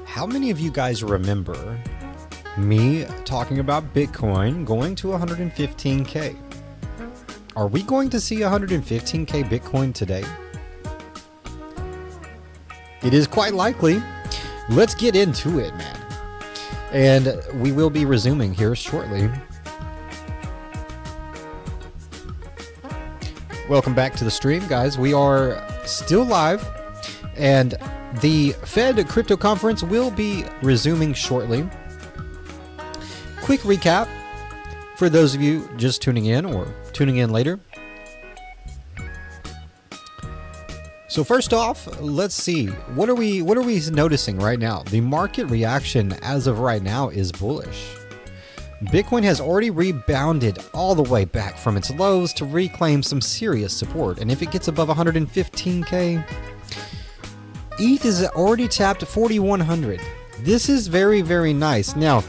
How many of you guys remember me talking about Bitcoin going to 115K? Are we going to see 115K Bitcoin today? It is quite likely. Let's get into it, man. And we will be resuming here shortly. Welcome back to the stream, guys. We are still live, and the Fed Crypto Conference will be resuming shortly. Quick recap for those of you just tuning in or tuning in later. So first off, let's see. What are we noticing right now? The market reaction as of right now is bullish. Bitcoin has already rebounded all the way back from its lows to reclaim some serious support. And if it gets above 115K, ETH is already tapped 4,100. This is very, very nice. Now,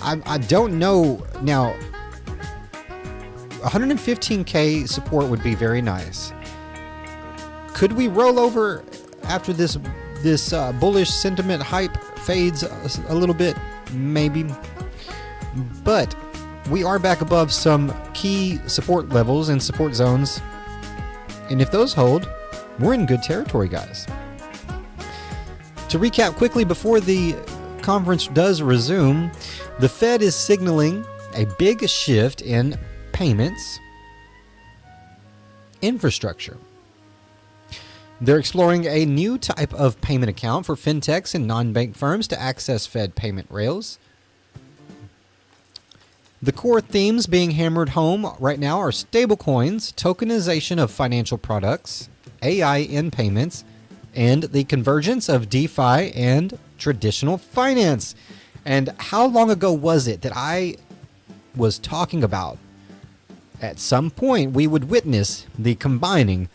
I don't know. Now, 115K support would be very nice. Could we roll over after this bullish sentiment hype fades a little bit? Maybe. But we are back above some key support levels and support zones. And if those hold, we're in good territory, guys. To recap quickly before the conference does resume, the Fed is signaling a big shift in payments infrastructure. They're exploring a new type of payment account for fintechs and non-bank firms to access Fed payment rails. The core themes being hammered home right now are stablecoins, tokenization of financial products, AI in payments and the convergence of DeFi and traditional finance. And how long ago was it that I was talking about at some point we would witness the combining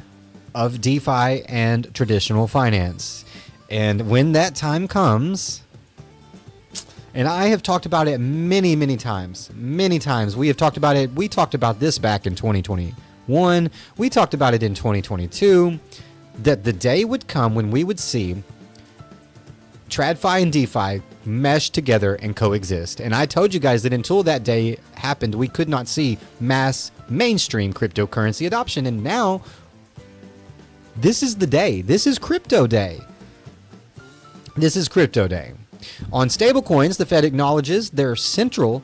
of DeFi and traditional finance? And when that time comes, and I have talked about it many, many times. We have talked about it. We talked about this back in 2021. We talked about it in 2022, that the day would come when we would see TradFi and DeFi mesh together and coexist. And I told you guys that until that day happened, we could not see mass mainstream cryptocurrency adoption. And now, this is the day. This is crypto day. This is crypto day. On stablecoins, the Fed acknowledges they're central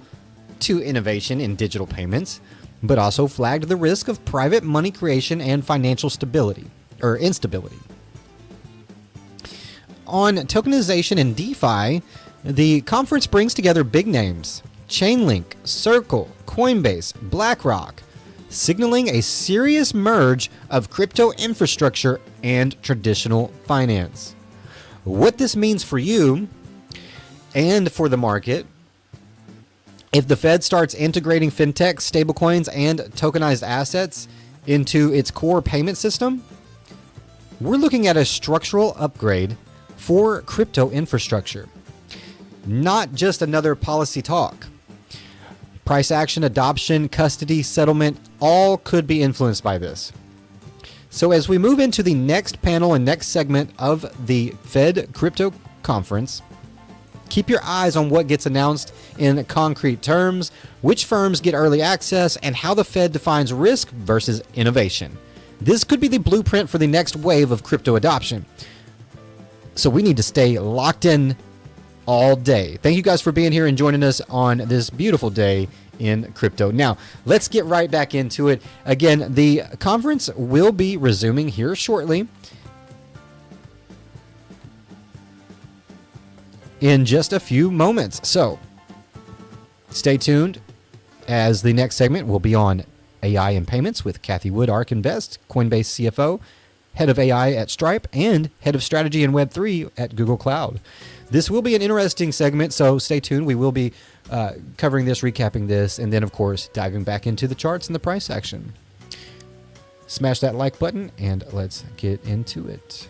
to innovation in digital payments, but also flagged the risk of private money creation and financial stability or instability. On tokenization and DeFi, the conference brings together big names: Chainlink, Circle, Coinbase, BlackRock, signaling a serious merge of crypto infrastructure and traditional finance. What this means for you and for the market, if the Fed starts integrating fintech, stablecoins, and tokenized assets into its core payment system, we're looking at a structural upgrade for crypto infrastructure. Not just another policy talk. Price action, adoption, custody, settlement, all could be influenced by this. So as we move into the next panel and next segment of the Fed Crypto Conference, keep your eyes on what gets announced in concrete terms, which firms get early access, and how the Fed defines risk versus innovation. This could be the blueprint for the next wave of crypto adoption. So we need to stay locked in all day. Thank you guys for being here and joining us on this beautiful day in crypto. Now, let's get right back into it. Again, the conference will be resuming here shortly, in just a few moments. So stay tuned, as the next segment will be on AI and payments with Kathy Wood, ARK Invest, Coinbase CFO, head of AI at Stripe, and head of strategy and Web3 at Google Cloud. This will be an interesting segment, so stay tuned. We will be covering this, recapping this, and then, of course, diving back into the charts and the price action. Smash that like button, and let's get into it.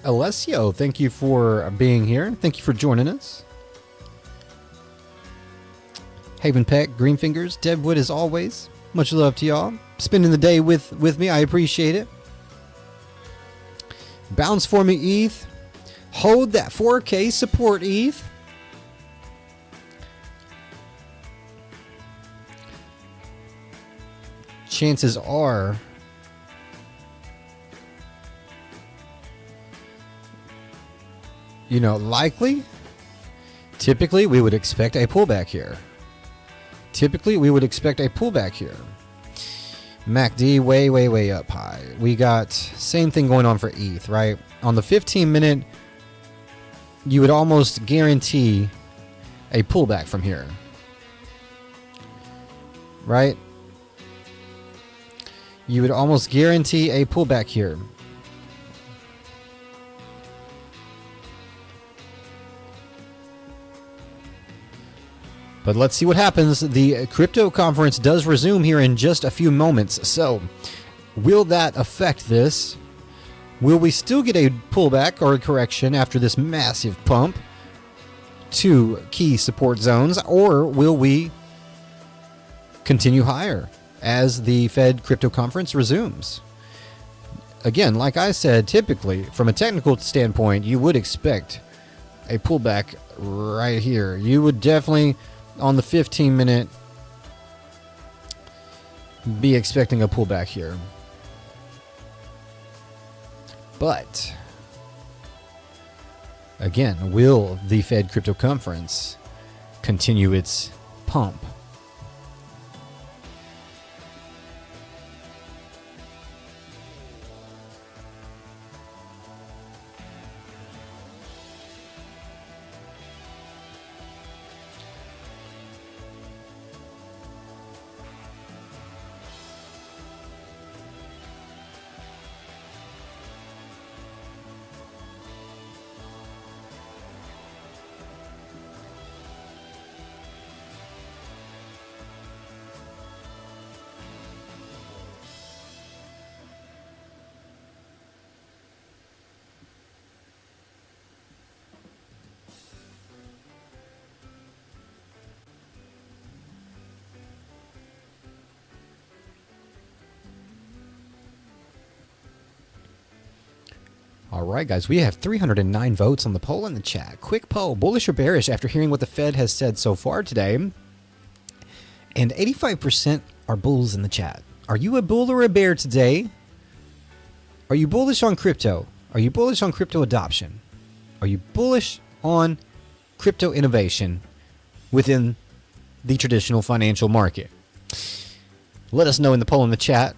Alessio, thank you for being here. Thank you for joining us. Haven Peck, Greenfingers, Deadwood as always. Much love to y'all. Spending the day with me. I appreciate it. Bounce for me, ETH. Hold that 4K support, ETH. Chances are likely, typically we would expect a pullback here. MACD way up high. We got same thing going on for ETH, right? On the 15-minute, you would almost guarantee a pullback from here, right? You would almost guarantee a pullback here. But let's see what happens. The crypto conference does resume here in just a few moments. So, will that affect this? Will we still get a pullback or a correction after this massive pump to key support zones? Or will we continue higher as the Fed crypto conference resumes? Again, like I said, typically, from a technical standpoint, you would expect a pullback right here. You would definitely, on the 15-minute, be expecting a pullback here. But again, will the Fed crypto conference continue its pump? All right, guys, we have 309 votes on the poll in the chat. Quick poll, bullish or bearish after hearing what the Fed has said so far today? And 85% are bulls in the chat. Are you a bull or a bear today? Are you bullish on crypto? Are you bullish on crypto adoption? Are you bullish on crypto innovation within the traditional financial market? Let us know in the poll in the chat.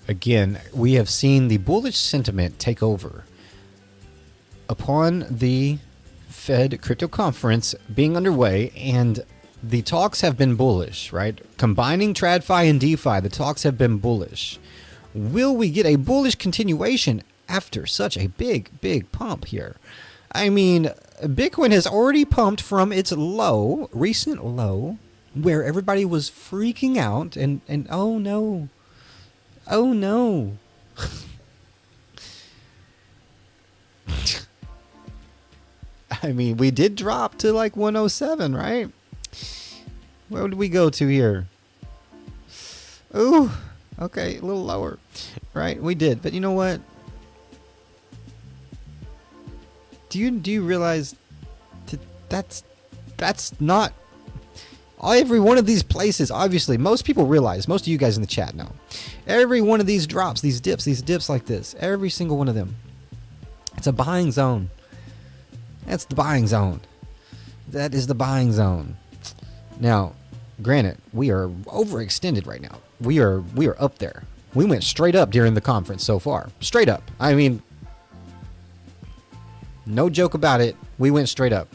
Again, we have seen the bullish sentiment take over upon the Fed crypto conference being underway, and the talks have been bullish, right? Combining TradFi and DeFi, the talks have been bullish. Will we get a bullish continuation after such a big pump here? I mean, Bitcoin has already pumped from its low, recent low, where everybody was freaking out and oh no. Oh no. I mean, we did drop to like 107, right? Where did we go to here? Ooh, okay, a little lower, right? We did, but you know what? Do you realize that's not every one of these places? Obviously, most people realize, most of you guys in the chat know, every one of these drops, these dips like this, every single one of them, it's a buying zone. That's the buying zone. That is the buying zone. Now, granted, we are overextended right now. We are up there. We went straight up during the conference so far. Straight up. I mean, no joke about it. We went straight up.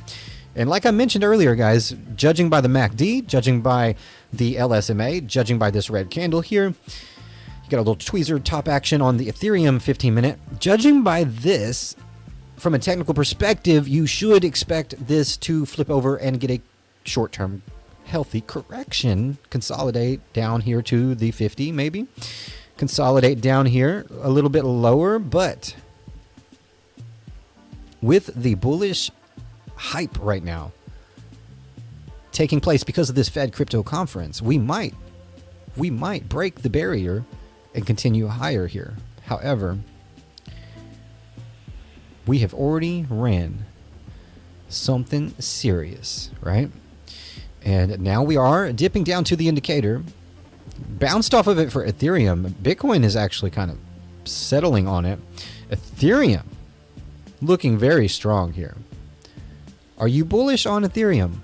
And like I mentioned earlier, guys, judging by the MACD, judging by the LSMA, judging by this red candle here, you got a little tweezer top action on the Ethereum 15-minute. Judging by this, from a technical perspective, you should expect this to flip over and get a short-term healthy correction. Consolidate down here to the 50, maybe. Consolidate down here a little bit lower, but with the bullish hype right now taking place because of this Fed crypto conference, we might break the barrier and continue higher here. However, we have already ran something serious, right? And now we are dipping down to the indicator. Bounced off of it for Ethereum. Bitcoin is actually kind of settling on it. Ethereum looking very strong here. Are you bullish on Ethereum?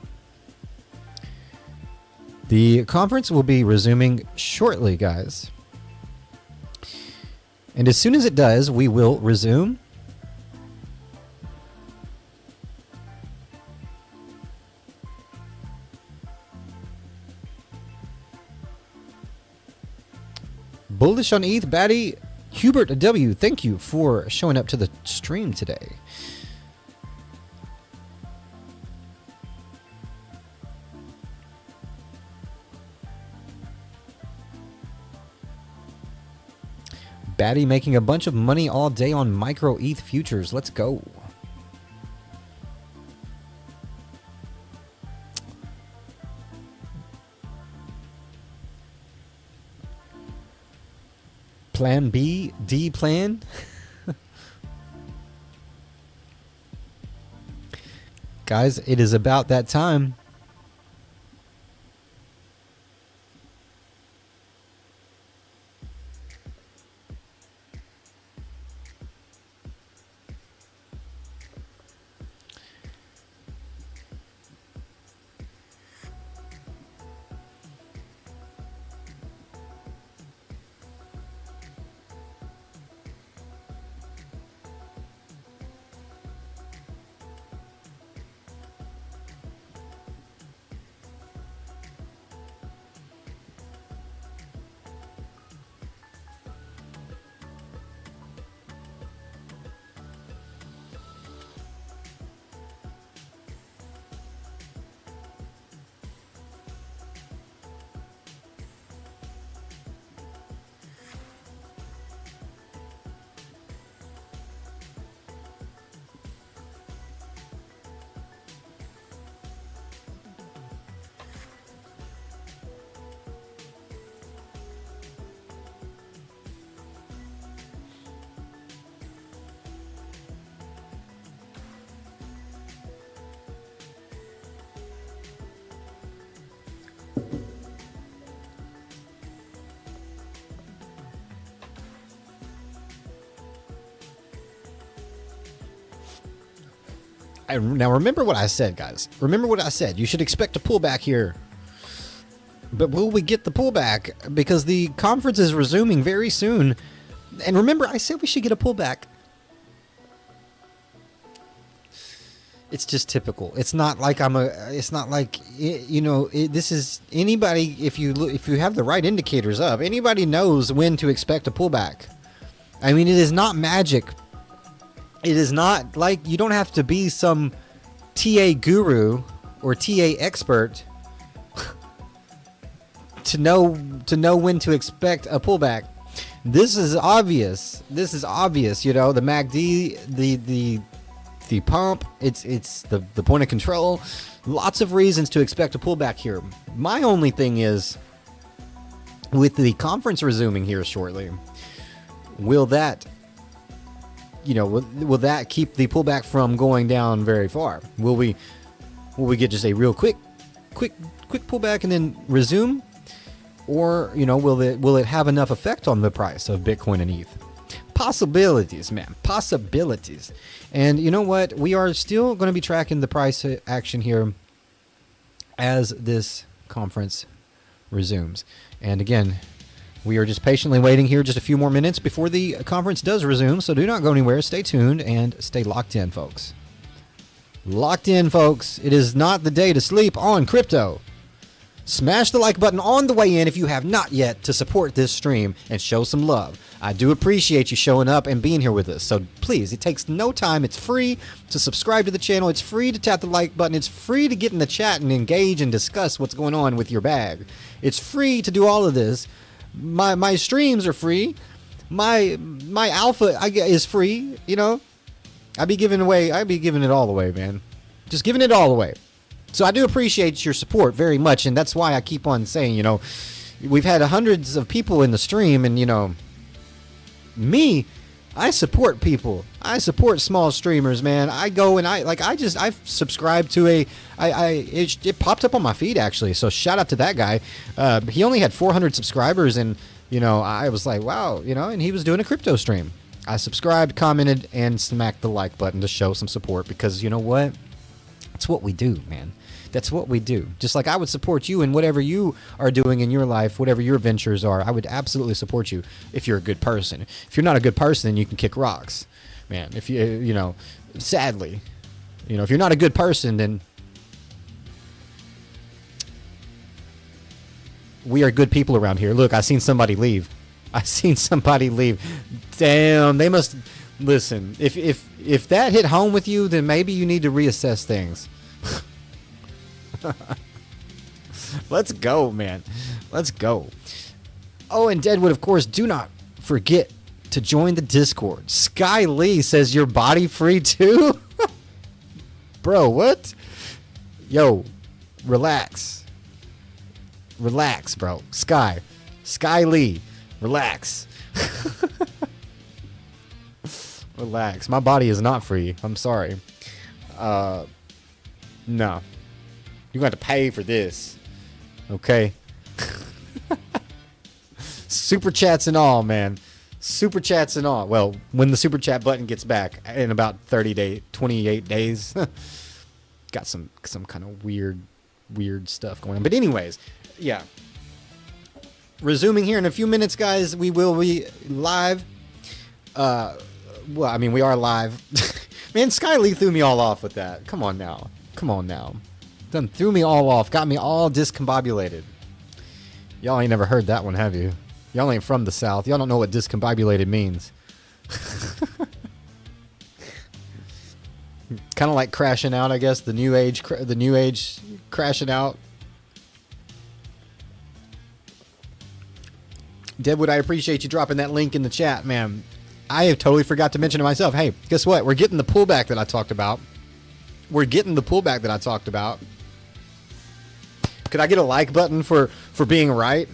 The conference will be resuming shortly, guys. And as soon as it does, we will resume. Bullish on ETH, Batty. Hubert W., thank you for showing up to the stream today. Batty making a bunch of money all day on micro ETH futures. Let's go. Plan B, D plan. Guys, it is about that time. Now remember what I said, guys. Remember what I said. You should expect a pullback here. But will we get the pullback? Because the conference is resuming very soon. And remember, I said we should get a pullback. It's just typical. It's not like it's not like, you know, this is anybody, if you have the right indicators up, anybody knows when to expect a pullback. I mean, it is not magic. It is not like, you don't have to be some TA guru or TA expert to know when to expect a pullback. This is obvious. This is obvious. You know, the MACD, the pump, it's the point of control. Lots of reasons to expect a pullback here. My only thing is, with the conference resuming here shortly, will that, you know, will that keep the pullback from going down very far? Will we get just a real quick pullback and then resume? Or, you know, will it have enough effect on the price of Bitcoin and ETH? Possibilities, man. Possibilities. And you know what? We are still going to be tracking the price action here as this conference resumes. And again, we are just patiently waiting here just a few more minutes before the conference does resume. So do not go anywhere. Stay tuned and stay locked in, folks. Locked in, folks. It is not the day to sleep on crypto. Smash the like button on the way in if you have not yet, to support this stream and show some love. I do appreciate you showing up and being here with us. So please, it takes no time. It's free to subscribe to the channel. It's free to tap the like button. It's free to get in the chat and engage and discuss what's going on with your bag. It's free to do all of this. My streams are free. My alpha is free. You know, I'd be giving it all away, man. Just giving it all away. So I do appreciate your support very much, and that's why I keep on saying, you know, we've had hundreds of people in the stream, and, you know, I support people. I support small streamers, man. I go and I've subscribed to it popped up on my feed, actually, so shout out to that guy. He only had 400 subscribers, and, you know, I was like, wow, you know, and he was doing a crypto stream. I subscribed, commented, and smacked the like button to show some support, because you know what? That's what we do, man. That's what we do. Just like I would support you in whatever you are doing in your life, whatever your ventures are, I would absolutely support you if you're a good person. If you're not a good person, then you can kick rocks, man. If you know, sadly, you know, if you're not a good person, then we are good people around here. Look, I seen somebody leave. I seen somebody leave. Damn, they must listen. If that hit home with you, then maybe you need to reassess things. Let's go, man. Let's go. Oh, and Deadwood, of course, do not forget to join the Discord. Sky Lee says you're body free too? Bro, what? Yo, relax. Relax, bro. Sky Lee, relax. Relax. My body is not free. I'm sorry. No. You're going to have to pay for this. Okay? Super chats and all, man. Super chats and all. Well, when the super chat button gets back in about 28 days. Got some kind of weird stuff going on. But anyways, yeah. Resuming here in a few minutes, guys. We will be live. Well, I mean, we are live. Man, Sky Lee threw me all off with that. Come on now. Done threw me all off. Got me all discombobulated. Y'all ain't never heard that one, have you? Y'all ain't from the South. Y'all don't know what discombobulated means. Kind of like crashing out, I guess. The new age crashing out. Deadwood, I appreciate you dropping that link in the chat, man. I have totally forgot to mention to myself, hey, guess what? We're getting the pullback that I talked about. Could I get a like button for being right?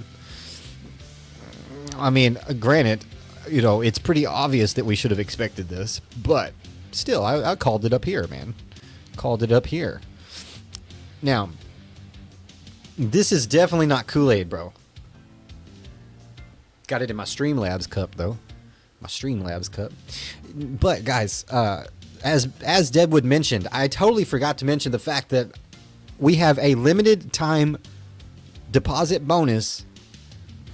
I mean, granted, it's pretty obvious that we should have expected this, but still, I called it up here, man. Called it up here. Now, this is definitely not Kool-Aid, bro. Got it in my Streamlabs cup, though. My Streamlabs cup. But, guys, as Deadwood mentioned, I totally forgot to mention the fact that we have a limited time deposit bonus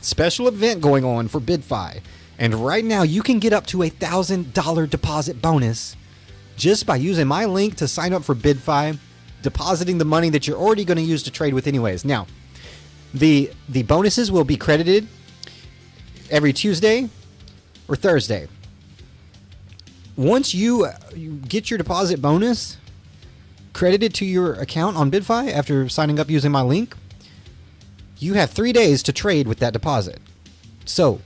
special event going on for BidFi. And right now, you can get up to $1,000 deposit bonus just by using my link to sign up for BidFi, depositing the money that you're already going to use to trade with anyways. Now, the bonuses will be credited every Tuesday or Thursday. Once you get your deposit bonus credited to your account on BidFi after signing up using my link, you have 3 days to trade with that deposit. So,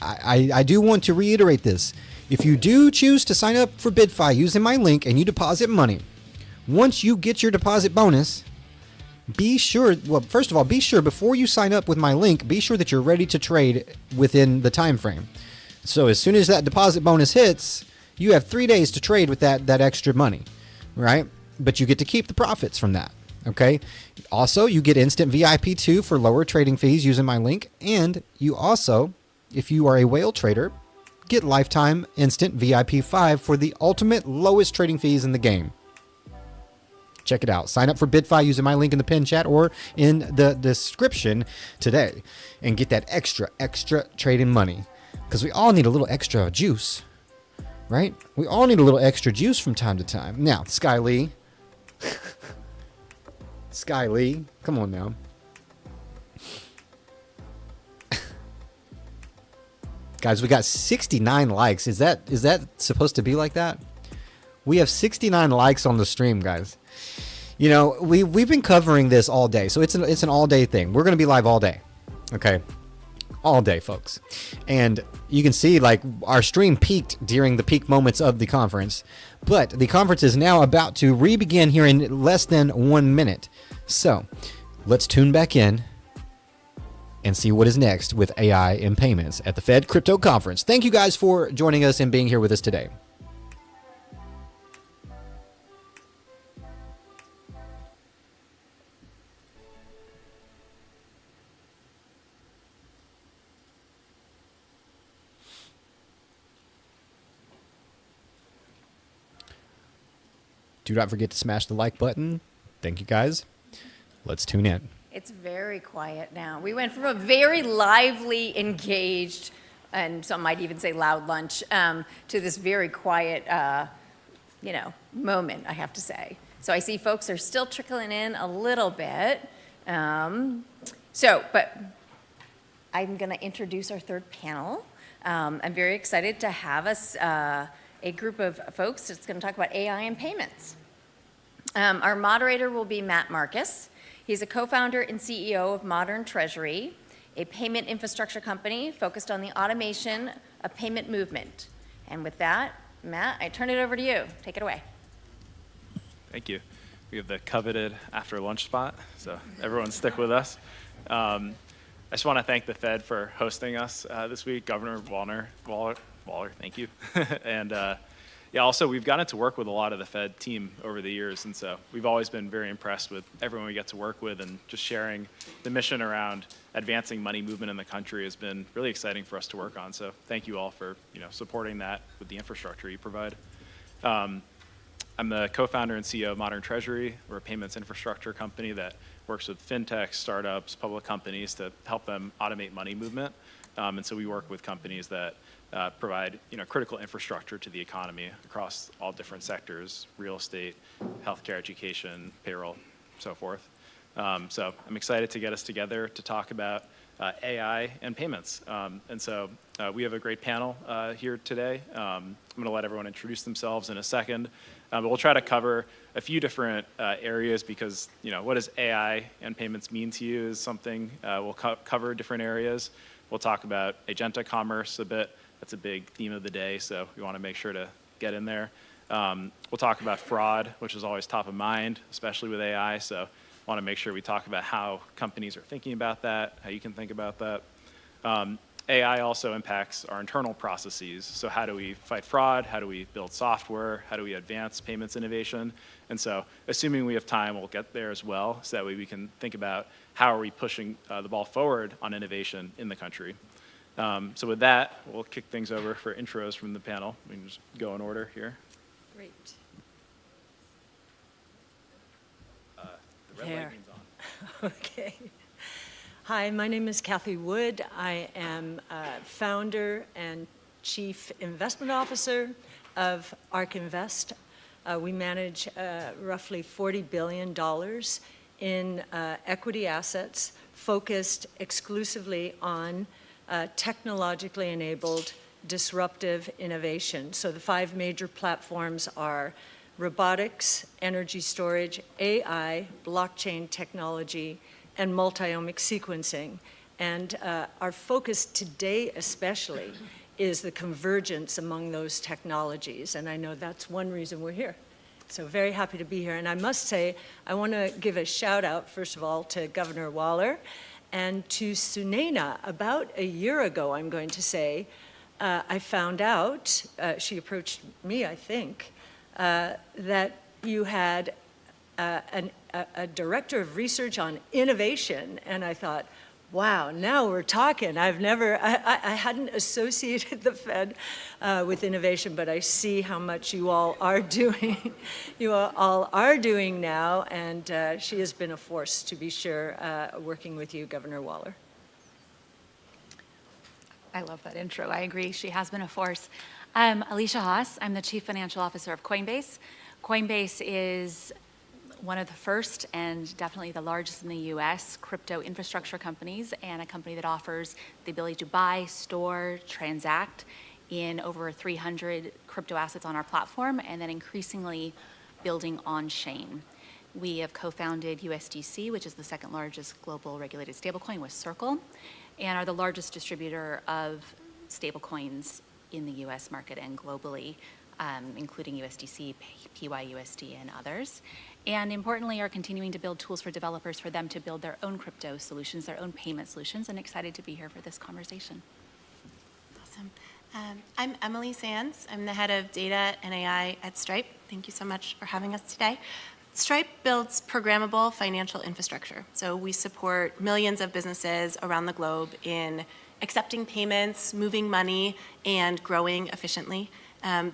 I do want to reiterate this. If you do choose to sign up for BidFi using my link and you deposit money, once you get your deposit bonus, be sure before you sign up with my link, be sure that you're ready to trade within the time frame. So as soon as that deposit bonus hits, you have 3 days to trade with that extra money, right? But you get to keep the profits from that, okay? Also, you get instant VIP 2 for lower trading fees using my link, and you also, if you are a whale trader, get lifetime instant VIP 5 for the ultimate lowest trading fees in the game. Check it out. Sign up for BidFi using my link in the pinned chat or in the description today and get that extra trading money, because we all need a little extra juice, right? We all need a little extra juice from time to time. Now, Sky Lee, come on now. Guys, we got 69 likes. Is that supposed to be like that? We have 69 likes on the stream, guys. We've been covering this all day, so it's an all day thing. We're gonna be live all day, okay? All day, folks. And you can see, like, our stream peaked during the peak moments of the conference, but the conference is now about to re-begin here in less than 1 minute. So let's tune back in and see what is next with AI and payments at the Fed Crypto Conference. Thank you guys for joining us and being here with us today. Do not forget to smash the like button. Thank you, guys. Let's tune in. It's very quiet now. We went from a very lively, engaged, and some might even say loud lunch, to this very quiet, moment, I have to say. So I see folks are still trickling in a little bit. But I'm going to introduce our third panel. I'm very excited to have us a group of folks that's going to talk about AI and payments. Our moderator will be Matt Marcus. He's a co-founder and CEO of Modern Treasury, a payment infrastructure company focused on the automation of payment movement. And with that, Matt, I turn it over to you. Take it away. Thank you. We have the coveted after lunch spot, so everyone stick with us. I just want to thank the Fed for hosting us this week, Governor Waller, thank you. And yeah, also we've gotten to work with a lot of the Fed team over the years, and so we've always been very impressed with everyone we get to work with, and just sharing the mission around advancing money movement in the country has been really exciting for us to work on. So thank you all for supporting that with the infrastructure you provide. I'm the co-founder and CEO of Modern Treasury. We're a payments infrastructure company that works with fintechs, startups, public companies to help them automate money movement. And so we work with companies that provide critical infrastructure to the economy across all different sectors: real estate, healthcare, education, payroll, so forth. So I'm excited to get us together to talk about AI and payments. And so we have a great panel here today. I'm going to let everyone introduce themselves in a second. But we'll try to cover a few different areas because, what does AI and payments mean to you is something we'll cover different areas. We'll talk about agentic commerce a bit. That's a big theme of the day, so we want to make sure to get in there. We'll talk about fraud, which is always top of mind, especially with AI, so I want to make sure we talk about how companies are thinking about that, how you can think about that. AI also impacts our internal processes. So how do we fight fraud? How do we build software? How do we advance payments innovation? And so assuming we have time, we'll get there as well. So that way we can think about how are we pushing the ball forward on innovation in the country. So with that, we'll kick things over for intros from the panel. We can just go in order here. Great. The red light means on. Okay. Hi, my name is Kathy Wood. I am founder and chief investment officer of ARK Invest. We manage roughly $40 billion in equity assets focused exclusively on technologically enabled disruptive innovation. So the 5 major platforms are robotics, energy storage, AI, blockchain technology, and multi-omic sequencing. And our focus today especially is the convergence among those technologies. And I know that's one reason we're here. So very happy to be here. And I must say, I want to give a shout out, first of all, to Governor Waller and to Sunaina. About a year ago, I'm going to say, I found out, she approached me, I think, that you had a director of research on innovation, and I thought, wow, now we're talking. I hadn't associated the Fed with innovation, but I see how much you all are doing. You all are doing now, and she has been a force, to be sure, working with you, Governor Waller. I love that intro. I agree. She has been a force. Alicia Haas. I'm the Chief Financial Officer of Coinbase. Coinbase is one of the first and definitely the largest in the US crypto infrastructure companies, and a company that offers the ability to buy, store, transact in over 300 crypto assets on our platform, and then increasingly building on-chain. We have co-founded USDC, which is the second largest global regulated stablecoin with Circle, and are the largest distributor of stablecoins in the US market and globally, including USDC, PYUSD, and others. And importantly, are continuing to build tools for developers for them to build their own crypto solutions, their own payment solutions, and excited to be here for this conversation. Awesome. I'm Emily Sands. I'm the head of data and AI at Stripe. Thank you so much for having us today. Stripe builds programmable financial infrastructure. So we support millions of businesses around the globe in accepting payments, moving money, and growing efficiently.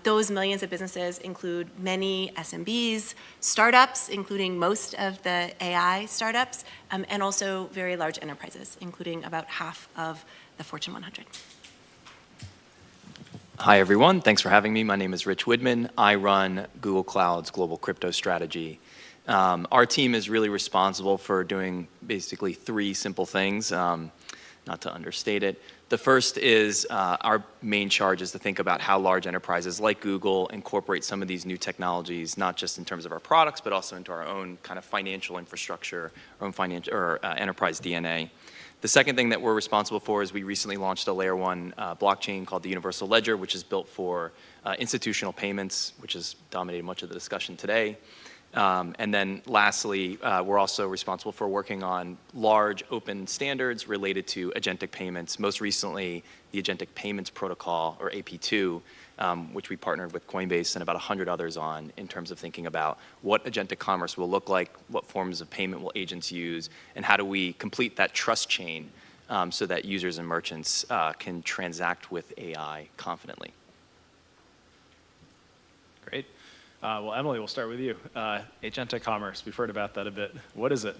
Those millions of businesses include many SMBs, startups, including most of the AI startups, and also very large enterprises, including about half of the Fortune 100. Hi, everyone. Thanks for having me. My name is Rich Widman. I run Google Cloud's global crypto strategy. Our team is really responsible for doing basically 3 simple things. not to understate it. The first is our main charge is to think about how large enterprises like Google incorporate some of these new technologies, not just in terms of our products, but also into our own kind of financial infrastructure, our own financial or enterprise DNA. The second thing that we're responsible for is we recently launched a layer 1 blockchain called the Universal Ledger, which is built for institutional payments, which has dominated much of the discussion today. And then lastly, we're also responsible for working on large open standards related to agentic payments. Most recently, the Agentic Payments Protocol, or AP2, which we partnered with Coinbase and about 100 others on in terms of thinking about what agentic commerce will look like, what forms of payment will agents use, and how do we complete that trust chain so that users and merchants can transact with AI confidently. Great. Well, Emily, we'll start with you. Agentic commerce, we've heard about that a bit. What is it?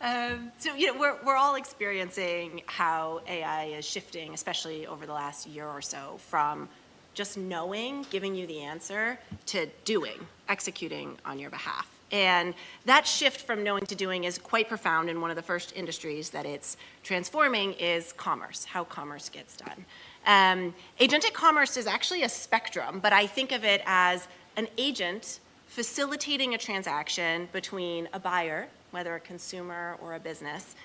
So, we're all experiencing how AI is shifting, especially over the last year or so, from just knowing, giving you the answer, to doing, executing on your behalf. And that shift from knowing to doing is quite profound, and one of the first industries that it's transforming is commerce, how commerce gets done. Agentic commerce is actually a spectrum, but I think of it as an agent facilitating a transaction between a buyer, whether a consumer or a business,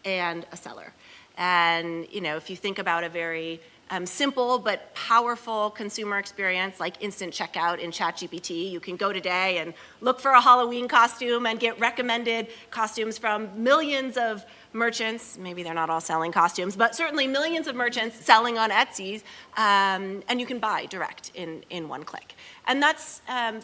and a seller. And if you think about a very simple but powerful consumer experience like instant checkout in ChatGPT, you can go today and look for a Halloween costume and get recommended costumes from millions of merchants. Maybe they're not all selling costumes, but certainly millions of merchants selling on Etsy, and you can buy direct in one click. And that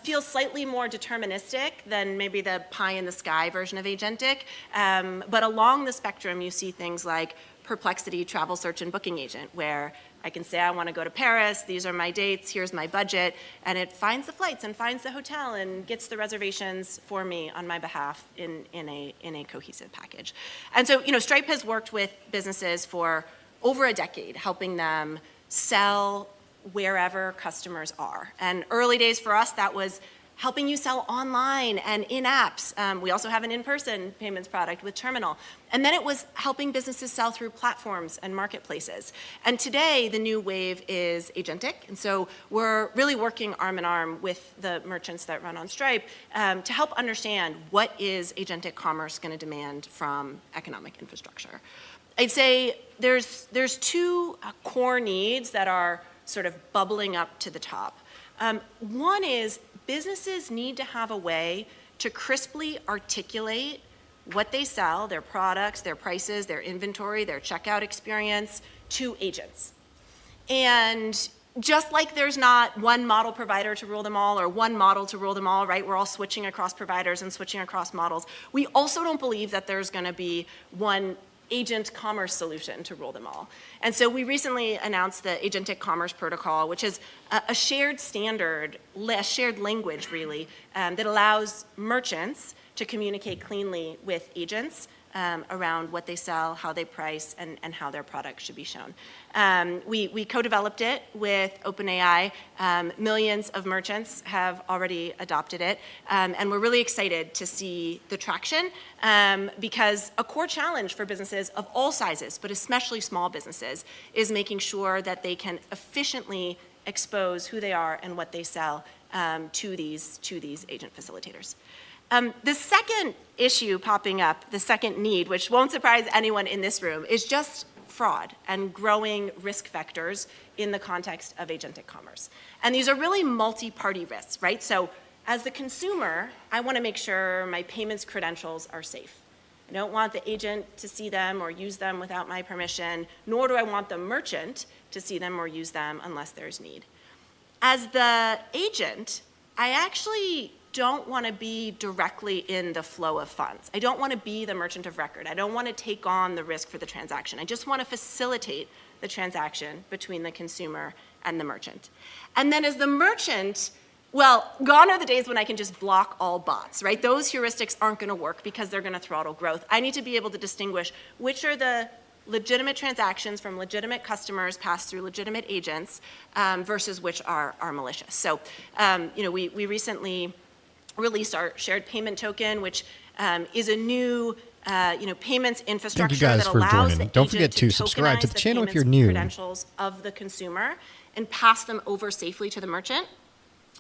feels slightly more deterministic than maybe the pie in the sky version of agentic. But along the spectrum, you see things like Perplexity travel search and booking agent, where I can say I want to go to Paris, these are my dates, here's my budget, and it finds the flights and finds the hotel and gets the reservations for me on my behalf in a cohesive package. And so, Stripe has worked with businesses for over a decade, helping them sell wherever customers are. And early days for us, that was helping you sell online and in apps. We also have an in-person payments product with Terminal. And then it was helping businesses sell through platforms and marketplaces. And today, the new wave is agentic. And so we're really working arm in arm with the merchants that run on Stripe to help understand what is agentic commerce going to demand from economic infrastructure. I'd say there's two core needs that are sort of bubbling up to the top. One is businesses need to have a way to crisply articulate what they sell, their products, their prices, their inventory, their checkout experience to agents. And just like there's not one model provider to rule them all or one model to rule them all, right? We're all switching across providers and switching across models. We also don't believe that there's going to be one agent commerce solution to rule them all. And so we recently announced the Agentic Commerce Protocol, which is a shared standard, a shared language really, that allows merchants to communicate cleanly with agents around what they sell, how they price, and how their products should be shown. We co-developed it with OpenAI. Millions of merchants have already adopted it. And we're really excited to see the traction because a core challenge for businesses of all sizes, but especially small businesses, is making sure that they can efficiently expose who they are and what they sell to these agent facilitators. The second issue popping up, the second need, which won't surprise anyone in this room, is just fraud and growing risk vectors in the context of agentic commerce. And these are really multi-party risks, right? So as the consumer, I want to make sure my payments credentials are safe. I don't want the agent to see them or use them without my permission, nor do I want the merchant to see them or use them unless there's need. As the agent, I actually don't want to be directly in the flow of funds. I don't want to be the merchant of record. I don't want to take on the risk for the transaction. I just want to facilitate the transaction between the consumer and the merchant. And then as the merchant, well, gone are the days when I can just block all bots, right? Those heuristics aren't going to work because they're going to throttle growth. I need to be able to distinguish which are the legitimate transactions from legitimate customers passed through legitimate agents versus which are malicious. So, we recently released our shared payment token, which is a new payments Thank infrastructure you guys that for allows joining. the Don't agent forget to subscribe tokenize to the channel if payments you're new. credentials of the consumer and pass them over safely to the merchant.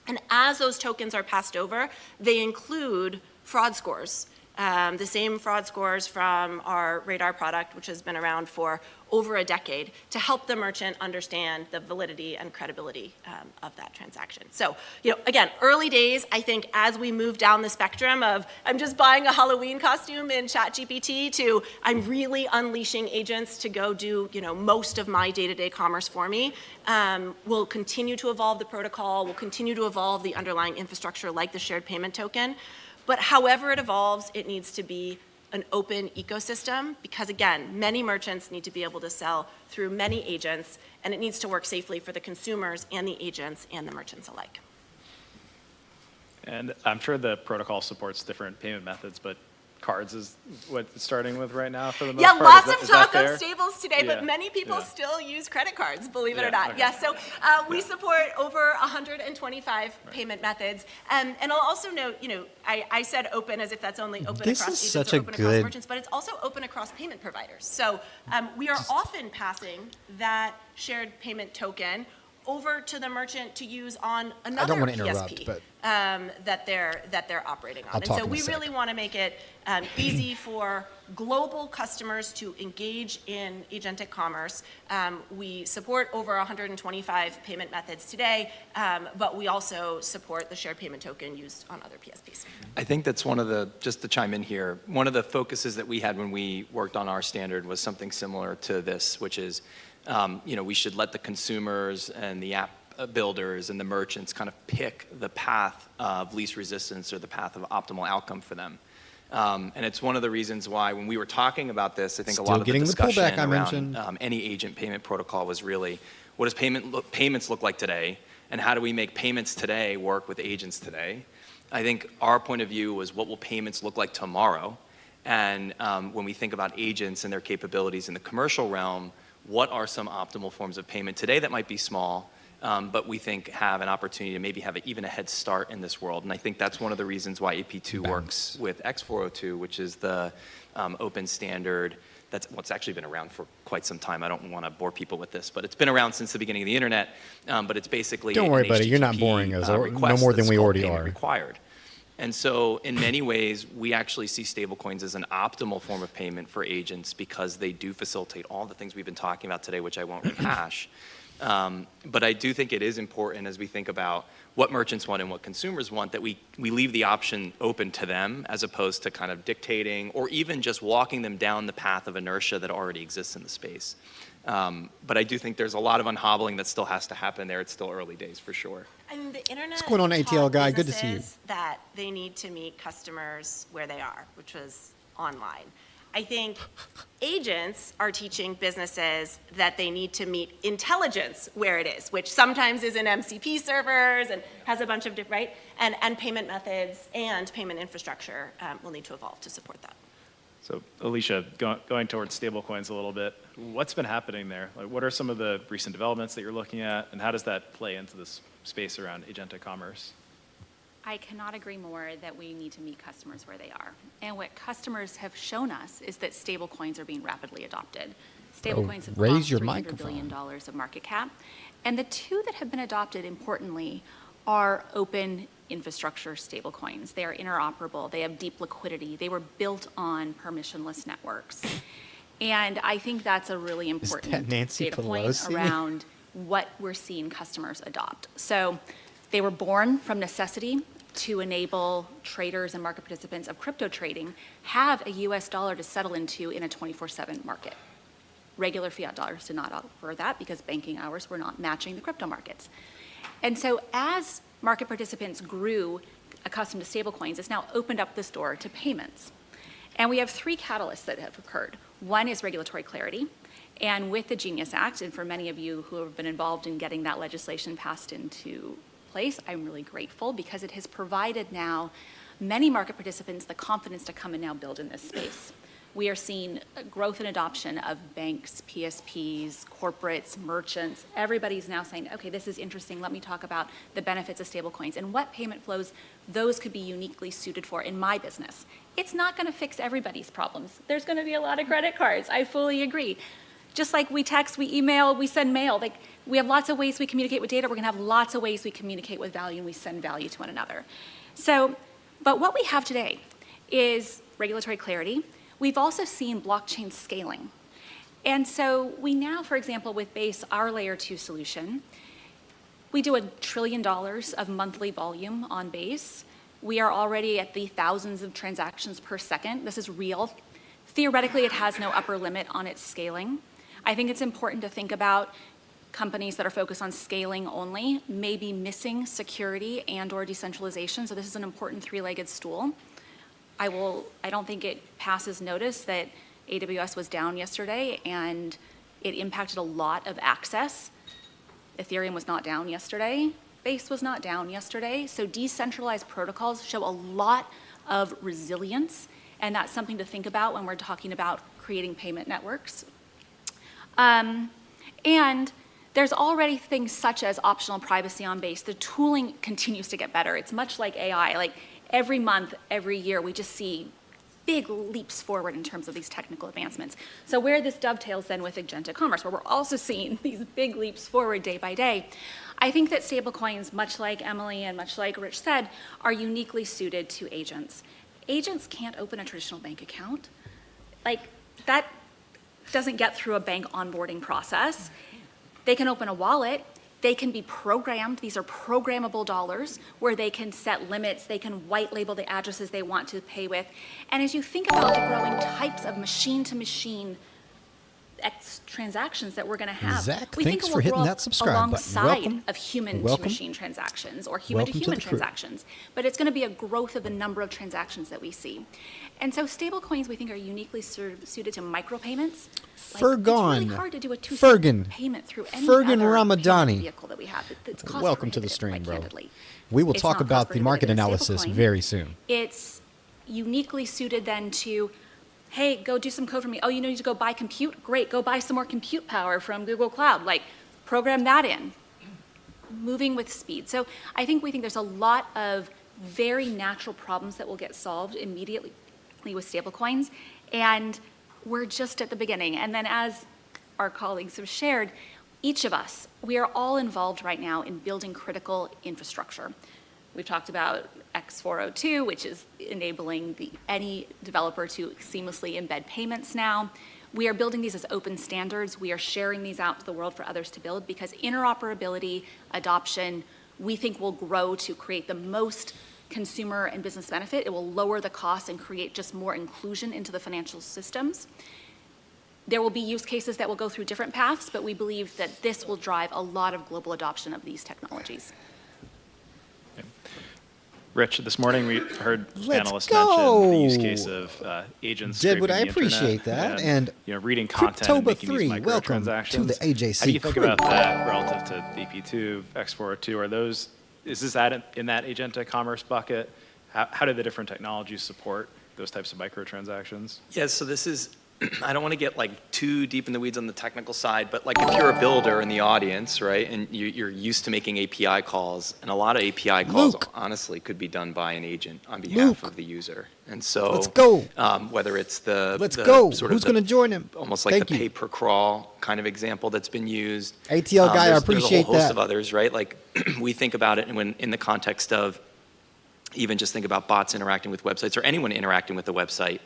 And as those tokens are passed over, they include fraud scores. The same fraud scores from our Radar product, which has been around for over a decade, to help the merchant understand the validity and credibility of that transaction. So, again, early days, I think as we move down the spectrum of I'm just buying a Halloween costume in ChatGPT to I'm really unleashing agents to go do, most of my day-to-day commerce for me, we'll continue to evolve the protocol, we'll continue to evolve the underlying infrastructure like the shared payment token. But however it evolves, it needs to be an open ecosystem because, again, many merchants need to be able to sell through many agents, and it needs to work safely for the consumers and the agents and the merchants alike. And I'm sure the protocol supports different payment methods, but cards is what it's starting with right now for the most part. Lots of is talk that of fair? stables today, but many people still use credit cards, believe it or not. Okay. Yes, so we support over 125 payment methods. And I'll also note, I said open as if that's only open This across is agents such or a open across good- merchants, but it's also open across payment providers. So we are often passing that shared payment token over to the merchant to use on another wanna PSP interrupt, but- that they're operating on. I'll And talk so in a we sec. really want to make it easy for global customers to engage in agentic commerce. We support over 125 payment methods today, but we also support the shared payment token used on other PSPs. I think that's one of the, just to chime in here, one of the focuses that we had when we worked on our standard was something similar to this, which is, we should let the consumers and the app builders and the merchants kind of pick the path of least resistance or the path of optimal outcome for them. And it's one of the reasons why when we were talking about this, I think a lot of the discussion pullback I around mentioned. any agent payment protocol was really, what does payments look like today? And how do we make payments today work with agents today? I think our point of view was what will payments look like tomorrow? And when we think about agents and their capabilities in the commercial realm, what are some optimal forms of payment today that might be small, but we think have an opportunity to maybe have even a head start in this world. And I think that's one of the reasons why AP2 works with X402, which is the open standard that's what's actually been around for quite some time. I don't want to bore people with this, but it's been around since the beginning of the internet. But it's basically Don't worry, an buddy. You're not HTTP, boring us, no request more than that's we called already payment are. Required. And so in many ways, we actually see stablecoins as an optimal form of payment for agents because they do facilitate all the things we've been talking about today, which I won't rehash. But I do think it is important as we think about what merchants want and what consumers want that we leave the option open to them as opposed to kind of dictating or even just walking them down the path of inertia that already exists in the space. But I do think there's a lot of unhobbling that still has to happen there. It's still early days for sure. I mean, the internet What's going on, ATL guy? Good to see you. businesses that they need to meet customers where they are, which was online. I think agents are teaching businesses that they need to meet intelligence where it is, which sometimes is in MCP servers and has a bunch of different, right? And payment methods and payment infrastructure will need to evolve to support that. So Alicia, going towards stablecoins a little bit, what's been happening there? Like, what are some of the recent developments that you're looking at, and how does that play into this space around agentic commerce? I cannot agree more that we need to meet customers where they are. And what customers have shown us is that stablecoins are being rapidly adopted. Stablecoins have raise crossed your $300 billion of market cap. And the two that have been adopted, importantly, are open infrastructure stablecoins. They are interoperable. They have deep liquidity. They were built on permissionless networks. And I think that's a really important data point around what we're seeing customers adopt. So they were born from necessity to enable traders and market participants of crypto trading have a US dollar to settle into in a 24/7 market. Regular fiat dollars did not offer that because banking hours were not matching the crypto markets. And so as market participants grew accustomed to stablecoins, it's now opened up this door to payments. And we have three catalysts that have occurred. One is regulatory clarity. And with the Genius Act, and for many of you who have been involved in getting that legislation passed into place, I'm really grateful because it has provided now many market participants the confidence to come and now build in this space. We are seeing growth and adoption of banks, PSPs, corporates, merchants. Everybody's now saying, okay, this is interesting. Let me talk about the benefits of stablecoins and what payment flows those could be uniquely suited for in my business. It's not going to fix everybody's problems. There's going to be a lot of credit cards. I fully agree. Just like we text, we email, we send mail. Like, we have lots of ways we communicate with data. We're going to have lots of ways we communicate with value, and we send value to one another. So, but what we have today is regulatory clarity. We've also seen blockchain scaling. And so we now, for example, with Base, our layer 2 solution, we do $1 trillion of monthly volume on Base. We are already at the thousands of transactions per second. This is real. Theoretically, it has no upper limit on its scaling. I think it's important to think about companies that are focused on scaling only may be missing security and or decentralization. So this is an important three-legged stool. I don't think it passes notice that AWS was down yesterday and it impacted a lot of access. Ethereum was not down yesterday. Base was not down yesterday. So decentralized protocols show a lot of resilience, and that's something to think about when we're talking about creating payment networks. And there's already things such as optional privacy on Base. The tooling continues to get better. It's much like AI. Like every month, every year, we just see big leaps forward in terms of these technical advancements. So where this dovetails then with agentic commerce, where we're also seeing these big leaps forward day by day, I think that stablecoins, much like Emily and much like Rich said, are uniquely suited to agents. Agents can't open a traditional bank account. Like, that doesn't get through a bank onboarding process. They can open a wallet. They can be programmed. These are programmable dollars where they can set limits. They can white label the addresses they want to pay with. And as you think about the growing types of machine-to-machine transactions that we're going to have, Zach, we think thanks it for will hitting grow that subscribe alongside button. of human-to-machine transactions or human-to-human transactions. But it's going to be a growth of the number of transactions that we see. And so stablecoins, we think, are uniquely suited to micropayments. Fergan. It's really hard to do a two-step payment through any other Ramadani. vehicle that we have. It's cost Welcome to the stream, bro. candidly. We will It's talk not about the market cost-prohibitive. analysis Stablecoin, very soon. It's uniquely suited then to, hey, go do some code for me. Oh, you need to go buy compute? Great, go buy some more compute power from Google Cloud. Like, program that in. Moving with speed. So we think there's a lot of very natural problems that will get solved immediately with stablecoins, and we're just at the beginning. And then, as our colleagues have shared, each of us, we are all involved right now in building critical infrastructure. We've talked about X402, which is enabling any developer to seamlessly embed payments now. We are building these as open standards. We are sharing these out to the world for others to build, because interoperability, adoption, we think will grow to create the most consumer and business benefit. It will lower the cost and create just more inclusion into the financial systems. There will be use cases that will go through different paths, but we believe that this will drive a lot of global adoption of these technologies. Rich, this morning we heard Let's analysts go. mention the use case of agents Did what scraping I the appreciate internet that. And reading content and making these Cryptoba3, welcome microtransactions. to the AJC How do you think crew. about that relative to EP2, X402? Is this in that agentic commerce bucket? How do the different technologies support those types of microtransactions? Yeah, so this is, I don't want to get like too deep in the weeds on the technical side, but like if you're a builder in the audience, right, and you're used to making API calls, and a lot of API calls honestly could be done by an agent on behalf of the user. And so, Let's go. Whether it's the Who's going to join him? Almost like Thank the you. pay per crawl kind of example that's been used. ATL guy, I there's appreciate a whole host that. of others, right? Like we think about it when in the context of even just think about bots interacting with websites or anyone interacting with the website.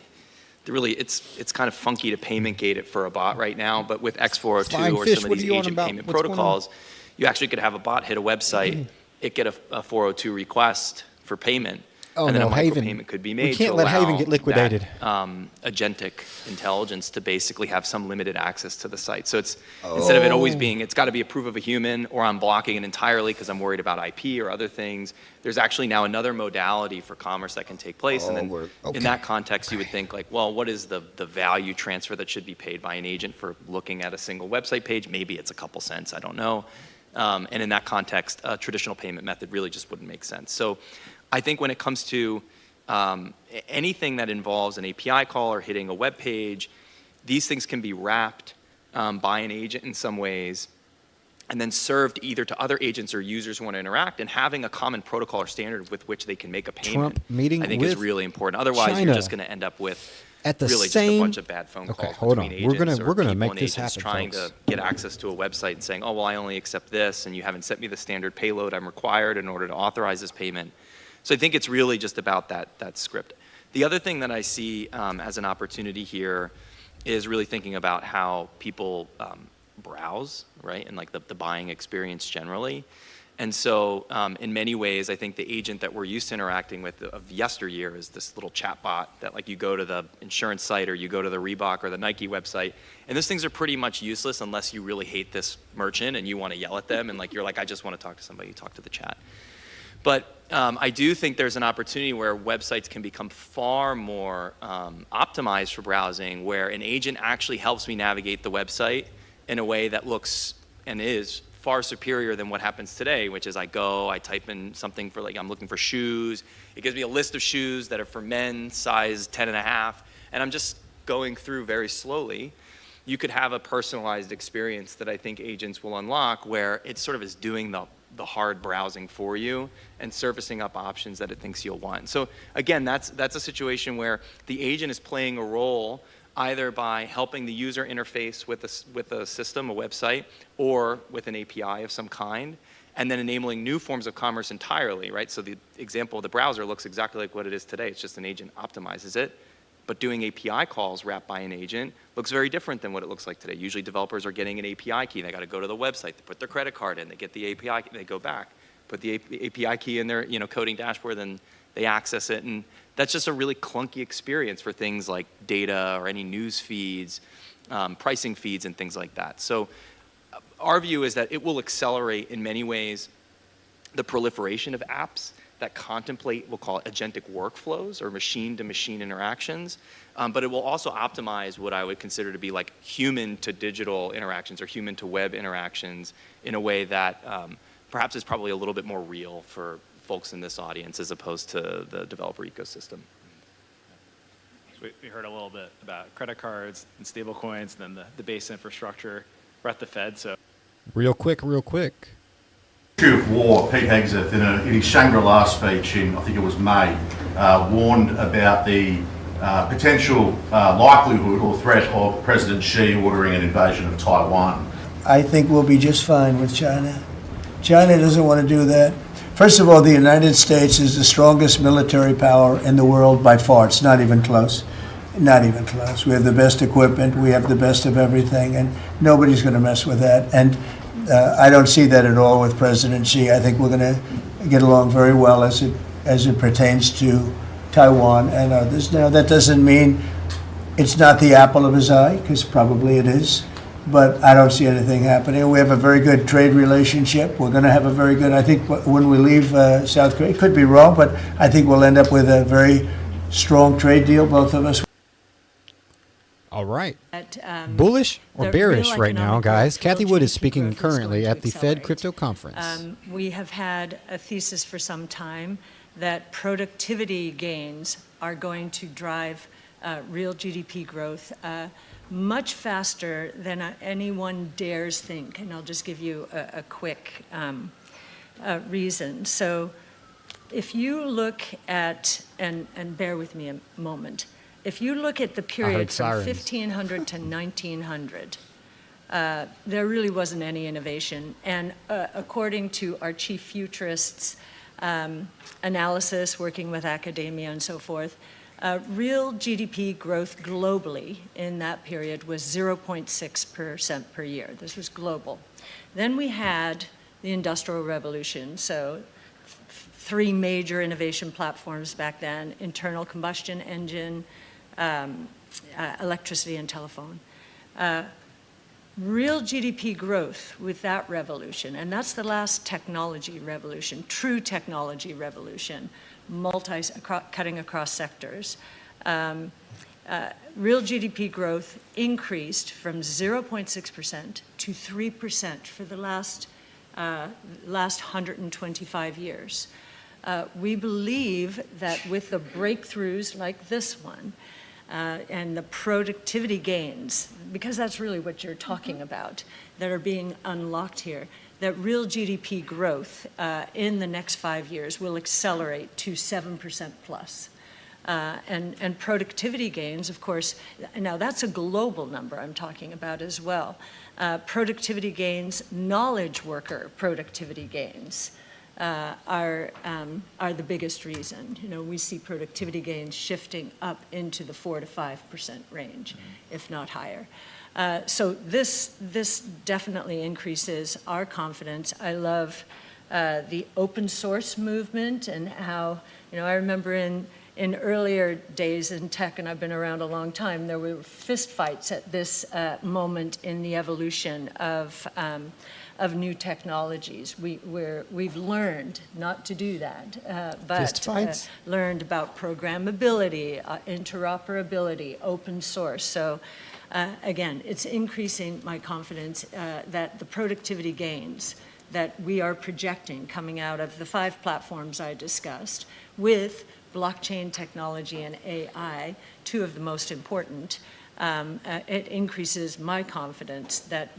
Really, it's kind of funky to payment gate it for a bot right now, but with X402 Flying or fish, some of what these are you on agent about? payment What's going on? protocols, you actually could have a bot hit a website, it get a 402 request for payment, Oh, and then no, a Haven. micropayment could be We made can't to let allow Haven get liquidated. that, agentic intelligence to basically have some limited access to the site. So it's instead of it always being, it's got to be a proof of a human, or I'm blocking it entirely because I'm worried about IP or other things. There's actually now another modality for commerce that can take place. And then in that context, you would think like, well, what is the value transfer that should be paid by an agent for looking at a single website page? Maybe it's a couple cents, I don't know. And in that context, a traditional payment method really just wouldn't make sense. So I think when it comes to anything that involves an API call or hitting a web page, these things can be wrapped by an agent in some ways and then served either to other agents or users who want to interact, and having a common protocol or standard with which they can make a payment, Trump meeting I think with is really important. Otherwise, China you're just going to end up with at the really same, just a bunch of bad phone calls hold between on. agents. We're gonna or make people this and agents happen, trying folks. to get access to a website and saying, oh, well, I only accept this, and you haven't sent me the standard payload I'm required in order to authorize this payment. So I think it's really just about that script. The other thing that I see as an opportunity here is really thinking about how people browse, right, and like the buying experience generally. And so in many ways, I think the agent that we're used to interacting with of yesteryear is this little chat bot that like you go to the insurance site or you go to the Reebok or the Nike website, and those things are pretty much useless unless you really hate this merchant and you want to yell at them and like you're like, I just want to talk to somebody, you talk to the chat. But I do think there's an opportunity where websites can become far more optimized for browsing, where an agent actually helps me navigate the website in a way that looks and is far superior than what happens today, which is I type in something for like, I'm looking for shoes. It gives me a list of shoes that are for men, size 10.5, and I'm just going through very slowly. You could have a personalized experience that I think agents will unlock where it sort of is doing the hard browsing for you and surfacing up options that it thinks you'll want. So again, that's a situation where the agent is playing a role either by helping the user interface with a system, a website, or with an API of some kind, and then enabling new forms of commerce entirely, right? So the example of the browser looks exactly like what it is today. It's just an agent optimizes it. But doing API calls wrapped by an agent looks very different than what it looks like today. Usually developers are getting an API key. They got to go to the website, they put their credit card in, they get the API, they go back, put the API key in their coding dashboard, then they access it. And that's just a really clunky experience for things like data or any news feeds, pricing feeds, and things like that. So our view is that it will accelerate in many ways the proliferation of apps that contemplate, we'll call it agentic workflows or machine-to-machine interactions, but it will also optimize what I would consider to be like human-to-digital interactions or human-to-web interactions in a way that perhaps is probably a little bit more real for folks in this audience as opposed to the developer ecosystem. We heard a little bit about credit cards and stablecoins, and then the base infrastructure. We're at the Fed, so. Real quick. Issue of war, Pete Hegseth, in his Shangri-La speech in, I think it was May, warned about the potential likelihood or threat of President Xi ordering an invasion of Taiwan. I think we'll be just fine with China. China doesn't want to do that. First of all, the United States is the strongest military power in the world by far. It's not even close. Not even close. We have the best equipment. We have the best of everything, and nobody's going to mess with that. And I don't see that at all with President Xi. I think we're going to get along very well as it pertains to Taiwan and others. Now, that doesn't mean it's not the apple of his eye, because probably it is. But I don't see anything happening. We have a very good trade relationship. We're going to have a very good, I think when we leave South Korea, it could be wrong, but I think we'll end up with a very strong trade deal, both of us. All right. That, Bullish or the bearish real right now, economic guys? growth, Kathy real Wood is GDP speaking growth is currently going at to the Fed accelerate. Crypto Conference. We have had a thesis for some time that productivity gains are going to drive real GDP growth much faster than anyone dares think. And I'll just give you a quick reason. So if you look at, and bear with me a moment, if you look at the period from 1500 to 1900, there really wasn't any innovation. And according to our chief futurist's analysis, working with academia and so forth, real GDP growth globally in that period was 0.6% per year. This was global. Then we had the Industrial Revolution, so three major innovation platforms back then: internal combustion engine, electricity, and telephone. Real GDP growth with that revolution, and that's the last technology revolution, true technology revolution, cutting across sectors. Real GDP growth increased from 0.6% to 3% for the last 125 years. We believe that with the breakthroughs like this one, and the productivity gains, because that's really what you're talking about, that are being unlocked here, that real GDP growth in the next 5 years will accelerate to 7% plus. And productivity gains, of course, now that's a global number I'm talking about as well. Productivity gains, knowledge worker productivity gains are the biggest reason. You know, we see productivity gains shifting up into the 4 to 5% range, if not higher. So this definitely increases our confidence. I love the open source movement and how, you know, I remember in earlier days in tech, and I've been around a long time, there were fist fights at this moment in the evolution of new technologies. We've learned not to do that, but fist fights? Learned about programmability, interoperability, open source. So again, it's increasing my confidence that the productivity gains that we are projecting coming out of the 5 platforms I discussed with blockchain technology and AI, 2 of the most important, it increases my confidence that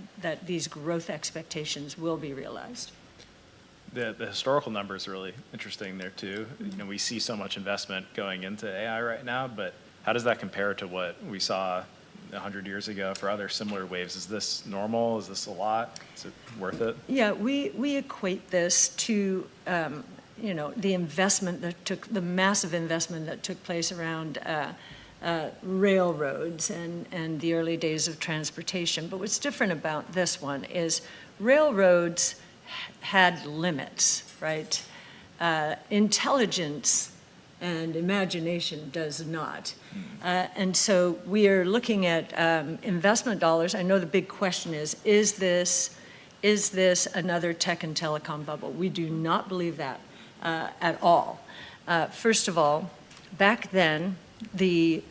these growth expectations will be realized. The historical numbers are really interesting there too. You know, we see so much investment going into AI right now, but how does that compare to what we saw 100 years ago for other similar waves? Is this normal? Is this a lot? Is it worth it? Yeah, we equate this to you know, the massive investment that took place around railroads and the early days of transportation. But what's different about this one is railroads had limits, right? Intelligence and imagination does not. And so we are looking at investment dollars. I know the big question is this another tech and telecom bubble? We do not believe that at all. First of all, back then, the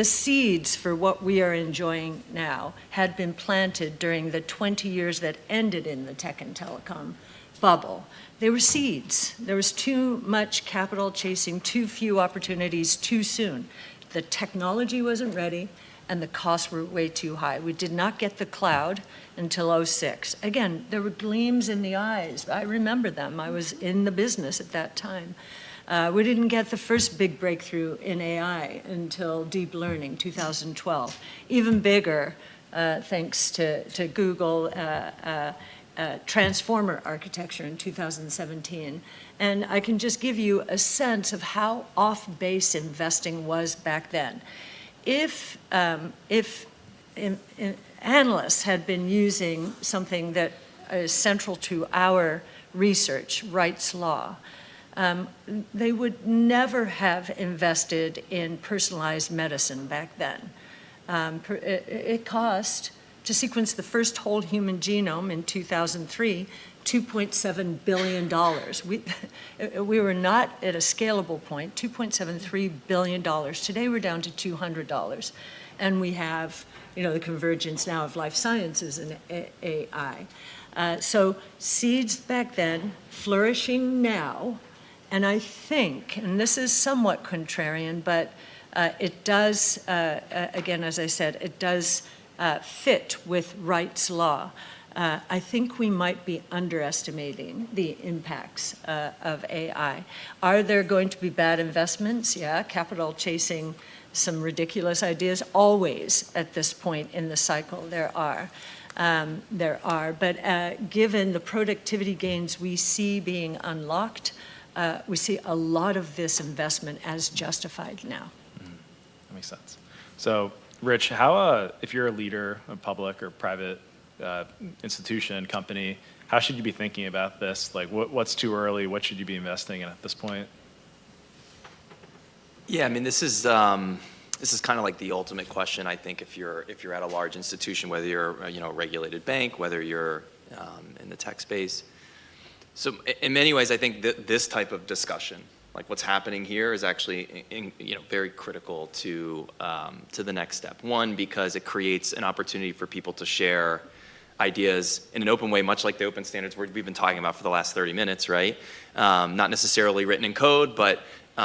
seeds for what we are enjoying now had been planted during the 20 years that ended in the tech and telecom bubble. They were seeds. There was too much capital chasing too few opportunities too soon. The technology wasn't ready and the costs were way too high. We did not get the cloud until 06. Again, there were gleams in the eyes. I remember them. I was in the business at that time. We didn't get the first big breakthrough in AI until deep learning, 2012. Even bigger, thanks to Google, transformer architecture in 2017. And I can just give you a sense of how off-base investing was back then. If analysts had been using something that is central to our research, Wright's Law, they would never have invested in personalized medicine back then. It cost, to sequence the first whole human genome in 2003, $2.7 billion. We were not at a scalable point, $2.73 billion. Today we're down to $200. And we have, you know, the convergence now of life sciences and AI. So seeds back then, flourishing now. And I think, and this is somewhat contrarian, but it does, again, as I said, it does fit with Wright's Law. I think we might be underestimating the impacts of AI. Are there going to be bad investments? Yeah, capital chasing some ridiculous ideas. Always at this point in the cycle, there are. But given the productivity gains we see being unlocked, we see a lot of this investment as justified now. That makes sense. So, Rich, how, if you're a leader, a public or private institution, company, how should you be thinking about this? Like, what's too early? What should you be investing in at this point? Yeah, I mean, this is kind of like the ultimate question. I think if you're at a large institution, whether you're a regulated bank, whether you're in the tech space. So in many ways, I think that this type of discussion, like what's happening here, is actually very critical to the next step. One, because it creates an opportunity for people to share ideas in an open way, much like the open standards we've been talking about for the last 30 minutes, right? Not necessarily written in code, but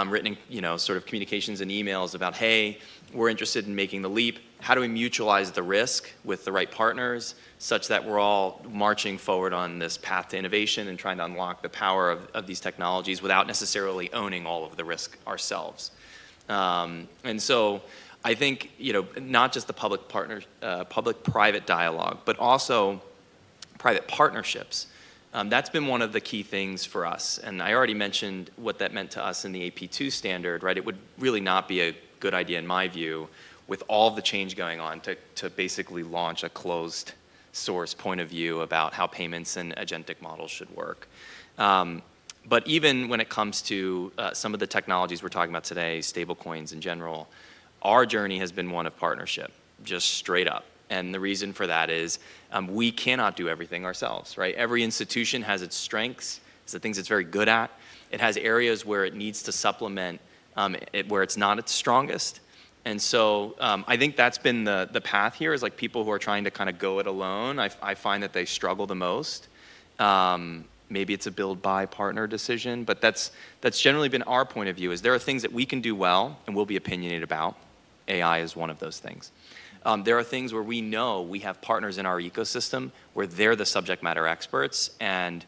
written in, sort of communications and emails about, hey, we're interested in making the leap. How do we mutualize the risk with the right partners such that we're all marching forward on this path to innovation and trying to unlock the power of these technologies without necessarily owning all of the risk ourselves? And so I think, not just the public-private dialogue, but also private partnerships. That's been one of the key things for us. And I already mentioned what that meant to us in the AP2 standard, right? It would really not be a good idea, in my view, with all the change going on to basically launch a closed source point of view about how payments and agentic models should work. But even when it comes to some of the technologies we're talking about today, stablecoins in general, our journey has been one of partnership, just straight up. And the reason for that is we cannot do everything ourselves, right? Every institution has its strengths, it's the things it's very good at. It has areas where it needs to supplement where it's not its strongest. And so I think that's been the path here, is like people who are trying to kind of go it alone. I find that they struggle the most. Maybe it's a build-buy partner decision, but that's generally been our point of view, is there are things that we can do well and we'll be opinionated about. AI is one of those things. There are things where we know we have partners in our ecosystem where they're the subject matter experts, and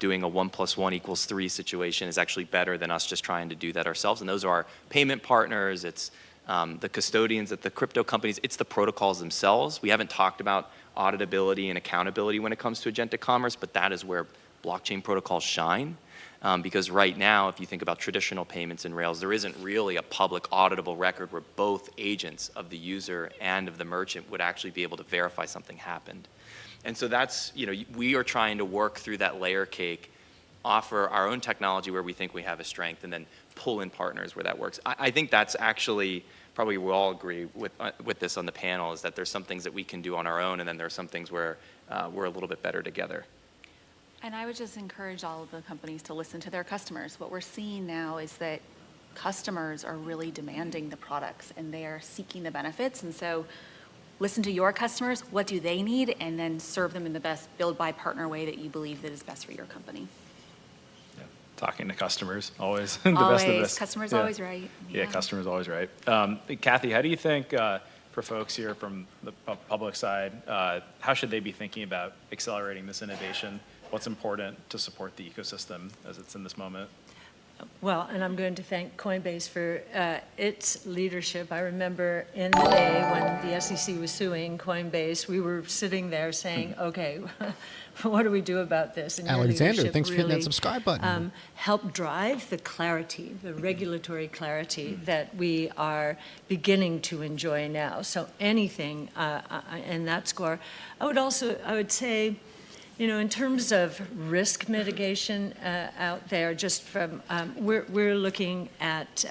doing a 1 + 1 = 3 situation is actually better than us just trying to do that ourselves. And those are our payment partners, it's the custodians at the crypto companies, it's the protocols themselves. We haven't talked about auditability and accountability when it comes to agentic commerce, but that is where blockchain protocols shine. Because right now, if you think about traditional payments and rails, there isn't really a public auditable record where both agents of the user and of the merchant would actually be able to verify something happened. And so that's, we are trying to work through that layer cake, offer our own technology where we think we have a strength, and then pull in partners where that works. I think that's actually, probably we'll all agree with this on the panel, is that there's some things that we can do on our own, and then there are some things where we're a little bit better together. And I would just encourage all of the companies to listen to their customers. What we're seeing now is that customers are really demanding the products and they are seeking the benefits. And so listen to your customers, what do they need, and then serve them in the best build-by-partner way that you believe that is best for your company. Yeah. Talking to customers, always. The best of this. Customers Yeah. always right. Yeah, customers always right. Kathy, how do you think, for folks here from the public side, how should they be thinking about accelerating this innovation? What's important to support the ecosystem as it's in this moment? Well, and I'm going to thank Coinbase for its leadership. I remember in the day when the SEC was suing Coinbase, we were sitting there saying, okay, what do we do about this? And your Alexander, leadership thanks for hitting that really, subscribe button. help drive the clarity, the regulatory clarity that we are beginning to enjoy now. So anything in that score. I would say, in terms of risk mitigation out there, just from we're looking at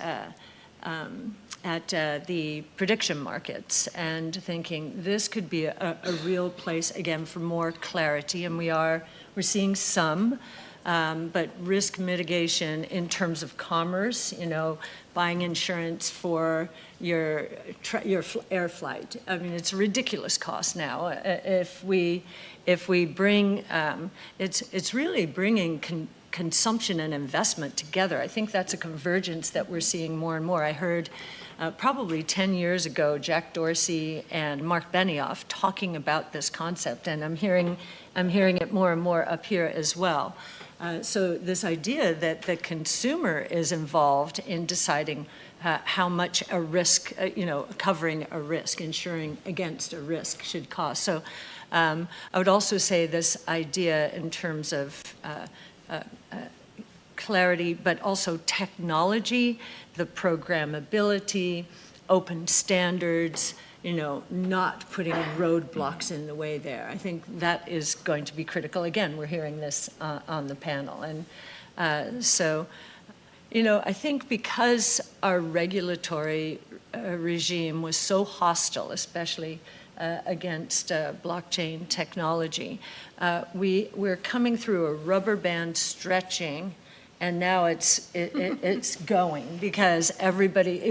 the prediction markets and thinking this could be a real place again for more clarity, and we're seeing some, but risk mitigation in terms of commerce, buying insurance for your air flight. I mean, it's a ridiculous cost now. If we bring, it's really bringing consumption and investment together. I think that's a convergence that we're seeing more and more. I heard probably 10 years ago, Jack Dorsey and Mark Benioff talking about this concept, and I'm hearing it more and more up here as well. So this idea that the consumer is involved in deciding how much a risk, covering a risk, insuring against a risk should cost. So I would also say this idea in terms of clarity, but also technology, the programmability, open standards, not putting roadblocks in the way there. I think that is going to be critical. Again, we're hearing this on the panel. And so, I think because our regulatory regime was so hostile, especially against blockchain technology, we're coming through a rubber band stretching And now it's going because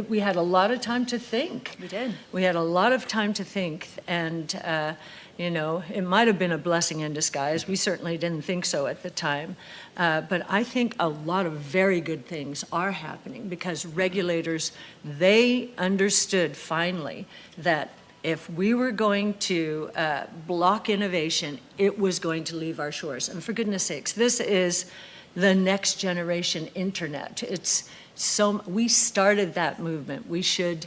we had a lot of time to think. We did. We had a lot of time to think, and it might have been a blessing in disguise. We certainly didn't think so at the time. But I think a lot of very good things are happening because regulators, they understood finally that if we were going to block innovation, it was going to leave our shores. And for goodness sakes, this is the next generation internet. We started that movement. We should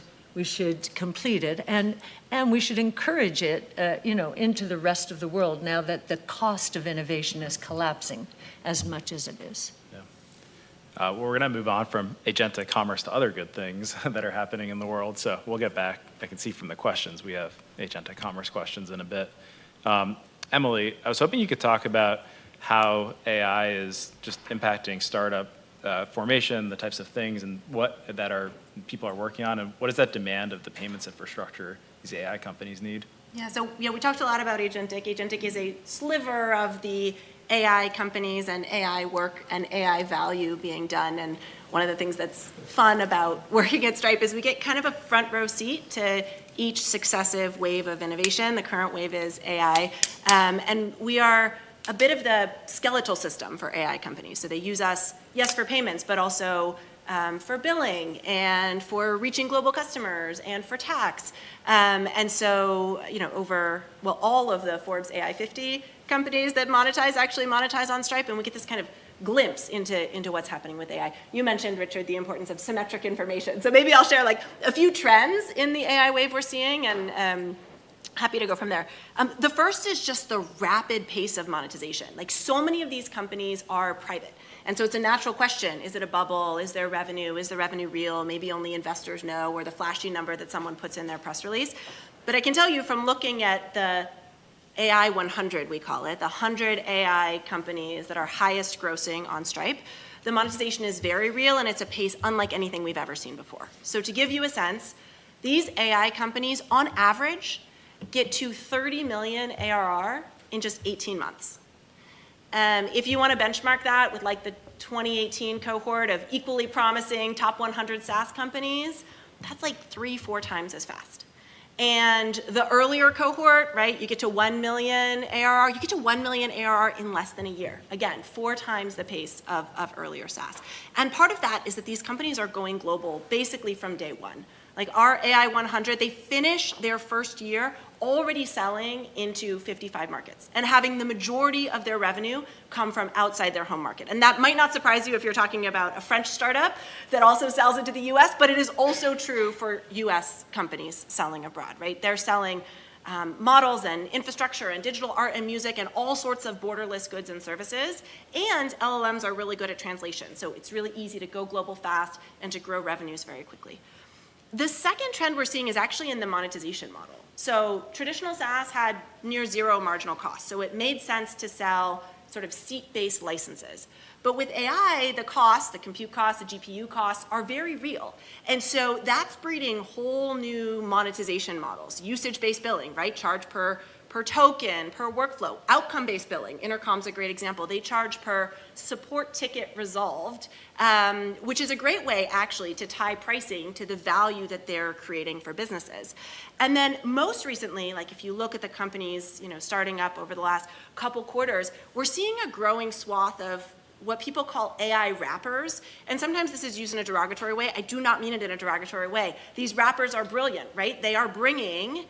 complete it, and we should encourage it, into the rest of the world now that the cost of innovation is collapsing as much as it is. Well, we're going to move on from agentic commerce to other good things that are happening in the world. So we'll get back. I can see from the questions we have agentic commerce questions in a bit. Emily, I was hoping you could talk about how AI is just impacting startup formation, the types of things, and what people are working on, and what is that demand of the payments infrastructure these AI companies need? Yeah, so we talked a lot about agentic. Agentic is a sliver of the AI companies and AI work and AI value being done. And one of the things that's fun about working at Stripe is we get kind of a front row seat to each successive wave of innovation. The current wave is AI. And we are a bit of the skeletal system for AI companies. So they use us, yes, for payments, but also for billing and for reaching global customers and for tax. And so, all of the Forbes AI 50 companies that actually monetize on Stripe, and we get this kind of glimpse into what's happening with AI. You mentioned, Richard, the importance of symmetric information. So maybe I'll share a few trends in the AI wave we're seeing, and happy to go from there. The first is just the rapid pace of monetization. So many of these companies are private. And so it's a natural question. Is it a bubble? Is there revenue? Is the revenue real? Maybe only investors know, or the flashy number that someone puts in their press release. But I can tell you from looking at the AI 100, we call it, the 100 AI companies that are highest grossing on Stripe, the monetization is very real, and it's a pace unlike anything we've ever seen before. So to give you a sense, these AI companies, on average, get to 30 million ARR in just 18 months. If you want to benchmark that with the 2018 cohort of equally promising top 100 SaaS companies, that's 3-4 times as fast. And the earlier cohort, right, you get to 1 million ARR, you get to 1 million ARR in less than a year. Again, 4 times the pace of earlier SaaS. And part of that is that these companies are going global basically from day one. Our AI 100, they finish their first year already selling into 55 markets and having the majority of their revenue come from outside their home market. And that might not surprise you if you're talking about a French startup that also sells into the US, but it is also true for US companies selling abroad, right? They're selling models and infrastructure and digital art and music and all sorts of borderless goods and services. And LLMs are really good at translation. So it's really easy to go global fast and to grow revenues very quickly. The second trend we're seeing is actually in the monetization model. So traditional SaaS had near zero marginal cost. So it made sense to sell sort of seat-based licenses. But with AI, the costs, the compute costs, the GPU costs are very real. And so that's breeding whole new monetization models. Usage-based billing, right? Charge per token, per workflow. Outcome-based billing. Intercom's a great example. They charge per support ticket resolved, which is a great way, actually, to tie pricing to the value that they're creating for businesses. And then most recently, if you look at the companies, starting up over the last couple quarters, we're seeing a growing swath of what people call AI wrappers. And sometimes this is used in a derogatory way. I do not mean it in a derogatory way. These wrappers are brilliant, right? They are bringing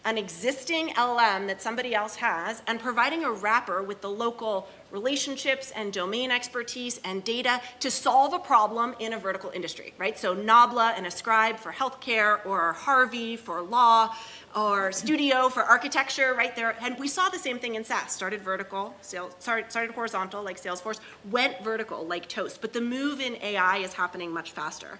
an existing LLM that somebody else has and providing a wrapper with the local relationships and domain expertise and data to solve a problem in a vertical industry, right? So Nabla and Ascribe for healthcare, or Harvey for law, or Studio for architecture, right there. And we saw the same thing in SaaS. Started horizontal like Salesforce, went vertical like Toast. But the move in AI is happening much faster.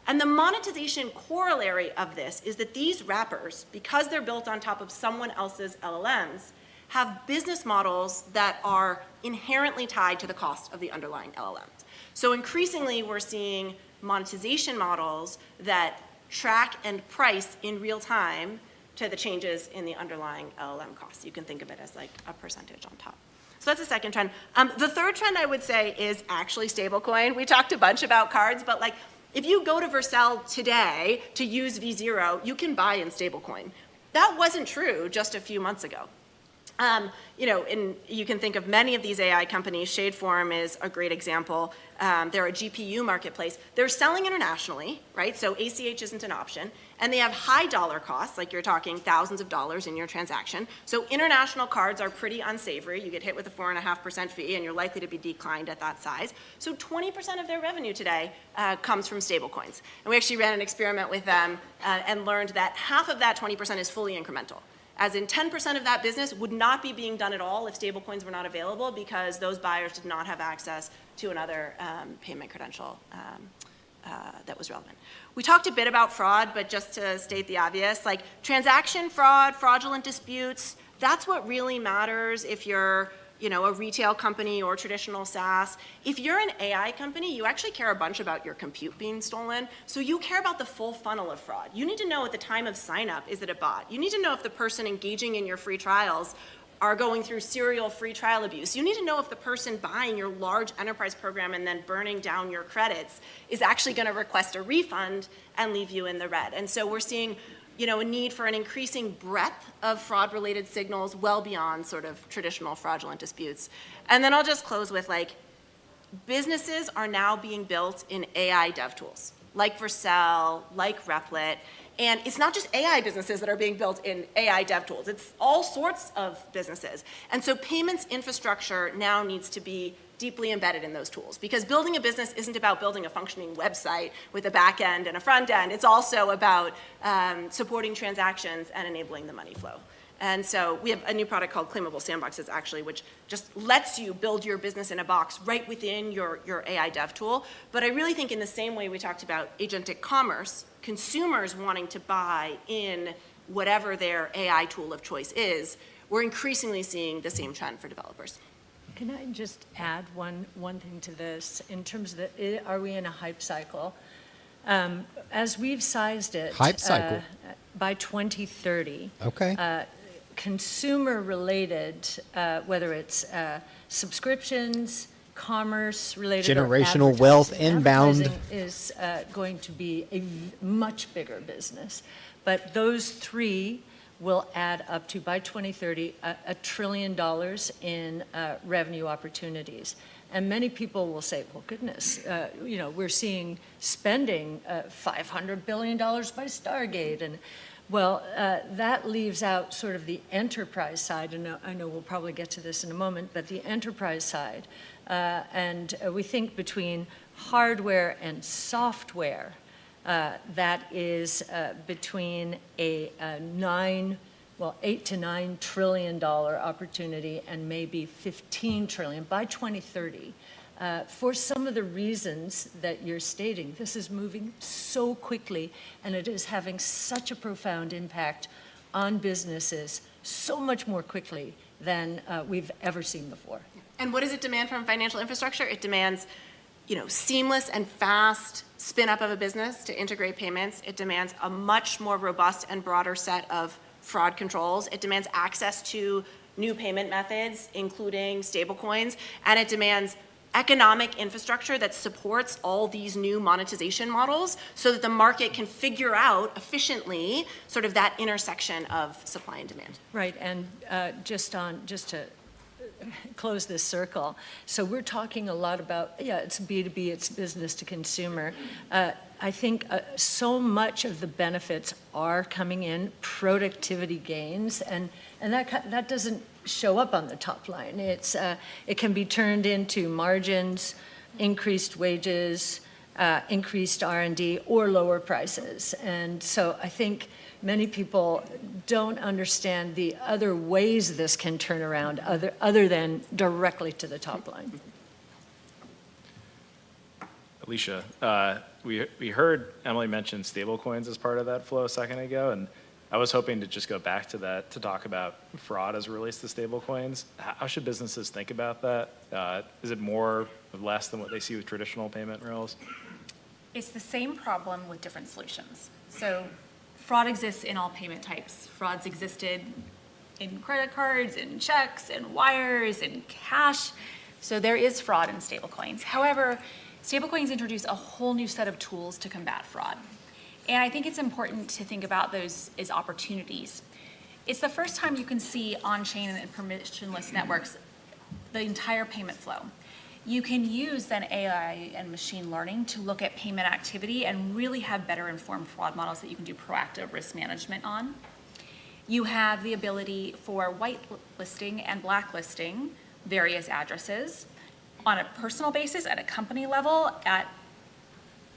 And the monetization corollary of this is that these wrappers, because they're built on top of someone else's LLMs, have business models that are inherently tied to the cost of the underlying LLMs. So increasingly, we're seeing monetization models that track and price in real time to the changes in the underlying LLM costs. You can think of it as a percentage on top. So that's the second trend. The third trend I would say is actually stablecoin. We talked a bunch about cards, but like if you go to Vercel today to use V0, you can buy in stablecoin. That wasn't true just a few months ago. And you can think of many of these AI companies. Shadeform is a great example. They're a GPU marketplace. They're selling internationally, right? So ACH isn't an option. And they have high dollar costs, like you're talking thousands of dollars in your transaction. So international cards are pretty unsavory. You get hit with a 4.5% fee, and you're likely to be declined at that size. So 20% of their revenue today comes from stablecoins. And we actually ran an experiment with them and learned that half of that 20% is fully incremental. As in 10% of that business would not be being done at all if stablecoins were not available because those buyers did not have access to another payment credential that was relevant. We talked a bit about fraud, but just to state the obvious, like transaction fraud, fraudulent disputes, that's what really matters if you're a retail company or traditional SaaS. If you're an AI company, you actually care a bunch about your compute being stolen. So you care about the full funnel of fraud. You need to know at the time of sign up, is it a bot? You need to know if the person engaging in your free trials are going through serial free trial abuse. You need to know if the person buying your large enterprise program and then burning down your credits is actually going to request a refund and leave you in the red. And so we're seeing a need for an increasing breadth of fraud-related signals well beyond sort of traditional fraudulent disputes. And then I'll just close with businesses are now being built in AI dev tools, like Vercel, like Replit. And it's not just AI businesses that are being built in AI dev tools. It's all sorts of businesses. And so payments infrastructure now needs to be deeply embedded in those tools because building a business isn't about building a functioning website with a back end and a front end. It's also about supporting transactions and enabling the money flow. And so we have a new product called Claimable Sandboxes, actually, which just lets you build your business in a box right within your AI dev tool. But I really think in the same way we talked about agentic commerce, consumers wanting to buy in whatever their AI tool of choice is, we're increasingly seeing the same trend for developers. Can I just add one thing to this in terms of are we in a hype cycle? As we've sized it, hype cycle by 2030. Okay. Consumer-related, whether it's subscriptions, commerce-related, generational wealth inbound, is going to be a much bigger business. But those three will add up to, by 2030, $1 trillion in revenue opportunities. And many people will say, well, goodness, we're seeing spending $500 billion by Stargate. And well, that leaves out sort of the enterprise side. And I know we'll probably get to this in a moment, but the enterprise side. And we think between hardware and software, that is between a $8 to $9 trillion opportunity and maybe 15 trillion by 2030. For some of the reasons that you're stating, this is moving so quickly and it is having such a profound impact on businesses so much more quickly than we've ever seen before. And what does it demand from financial infrastructure? It demands seamless and fast spin up of a business to integrate payments. It demands a much more robust and broader set of fraud controls. It demands access to new payment methods, including stablecoins, and it demands economic infrastructure that supports all these new monetization models so that the market can figure out efficiently sort of that intersection of supply and demand. Right, and just to close this circle. So we're talking a lot about, it's B2B, it's business to consumer. I think so much of the benefits are coming in, productivity gains, and that doesn't show up on the top line. It can be turned into margins, increased wages, increased R&D, or lower prices. And so I think many people don't understand the other ways this can turn around other than directly to the top line. Alicia, we heard Emily mention stablecoins as part of that flow a second ago, and I was hoping to just go back to that to talk about fraud as it relates to stablecoins. How should businesses think about that? Is it more or less than what they see with traditional payment rails? It's the same problem with different solutions. So fraud exists in all payment types. Fraud's existed in credit cards, in checks, in wires, in cash. So there is fraud in stablecoins. However, stablecoins introduce a whole new set of tools to combat fraud. And I think it's important to think about those as opportunities. It's the first time you can see on-chain and permissionless networks the entire payment flow. You can use then AI and machine learning to look at payment activity and really have better informed fraud models that you can do proactive risk management on. You have the ability for whitelisting and blacklisting various addresses on a personal basis, at a company level, at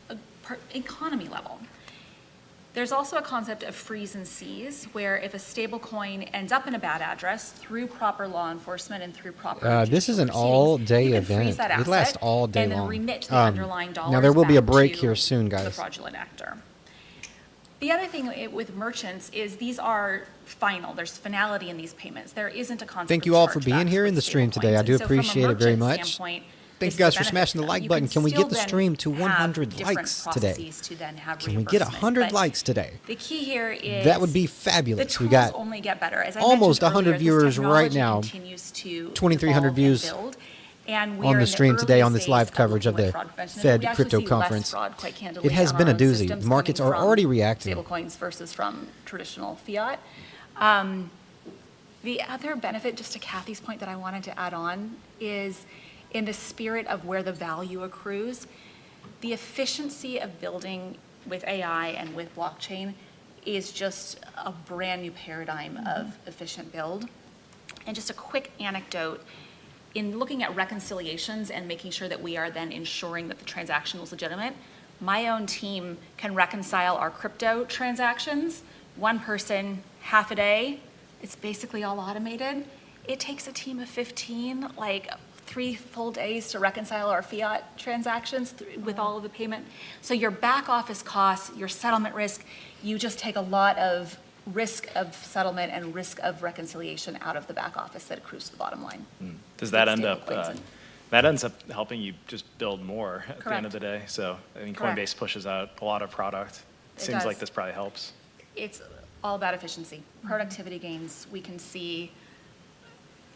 an economy level. There's also a concept of freeze and seize, where if a stable coin ends up in a bad address through proper law enforcement and through proper this is an proceedings, all-day you can event. freeze that It lasts asset all day and then long. remit the underlying dollars Now there will be a back break to here soon, the guys. fraudulent actor. The other thing with merchants is these are final. There's finality in these payments. There isn't a concept Thank of you all for chargebacks being here in the with stream today. I stablecoins. do And so from a appreciate it very merchant much. standpoint, Thank this you guys is a for smashing the benefit. like You button. Can we still get the then stream to have 100 different likes today? processes to then have Can we get reimbursement. 100 But likes today? The key here is That would be the fabulous. tools We got only get better. As I almost mentioned 100 earlier, this viewers right technology now. continues to 2,300 evolve and views build, and we on are the in stream today early on this phase live of coverage of looking the at fraud prevention. Fed We actually crypto see less conference. fraud, quite candidly, It has on been our a own doozy. systems Markets coming are from already reacting. Stablecoins versus from traditional fiat. The other benefit, just to Kathy's point that I wanted to add on, is in the spirit of where the value accrues, the efficiency of building with AI and with blockchain is just a brand new paradigm of efficient build. And just a quick anecdote, in looking at reconciliations and making sure that we are then ensuring that the transaction was legitimate, my own team can reconcile our crypto transactions, one person, half a day. It's basically all automated. It takes a team of 15, like 3 full days to reconcile our fiat transactions with all of the payment. So your back office costs, your settlement risk, you just take a lot of risk of settlement and risk of reconciliation out of the back office that accrues to the bottom line. Does that With end up, stablecoins and- that ends up helping you just build more at the Correct. end of the day? So, I mean, Correct. Coinbase pushes out a lot of product. It Seems does. like this probably helps. It's all about efficiency, productivity gains. We can see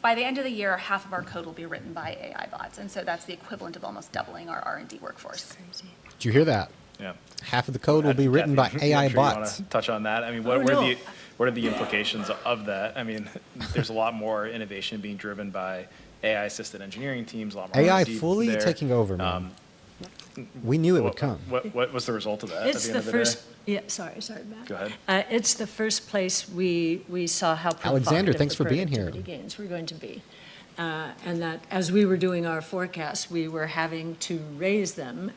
by the end of the year, half of our code will be written by AI bots. And so that's the equivalent of almost doubling our R&D workforce. Did you hear that? Yeah. Half of the code will be written by Kathy, AI I'm sure you bots. wanna touch on that. I mean, Oh, no. what are the implications of that? I mean, there's a lot more innovation being driven by AI-assisted engineering teams, a lot more AI R&D fully there. taking over, man. We knew it would come. What was the result of that It's at the the end of the first, day? yeah, sorry, Matt. Go ahead. It's the first place we saw how Alexander, provocative thanks the for being here. productivity gains were going to be. And that as we were doing our forecasts, we were having to raise them,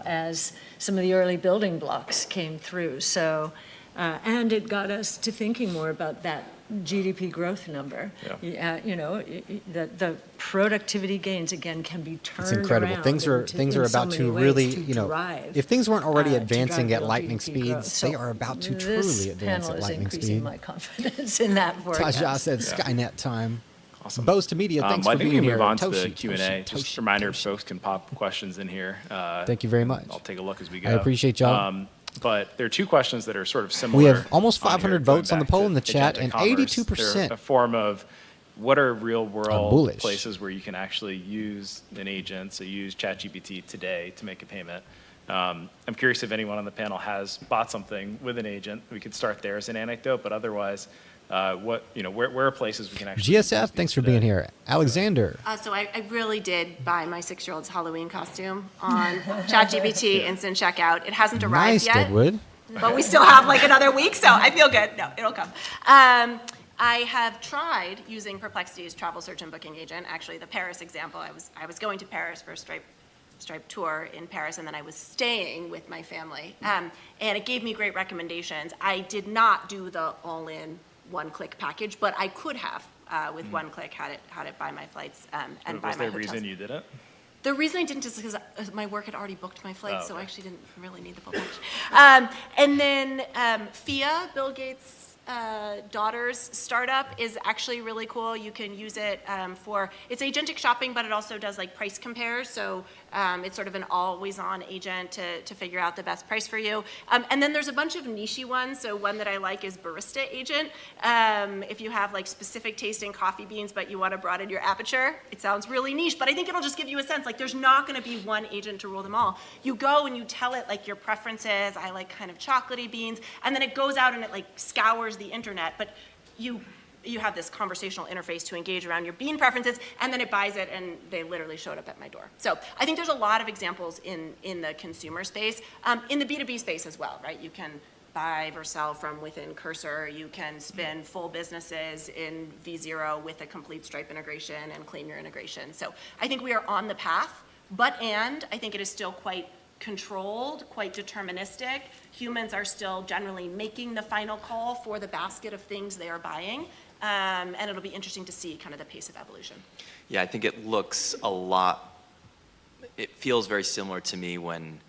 as some of the early building blocks came through. So, and it got us to thinking more about that GDP growth number. Yeah. The productivity gains, again, can be turned It's incredible. around Things are into- things in are so about many to ways really, to drive, if things weren't already to advancing drive at real lightning GDP growth. speeds, they So are about to this truly advance panel at is lightning increasing speed. my confidence in that forecast. Taja said Skynet time. Awesome. Boast to Media, thanks Well, for I think being we here. move on to the Toshi, Q&A. Toshi, Just a reminder, folks can pop questions in here. Thank you very much. I'll take a look as we go. I appreciate y'all. But there are two questions that are sort of similar. We have almost on here, 500 going votes on the back poll to in the chat, agentic and commerce. 82%. They're a form of what are real bullish. world places where you can actually use an agent, so use ChatGPT today to make a payment. I'm curious if anyone on the panel has bought something with an agent. We could start there as an anecdote, but otherwise, where are places we can actually GSF, thanks for being here. Alexander. So I really did buy my 6-year-old's Halloween costume on ChatGPT Instant Checkout. It hasn't arrived Nice, yet, Deadwood. but we still have like another week, so I feel good. No, it'll come. I have tried using Perplexity's travel search and booking agent. Actually, the Paris example, I was going to Paris for a Stripe tour in Paris, and then I was staying with my family, and it gave me great recommendations. I did not do the all-in one-click package, but I could have with one click had it buy my flights and buy my hotels. Was there a reason you did it? The reason I didn't is because my work had already booked my flights, Oh, so I okay. actually didn't really need the full package. And then FIA, Bill Gates' daughter's startup is actually really cool. You can use it it's agentic shopping, but it also does like price compares. So it's sort of an always-on agent to figure out the best price for you. And then there's a bunch of nichey ones. So one that I like is Barista Agent. If you have like specific tasting coffee beans, but you want to broaden your aperture, it sounds really niche, but I think it'll just give you a sense. Like there's not going to be one agent to rule them all. You go and you tell it like your preferences. I like kind of chocolatey beans, and then it goes out and it like scours the internet, but you have this conversational interface to engage around your bean preferences, and then it buys it, and they literally showed up at my door. So I think there's a lot of examples in the consumer space, in the B2B space as well, right? You can buy or sell from within Cursor. You can spin full businesses in V0 with a complete Stripe integration and claim your integration. So I think we are on the path, and I think it is still quite controlled, quite deterministic. Humans are still generally making the final call for the basket of things they are buying. And it'll be interesting to see kind of the pace of evolution. Yeah, I think it looks a lot, it feels very similar to me when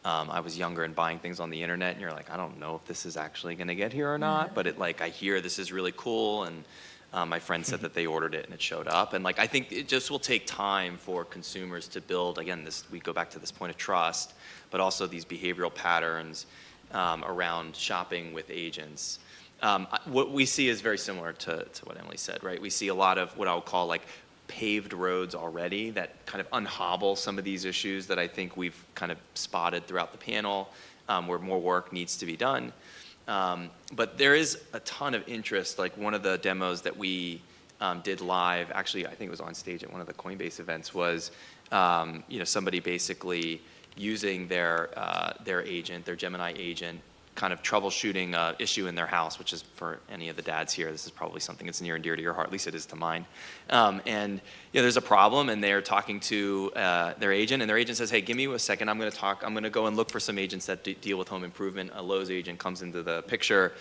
I was younger and buying things on the internet, and you're like, I don't know if this is actually going to get here or not, but I hear this is really cool, and my friend said that they ordered it and it showed up. And I think it just will take time for consumers to build, again, we go back to this point of trust, but also these behavioral patterns around shopping with agents. What we see is very similar to what Emily said, right? We see a lot of what I would call paved roads already that kind of unhobble some of these issues that I think we've kind of spotted throughout the panel, where more work needs to be done. But there is a ton of interest. Like one of the demos that we did live, actually I think it was on stage at one of the Coinbase events, was somebody basically using their agent, their Gemini agent, kind of troubleshooting an issue in their house, which is for any of the dads here, this is probably something that's near and dear to your heart, at least it is to mine. And there's a problem, and they're talking to their agent, and their agent says, hey, give me a second, I'm going to go and look for some agents that deal with home improvement. A Lowe's agent comes into the picture,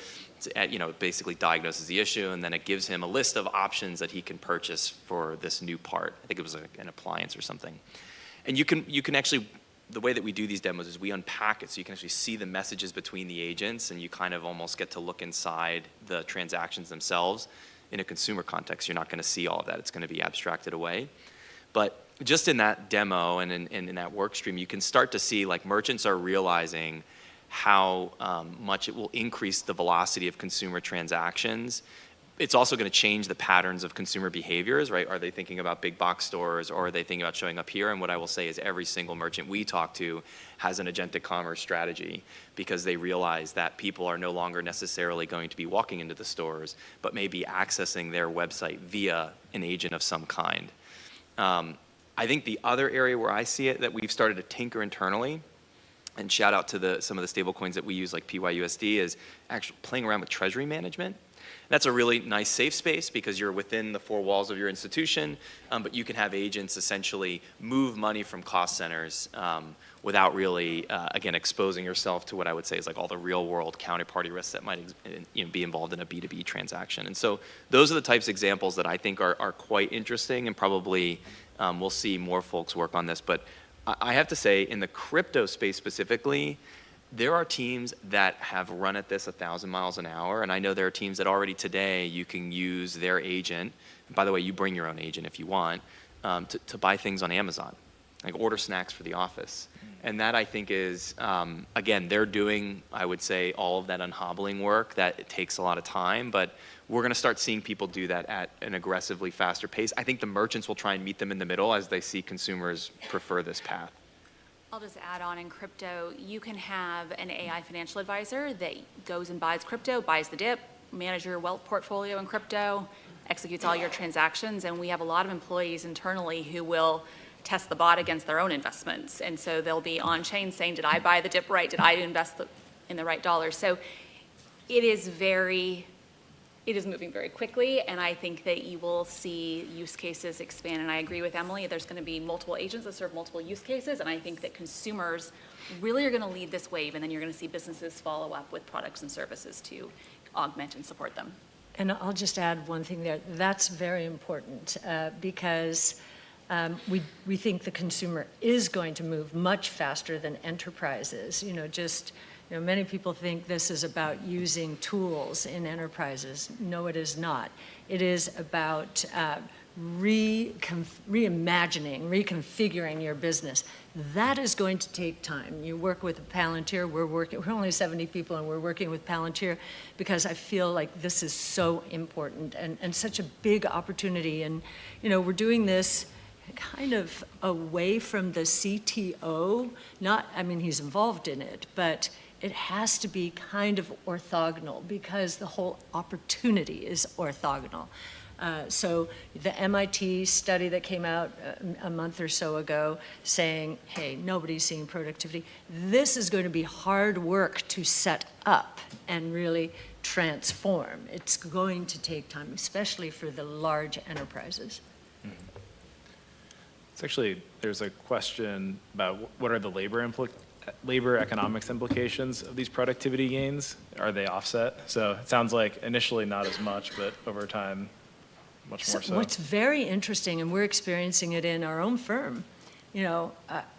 basically diagnoses the issue, and then it gives him a list of options that he can purchase for this new part. I think it was an appliance or something. And you can actually, the way that we do these demos is we unpack it so you can actually see the messages between the agents, and you kind of almost get to look inside the transactions themselves. In a consumer context, you're not going to see all of that. It's going to be abstracted away. But just in that demo and in that work stream, you can start to see merchants are realizing how much it will increase the velocity of consumer transactions. It's also going to change the patterns of consumer behaviors, right? Are they thinking about big box stores, or are they thinking about showing up here? And what I will say is every single merchant we talk to has an agentic commerce strategy, because they realize that people are no longer necessarily going to be walking into the stores, but maybe accessing their website via an agent of some kind. I think the other area where I see it that we've started to tinker internally, and shout out to some of the stable coins that we use like PYUSD, is actually playing around with treasury management. That's a really nice safe space because you're within the four walls of your institution, but you can have agents essentially move money from cost centers without really, again, exposing yourself to what I would say is all the real world counterparty risks that might be involved in a B2B transaction. And so those are the types of examples that I think are quite interesting, and probably we'll see more folks work on this. But I have to say, in the crypto space specifically, there are teams that have run at this 1,000 miles an hour, and I know there are teams that already today you can use their agent. And by the way, you bring your own agent if you want, to buy things on Amazon, like order snacks for the office. And that I think is, again, they're doing, I would say, all of that unhobbling work that it takes a lot of time, but we're going to start seeing people do that at an aggressively faster pace. I think the merchants will try and meet them in the middle as they see consumers prefer this path. I'll just add on, in crypto, you can have an AI financial advisor that goes and buys crypto, buys the dip, manages your wealth portfolio in crypto, executes all your transactions, and we have a lot of employees internally who will test the bot against their own investments. And so they'll be on chain saying, did I buy the dip right? Did I invest in the right dollars? So it is moving very quickly, and I think that you will see use cases expand. And I agree with Emily, there's going to be multiple agents that serve multiple use cases, and I think that consumers really are going to lead this wave, and then you're going to see businesses follow up with products and services to augment and support them. And I'll just add one thing there. That's very important because we think the consumer is going to move much faster than enterprises. You know, many people think this is about using tools in enterprises. No, it is not. It is about reimagining, reconfiguring your business. That is going to take time. You work with Palantir. We're only 70 people, and we're working with Palantir because I feel like this is so important and such a big opportunity. And, you know, we're doing this kind of away from the CTO. I mean, he's involved in it, but it has to be kind of orthogonal because the whole opportunity is orthogonal. So the MIT study that came out a month or so ago saying, hey, nobody's seeing productivity. This is going to be hard work to set up and really transform. It's going to take time, especially for the large enterprises. It's actually, there's a question about what are the labor economics implications of these productivity gains? Are they offset? So it sounds like initially not as much, but over time, much more so. What's very interesting, and we're experiencing it in our own firm, you know,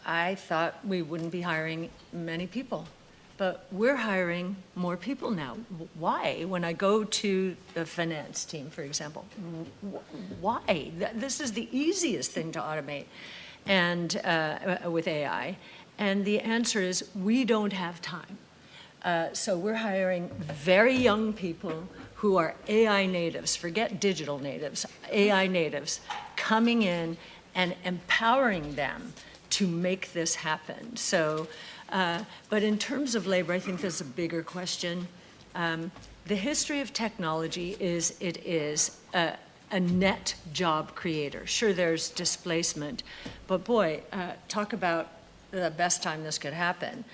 I thought we wouldn't be hiring many people, but we're hiring more people now. Why? When I go to the finance team, for example, why? This is the easiest thing to automate and with AI. And the answer is we don't have time. So we're hiring very young people who are AI natives, forget digital natives, AI natives, coming in and empowering them to make this happen. So, but in terms of labor, I think there's a bigger question. The history of technology is it is a net job creator. Sure, there's displacement, but boy, talk about the best time this could happen.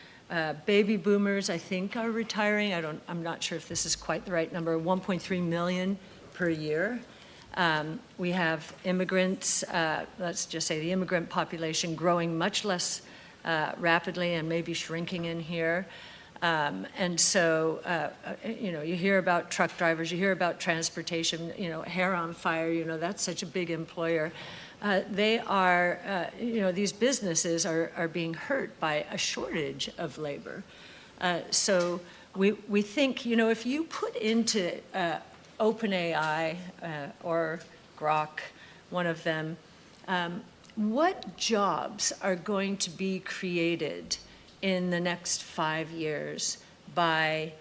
Baby boomers, I think, are retiring. I'm not sure if this is quite the right number, 1.3 million per year. We have immigrants, let's just say the immigrant population growing much less rapidly and maybe shrinking in here. And so, you know, you hear about truck drivers, you hear about transportation, you know, hair on fire, you know, that's such a big employer. They are, you know, these businesses are being hurt by a shortage of labor. So we think, you know, if you put into OpenAI or Grok, one of them, what jobs are going to be created in the next 5 years by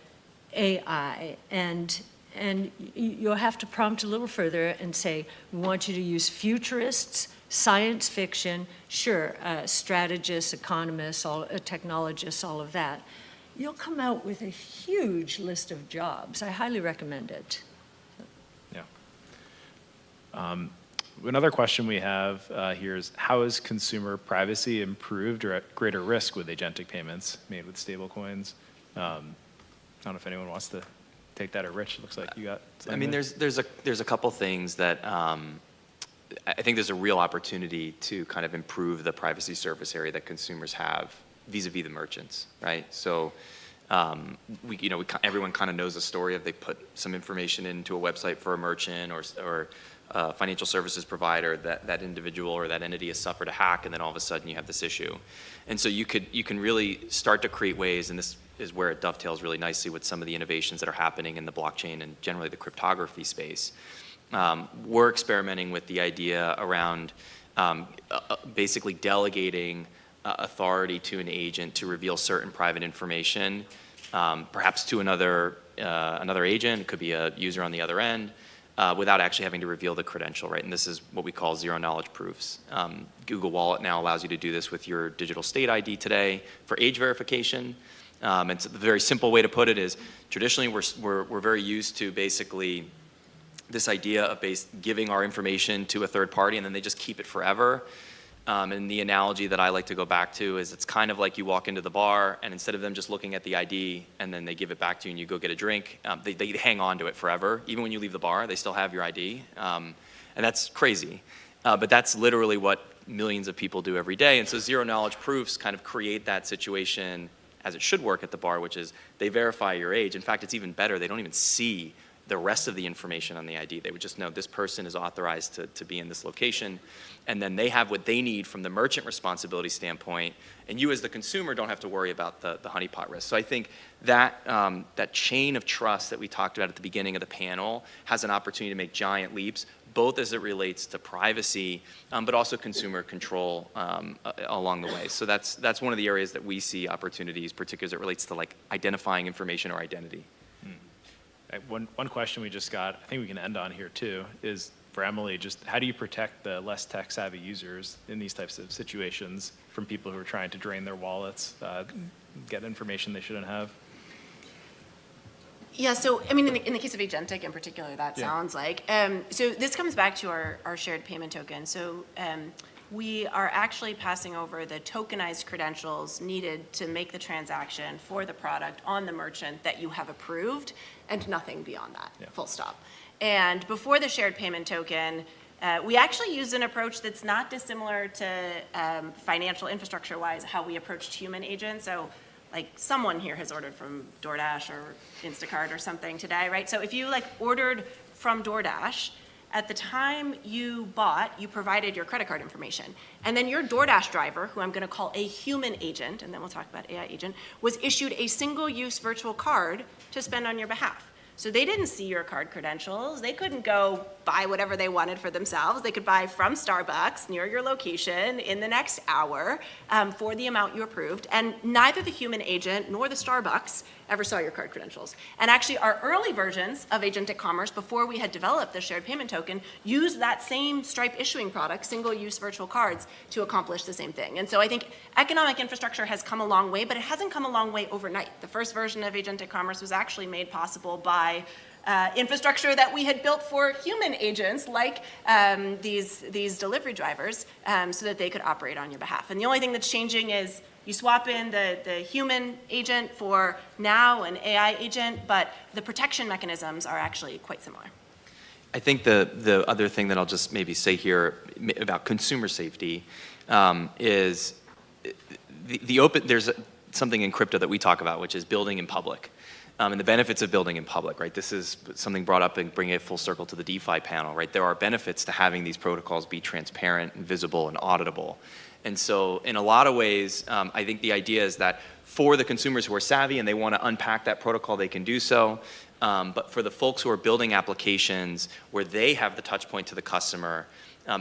AI? And you'll have to prompt a little further and say, we want you to use futurists, science fiction, sure, strategists, economists, technologists, all of that. You'll come out with a huge list of jobs. I highly recommend it. Yeah. Another question we have here is, how is consumer privacy improved or at greater risk with agentic payments made with stablecoins? I don't know if anyone wants to take that, or Rich, it looks like you got something. I mean, there's a couple things that I think there's a real opportunity to kind of improve the privacy surface area that consumers have vis-a-vis the merchants, right? So everyone kind of knows the story of they put some information into a website for a merchant or a financial services provider, that individual or that entity has suffered a hack, and then all of a sudden you have this issue. And so you can really start to create ways, and this is where it dovetails really nicely with some of the innovations that are happening in the blockchain and generally the cryptography space. We're experimenting with the idea around basically delegating authority to an agent to reveal certain private information, perhaps to another agent. It could be a user on the other end, without actually having to reveal the credential, right? And this is what we call zero-knowledge proofs. Google Wallet now allows you to do this with your digital state ID today for age verification. And so the very simple way to put it is, traditionally we're very used to basically this idea of giving our information to a third party and then they just keep it forever. And the analogy that I like to go back to is it's kind of like you walk into the bar and instead of them just looking at the ID and then they give it back to you and you go get a drink, they hang on to it forever. Even when you leave the bar, they still have your ID. And that's crazy. But that's literally what millions of people do every day. And so zero-knowledge proofs kind of create that situation as it should work at the bar, which is they verify your age. In fact, it's even better. They don't even see the rest of the information on the ID. They would just know this person is authorized to be in this location, and then they have what they need from the merchant responsibility standpoint, and you as the consumer don't have to worry about the honeypot risk. So I think that that chain of trust that we talked about at the beginning of the panel has an opportunity to make giant leaps, both as it relates to privacy, but also consumer control along the way. So that's one of the areas that we see opportunities, particularly as it relates to like identifying information or identity. One question we just got, I think we can end on here too, is for Emily, just how do you protect the less tech-savvy users in these types of situations from people who are trying to drain their wallets, get information they shouldn't have? Yeah, so I mean, in the case of agentic in particular, that sounds like. So this comes back to our shared payment token. So we are actually passing over the tokenized credentials needed to make the transaction for the product on the merchant that you have approved, and nothing beyond that, full stop. And before the shared payment token, we actually used an approach that's not dissimilar to financial infrastructure-wise, how we approached human agents. So like someone here has ordered from DoorDash or Instacart or something today, right? So if you like ordered from DoorDash, at the time you bought, you provided your credit card information. And then your DoorDash driver, who I'm gonna call a human agent, and then we'll talk about AI agent, was issued a single-use virtual card to spend on your behalf. So they didn't see your card credentials. They couldn't go buy whatever they wanted for themselves. They could buy from Starbucks near your location in the next hour for the amount you approved. And neither the human agent nor the Starbucks ever saw your card credentials. And actually our early versions of agentic commerce, before we had developed the shared payment token, used that same Stripe issuing product, single-use virtual cards, to accomplish the same thing. And so I think economic infrastructure has come a long way, but it hasn't come a long way overnight. The first version of agentic commerce was actually made possible by infrastructure that we had built for human agents, like these delivery drivers, so that they could operate on your behalf. And the only thing that's changing is you swap in the human agent for now an AI agent, but the protection mechanisms are actually quite similar. I think the other thing that I'll just maybe say here about consumer safety is there's something in crypto that we talk about, which is building in public. And the benefits of building in public, right? This is something brought up and bring it full circle to the DeFi panel, right? There are benefits to having these protocols be transparent and visible and auditable. And so in a lot of ways, I think the idea is that for the consumers who are savvy and they want to unpack that protocol, they can do so. But for the folks who are building applications where they have the touch point to the customer,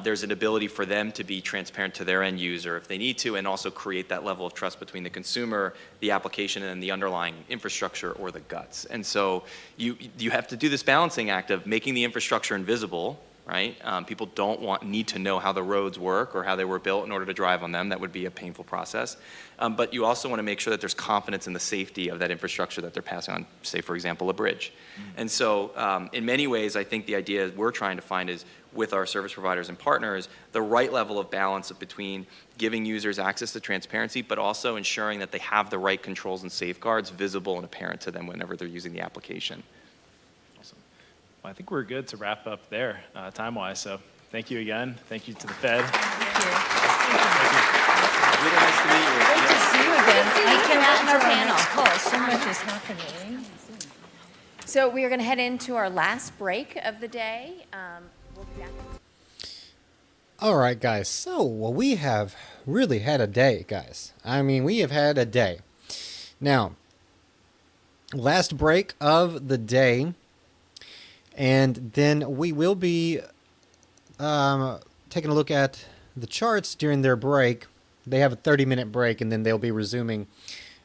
there's an ability for them to be transparent to their end user if they need to, and also create that level of trust between the consumer, the application, and the underlying infrastructure or the guts. And so you have to do this balancing act of making the infrastructure invisible, right? People don't need to know how the roads work or how they were built in order to drive on them. That would be a painful process. But you also want to make sure that there's confidence in the safety of that infrastructure that they're passing on, say, for example, a bridge. And so in many ways, I think the idea we're trying to find is, with our service providers and partners, the right level of balance between giving users access to transparency, but also ensuring that they have the right controls and safeguards visible and apparent to them whenever they're using the application. Awesome. Well, I think we're good to wrap up there, time-wise. So thank you again. Thank you to the Fed. Thank you. Really nice to meet you. Great to see you again. Thank you, Matt, our panel. So much is happening. So we are going to head into our last break of the day. We'll be back. All right, guys. So we have really had a day, guys. I mean, we have had a day. Now, last break of the day, and then we will be taking a look at the charts during their break. They have a 30-minute break, and then they'll be resuming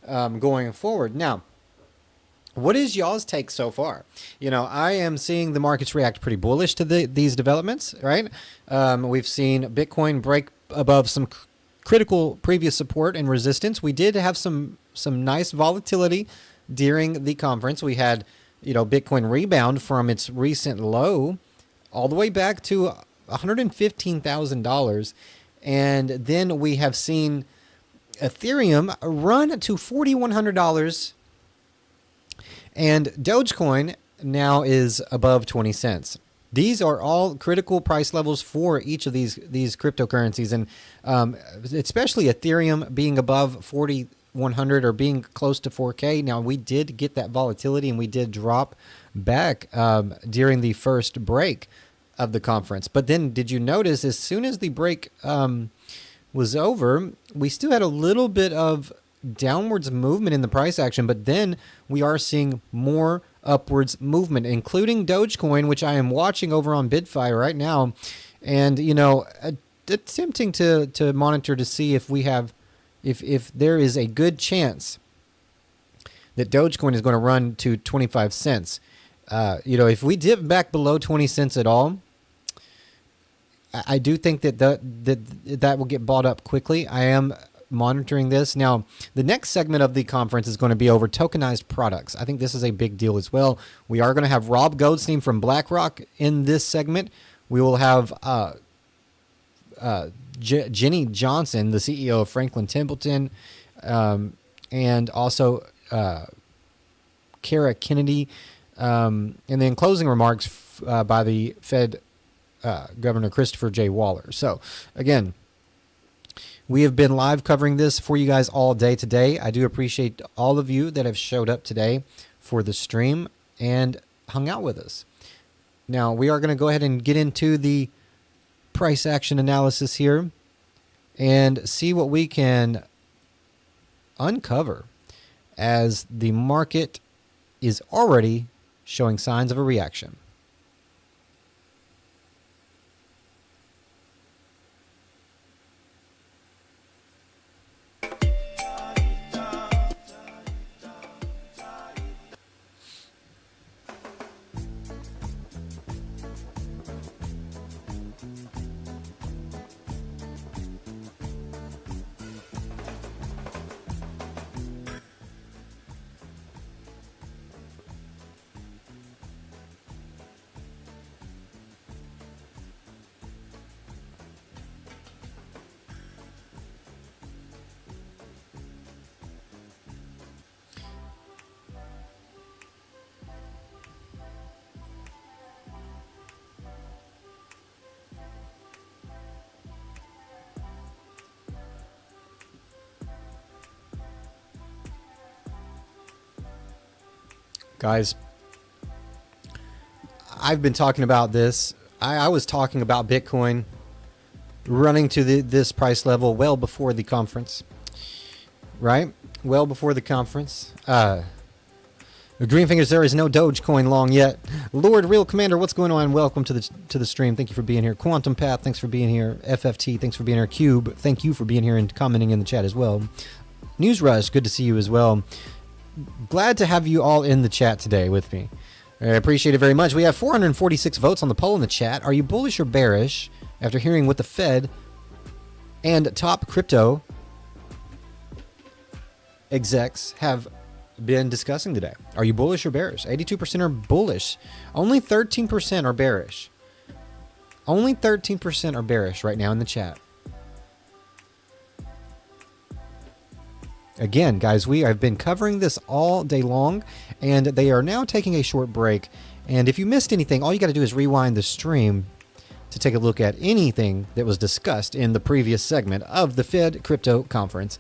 going forward. Now, what is y'all's take so far? You know, I am seeing the markets react pretty bullish to these developments, right? We've seen Bitcoin break above some critical previous support and resistance. We did have some nice volatility during the conference. We had, you know, Bitcoin rebound from its recent low all the way back to $115,000. And then we have seen Ethereum run to $4,100. And Dogecoin now is above 20 cents. These are all critical price levels for each of these cryptocurrencies, and especially Ethereum being above 4,100 or being close to 4K. Now, we did get that volatility, and we did drop back during the first break of the conference. But then did you notice as soon as the break was over, we still had a little bit of downwards movement in the price action, but then we are seeing more upwards movement, including Dogecoin, which I am watching over on BitFi right now. And, you know, attempting to monitor to see if we have, if there is a good chance that Dogecoin is going to run to 25 cents. You know, if we dip back below 20 cents at all, I do think that that will get bought up quickly. I am monitoring this. Now, the next segment of the conference is going to be over tokenized products. I think this is a big deal as well. We are going to have Rob Goldstein from BlackRock in this segment. We will have Jenny Johnson, the CEO of Franklin Templeton, and also Kara Kennedy, and then closing remarks by the Fed Governor Christopher J. Waller. So, again, we have been live covering this for you guys all day today. I do appreciate all of you that have showed up today for the stream and hung out with us. Now, we are going to go ahead and get into the price action analysis here and see what we can uncover as the market is already showing signs of a reaction. Guys, I've been talking about this. I was talking about Bitcoin running to this price level well before the conference, right? Well before the conference. Greenfingers, there is no Dogecoin long yet. Lord Real Commander, what's going on? Welcome to the stream. Thank you for being here. Quantum Path, thanks for being here. FFT, thanks for being here. Cube, thank you for being here and commenting in the chat as well. News Rush, good to see you as well. Glad to have you all in the chat today with me. I appreciate it very much. We have 446 votes on the poll in the chat. Are you bullish or bearish after hearing what the Fed and top crypto execs have been discussing today? Are you bullish or bearish? 82% are bullish. Only 13% are bearish. Only 13% are bearish right now in the chat. Again, guys, we have been covering this all day long, and they are now taking a short break. And if you missed anything, all you got to do is rewind the stream to take a look at anything that was discussed in the previous segment of the Fed Crypto Conference.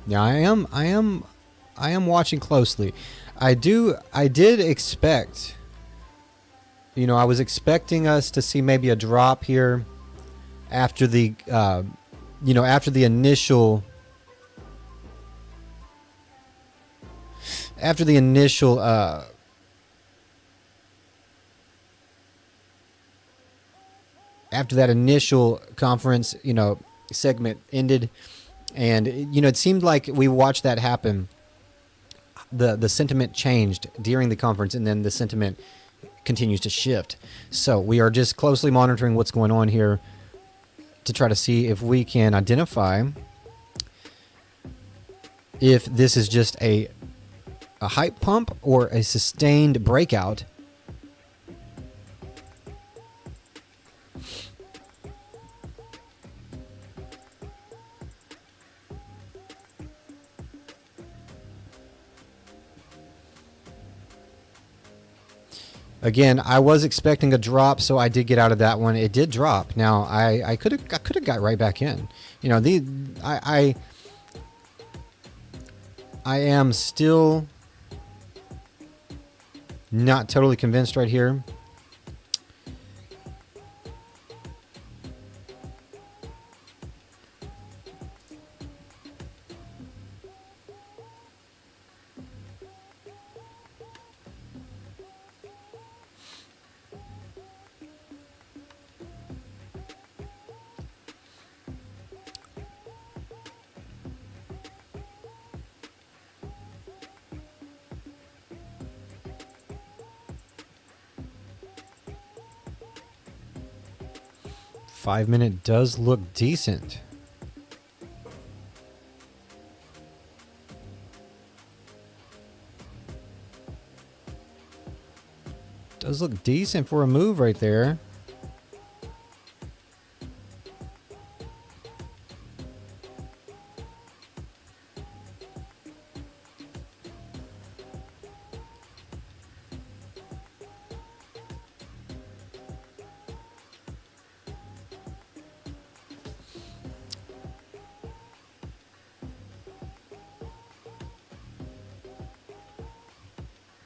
Yeah, I am watching closely. I did expect, you know, I was expecting us to see maybe a drop here after the, you know, after the initial after that initial conference, you know, segment ended. And, you know, it seemed like we watched that happen. The sentiment changed during the conference, and then the sentiment continues to shift. So we are just closely monitoring what's going on here to try to see if we can identify if this is just a hype pump or a sustained breakout Again, I was expecting a drop, so I did get out of that one. It did drop. Now I could have got right back in. You know, I am still not totally convinced right here. Five-minute does look decent. Does look decent for a move right there.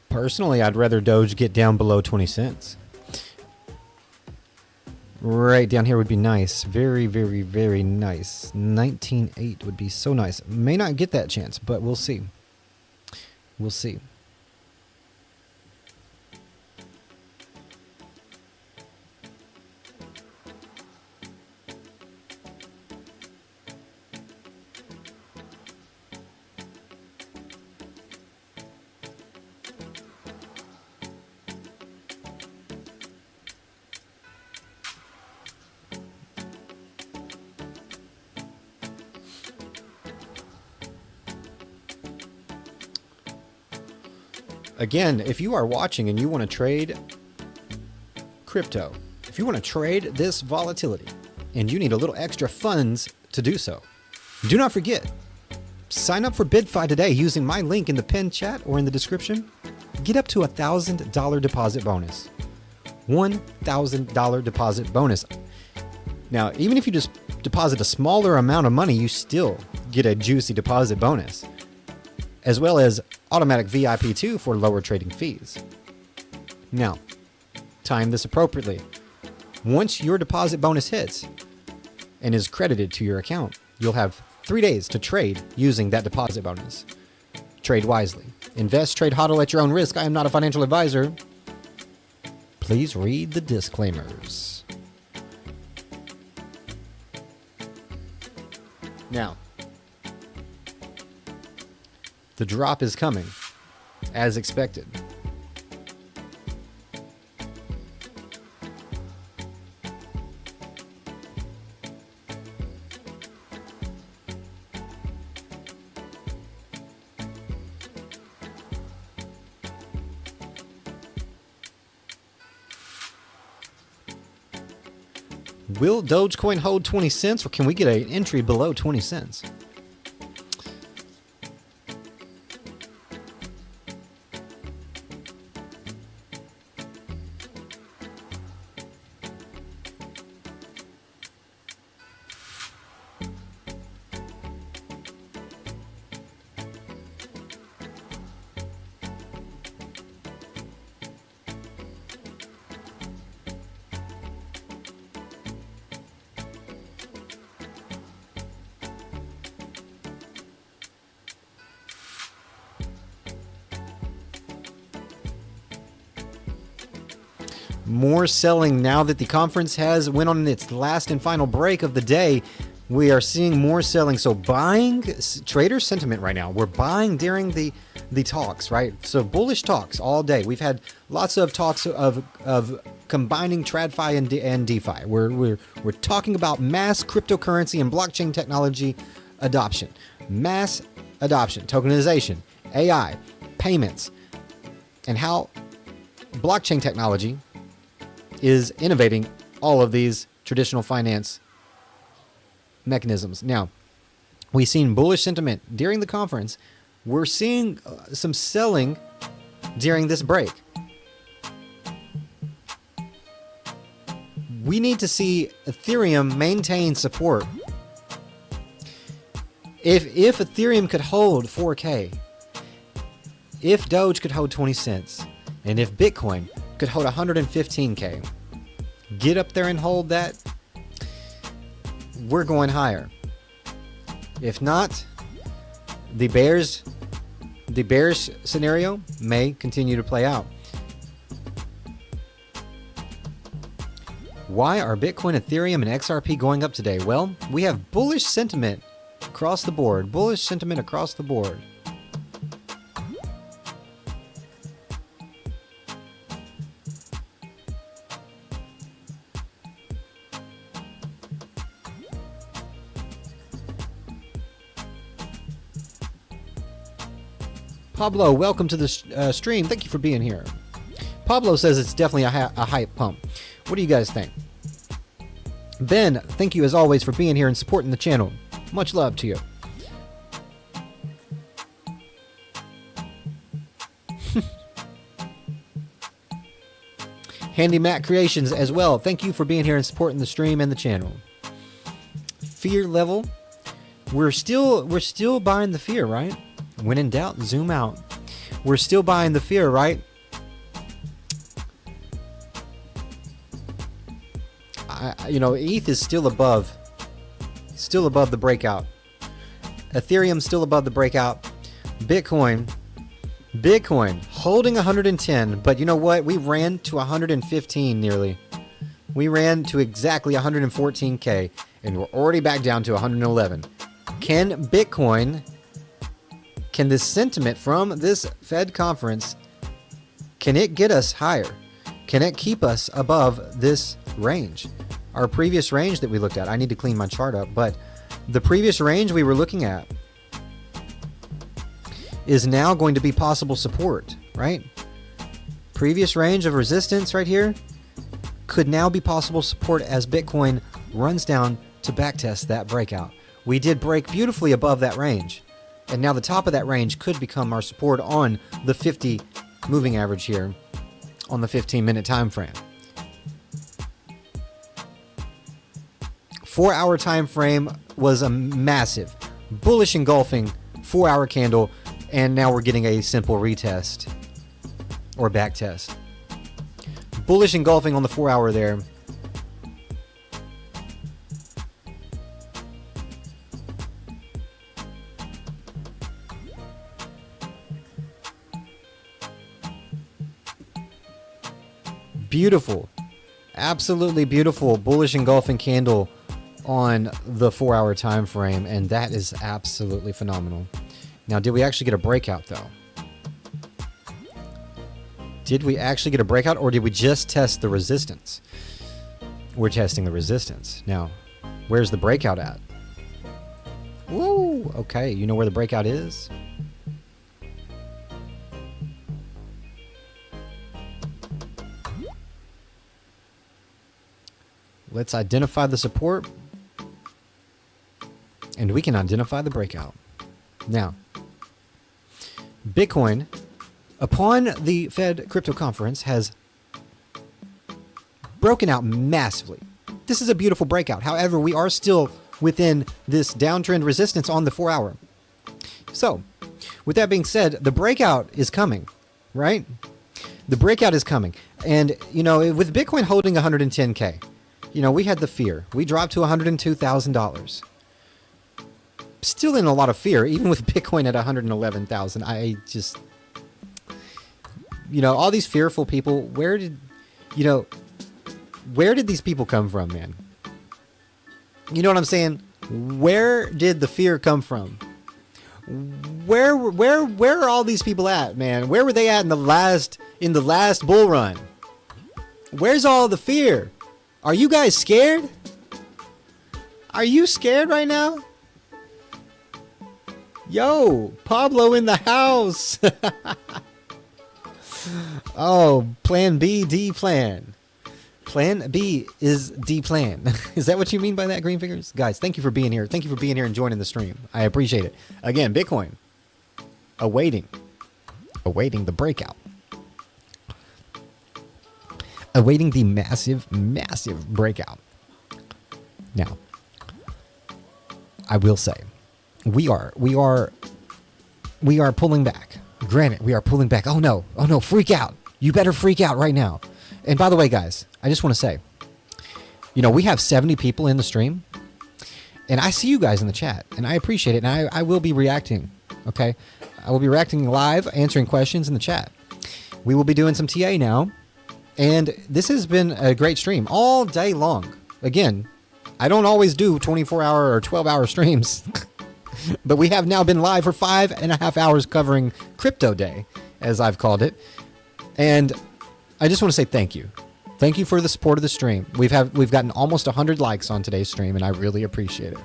Personally, I'd rather Doge get down below 20 cents. Right down here would be nice. Very, very, very nice. 19.8 would be so nice. May not get that chance, but we'll see. We'll see. Again, if you are watching and you want to trade crypto, if you want to trade this volatility and you need a little extra funds to do so, do not forget, sign up for BidFi today using my link in the pinned chat or in the description. Get up to $1,000 deposit bonus. $1,000 deposit bonus. Now, even if you just deposit a smaller amount of money, you still get a juicy deposit bonus, as well as automatic VIP 2 for lower trading fees. Now, time this appropriately. Once your deposit bonus hits and is credited to your account, you'll have 3 days to trade using that deposit bonus. Trade wisely. Invest, trade, hodl at your own risk. I am not a financial advisor. Please read the disclaimers. Now, the drop is coming, as expected. Will Dogecoin hold 20 cents, or can we get an entry below 20 cents? More selling now that the conference has went on its last and final break of the day. We are seeing more selling. So buying, trader sentiment right now. We're buying during the talks, right? So bullish talks all day. We've had lots of talks of combining TradFi and DeFi. We're talking about mass cryptocurrency and blockchain technology adoption. Mass adoption, tokenization, AI, payments, and how blockchain technology is innovating all of these traditional finance mechanisms. Now, we've seen bullish sentiment during the conference. We're seeing some selling during this break. We need to see Ethereum maintain support. If Ethereum could hold 4K, if Doge could hold 20 cents, and if Bitcoin could hold 115K, get up there and hold that, we're going higher. If not, the bearish scenario may continue to play out. Why are Bitcoin, Ethereum, and XRP going up today? Well, we have bullish sentiment across the board. Bullish sentiment across the board. Pablo, welcome to the stream. Thank you for being here. Pablo says it's definitely a hype pump. What do you guys think? Ben, thank you as always for being here and supporting the channel. Much love to you. Handy Mac Creations as well. Thank you for being here and supporting the stream and the channel. Fear level. We're still buying the fear, right? When in doubt, zoom out. We're still buying the fear, right? ETH is still above the breakout. Ethereum still above the breakout. Bitcoin holding 110, but you know what? We ran to 115 nearly. We ran to exactly 114K, and we're already back down to 111. Can this sentiment from this Fed conference, can it get us higher? Can it keep us above this range? Our previous range that we looked at, I need to clean my chart up, but the previous range we were looking at is now going to be possible support, right? Previous range of resistance right here could now be possible support as Bitcoin runs down to backtest that breakout. We did break beautifully above that range, and now the top of that range could become our support on the 50 moving average here on the 15-minute time frame. 4-hour time frame was a massive bullish engulfing 4-hour candle, and now we're getting a simple retest or back test. Bullish engulfing on the 4-hour there. Beautiful, absolutely beautiful bullish engulfing candle on the 4-hour time frame, and that is absolutely phenomenal. Now, did we actually get a breakout though? Did we actually get a breakout, or did we just test the resistance? We're testing the resistance. Now, where's the breakout at? Woo! Okay, you know where the breakout is? Let's identify the support, and we can identify the breakout. Now, Bitcoin, upon the Fed crypto conference, has broken out massively. This is a beautiful breakout. However, we are still within this downtrend resistance on the 4-hour. So, with that being said, the breakout is coming, right? The breakout is coming. And, with Bitcoin holding 110K, we had the fear. We dropped to $102,000. Still in a lot of fear, even with Bitcoin at 111,000. I just, all these fearful people, where did these people come from, man? You know what I'm saying? Where did the fear come from? Where are all these people at, man? Where were they at in the last bull run? Where's all the fear? Are you guys scared? Are you scared right now? Yo, Pablo in the house. Oh, plan B, D plan. Plan B is D plan. Is that what you mean by that, Green Fingers? Guys, thank you for being here. Thank you for being here and joining the stream. I appreciate it. Again, Bitcoin awaiting the breakout. awaiting the massive, massive breakout. Now, I will say, we are pulling back. Granted, we are pulling back. Oh no, freak out. You better freak out right now. And by the way, guys, I just want to say, we have 70 people in the stream, and I see you guys in the chat, and I appreciate it, and I will be reacting, okay? I will be reacting live, answering questions in the chat. We will be doing some TA now, and this has been a great stream all day long. Again, I don't always do 24-hour or 12-hour streams, but we have now been live for 5.5 hours covering Crypto Day, as I've called it, and I just want to say thank you. Thank you for the support of the stream. We've gotten almost 100 likes on today's stream, and I really appreciate it.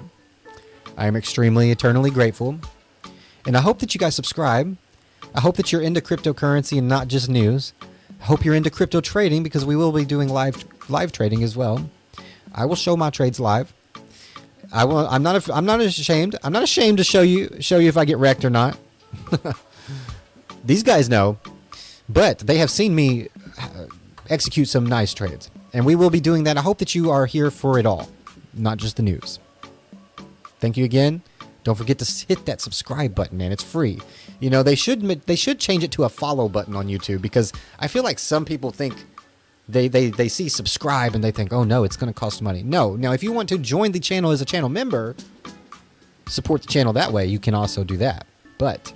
I am extremely, eternally grateful. And I hope that you guys subscribe. I hope that you're into cryptocurrency and not just news. I hope you're into crypto trading, because we will be doing live trading as well. I will show my trades live. I'm not ashamed. I'm not ashamed to show you if I get wrecked or not. These guys know, but they have seen me execute some nice trades, and we will be doing that. I hope that you are here for it all, not just the news. Thank you again. Don't forget to hit that subscribe button, man. It's free. They should change it to a follow button on YouTube, because I feel like some people think they see subscribe and they think, oh no, it's going to cost money. No. Now, if you want to join the channel as a channel member, support the channel that way, you can also do that. But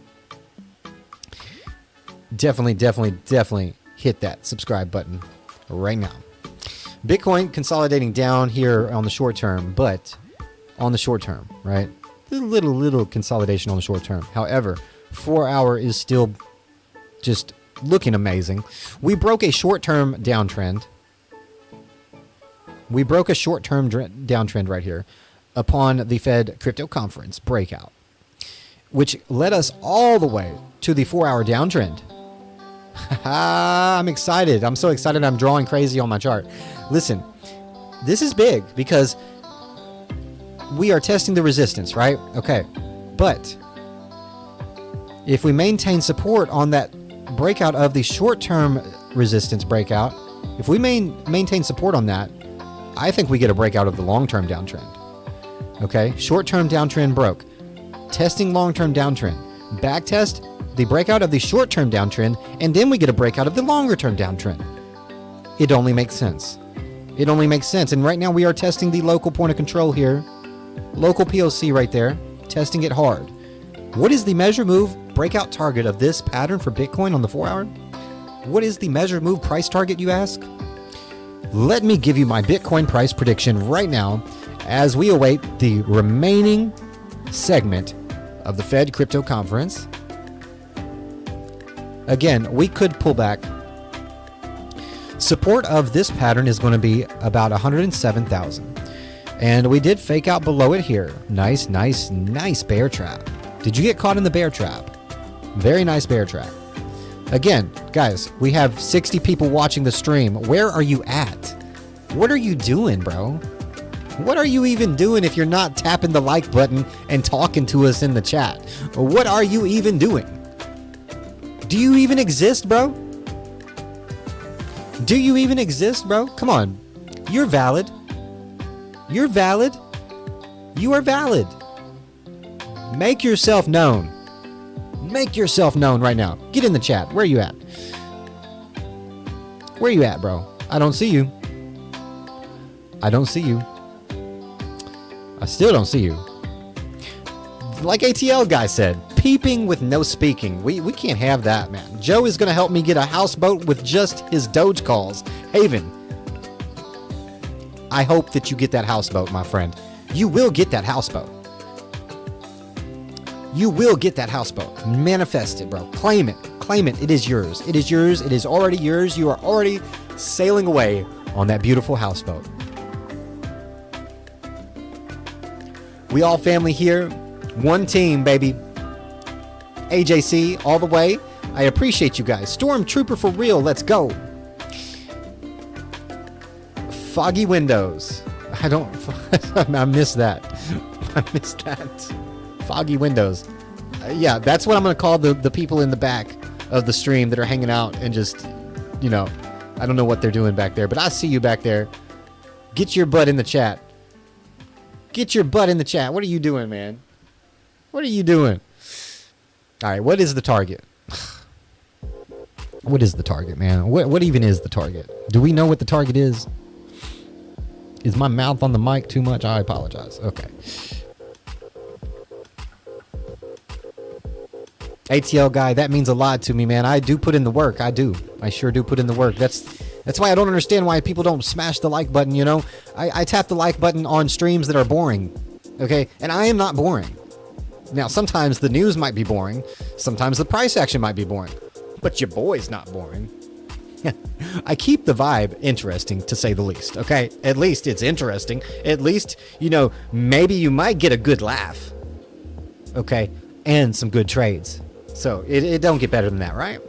definitely hit that subscribe button right now. Bitcoin consolidating down here on the short term, but on the short term, right? A little consolidation on the short term. However, 4 hour is still just looking amazing. We broke a short-term downtrend. We broke a short-term downtrend right here upon the Fed crypto conference breakout, which led us all the way to the 4 hour downtrend. I'm excited. I'm so excited. I'm drawing crazy on my chart. Listen, this is big because we are testing the resistance, right? Okay. But if we maintain support on that breakout of the short-term resistance breakout, if we maintain support on that, I think we get a breakout of the long-term downtrend. Okay? Short-term downtrend broke. Testing long-term downtrend. Back test the breakout of the short-term downtrend, and then we get a breakout of the longer-term downtrend. It only makes sense. It only makes sense. And right now we are testing the local point of control here. Local POC right there. Testing it hard. What is the measure move breakout target of this pattern for Bitcoin on the 4 hour? What is the measure move price target, you ask? Let me give you my Bitcoin price prediction right now as we await the remaining segment of the Fed crypto conference. Again, we could pull back. Support of this pattern is going to be about 107,000. And we did fake out below it here. Nice bear trap. Did you get caught in the bear trap? Very nice bear trap. Again, guys, we have 60 people watching the stream. Where are you at? What are you doing, bro? What are you even doing if you're not tapping the like button and talking to us in the chat? What are you even doing? Do you even exist, bro? Do you even exist, bro? Come on. You're valid. You're valid. You are valid. Make yourself known. Make yourself known right now. Get in the chat. Where are you at? Where are you at, bro? I don't see you. I don't see you. I still don't see you. Like ATL guy said, peeping with no speaking. We can't have that, man. Joe is going to help me get a houseboat with just his Doge calls. Haven, I hope that you get that houseboat, my friend. You will get that houseboat. You will get that houseboat. Manifest it, bro. Claim it. Claim it. It is yours. It is yours. It is already yours. You are already sailing away on that beautiful houseboat. We all family here. One team, baby. AJC all the way. I appreciate you guys. Stormtrooper for real. Let's go. Foggy windows. I missed that. I missed that. Foggy windows. Yeah, that's what I'm going to call the people in the back of the stream that are hanging out and just, I don't know what they're doing back there, but I see you back there. Get your butt in the chat. Get your butt in the chat. What are you doing, man? What are you doing? All right, what is the target? What is the target, man? What even is the target? Do we know what the target is? Is my mouth on the mic too much? I apologize. Okay. ATL guy, that means a lot to me, man. I do put in the work. I do. I sure do put in the work. That's why I don't understand why people don't smash the like button, you know? I tap the like button on streams that are boring, okay? And I am not boring. Now, sometimes the news might be boring. Sometimes the price action might be boring. But your boy's not boring. I keep the vibe interesting, to say the least, okay? At least it's interesting. At least, you know, maybe you might get a good laugh, okay? And some good trades. So it don't get better than that, right?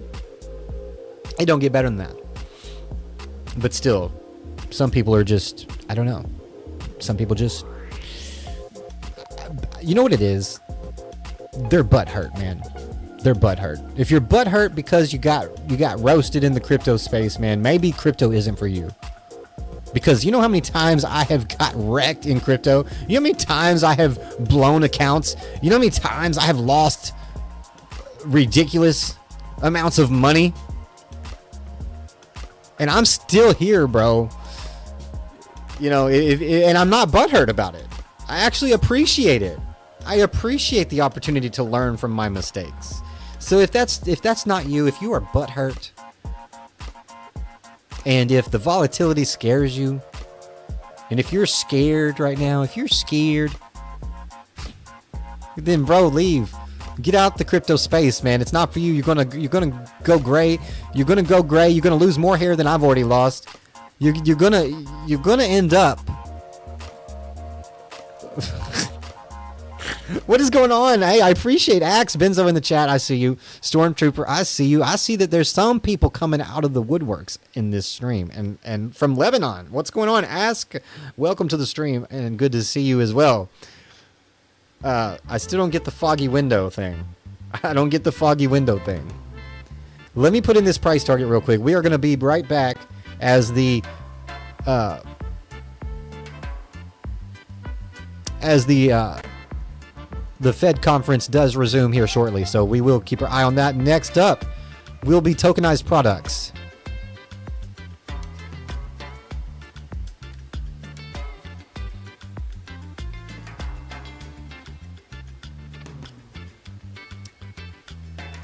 It don't get better than that. But still, some people are just, I don't know. Some people just, you know what it is? They're butthurt, man. They're butthurt. If you're butthurt because you got roasted in the crypto space, man, maybe crypto isn't for you. Because you know how many times I have got wrecked in crypto? You know how many times I have blown accounts? You know how many times I have lost ridiculous amounts of money? And I'm still here, bro. You know, and I'm not butthurt about it. I actually appreciate it. I appreciate the opportunity to learn from my mistakes. So if that's not you, if you are butthurt, and if the volatility scares you, and if you're scared right now, if you're scared, then bro, leave. Get out the crypto space, man. It's not for you. You're gonna go gray. You're gonna go gray. You're gonna lose more hair than I've already lost. You're gonna end up. What is going on? Hey, I appreciate Axe Benzo in the chat. I see you. Stormtrooper, I see you. I see that there's some people coming out of the woodworks in this stream. And from Lebanon. What's going on? Ask. Welcome to the stream, and good to see you as well. I still don't get the foggy window thing. I don't get the foggy window thing. Let me put in this price target real quick. We are going to be right back as the Fed conference does resume here shortly, so we will keep our eye on that. Next up will be tokenized products.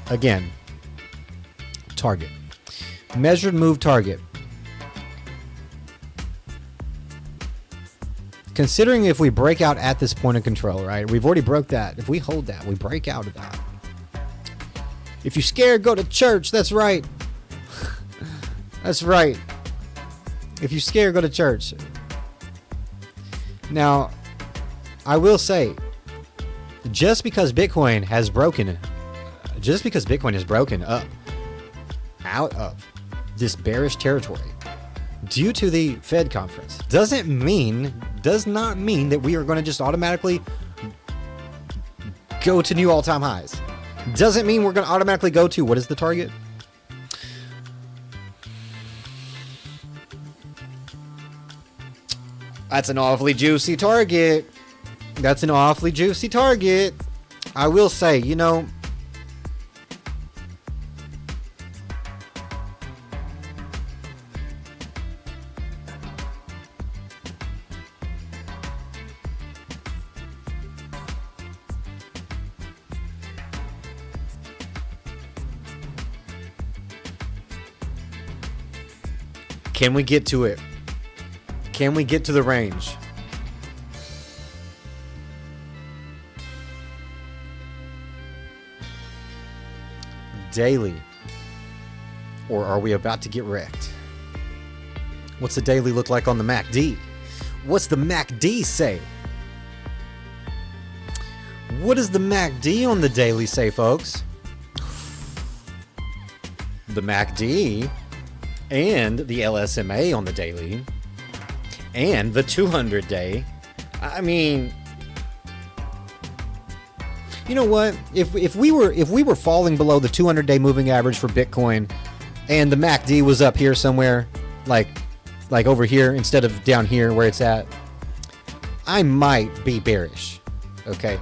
Again, target. Measured move target. Considering if we break out at this point of control, right? We've already broke that. If we hold that, we break out of that. If you're scared, go to church. That's right. That's right. If you're scared, go to church. Now, I will say, just because Bitcoin has broken up out of this bearish territory due to the Fed conference does not mean that we are going to just automatically go to new all-time highs. Doesn't mean we're going to automatically go to, what is the target? That's an awfully juicy target. That's an awfully juicy target. I will say, you know, can we get to it? Can we get to the range? Daily. Or are we about to get wrecked? What's the daily look like on the MACD? What's the MACD say? What does the MACD on the daily say, folks? The MACD and the LSMA on the daily and the 200-day. I mean, you know what? If we were falling below the 200-day moving average for Bitcoin and the MACD was up here somewhere, like over here instead of down here where it's at, I might be bearish, okay?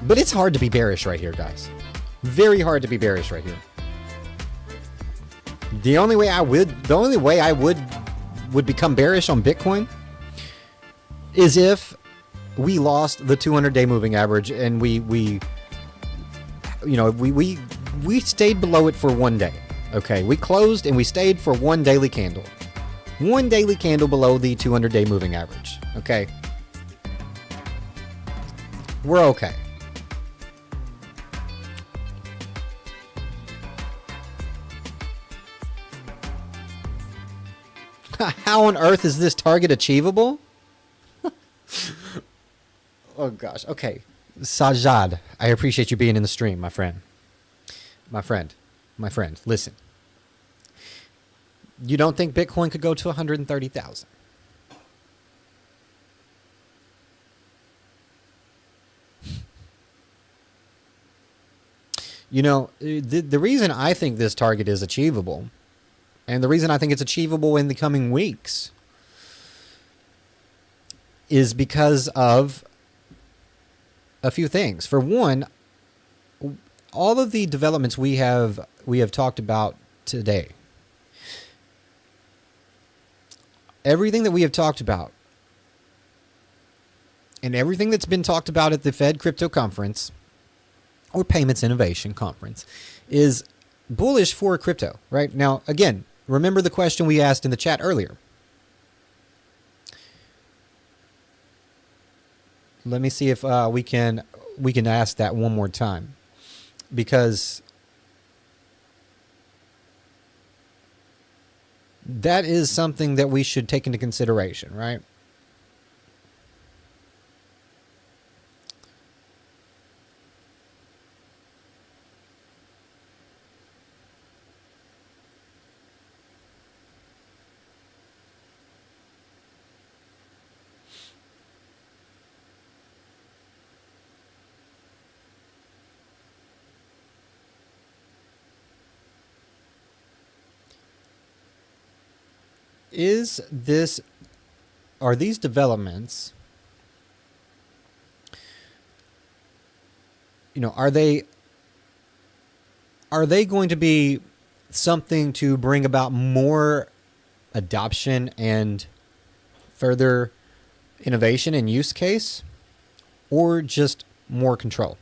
But it's hard to be bearish right here, guys. Very hard to be bearish right here. The only way I would become bearish on Bitcoin is if we lost the 200-day moving average and we stayed below it for one day. Okay, we closed and we stayed for one daily candle. One daily candle below the 200-day moving average. Okay. We're okay. How on earth is this target achievable? Oh gosh. Okay. Sajad, I appreciate you being in the stream, my friend. My friend. Listen. You don't think Bitcoin could go to 130,000? You know, the reason I think this target is achievable, and the reason I think it's achievable in the coming weeks, is because of a few things. For one, all of the developments we have talked about today, everything that we have talked about, and everything that's been talked about at the Fed Crypto Conference or Payments Innovation Conference is bullish for crypto, right? Now, again, remember the question we asked in the chat earlier. Let me see if we can ask that one more time, because that is something that we should take into consideration, right? Are these developments, you know, are they going to be something to bring about more adoption and further innovation and use case, or just more control?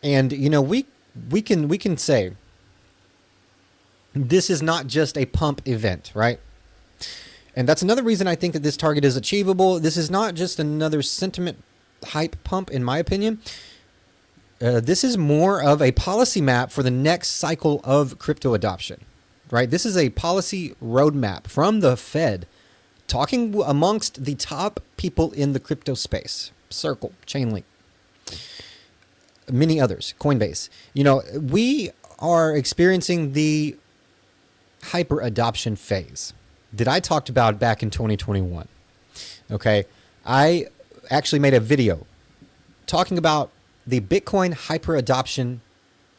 And, you know, we can say this is not just a pump event, right? And that's another reason I think that this target is achievable. This is not just another sentiment hype pump, in my opinion. This is more of a policy map for the next cycle of crypto adoption, right? This is a policy roadmap from the Fed, talking amongst the top people in the crypto space. Circle, Chainlink, many others, Coinbase. You know, we are experiencing the hyper adoption phase that I talked about back in 2021. Okay. I actually made a video talking about the Bitcoin hyper adoption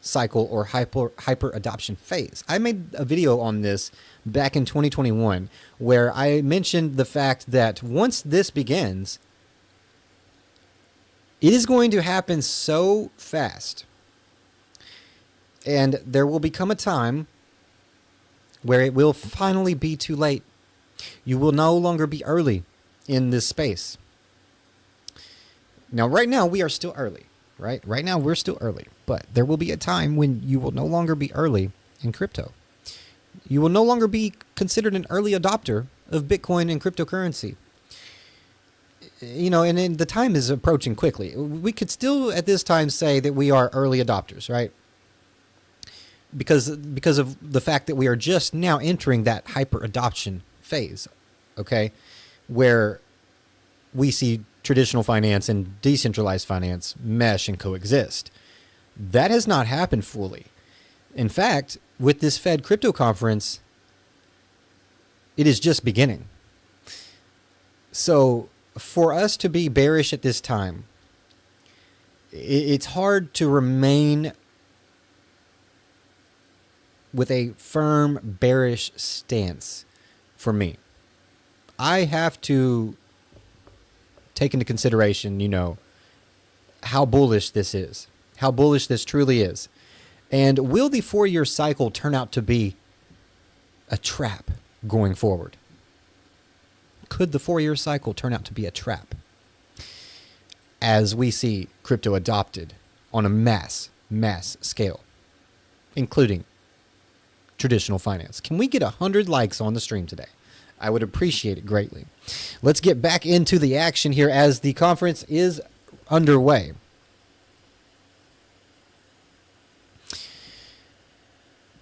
cycle or hyper adoption phase. I made a video on this back in 2021 where I mentioned the fact that once this begins, it is going to happen so fast, and there will become a time where it will finally be too late. You will no longer be early in this space. Now, right now, we are still early, right? Right now, we're still early, but there will be a time when you will no longer be early in crypto. You will no longer be considered an early adopter of Bitcoin and cryptocurrency. You know, and the time is approaching quickly. We could still at this time say that we are early adopters, right? Because of the fact that we are just now entering that hyper adoption phase, okay? Where we see traditional finance and decentralized finance mesh and coexist. That has not happened fully. In fact, with this Fed crypto conference, It is just beginning. So for us to be bearish at this time, it's hard to remain with a firm bearish stance for me. I have to take into consideration, how bullish this is, how bullish this truly is. And will the 4-year cycle turn out to be a trap going forward? Could the 4-year cycle turn out to be a trap as we see crypto adopted on a mass scale, including traditional finance? Can we get 100 likes on the stream today? I would appreciate it greatly. Let's get back into the action here as the conference is underway.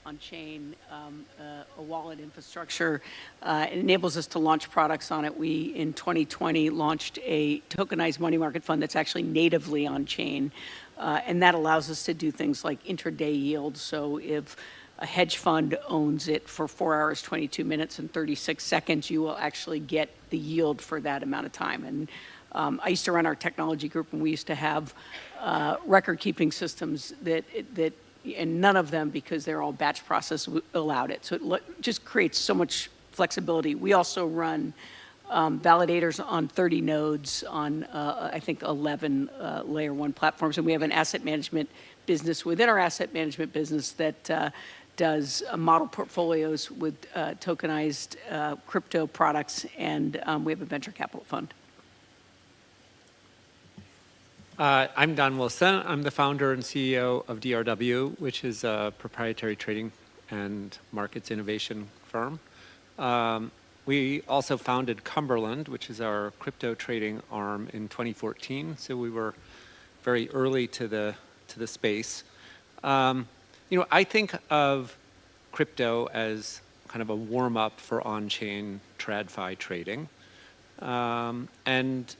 On-chain, a wallet infrastructure. It enables us to launch products on it. We, in 2020, launched a tokenized money market fund that's actually natively on-chain. And that allows us to do things like intraday yield. So if a hedge fund owns it for 4 hours, 22 minutes, and 36 seconds, you will actually get the yield for that amount of time. And I used to run our technology group, and we used to have record-keeping systems and none of them, because they're all batch process, allowed it. So it just creates so much flexibility. We also run validators on 30 nodes on, I think, 11 layer 1 platforms. And we have an asset management business within our asset management business that does model portfolios with tokenized crypto products. And we have a venture capital fund. I'm Don Wilson. I'm the founder and CEO of DRW, which is a proprietary trading and markets innovation firm. We also founded Cumberland, which is our crypto trading arm, in 2014. So we were very early to the space. I think of crypto as kind of a warm-up for on-chain TradFi trading. And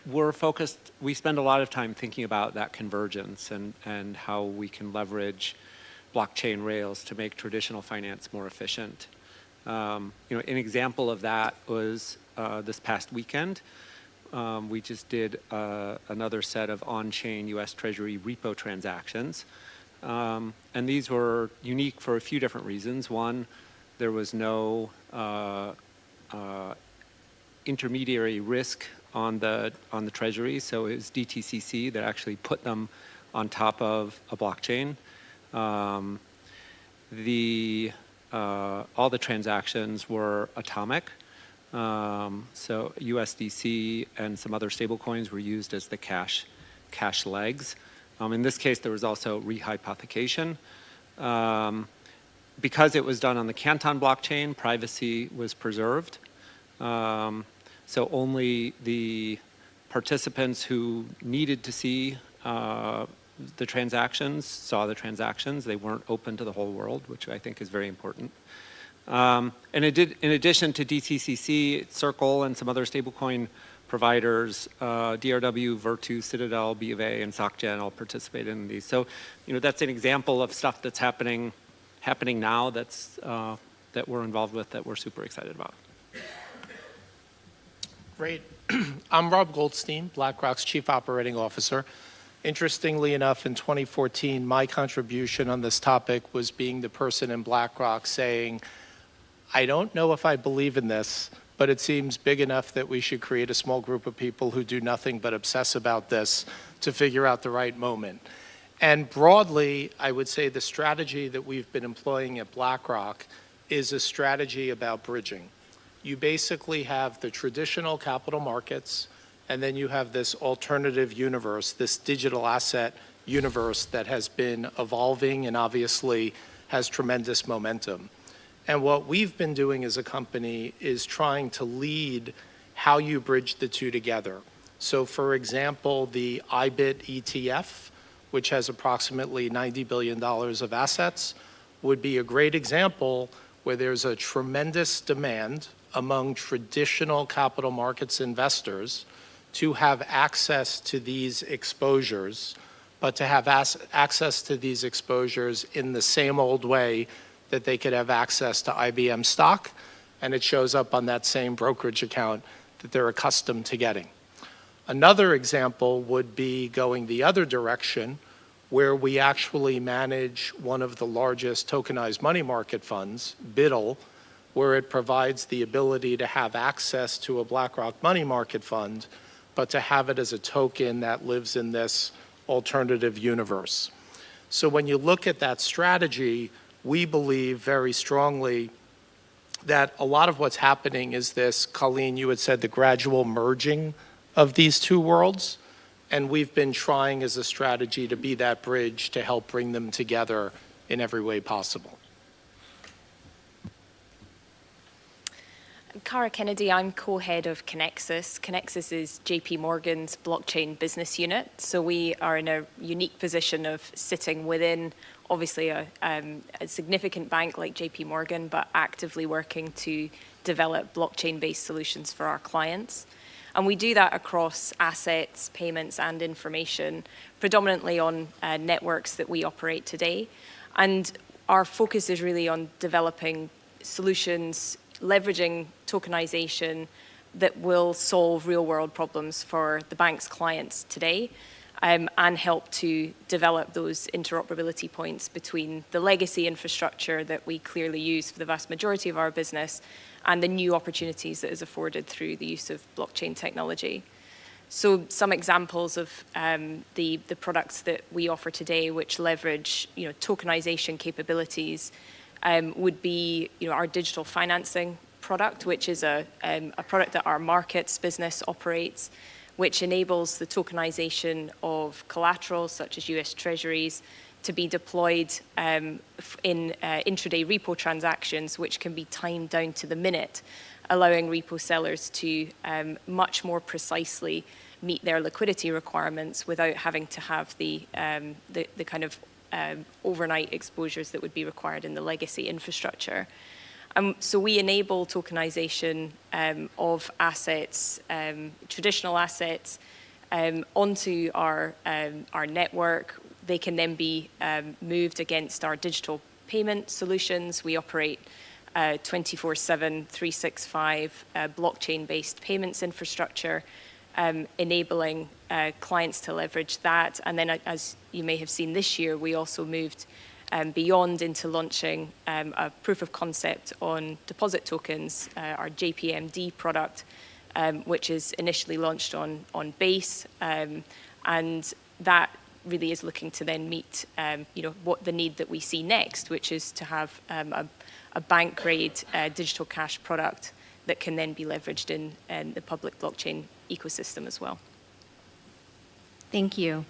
we're focused, we spend a lot of time thinking about that convergence and how we can leverage blockchain rails to make traditional finance more efficient. An example of that was this past weekend. We just did another set of on-chain U.S. Treasury repo transactions. And these were unique for a few different reasons. One, there was no intermediary risk on the Treasury, so it was DTCC that actually put them on top of a blockchain. All the transactions were atomic. So USDC and some other stablecoins were used as the cash legs. In this case, there was also rehypothecation. Because it was done on the Canton blockchain, privacy was preserved. So only the participants who needed to see the transactions saw the transactions. They weren't open to the whole world, which I think is very important. And in addition to DTCC, Circle, and some other stablecoin providers, DRW, Virtu, Citadel, B of A, and SocGen all participated in these. So, that's an example of stuff that's happening now that we're involved with, that we're super excited about. Great. I'm Rob Goldstein, BlackRock's Chief Operating Officer. Interestingly enough, in 2014, my contribution on this topic was being the person in BlackRock saying, I don't know if I believe in this, but it seems big enough that we should create a small group of people who do nothing but obsess about this to figure out the right moment. And broadly, I would say the strategy that we've been employing at BlackRock is a strategy about bridging. You basically have the traditional capital markets, and then you have this alternative universe, this digital asset universe that has been evolving and obviously has tremendous momentum. And what we've been doing as a company is trying to lead how you bridge the two together. So for example, the IBIT ETF, which has approximately $90 billion of assets, would be a great example where there's a tremendous demand among traditional capital markets investors to have access to these exposures, but to have access to these exposures in the same old way that they could have access to IBM stock, and it shows up on that same brokerage account that they're accustomed to getting. Another example would be going the other direction, where we actually manage one of the largest tokenized money market funds, BIDL, where it provides the ability to have access to a BlackRock money market fund, but to have it as a token that lives in this alternative universe. So when you look at that strategy, we believe very strongly that a lot of what's happening is this, Colleen, you had said the gradual merging of these two worlds, and we've been trying as a strategy to be that bridge to help bring them together in every way possible. Cara Kennedy, I'm co-head of Connexus. Connexus is JP Morgan's blockchain business unit. So we are in a unique position of sitting within, obviously, a significant bank like JP Morgan, but actively working to develop blockchain-based solutions for our clients. And we do that across assets, payments, and information, predominantly on networks that we operate today. And our focus is really on developing solutions, leveraging tokenization that will solve real-world problems for the bank's clients today, and help to develop those interoperability points between the legacy infrastructure that we clearly use for the vast majority of our business and the new opportunities that is afforded through the use of blockchain technology. So some examples of the products that we offer today, which leverage tokenization capabilities, would be our digital financing product, which is a product that our markets business operates, which enables the tokenization of collateral such as US Treasuries to be deployed in intraday repo transactions, which can be timed down to the minute, allowing repo sellers to much more precisely meet their liquidity requirements without having to have the kind of overnight exposures that would be required in the legacy infrastructure. So we enable tokenization of assets, traditional assets, onto our network. They can then be moved against our digital payment solutions. We operate 24/7, 365 blockchain-based payments infrastructure, enabling clients to leverage that. And then, as you may have seen this year, we also moved beyond into launching a proof of concept on deposit tokens, our JPMD product, which is initially launched on Base, and that really is looking to then meet what the need that we see next, which is to have a bank-grade digital cash product that can then be leveraged in the public blockchain ecosystem as well. Thank you.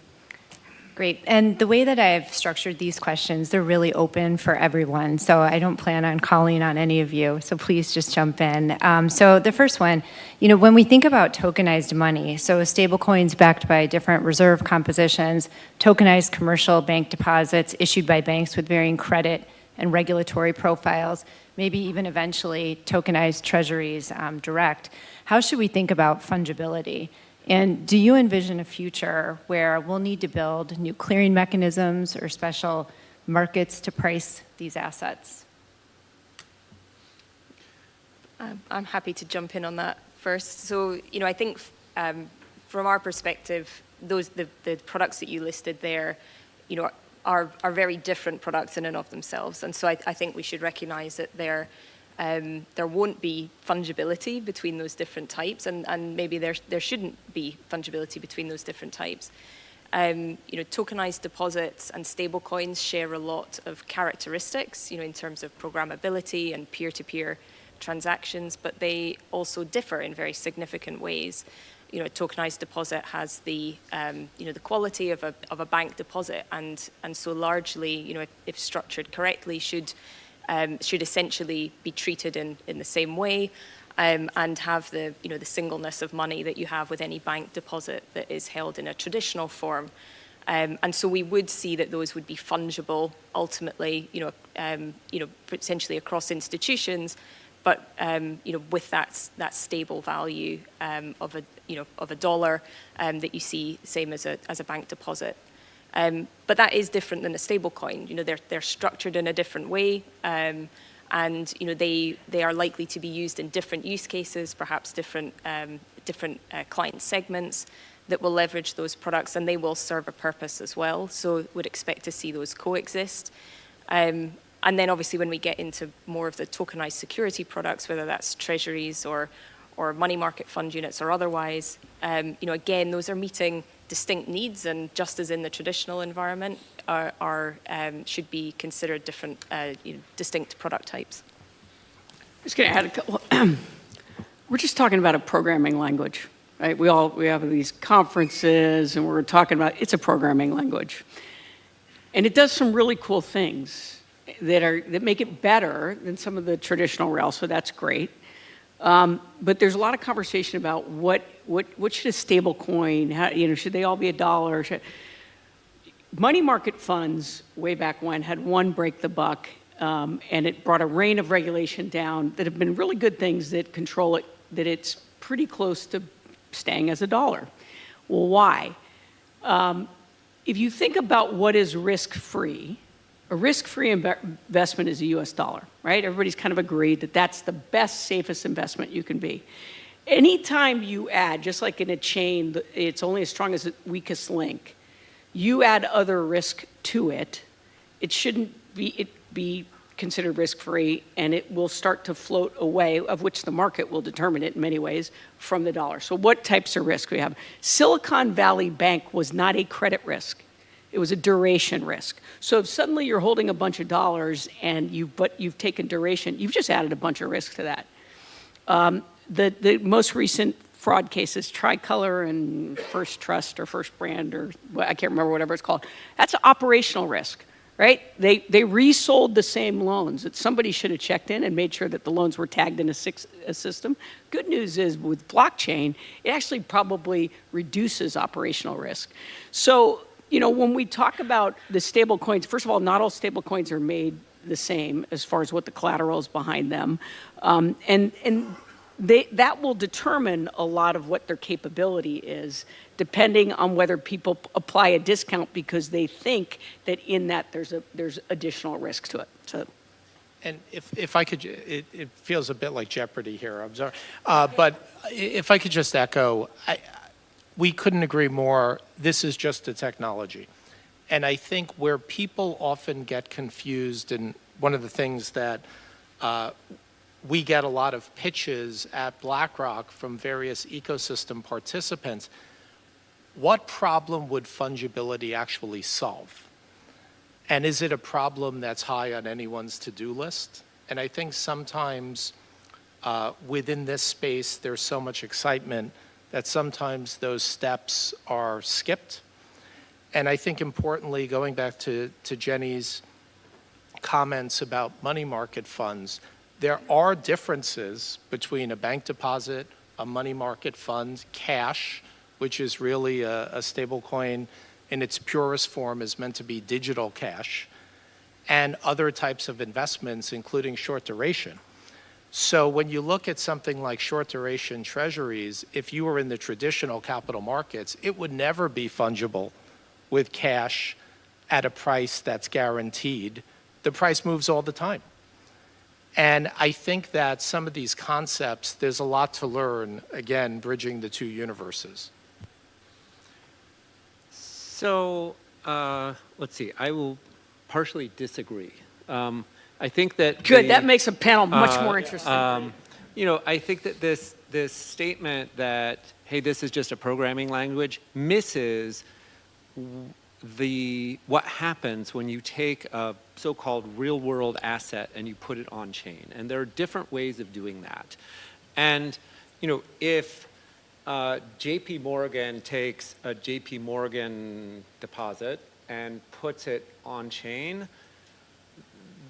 Great. And the way that I've structured these questions, they're really open for everyone. So I don't plan on calling on any of you. So please just jump in. So the first one, when we think about tokenized money, so stablecoins backed by different reserve compositions, tokenized commercial bank deposits issued by banks with varying credit and regulatory profiles, maybe even eventually tokenized treasuries direct, how should we think about fungibility? And do you envision a future where we'll need to build new clearing mechanisms or special markets to price these assets? I'm happy to jump in on that first. So, I think from our perspective, the products that you listed there, are very different products in and of themselves. And so I think we should recognize that there won't be fungibility between those different types, and maybe there shouldn't be fungibility between those different types. Tokenized deposits and stablecoins share a lot of characteristics, in terms of programmability and peer-to-peer transactions, but they also differ in very significant ways. A tokenized deposit has the quality of a bank deposit, and so largely, if structured correctly, should essentially be treated in the same way, and have the singleness of money that you have with any bank deposit that is held in a traditional form. And so we would see that those would be fungible ultimately, potentially across institutions, but with that stable value of a dollar that you see same as a bank deposit. But that is different than a stablecoin. They're structured in a different way, and they are likely to be used in different use cases, perhaps different client segments that will leverage those products, and they will serve a purpose as well. So would expect to see those coexist. And then obviously when we get into more of the tokenized security products, whether that's treasuries or money market fund units or otherwise, again, those are meeting distinct needs, and just as in the traditional environment, should be considered different, distinct product types. Just going to add a couple. We're just talking about a programming language, right? We have these conferences, and we're talking about it's a programming language, and it does some really cool things that make it better than some of the traditional rails. So that's great. But there's a lot of conversation about what should a stable coin, should they all be $1? Money market funds way back when had one break the buck, and it brought a rain of regulation down that have been really good things that control it, that it's pretty close to staying as $1. Well, why? If you think about what is risk-free, a risk-free investment is a US dollar, right? Everybody's kind of agreed that that's the best, safest investment you can be. Anytime you add, just like in a chain, it's only as strong as its weakest link, you add other risk to it, it shouldn't be considered risk-free, and it will start to float away, of which the market will determine it in many ways, from the dollar. So what types of risk we have? Silicon Valley Bank was not a credit risk. It was a duration risk. So if suddenly you're holding a bunch of dollars and you've taken duration, you've just added a bunch of risk to that. The most recent fraud cases, Tricolor and First Trust or First Brand, or I can't remember whatever it's called, that's an operational risk, right? They resold the same loans that somebody should have checked in and made sure that the loans were tagged in a system. Good news is with blockchain, it actually probably reduces operational risk. So, when we talk about the stable coins, first of all, not all stable coins are made the same as far as what the collateral is behind them. That will determine a lot of what their capability is, depending on whether people apply a discount because they think that in that there's additional risk to it. So. And if I could, it feels a bit like Jeopardy here, I'm sorry. But if I could just echo, we couldn't agree more. This is just a technology. And I think where people often get confused, and one of the things that we get a lot of pitches at BlackRock from various ecosystem participants, what problem would fungibility actually solve? And is it a problem that's high on anyone's to-do list? And I think sometimes within this space, there's so much excitement that sometimes those steps are skipped. And I think importantly, going back to Jenny's comments about money market funds, there are differences between a bank deposit, a money market fund, cash, which is really a stable coin in its purest form is meant to be digital cash, and other types of investments, including short duration. So when you look at something like short duration treasuries, if you were in the traditional capital markets, it would never be fungible with cash at a price that's guaranteed. The price moves all the time. And I think that some of these concepts, there's a lot to learn, again, bridging the two universes. So let's see, I will partially disagree. I think that good. That makes a panel much more interesting. I think that this statement that hey, this is just a programming language misses what happens when you take a so-called real-world asset and you put it on chain. And there are different ways of doing that. And if JP Morgan takes a JP Morgan deposit and puts it on chain,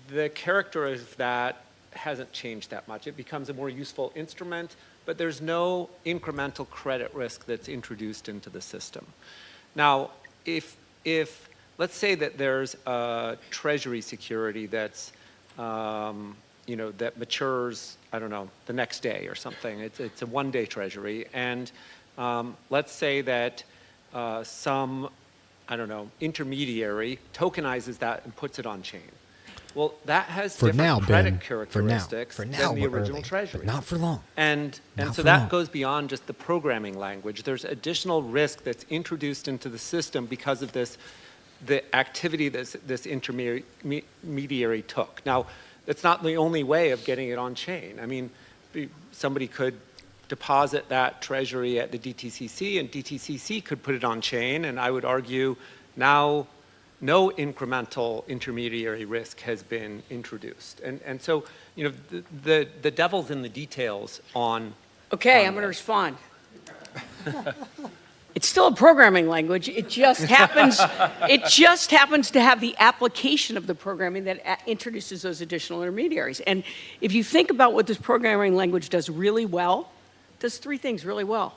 the character of that hasn't changed that much. It becomes a more useful instrument, but there's no incremental credit risk that's introduced into the system. Now, if let's say that there's a treasury security that's, that matures, I don't know, the next day or something. It's a one-day treasury, and let's say that some I don't know, intermediary tokenizes that and puts it on chain. Well, that has For different now, credit Ben. characteristics For now, than the we're original early, treasury. but not for long. And Not so for that long. goes beyond just the programming language. There's additional risk that's introduced into the system because of this, the activity this intermediary took. Now, that's not the only way of getting it on chain. I mean, somebody could deposit that treasury at the DTCC, and DTCC could put it on chain, and I would argue now no incremental intermediary risk has been introduced. And so, you know, the devil's in the details on. Okay, I'm going to respond. It's still a programming language. It just happens to have the application of the programming that introduces those additional intermediaries. And if you think about what this programming language does really well, it does three things really well.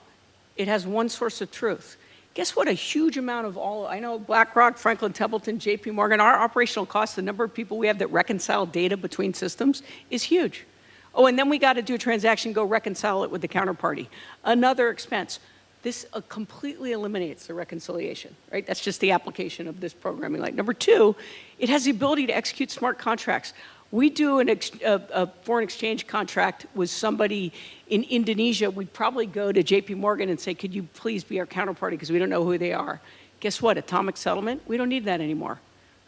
It has one source of truth. Guess what? A huge amount of I know BlackRock, Franklin Templeton, JP Morgan, our operational costs, the number of people we have that reconcile data between systems is huge. Oh, and then we got to do a transaction, go reconcile it with the counterparty. Another expense. This completely eliminates the reconciliation, right? That's just the application of this programming. Like number two, it has the ability to execute smart contracts. We do a foreign exchange contract with somebody in Indonesia. We'd probably go to JP Morgan and say, could you please be our counterparty because we don't know who they are. Guess what? Atomic settlement, we don't need that anymore,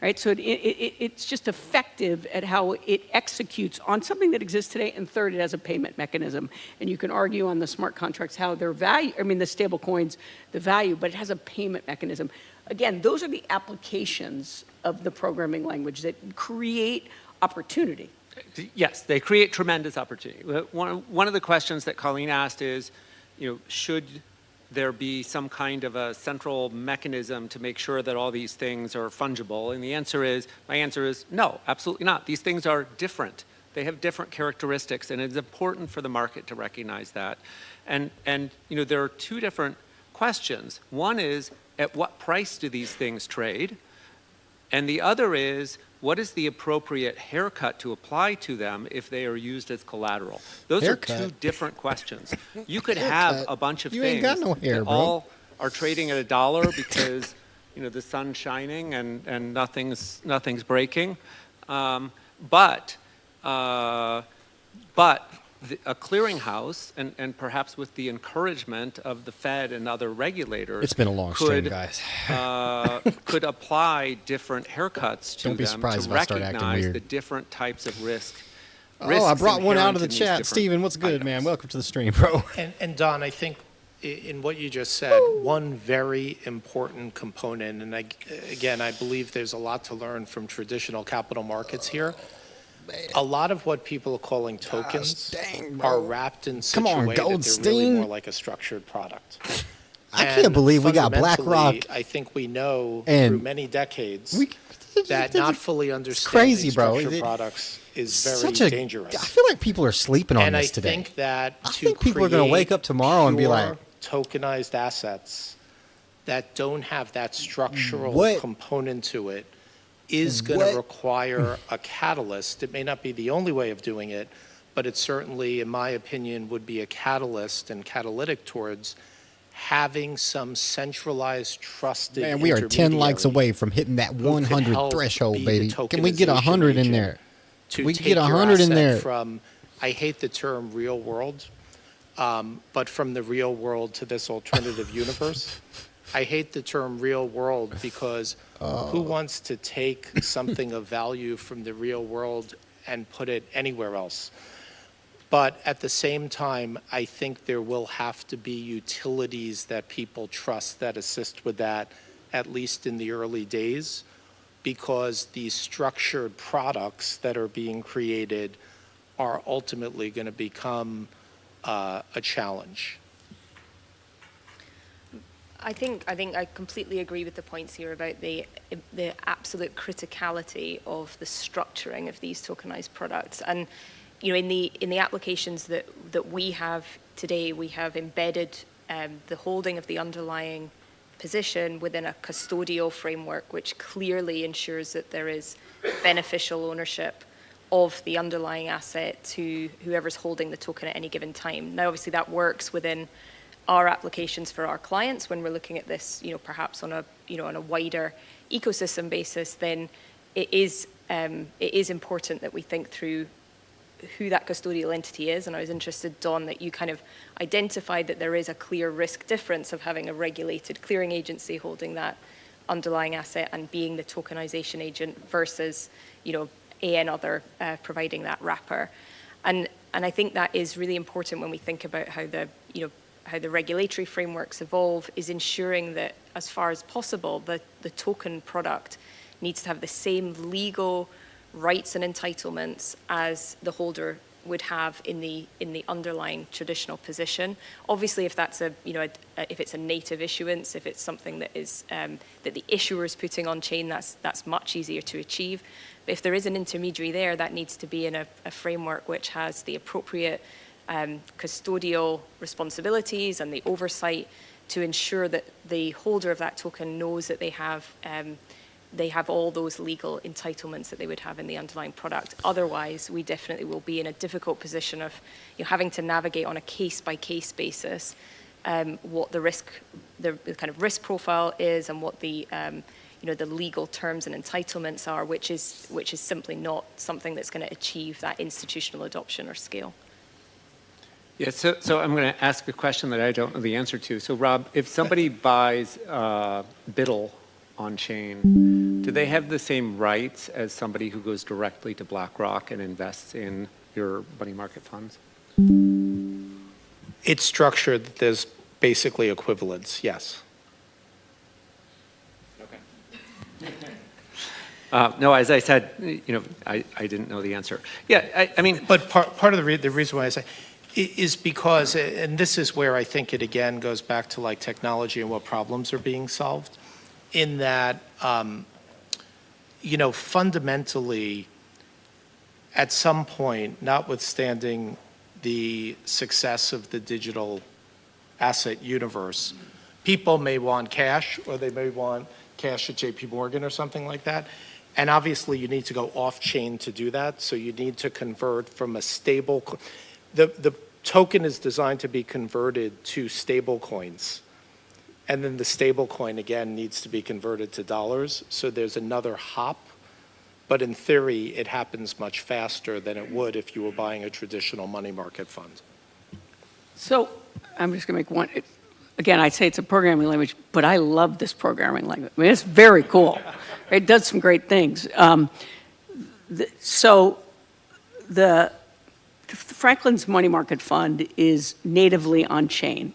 right? So it's just effective at how it executes on something that exists today. And third, it has a payment mechanism. And you can argue on the smart contracts how their value, I mean, the stable coins, the value, but it has a payment mechanism. Again, those are the applications of the programming language that create opportunity. Yes, they create tremendous opportunity. One of the questions that Colleen asked is, you know, should there be some kind of a central mechanism to make sure that all these things are fungible? And my answer is no, absolutely not. These things are different. They have different characteristics, and it's important for the market to recognize that. And you know, there are two different questions. One is, at what price do these things trade? And the other is, what is the appropriate haircut to apply to them if they are used as collateral? Those are two different questions. You could have a bunch of things got no hair, that bro. all are trading at $1 because, you know, the sun's shining and nothing's breaking. But a clearinghouse, and perhaps with the encouragement of the Fed and other regulators, It's been a long stream, guys. could apply different haircuts to Don't be them surprised to if I start acting recognize weird. the different types of risk. Oh, I brought one out of the inherent in these chat. different Steven, what's good, items. man? Welcome to the stream, bro. And Don, I think in what you just said, one very important component, and again, I believe there's a lot to learn from traditional capital markets here. A lot of what people are calling tokens are wrapped in such a way that they're really Goldstein. more like a structured product. I can't believe we got fundamentally, BlackRock. I think we know and through many decades that not fully understanding crazy, bro. structured products is very Such a dangerous. I feel like people are sleeping on And this I today. think that I think people are going to create wake up tomorrow and be pure like, tokenized assets that don't have that structural What? component to it is going to require a catalyst. It may not be the only way of doing it, but it certainly, in my opinion, would be a catalyst and catalytic towards having some centralized, trusted man, we are 10 likes intermediary away from hitting that who could 100 help threshold, be the baby. Can we get tokenization 100 in agent there? to Can we take get your 100 in asset there? From, I hate the term real world, but from the real world to this alternative universe. I hate the term real world because who wants to take something of value from the real world and put it anywhere else? But at the same time, I think there will have to be utilities that people trust that assist with that, at least in the early days, because these structured products that are being created are ultimately going to become a challenge. I think I completely agree with the points here about the absolute criticality of the structuring of these tokenized products. And you know, in the applications that we have today, we have embedded the holding of the underlying position within a custodial framework, which clearly ensures that there is beneficial ownership of the underlying asset to whoever's holding the token at any given time. Now, obviously, that works within our applications for our clients, when we're looking at this, perhaps on a, on a wider ecosystem basis, then it is important that we think through who that custodial entity is. And I was interested, Dawn, that you kind of identified that there is a clear risk difference of having a regulated clearing agency holding that underlying asset and being the tokenization agent versus, another providing that wrapper. And I think that is really important when we think about how the regulatory frameworks evolve, is ensuring that as far as possible, the token product needs to have the same legal rights and entitlements as the holder would have in the underlying traditional position. Obviously, if that's if it's a native issuance, if it's something that is that the issuer is putting on chain, that's much easier to achieve. But if there is an intermediary there, that needs to be in a framework which has the appropriate custodial responsibilities and the oversight to ensure that the holder of that token knows that they have all those legal entitlements that they would have in the underlying product. Otherwise, we definitely will be in a difficult position of having to navigate on a case-by-case basis what the kind of risk profile is and what the the legal terms and entitlements are, which is simply not something that's going to achieve that institutional adoption or scale. Yeah, so I'm going to ask a question that I don't know the answer to. So Rob, if somebody buys BUIDL on chain, do they have the same rights as somebody who goes directly to BlackRock and invests in your money market funds? It's structured that there's basically equivalence, yes. No, as I said, I didn't know the answer. Yeah, I mean, but part of the reason why I say is because, and this is where I think it again goes back to like technology and what problems are being solved, in that fundamentally, at some point, notwithstanding the success of the digital asset universe, people may want cash, or they may want cash at JP Morgan or something like that. And obviously you need to go off chain to do that. So you need to convert from a stable, the token is designed to be converted to stable coins. And then the stable coin again needs to be converted to dollars. So there's another hop, but in theory, it happens much faster than it would if you were buying a traditional money market fund. So I'm just gonna make one, again, I say it's a programming language, but I love this programming language. I mean, it's very cool. It does some great things. So the Franklin's money market fund is natively on chain.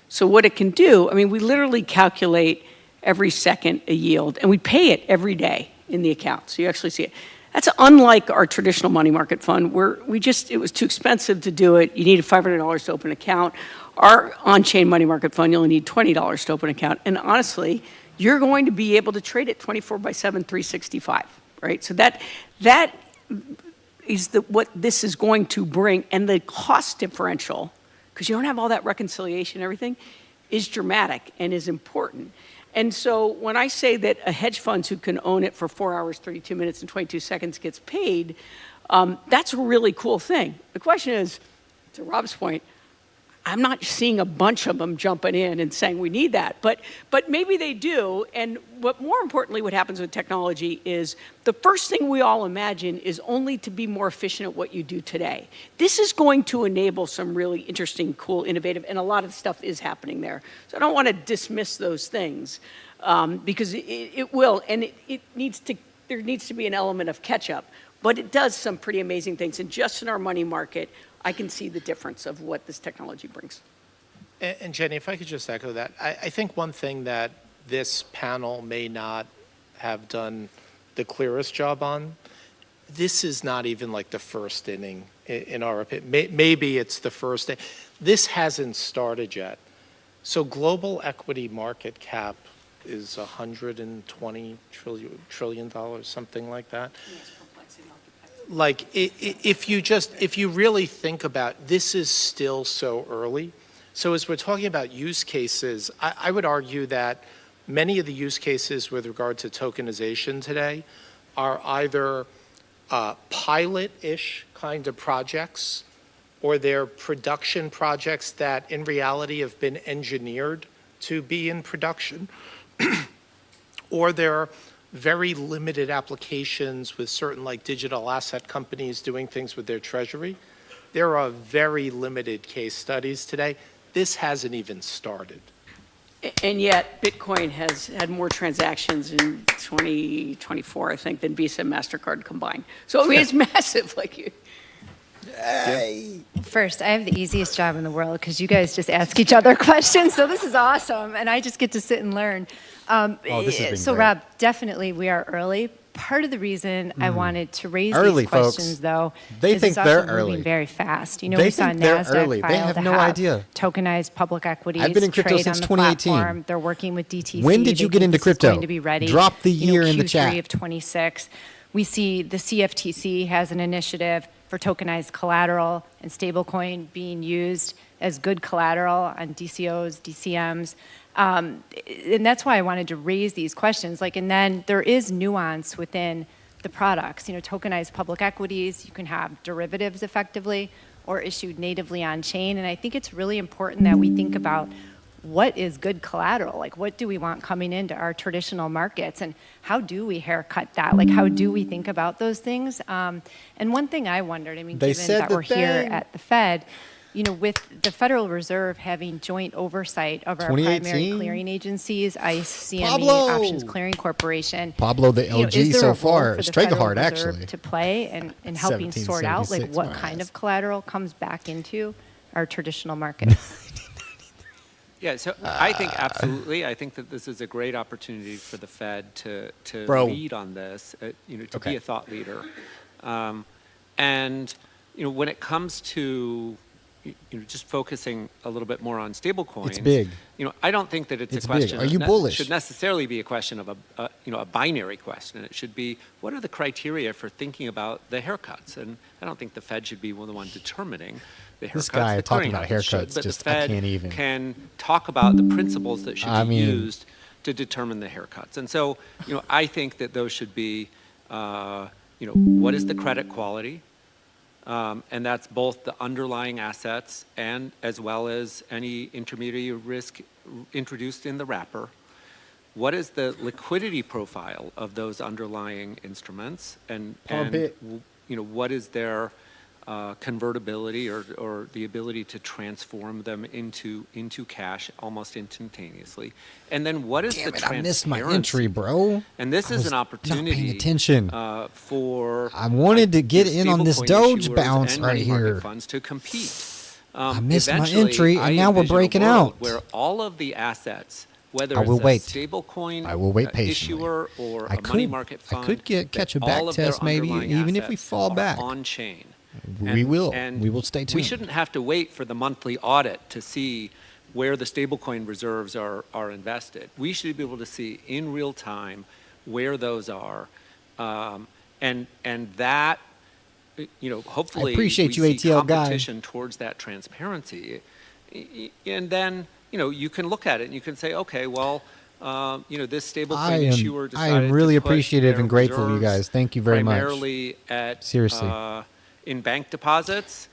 So what it can do, I mean, we literally calculate every second a yield, and we pay it every day in the account. So you actually see it. That's unlike our traditional money market fund, where it was too expensive to do it. You needed $500 to open an account. Our on-chain money market fund, you only need $20 to open an account. And honestly, you're going to be able to trade it 24/7, 365, right? So that is what this is going to bring. And the cost differential, because you don't have all that reconciliation and everything, is dramatic and is important. And so when I say that a hedge fund who can own it for 4 hours, 32 minutes, and 22 seconds gets paid, that's a really cool thing. The question is, to Rob's point, I'm not seeing a bunch of them jumping in and saying we need that, but maybe they do. And more importantly, what happens with technology is the first thing we all imagine is only to be more efficient at what you do today. This is going to enable some really interesting, cool, innovative, and a lot of stuff is happening there. So I don't want to dismiss those things because it will, and there needs to be an element of catch up, but it does some pretty amazing things. And just in our money market, I can see the difference of what this technology brings. And Jenny, if I could just echo that, I think one thing that this panel may not have done the clearest job on, this is not even like the first inning in our opinion. Maybe it's the first inning. This hasn't started yet. So global equity market cap is $120 trillion, something like that. Yes. Like, if you really think about, this is still so early. So as we're talking about use cases, I would argue that many of the use cases with regard to tokenization today are either pilot-ish kind of projects or they're production projects that in reality have been engineered to be in production, or they're very limited applications with certain like digital asset companies doing things with their treasury. There are very limited case studies today. This hasn't even started. And yet, Bitcoin has had more transactions in 2024, I think, than Visa and MasterCard combined. So I mean, it's massive. Like you. First, I have the easiest job in the world because you guys just ask each other questions. So this is awesome, and I just get to sit and learn. This has been So great. Rob, definitely we are early. Part of the reason I wanted to raise Early, these questions, folks. though, They is think it's also they're moving early. very fast. You know, They we saw think they're NASDAQ early. They file have to no have idea. tokenized public equities I've been in crypto trade since on the 2018. platform. They're working with DTC. When did They you get think into this is crypto? going to be ready, Drop the you know, year in the Q3 chat. of 26. We see the CFTC has an initiative for tokenized collateral and stablecoin being used as good collateral on DCOs, DCMs. And that's why I wanted to raise these questions. Like, and then there is nuance within the products. You know, tokenized public equities, you can have derivatives effectively or issued natively on chain. And I think it's really important that we think about what is good collateral? Like, what do we want coming into our traditional markets? And how do we haircut that? Like, how do we think about those things? And one thing I wondered, I mean, They given said that the we're here thing. at the Fed, you know, with the Federal Reserve having joint oversight of our primary 2018? clearing agencies, ICE, CME, Pablo! Options Clearing Corporation. Pablo, the you know, LG is there so a role far. for the Strike Federal hard, Reserve actually. to play in helping sort out like 1776, what my kind ass. of collateral comes back into our traditional markets? Yeah, so I think absolutely. I think that this is a great opportunity for the Fed to Bro. lead on this, you know, to Okay. be a thought leader. And, you know, when it comes to, you know, just focusing a little bit more on stablecoins. It's big. You know, I don't think that it's It's a big. question. Are you that bullish? should necessarily be a question of a binary question. It should be, what are the criteria for thinking about the haircuts? And I don't think the Fed should be the one determining the haircuts. This guy The talking about clearinghouse should, haircuts, but just the I Fed can't even. can talk about the principles that should I be mean- used to determine the haircuts. And so, you know, I think that those should be, you know, what is the credit quality? And that's both the underlying assets and as well as any intermediary risk introduced in the wrapper. What is the liquidity profile of those underlying instruments? And it. you know, what is their convertibility or the ability to transform them into cash almost instantaneously? And then what is Damn the it, I transparency? missed my entry, bro. And this I is was an opportunity not paying attention. For I wanted to get in on this stablecoin Doge issuers bounce and right money market here. funds to compete. I missed my Eventually, entry, and I now we're envision a breaking world out. where all of the assets, whether I will it's wait. a stablecoin I will wait patiently. issuer or I a money could- market I fund, could catch a that back all of their test maybe, underlying even if we assets fall are back. on chain. We will. We will stay We tuned. shouldn't have to wait for the monthly audit to see where the stablecoin reserves are invested. We should be able to see in real time where those are, and that, you know, hopefully appreciate we you, see ATL guy. competition towards that transparency, and then, you know, you can look at it and you can say, okay, well, you know, this stablecoin issuer I decided am really to put appreciative their and grateful, you reserves guys. Thank you very much. primarily at Seriously. in bank deposits.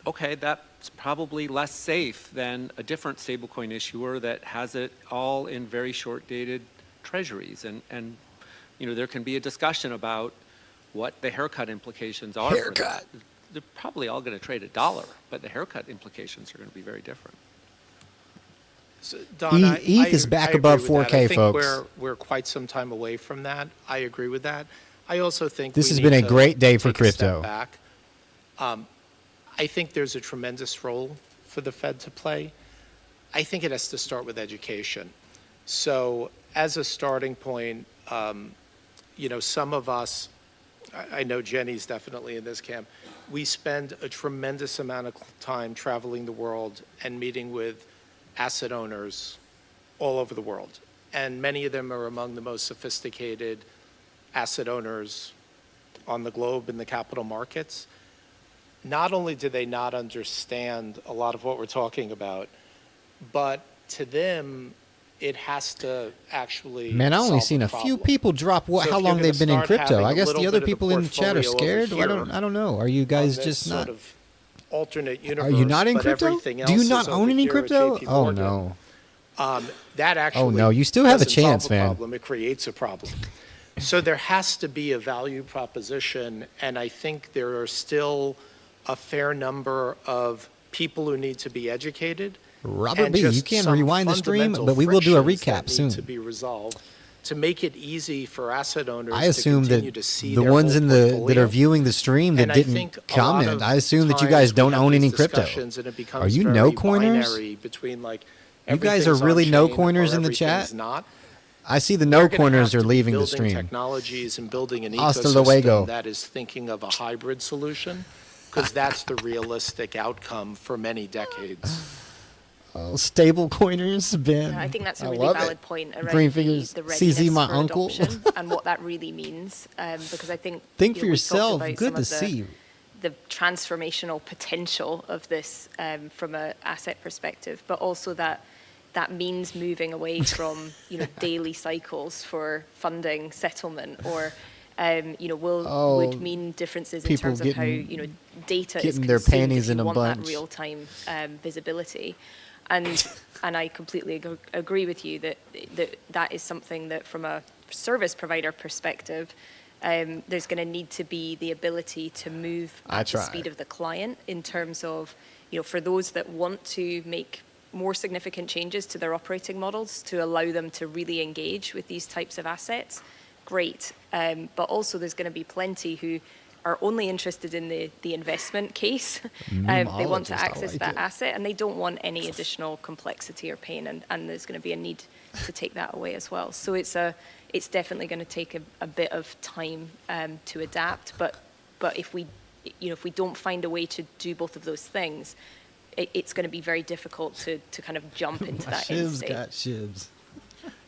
Okay, that's probably less safe than a different stablecoin issuer that has it all in very short-dated treasuries. And you know, there can be a discussion about what the haircut implications are. For that. They're probably all going to trade $1, but the haircut implications are going to be very different. So, Don, ETH is back above agree with that. 4K, I think folks. We're quite some time away from that. I agree with that. I also think This we has need been a to great day for take a step crypto. back. I think there's a tremendous role for the Fed to play. I think it has to start with education. So as a starting point, you know, some of us, I know Jenny's definitely in this camp, we spend a tremendous amount of time traveling the world and meeting with asset owners all over the world. And many of them are among the most sophisticated asset owners on the globe in the capital markets. Not only do they not understand a lot of what we're talking about, but to them, it has to actually Man, I only solve seen the a few problem. people drop So how if long you're gonna they've been in start crypto. having I a guess little the other bit of people in the chat are portfolio over scared. I here don't know. Are you guys on this just sort not of alternate universe. Are you not in but crypto? everything Do you else not is own over any here at crypto? JP Oh, Morgan. no. That actually Oh, no. You still have a doesn't chance, solve a man. problem. It creates a problem. So there has to be a value proposition, and I think there are still a fair number of people who need to be educated. Robert and B., just you can some rewind the stream, fundamental but we will do a frictions recap that soon. need to be resolved to make it easy for asset owners I assume to that continue to see the their ones whole in the that portfolio. are viewing the stream that And I didn't think a lot comment, of I assume that you times guys we don't have own these any crypto. discussions and it becomes Are you very no-coiners? binary between, like, You guys are everything's really on-chain no-coiners or in the everything's chat? not. I see the We're gonna no-coiners have are to be leaving the building stream. technologies and building an Hasta ecosystem luego. that is thinking of a hybrid solution, because that's the realistic outcome for many decades. Oh, stable coiners, Ben. I think that's a I really love valid it. point around Green the figures, readiness CZ, my for uncle. adoption and what that really means. Because I think Think you for know, we've talked yourself. about Good some to of the- see you. the transformational potential of this from an asset perspective, but also that means moving away from daily cycles for funding settlement, or would mean differences in people terms of how getting- data is getting their consumed panties if you in a want bunch. that real time visibility, and I completely agree with you that is something that from a service provider perspective. There's going to need to be the ability to move at the speed of the client in terms of, for those that want to make more significant changes to their operating models to allow them to really engage with these types of assets, great. But also there's going to be plenty who are only interested in the investment case. They want to access that asset and they don't want any additional complexity or pain, and there's going to be a need to take that away as well. So it's definitely going to take a bit of time to adapt, but if we don't find a way to do both of those things, it's going to be very difficult to kind of jump into that end Shivs state. got shivs.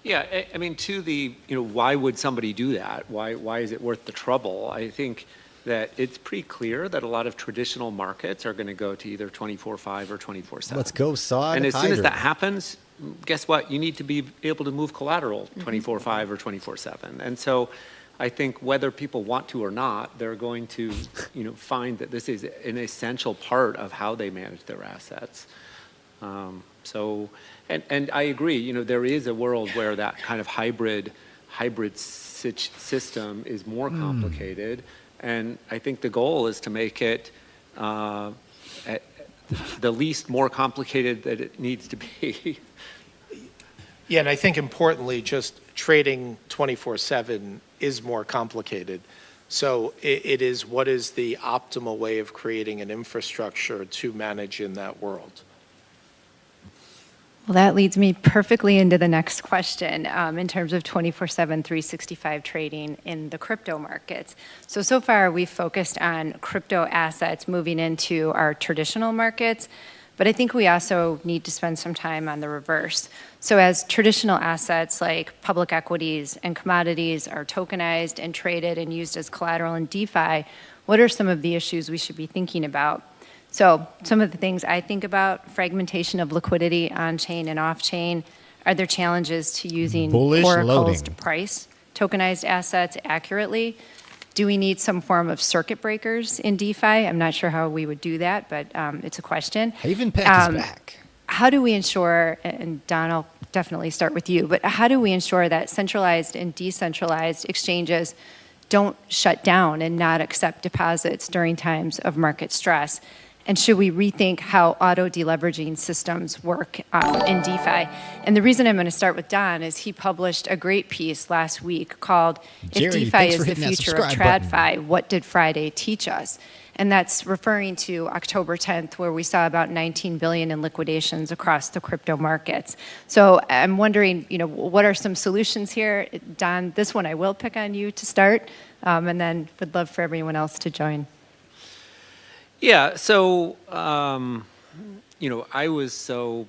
Yeah, I mean, to the, why would somebody do that? Why is it worth the trouble? I think that it's pretty clear that a lot of traditional markets are going to go to either 24/5 or 24/7. Let's go, Sod. And as soon as Hydra. that happens, guess what? You need to be able to move collateral 24/5 or 24/7. And so I think whether people want to or not, they're going to, find that this is an essential part of how they manage their assets. And I agree, there is a world where that kind of hybrid system is more complicated. And I think the goal is to make it at the least more complicated that it needs to be. Yeah, and I think importantly, just trading 24/7 is more complicated. So it is, what is the optimal way of creating an infrastructure to manage in that world? Well, that leads me perfectly into the next question in terms of 24/7, 365 trading in the crypto markets. So far we've focused on crypto assets moving into our traditional markets, but I think we also need to spend some time on the reverse. So as traditional assets like public equities and commodities are tokenized and traded and used as collateral in DeFi, what are some of the issues we should be thinking about? So some of the things I think about: fragmentation of liquidity on-chain and off-chain. Are there challenges to using Bullish oracles loading. to price tokenized assets accurately? Do we need some form of circuit breakers in DeFi? I'm not sure how we would do that, but it's a question. Haven Pack is back. How do we ensure, and Don, I'll definitely start with you, but how do we ensure that centralized and decentralized exchanges don't shut down and not accept deposits during times of market stress? And should we rethink how auto-deleveraging systems work in DeFi? And the reason I'm going to start with Don is he published a great piece last week called Jerry, "If DeFi thanks is for the hitting that Future of subscribe TradFi, What Did Friday Teach Us?" And that's referring to October 10th, where we saw about 19 billion in liquidations across the crypto markets. So I'm wondering, what are some solutions here? Don, this one I will pick on you to start, and then would love for everyone else to join. Yeah, so, I was so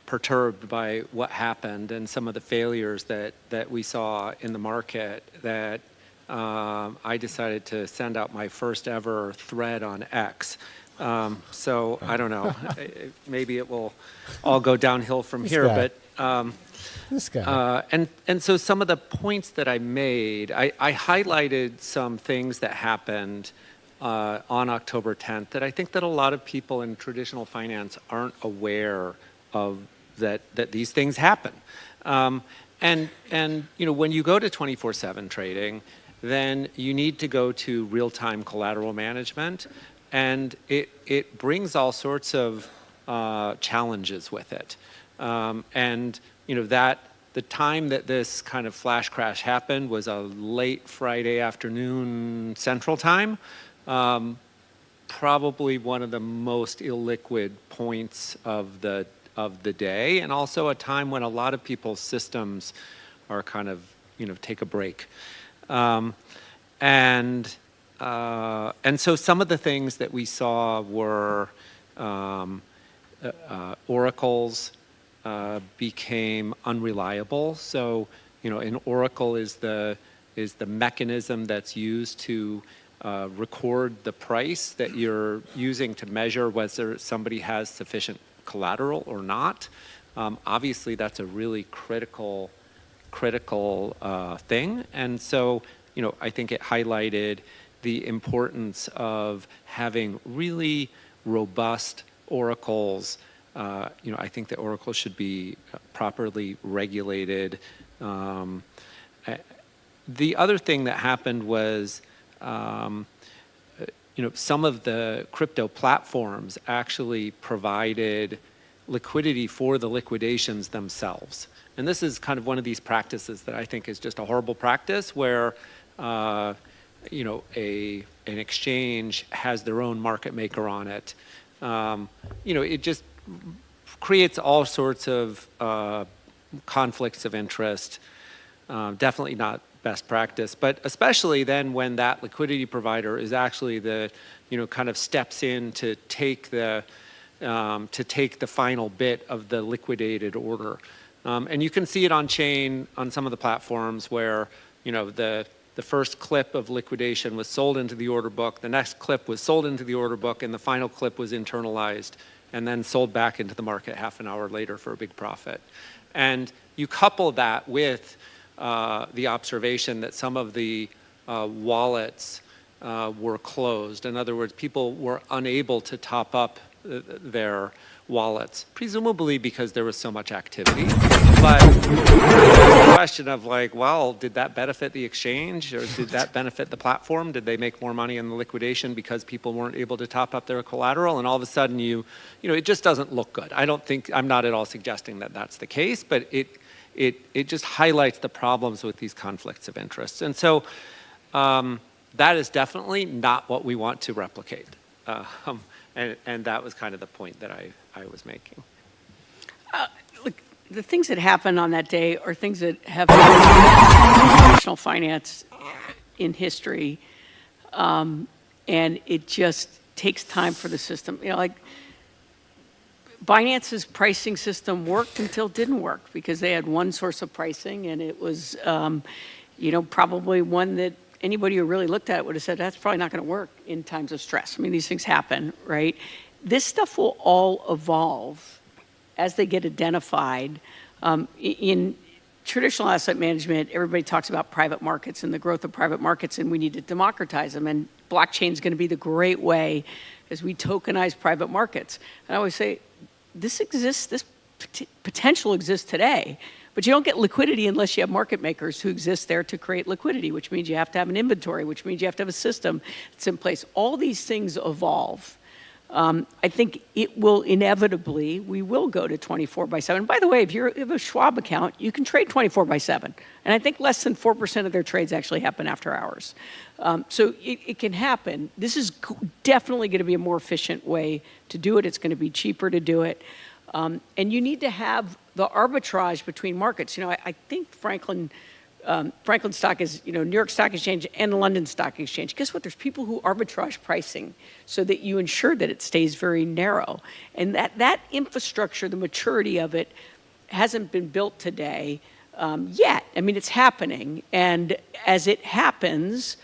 perturbed by what happened and some of the failures that we saw in the market that I decided to send out my first ever thread on X. So I don't know, maybe it will all go downhill from here, guy. but This guy. and so some of the points that I made, I highlighted some things that happened on October 10th that I think that a lot of people in traditional finance aren't aware of that these things happen. And you know, when you go to 24/7 trading, then you need to go to real-time collateral management, and it brings all sorts of challenges with it. And you know, that the time that this kind of flash crash happened was a late Friday afternoon Central Time. Probably one of the most illiquid points of the day, and also a time when a lot of people's systems are kind of, you know, take a break. And so some of the things that we saw were oracles became unreliable. So, you know, an oracle is the mechanism that's used to record the price that you're using to measure whether somebody has sufficient collateral or not. Obviously, that's a really critical thing. And so, you know, I think it highlighted the importance of having really robust oracles. You know, I think the oracles should be properly regulated. The other thing that happened was, you know, some of the crypto platforms actually provided liquidity for the liquidations themselves. And this is kind of one of these practices that I think is just a horrible practice where, you know, an exchange has their own market maker on it. You know, it just creates all sorts of conflicts of interest. Definitely not best practice, but especially then when that liquidity provider is actually the, you know, kind of steps in to take the final bit of the liquidated order. And you can see it on chain on some of the platforms where, you know, the first clip of liquidation was sold into the order book, the next clip was sold into the order book, and the final clip was internalized and then sold back into the market half an hour later for a big profit. And you couple that with the observation that some of the wallets were closed. In other words, people were unable to top up their wallets, presumably because there was so much activity. But the question of like, well, did that benefit the exchange or did that benefit the platform? Did they make more money in the liquidation because people weren't able to top up their collateral? And all of a sudden you know, it just doesn't look good. I'm not at all suggesting that that's the case, but it just highlights the problems with these conflicts of interest. And so that is definitely not what we want to replicate. And that was kind of the point that I was making. Look, the things that happened on that day are things that have happened in international finance in history. And it just takes time for the system. You know, like Binance's pricing system worked until it didn't work because they had one source of pricing, and it was, you know, probably one that anybody who really looked at it would have said, that's probably not going to work in times of stress. I mean, these things happen, right? This stuff will all evolve as they get identified. In traditional asset management, everybody talks about private markets and the growth of private markets, and we need to democratize them. And blockchain is going to be the great way as we tokenize private markets. And I always say, this exists, this potential exists today. But you don't get liquidity unless you have market makers who exist there to create liquidity, which means you have to have an inventory, which means you have to have a system that's in place. All these things evolve. I think it will inevitably, we will go to 24/7. By the way, if you have a Schwab account, you can trade 24/7. And I think less than 4% of their trades actually happen after hours. So it can happen. This is definitely going to be a more efficient way to do it. It's going to be cheaper to do it. And you need to have the arbitrage between markets. You know, I think Franklin stock is, you know, New York Stock Exchange and the London Stock Exchange. Guess what? There's people who arbitrage pricing so that you ensure that it stays very narrow. And that infrastructure, the maturity of it, hasn't been built today yet. I mean, it's happening. And as it happens,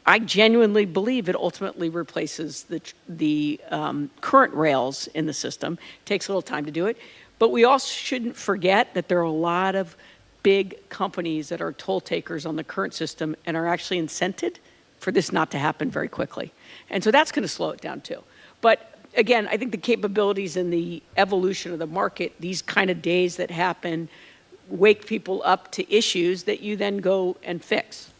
I genuinely believe it ultimately replaces the current rails in the system. It takes a little time to do it. But we also shouldn't forget that there are a lot of big companies that are toll takers on the current system and are actually incented for this not to happen very quickly. And so that's going to slow it down too. But again, I think the capabilities and the evolution of the market, these kind of days that happen, wake people up to issues that you then go and fix.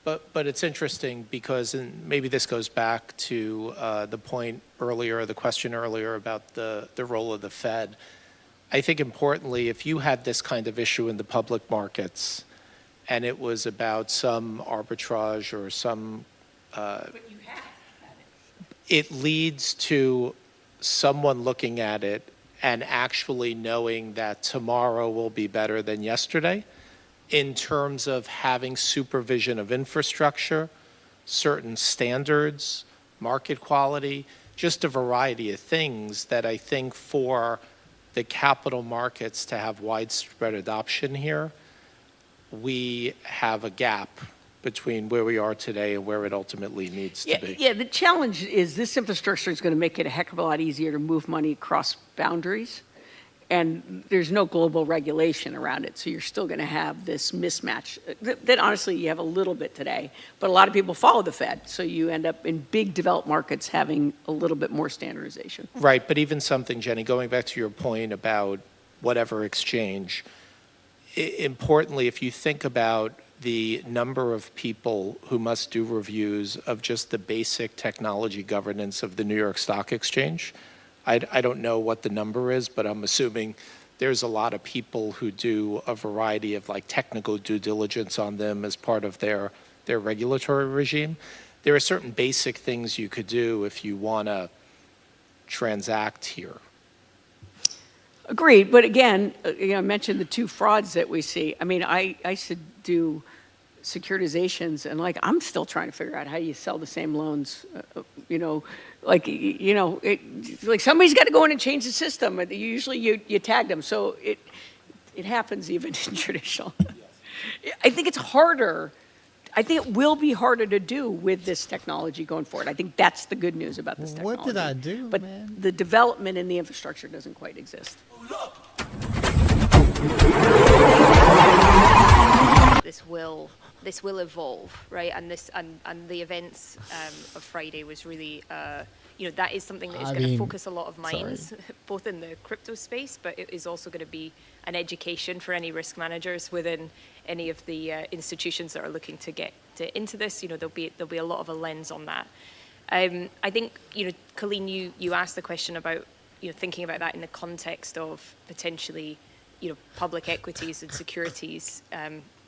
But it's interesting because, and maybe this goes back to the point earlier, the question earlier about the role of the Fed. I think importantly, if you had this kind of issue in the public markets and it was about some arbitrage or some, it leads to someone looking at it and actually knowing that tomorrow will be better than yesterday in terms of having supervision of infrastructure, certain standards, market quality, just a variety of things that I think for the capital markets to have widespread adoption here, we have a gap between where we are today and where it ultimately needs to be. Yeah, the challenge is this infrastructure is going to make it a heck of a lot easier to move money across boundaries. And there's no global regulation around it. So you're still going to have this mismatch that honestly you have a little bit today. But a lot of people follow the Fed. So you end up in big developed markets having a little bit more standardization. Right, but even something, Jenny, going back to your point about whatever exchange, importantly, if you think about the number of people who must do reviews of just the basic technology governance of the New York Stock Exchange, I don't know what the number is, but I'm assuming there's a lot of people who do a variety of like technical due diligence on them as part of their regulatory regime. There are certain basic things you could do if you want to transact here. Agreed, but again, I mentioned the two frauds that we see. I mean, I used to do securitizations, and like I'm still trying to figure out how you sell the same loans. Like somebody's got to go in and change the system. Usually you tag them, so it happens even in traditional. I think it's harder. I think it will be harder to do with this technology going forward. I think that's the good news about this technology. What did I do, But man? the development in the infrastructure doesn't quite exist. This will evolve, right? And the events of Friday was really, that is something that is going to focus a lot of minds, both in the crypto space, but it is also going to be an education for any risk managers within any of the institutions that are looking to get into this. There'll be a lot of a lens on that. I think, Colleen, you asked the question about, thinking about that in the context of potentially, public equities and securities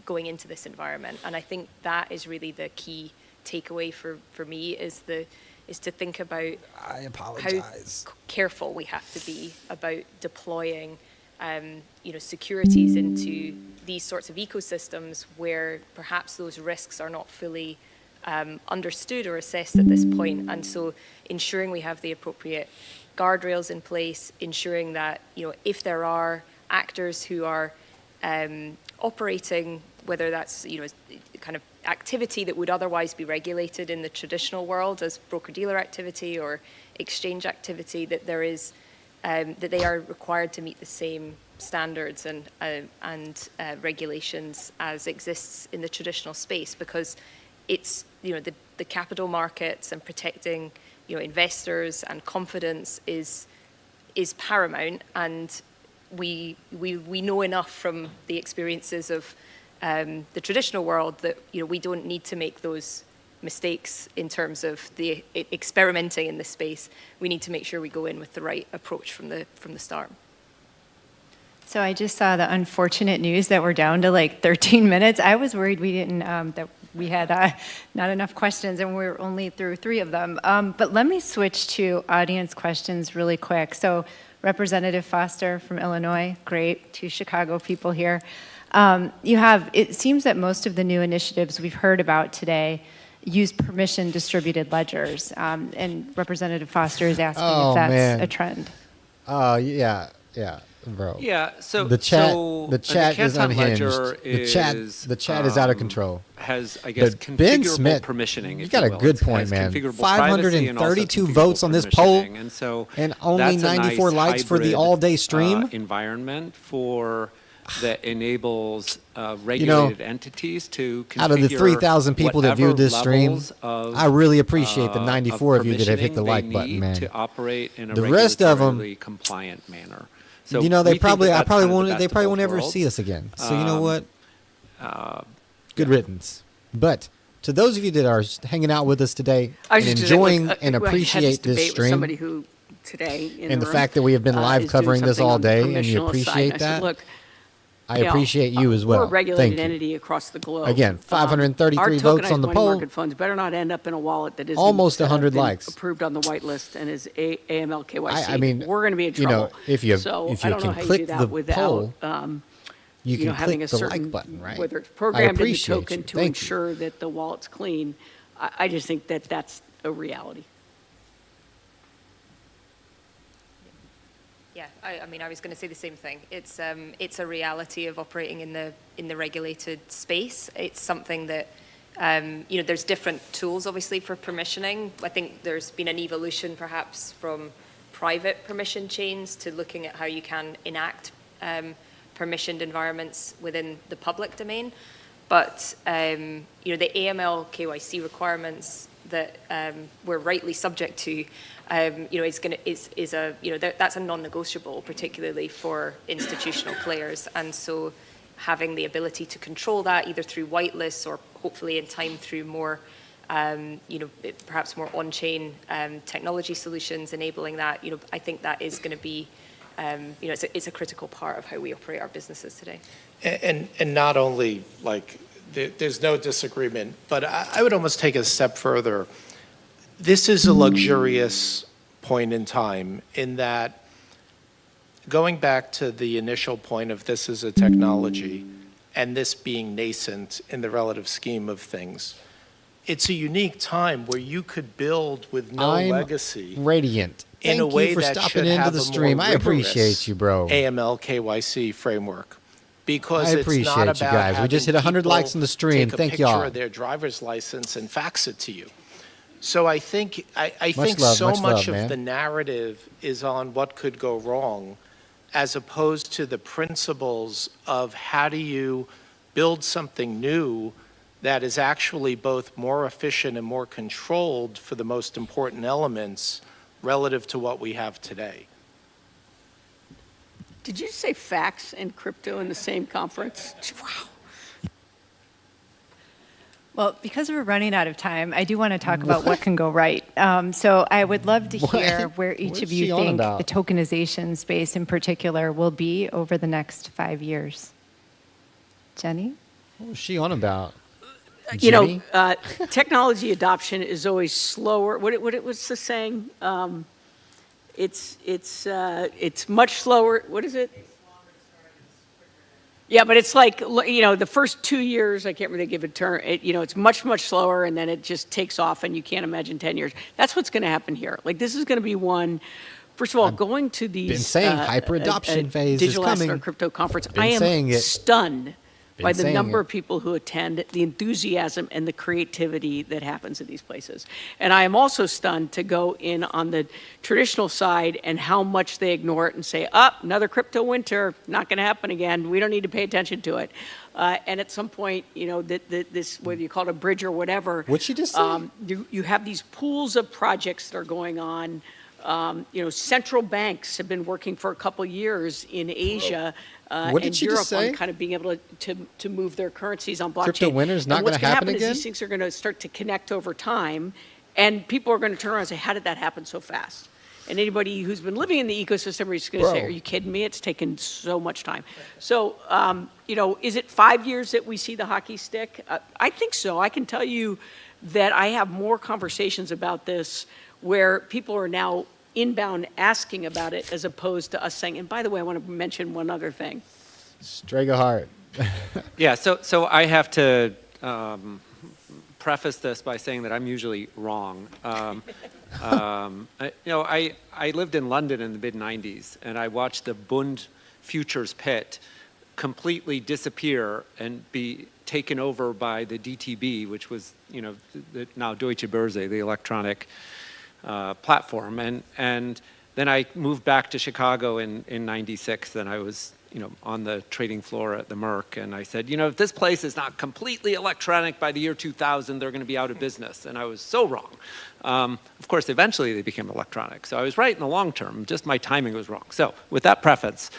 going into this environment. And I think that is really the key takeaway for me is to think about how careful we have to be about deploying securities into these sorts of ecosystems where perhaps those risks are not fully understood or assessed at this point. And so ensuring we have the appropriate guardrails in place, ensuring that if there are actors who are operating, whether that's kind of activity that would otherwise be regulated in the traditional world as broker-dealer activity or exchange activity, that there is that they are required to meet the same standards and regulations as exists in the traditional space, because it's the capital markets and protecting investors and confidence is paramount. And we know enough from the experiences of the traditional world that we don't need to make those mistakes in terms of the experimenting in this space. We need to make sure we go in with the right approach from the start. So I just saw the unfortunate news that we're down to like 13 minutes. I was worried we didn't that we had not enough questions and we're only through 3 of them. But let me switch to audience questions really quick. So Representative Foster from Illinois, great, 2 Chicago people here. It seems that most of the new initiatives we've heard about today use permission distributed ledgers. And Representative Foster is asking if that's a trend. Yeah, bro. Yeah, so the chat is Canton unhinged. Ledger The chat is out of control. Has, I guess, But Ben configurable Smith, permissioning. You if got you a will. good It point, has man. configurable privacy and also 532 configurable votes on this poll, permissioning. And so and only that's a 94 nice likes for the hybrid, all-day stream. Environment for that enables regulated entities to configure out of the 3,000 people that viewed this stream, levels of, I really appreciate the 94 of you that have hit the permissioning like they button, need man. to operate in a The rest of them, regulatorily compliant manner. So you know, we think I probably that's kind of the won't. best They of probably both won't ever worlds. see us again. So you know what? Good yeah. riddance. But to those of you that are hanging out with us today I and was just gonna say, enjoying look, and I had appreciate debate this with stream, somebody who today in and the room, fact that we have been live is doing covering this something all on the day, and you permissionless side. appreciate And I said, that, look, I you know, appreciate you as well. We're a regulated Thank you. entity across the globe. Again, 533 our votes on tokenized the money poll. market funds better not end up in a wallet that isn't Almost 100 been likes. approved on the whitelist and is AML KYC. I mean, we're going to be in you know, trouble. if you so if I you don't know can how you click do that the without poll, you can know, having click a the like certain button, right? whether it's I programmed in the appreciate token you. to Thank you. ensure that the wallet's clean. I just think that that's a reality. Yeah, I mean, I was going to say the same thing. It's a reality of operating in the regulated space. It's something that you know, there's different tools obviously for permissioning. I think there's been an evolution perhaps from private permission chains to looking at how you can enact permissioned environments within the public domain. But you know, the AML KYC requirements that we're rightly subject to, you know, is a, you know, that's a non-negotiable, particularly for institutional players. And so having the ability to control that either through whitelists or hopefully in time through more, you know, perhaps more on-chain technology solutions enabling that, you know, I think that is going to be, you know, it's a critical part of how we operate our businesses today. And not only, like, there's no disagreement, but I would almost take a step further. This is a luxurious point in time in that, going back to the initial point of this as a technology and this being nascent in the relative scheme of things, it's a unique time where you could build with no I'm legacy radiant. in Thank a way you for that stopping should into have the a stream. more I appreciate rigorous you, bro. AML KYC framework. Because I it's appreciate not you about guys. We just having hit 100 likes people in the stream. take a Thank picture y'all. of their driver's license and fax it to you. So I think I Much think love, so much much love, man. of the narrative is on what could go wrong, as opposed to the principles of how do you build something new that is actually both more efficient and more controlled for the most important elements relative to what we have today. Did you say fax and crypto in the same conference? Wow. Well, because we're running out of time, I do want to talk about what can go right. So I would love to hear where each What's of she you on think about? the tokenization space in particular will be over the next 5 years. Jenny? What was she on about? You know, Jimmy? technology adoption is always slower. What was the saying? It's much slower. What is it? Yeah, but it's like, you know, the first 2 years, I can't really give a term. You know, it's much, much slower, and then it just takes off, and you can't imagine 10 years. That's what's going to happen here. Like, this is going to be one. First of all, going to these been saying hyper adoption phase is digital asset coming. or crypto conference, Been I saying am it. stunned Been by the saying number it. of people who attend, the enthusiasm and the creativity that happens at these places. And I am also stunned to go in on the traditional side and how much they ignore it and say, another crypto winter, not going to happen again. We don't need to pay attention to it. And at some point, you know, this, whether you call it a bridge or whatever. What'd she just say? You have these pools of projects that are going on. You know, central banks have been working for a couple years in Asia What did and she Europe just say? on kind of being able to move their currencies on blockchain. Crypto winter's not And what's gonna happen happen again? Is these things are going to start to connect over time, and people are going to turn around and say, "How did that happen so fast?" And anybody who's been living in the ecosystem is going to say, Bro. "Are you kidding me? It's taken so much time." So, you know, is it 5 years that we see the hockey stick? I think so. I can tell you that I have more conversations about this where people are now inbound asking about it as opposed to us saying, and by the way, I want to mention one other thing. Strega Heart. Yeah, so I have to preface this by saying that I'm usually wrong. You know, I lived in London in the mid-90s, and I watched the Bund futures pit completely disappear and be taken over by the DTB, which was, you know, now Deutsche Börse, the electronic platform. And then I moved back to Chicago in 96, and I was on the trading floor at the Merc, and I said, if this place is not completely electronic by the year 2000, they're going to be out of business. And I was so wrong. Of course, eventually they became electronic. So I was right in the long term, just my timing was wrong. So with that preface,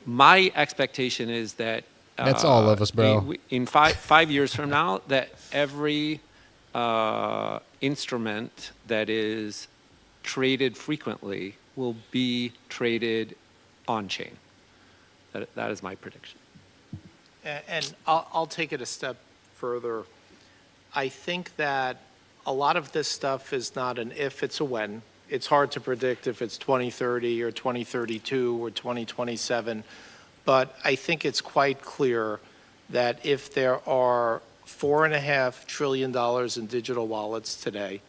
my expectation is that that's all of us, bro. In 5 years from now, that every instrument that is traded frequently will be traded on-chain. That is my prediction. And I'll take it a step further. I think that a lot of this stuff is not an if, it's a when. It's hard to predict if it's 2030 or 2032 or 2027. But I think it's quite clear that if there are $4.5 trillion in digital wallets today,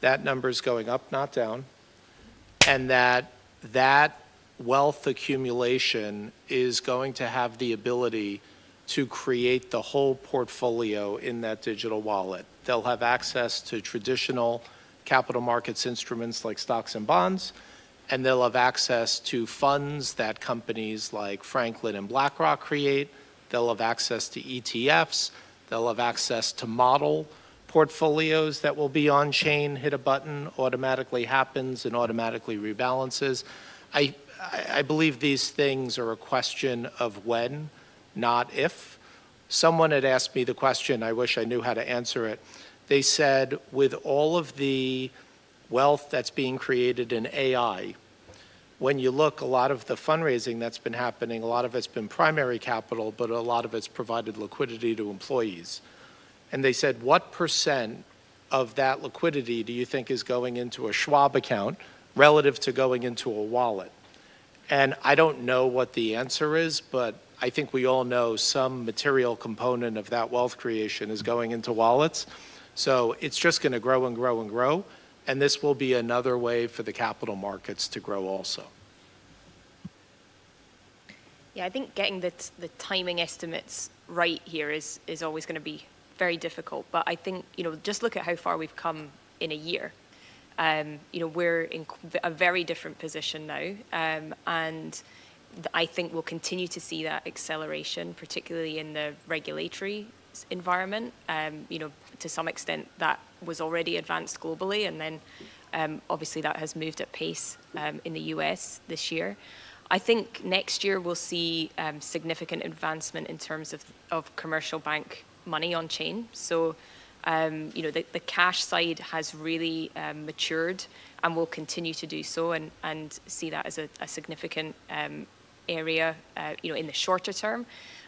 that number is going up, not down, and that wealth accumulation is going to have the ability to create the whole portfolio in that digital wallet. They'll have access to traditional capital markets instruments like stocks and bonds, and they'll have access to funds that companies like Franklin and BlackRock create. They'll have access to ETFs. They'll have access to model portfolios that will be on-chain, hit a button, automatically happens and automatically rebalances. I believe these things are a question of when, not if. Someone had asked me the question, I wish I knew how to answer it. They said, with all of the wealth that's being created in AI, when you look, a lot of the fundraising that's been happening, a lot of it's been primary capital, but a lot of it's provided liquidity to employees. And they said, what % of that liquidity do you think is going into a Schwab account relative to going into a wallet? And I don't know what the answer is, but I think we all know some material component of that wealth creation is going into wallets. So it's just going to grow and grow and grow. And this will be another way for the capital markets to grow also. Yeah, I think getting the timing estimates right here is always going to be very difficult. But I think, just look at how far we've come in a year. We're in a very different position now. And I think we'll continue to see that acceleration, particularly in the regulatory environment. To some extent, that was already advanced globally, and then obviously that has moved at pace in the US this year. I think next year we'll see significant advancement in terms of commercial bank money on chain. So, the cash side has really matured and will continue to do so, and see that as a significant area, in the shorter term.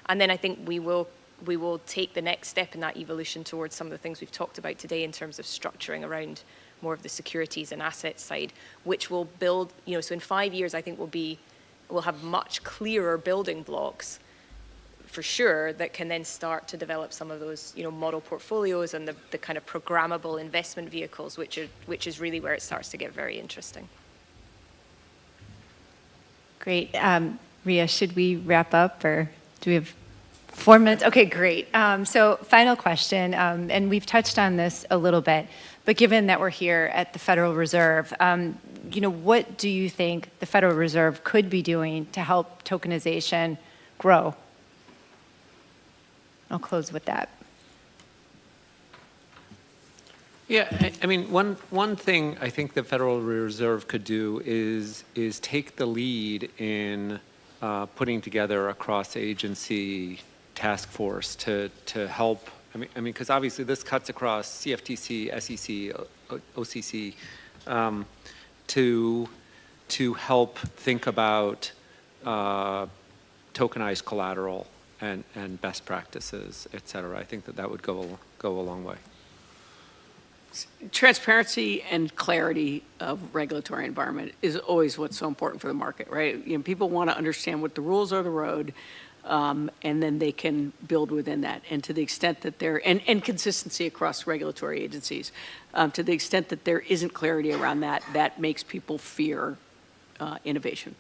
And then I think we will take the next step in that evolution towards some of the things we've talked about today in terms of structuring around more of the securities and assets side, which will build, so in 5 years, I think we'll have much clearer building blocks for sure that can then start to develop some of those, model portfolios and the kind of programmable investment vehicles, which is really where it starts to get very interesting. Great. Ria, should we wrap up, or do we have 4 minutes? Okay, great. So final question, and we've touched on this a little bit, but given that we're here at the Federal Reserve, what do you think the Federal Reserve could be doing to help tokenization grow? I'll close with that. Yeah, I mean, one thing I think the Federal Reserve could do is take the lead in putting together a cross-agency task force to help. I mean, because obviously this cuts across CFTC, SEC, OCC, to help think about tokenized collateral and best practices, et cetera. I think that would go a long way. Transparency and clarity of regulatory environment is always what's so important for the market, right? People want to understand what the rules are of the road, and then they can build within that. And to the extent that and consistency across regulatory agencies, to the extent that there isn't clarity around that, that makes people fear innovation.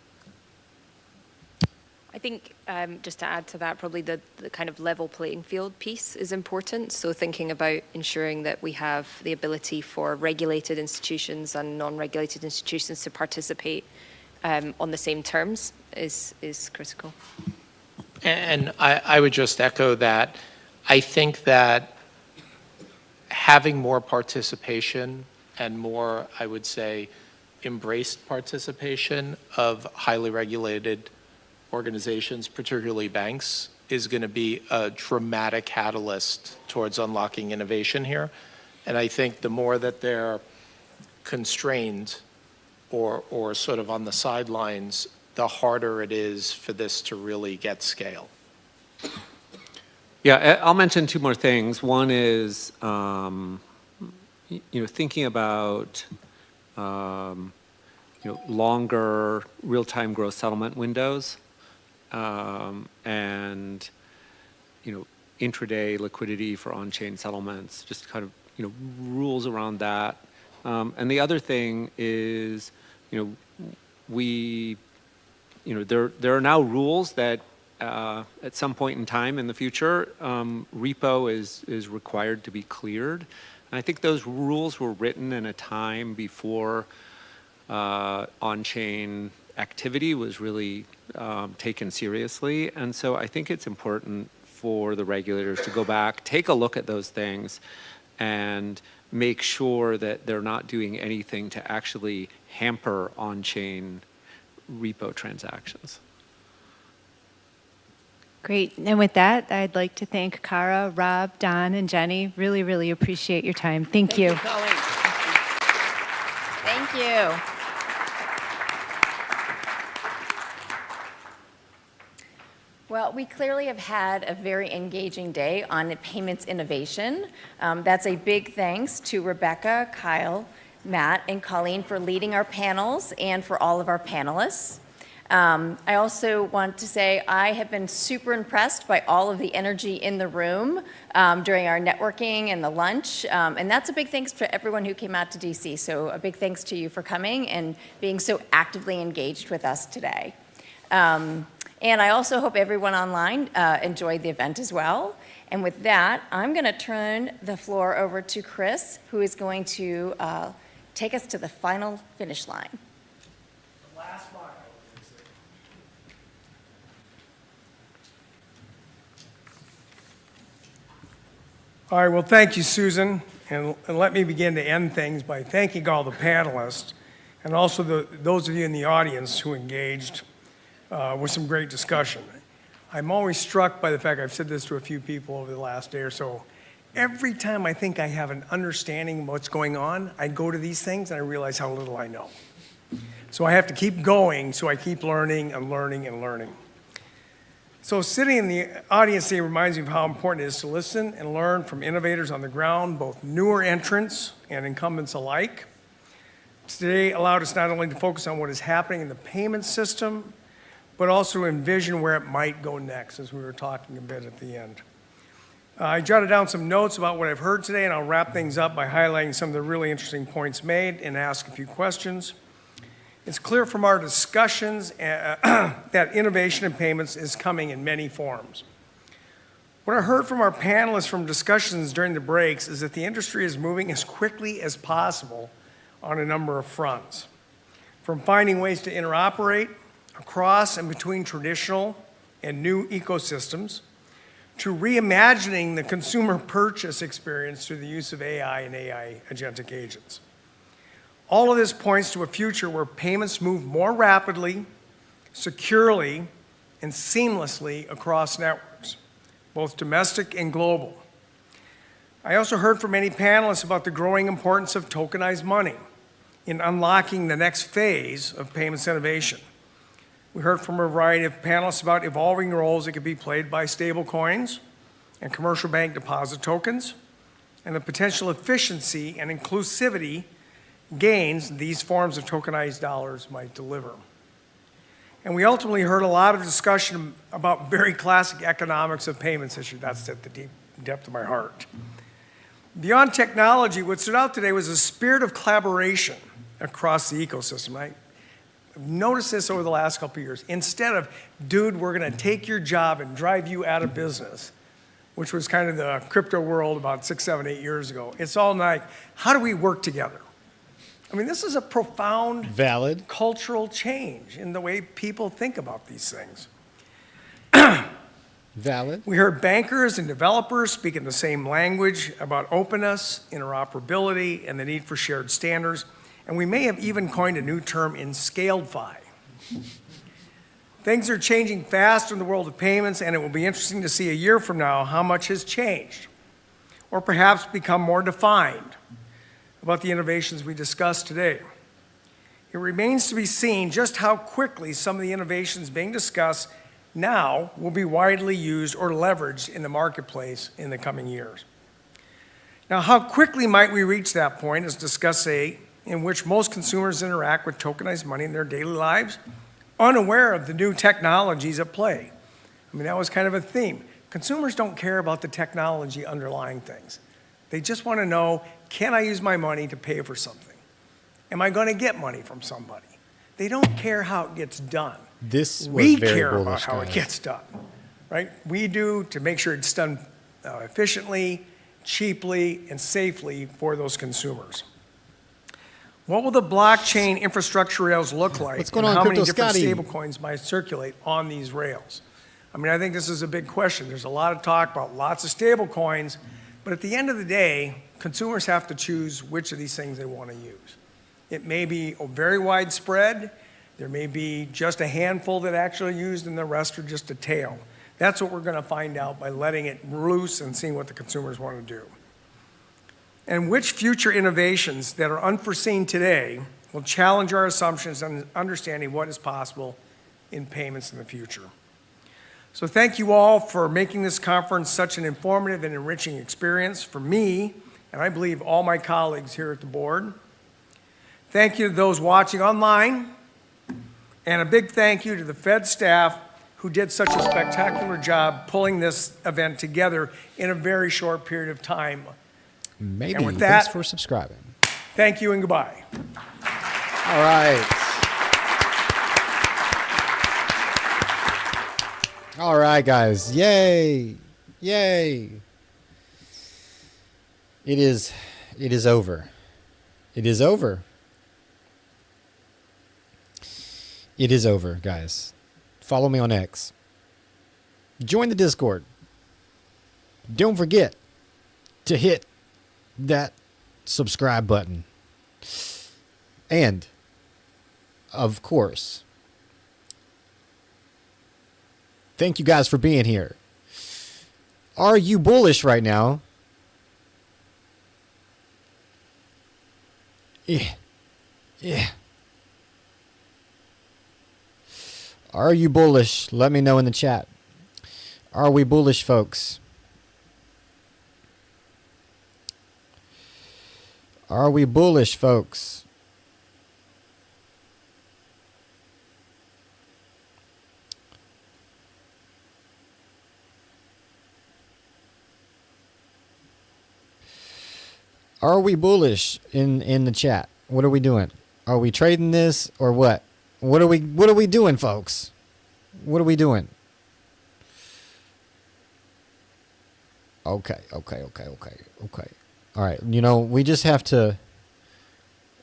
I think just to add to that, probably the kind of level playing field piece is important. So thinking about ensuring that we have the ability for regulated institutions and non-regulated institutions to participate on the same terms is critical. And I would just echo that. I think that having more participation and more, I would say, embraced participation of highly regulated organizations, particularly banks, is going to be a dramatic catalyst towards unlocking innovation here. And I think the more that they're constrained or sort of on the sidelines, the harder it is for this to really get scale. Yeah, I'll mention two more things. One is, thinking about, longer real-time gross settlement windows, and, intraday liquidity for on-chain settlements, just kind of, rules around that. And the other thing is, there are now rules that at some point in time in the future, repo is required to be cleared. And I think those rules were written in a time before on-chain activity was really taken seriously. And so I think it's important for the regulators to go back, take a look at those things, and make sure that they're not doing anything to actually hamper on-chain repo transactions. Great. And with that, I'd like to thank Kara, Rob, Don, and Jenny. Really, really appreciate your time. Thank you. Thank you. Well, we clearly have had a very engaging day on payments innovation. That's a big thanks to Rebecca, Kyle, Matt, and Colleen for leading our panels and for all of our panelists. I also want to say I have been super impressed by all of the energy in the room during our networking and the lunch. And that's a big thanks to everyone who came out to DC. So a big thanks to you for coming and being so actively engaged with us today. And I also hope everyone online enjoyed the event as well. And with that, I'm going to turn the floor over to Chris, who is going to take us to the final finish line. Last mile. All right, well, thank you, Susan. And let me begin to end things by thanking all the panelists and also those of you in the audience who engaged with some great discussion. I'm always struck by the fact, I've said this to a few people over the last day or so, every time I think I have an understanding of what's going on, I go to these things and I realize how little I know. So I have to keep going, so I keep learning and learning and learning. So sitting in the audience today reminds me of how important it is to listen and learn from innovators on the ground, both newer entrants and incumbents alike. Today allowed us not only to focus on what is happening in the payment system, but also envision where it might go next, as we were talking a bit at the end. I jotted down some notes about what I've heard today, and I'll wrap things up by highlighting some of the really interesting points made and ask a few questions. It's clear from our discussions that innovation in payments is coming in many forms. What I heard from our panelists from discussions during the breaks is that the industry is moving as quickly as possible on a number of fronts, from finding ways to interoperate across and between traditional and new ecosystems, to reimagining the consumer purchase experience through the use of AI and AI agentic agents. All of this points to a future where payments move more rapidly, securely, and seamlessly across networks, both domestic and global. I also heard from many panelists about the growing importance of tokenized money in unlocking the next phase of payments innovation. We heard from a variety of panelists about evolving roles that could be played by stablecoins and commercial bank deposit tokens, and the potential efficiency and inclusivity gains these forms of tokenized dollars might deliver. And we ultimately heard a lot of discussion about very classic economics of payments issue. That's at the deep depth of my heart. Beyond technology, what stood out today was a spirit of collaboration across the ecosystem. I've noticed this over the last couple of years. Instead of, dude, we're going to take your job and drive you out of business, which was kind of the crypto world about 6, 7, 8 years ago. It's all like, how do we work together? I mean, this is a profound valid cultural change in the way people think about these things. Valid. We heard bankers and developers speaking the same language about openness, interoperability, and the need for shared standards. And we may have even coined a new term in scaled-fi. Things are changing fast in the world of payments, and it will be interesting to see a year from now how much has changed, or perhaps become more defined about the innovations we discussed today. It remains to be seen just how quickly some of the innovations being discussed now will be widely used or leveraged in the marketplace in the coming years. Now, how quickly might we reach that point, as discussed, say, in which most consumers interact with tokenized money in their daily lives, unaware of the new technologies at play? I mean, that was kind of a theme. Consumers don't care about the technology underlying things. They just want to know, can I use my money to pay for something? Am I going to get money from somebody? They don't care how it gets done. This was We very care about bullish, how it guys. gets done, right? We do to make sure it's done efficiently, cheaply, and safely for those consumers. What will the blockchain infrastructure rails look like? What's going and on, how many Crypto different Scotty? stablecoins might circulate on these rails? I mean, I think this is a big question. There's a lot of talk about lots of stablecoins, but at the end of the day, consumers have to choose which of these things they want to use. It may be very widespread. There may be just a handful that actually used, and the rest are just a tail. That's what we're going to find out by letting it loose and seeing what the consumers want to do. And which future innovations that are unforeseen today will challenge our assumptions and understanding what is possible in payments in the future. So thank you all for making this conference such an informative and enriching experience for me, and I believe all my colleagues here at the board. Thank you to those watching online, and a big thank you to the Fed staff who did such a spectacular job pulling this event together in a very short period of time. Maybe. And with that, Thanks for subscribing. Thank you and goodbye. All right. All right, guys. Yay. Yay. It is over. It is over. It is over, guys. Follow me on X. Join the Discord. Don't forget to hit that subscribe button. And, of course, thank you guys for being here. Are you bullish right now? Yeah. Yeah. Are you bullish? Let me know in the chat. Are we bullish, folks? Are we bullish, folks? Are we bullish in the chat? What are we doing? Are we trading this or what? What are we doing, folks? What are we doing? Okay. All right. You know, we just have to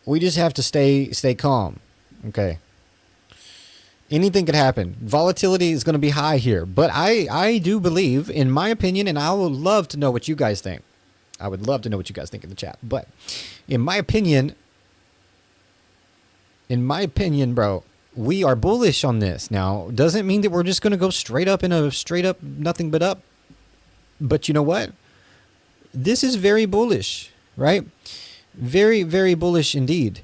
stay calm. Okay. Anything could happen. Volatility is going to be high here, but I do believe, in my opinion, and I would love to know what you guys think. I would love to know what you guys think in the chat. But in my opinion, bro, we are bullish on this. Now, doesn't mean that we're just going to go straight up nothing but up. But you know what? This is very bullish, right? Very, very bullish indeed.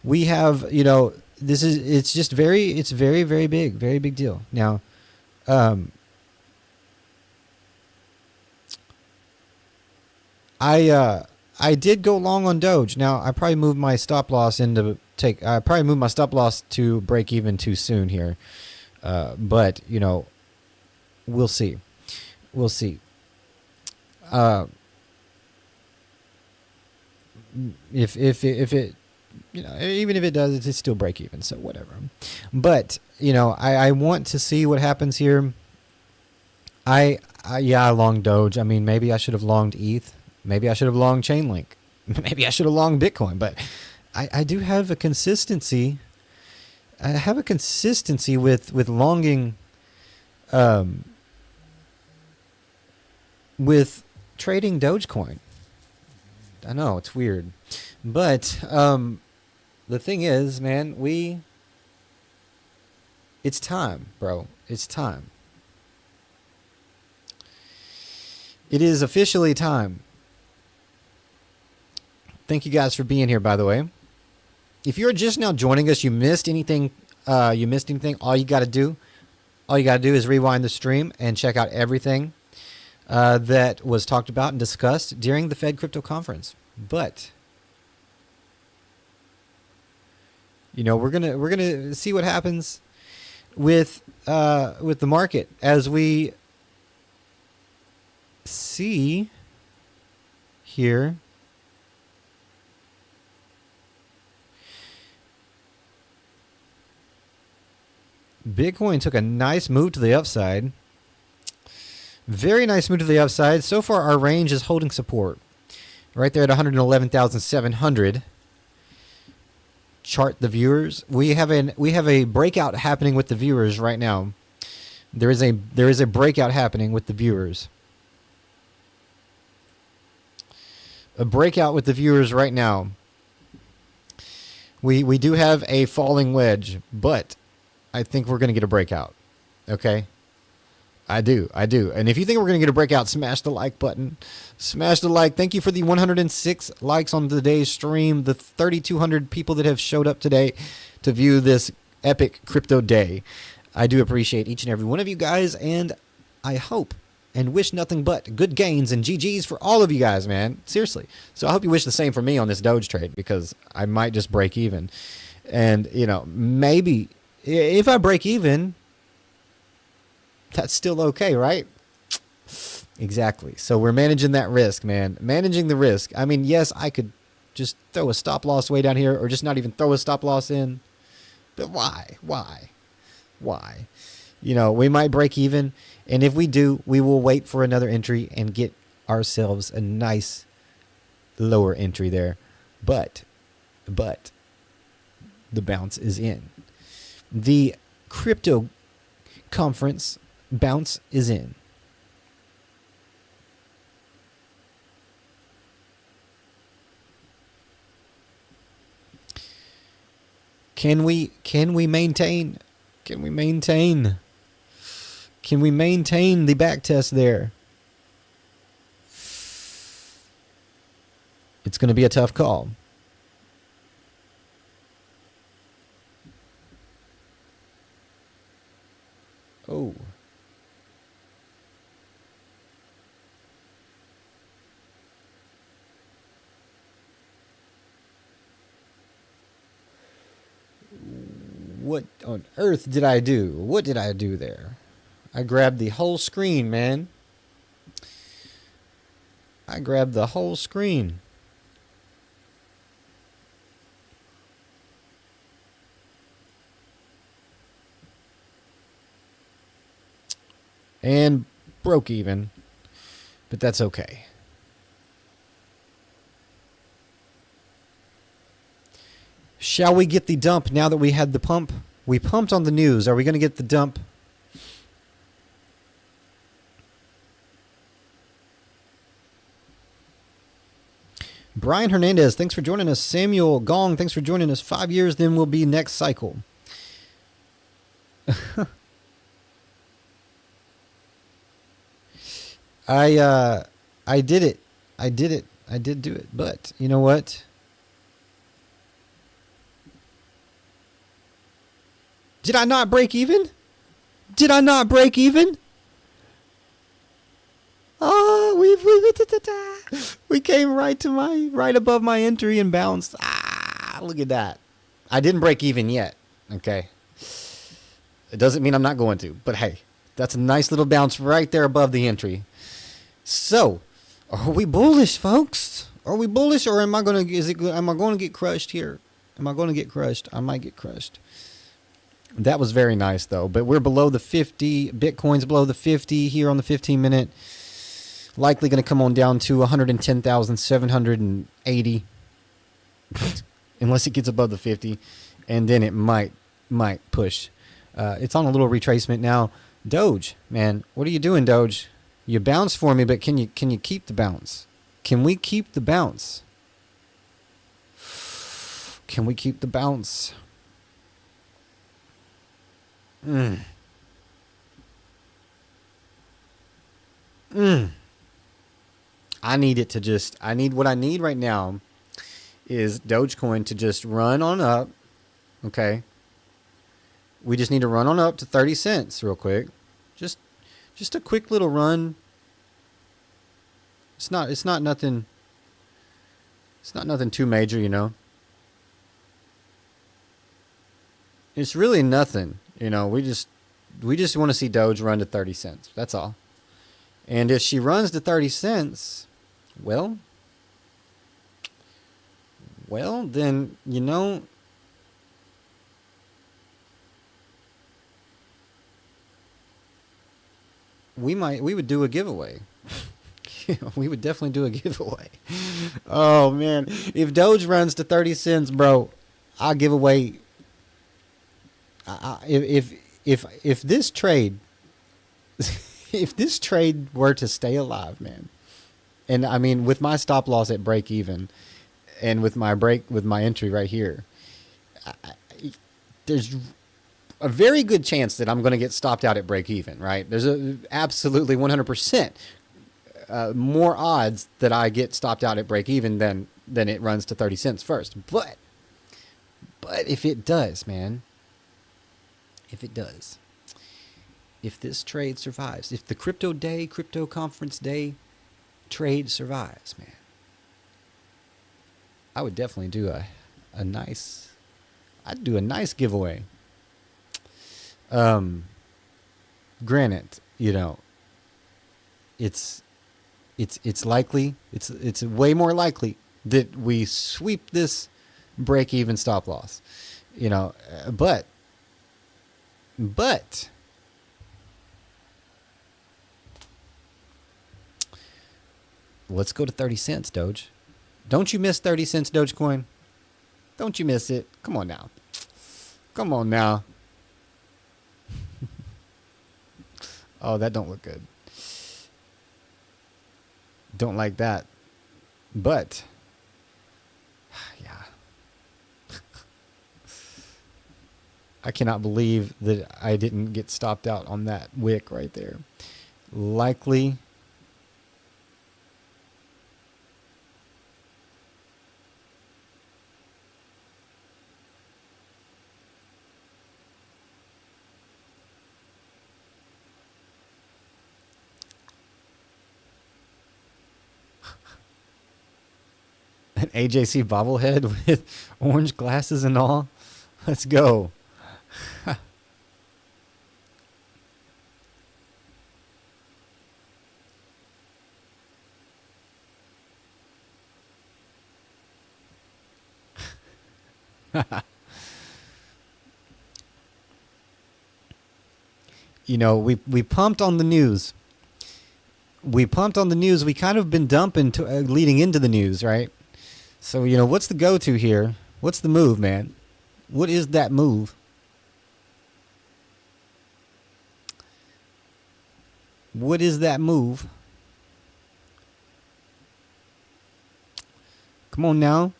We have, you know, it's very, very big, very big deal. Now, I did go long on Doge. Now, I probably moved my stop loss to break even too soon here. But, you know, we'll see. We'll see. If it, you know, even if it does, it's still break even. So whatever. But, you know, I want to see what happens here. I longed Doge. I mean, maybe I should have longed ETH. Maybe I should have longed Chainlink. Maybe I should have longed Bitcoin. But I do have a consistency. I have a consistency with longing, with trading Dogecoin. I know it's weird, but the thing is, man, it's time, bro. It's time. It is officially time. Thank you guys for being here, by the way. If you're just now joining us, you missed anything. All you got to do is rewind the stream and check out everything that was talked about and discussed during the Fed Crypto Conference. But we're gonna see what happens with the market as we see here. Bitcoin took a nice move to the upside. Very nice move to the upside. So far, our range is holding support right there at 111,700. Chart the viewers. We have a breakout happening with the viewers right now. There is a breakout happening with the viewers. A breakout with the viewers right now. We do have a falling wedge, but I think we're going to get a breakout. Okay? I do. And if you think we're going to get a breakout, smash the like button. Smash the like. Thank you for the 106 likes on today's stream. The 3,200 people that have showed up today to view this epic crypto day. I do appreciate each and every one of you guys, and I hope and wish nothing but good gains and GGs for all of you guys, man. Seriously. So I hope you wish the same for me on this Doge trade, because I might just break even. And, maybe if I break even, that's still okay, right? Exactly. So we're managing that risk, man. Managing the risk. I mean, yes, I could just throw a stop loss way down here, or just not even throw a stop loss in. But why? We might break even. And if we do, we will wait for another entry and get ourselves a nice lower entry there. But the bounce is in. The crypto conference bounce is in. Can we maintain? Can we maintain the back test there? It's going to be a tough call. Oh. What on earth did I do? What did I do there? I grabbed the whole screen, man. I grabbed the whole screen. And broke even. But that's okay. Shall we get the dump now that we had the pump? We pumped on the news. Are we going to get the dump? Brian Hernandez, thanks for joining us. Samuel Gong, thanks for joining us. 5 years, then we'll be next cycle. I did it. I did do it. But you know what? Did I not break even? Did I not break even? Oh, we came right above my entry and bounced. Look at that. I didn't break even yet. Okay. It doesn't mean I'm not going to, but hey, that's a nice little bounce right there above the entry. So, are we bullish, folks? Are we bullish, or am I going to get crushed here? Am I going to get crushed? I might get crushed. That was very nice, though. But we're below the 50. Bitcoin's below the 50 here on the 15-minute. Likely going to come on down to 110,780. unless it gets above the 50, and then it might push. It's on a little retracement now. Doge, man, what are you doing, Doge? You bounced for me, but can you keep the bounce? Can we keep the bounce? Can we keep the bounce? I need it to just, what I need right now is Dogecoin to just run on up. Okay. We just need to run on up to 30 cents real quick. Just a quick little run. It's not nothing too major, you know. It's really nothing, you know. We just want to see Doge run to 30 cents. That's all. And if she runs to 30 cents, well, then, you know, we would do a giveaway. We would definitely do a giveaway. Oh man, if Doge runs to 30 cents, bro, I'll give away. If this trade, if this trade were to stay alive, man, and I mean with my stop loss at break even, and with my entry right here, there's a very good chance that I'm going to get stopped out at break even, right? There's absolutely 100% more odds that I get stopped out at break even than it runs to 30 cents first. But if it does, man, if this trade survives, if the crypto conference day trade survives, man, I would definitely do a nice giveaway. Granted, you know, it's likely, it's way more likely that we sweep this break even stop loss, you know, but let's go to 30 cents, Doge. Don't you miss 30 cents, Dogecoin? Don't you miss it? Come on now. Oh, that don't look good. Don't like that. But, yeah. I cannot believe that I didn't get stopped out on that wick right there. Likely. An AJC bobblehead with orange glasses and all. Let's go. You know, we pumped on the news. We kind of been dumping leading into the news, right? So, you know, what's the go-to here? What's the move, man? What is that move? What is that move? Come on now.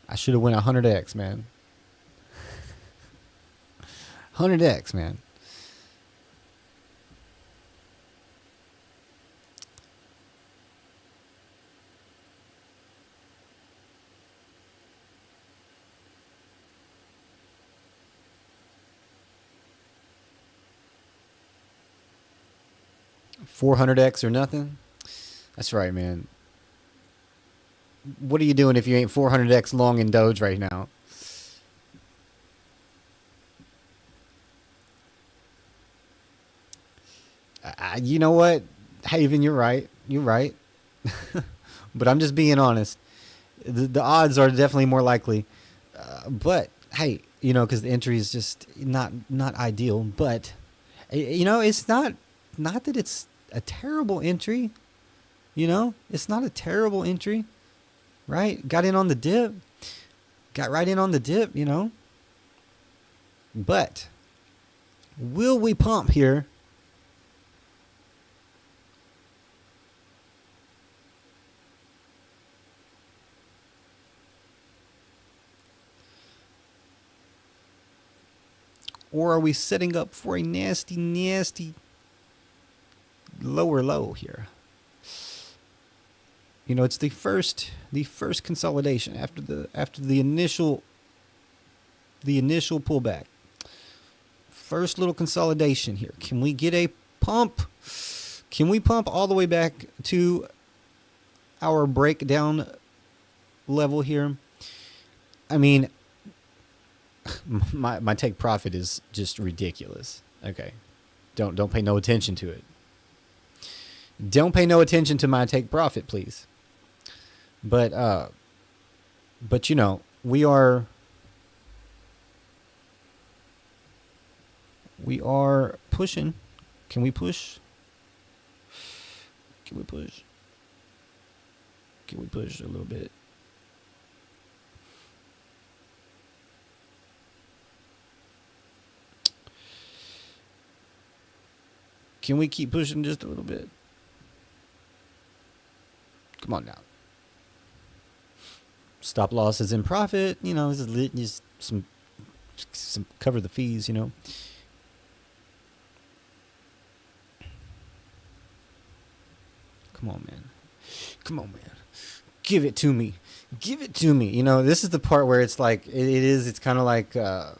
I should have went 100x, man. 100x, man. $400x or nothing. That's right, man. What are you doing if you ain't 400x long in Doge right now? You know what, Haven, you're right. You're right. But I'm just being honest. The odds are definitely more likely But hey, because the entry is just not ideal. But it's not that it's a terrible entry. It's not a terrible entry, right? Got in on the dip, got right in on the dip. But will we pump here? Or are we setting up for a nasty, nasty lower low here? It's the first consolidation after the initial pullback. First little consolidation here. Can we get a pump? Can we pump all the way back to our breakdown level here? I mean, my take profit is just ridiculous. Okay. Don't pay no attention to it. Don't pay no attention to my take profit, please. But we are pushing. Can we push? Can we push? Can we push a little bit? Can we keep pushing just a little bit? Come on now. Stop loss is in profit. This is lit. Just some cover the fees. Come on, man. Come on, man. Give it to me. Give it to me. This is the part where it's like it's kind of like I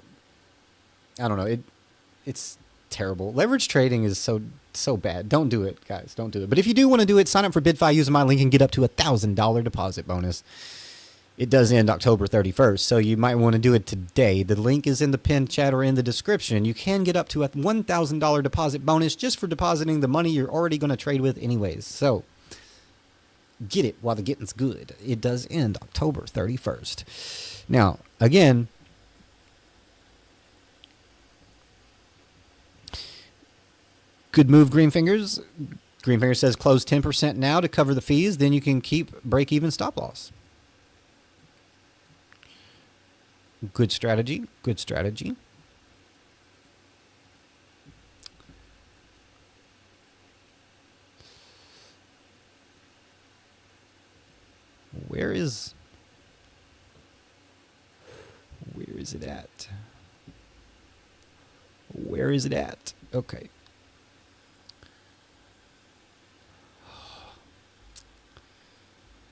don't know. It's terrible. Leverage trading is so bad. Don't do it, guys. Don't do it. But if you do want to do it, sign up for BitFi using my link and get up to $1,000 deposit bonus. It does end October 31st, so you might want to do it today. The link is in the pinned chat or in the description. You can get up to a $1,000 deposit bonus just for depositing the money you're already going to trade with anyways. So get it while the getting's good. It does end October 31st. Now, again, good move, Greenfingers. Greenfingers says close 10% now to cover the fees. Then you can keep break-even stop loss. Good strategy. Good strategy. Where is it at? Where is it at? Okay.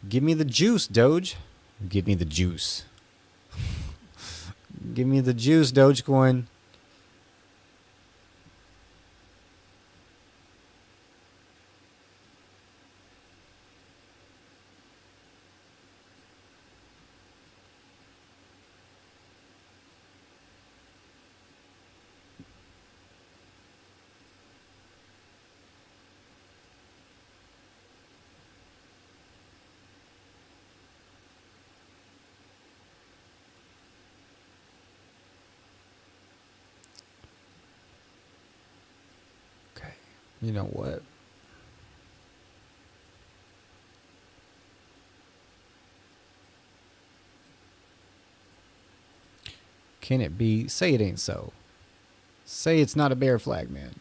Give me the juice, Doge. Give me the juice. Give me the juice, Dogecoin. You know what? Can it be? Say it ain't so. Say it's not a bear flag, man.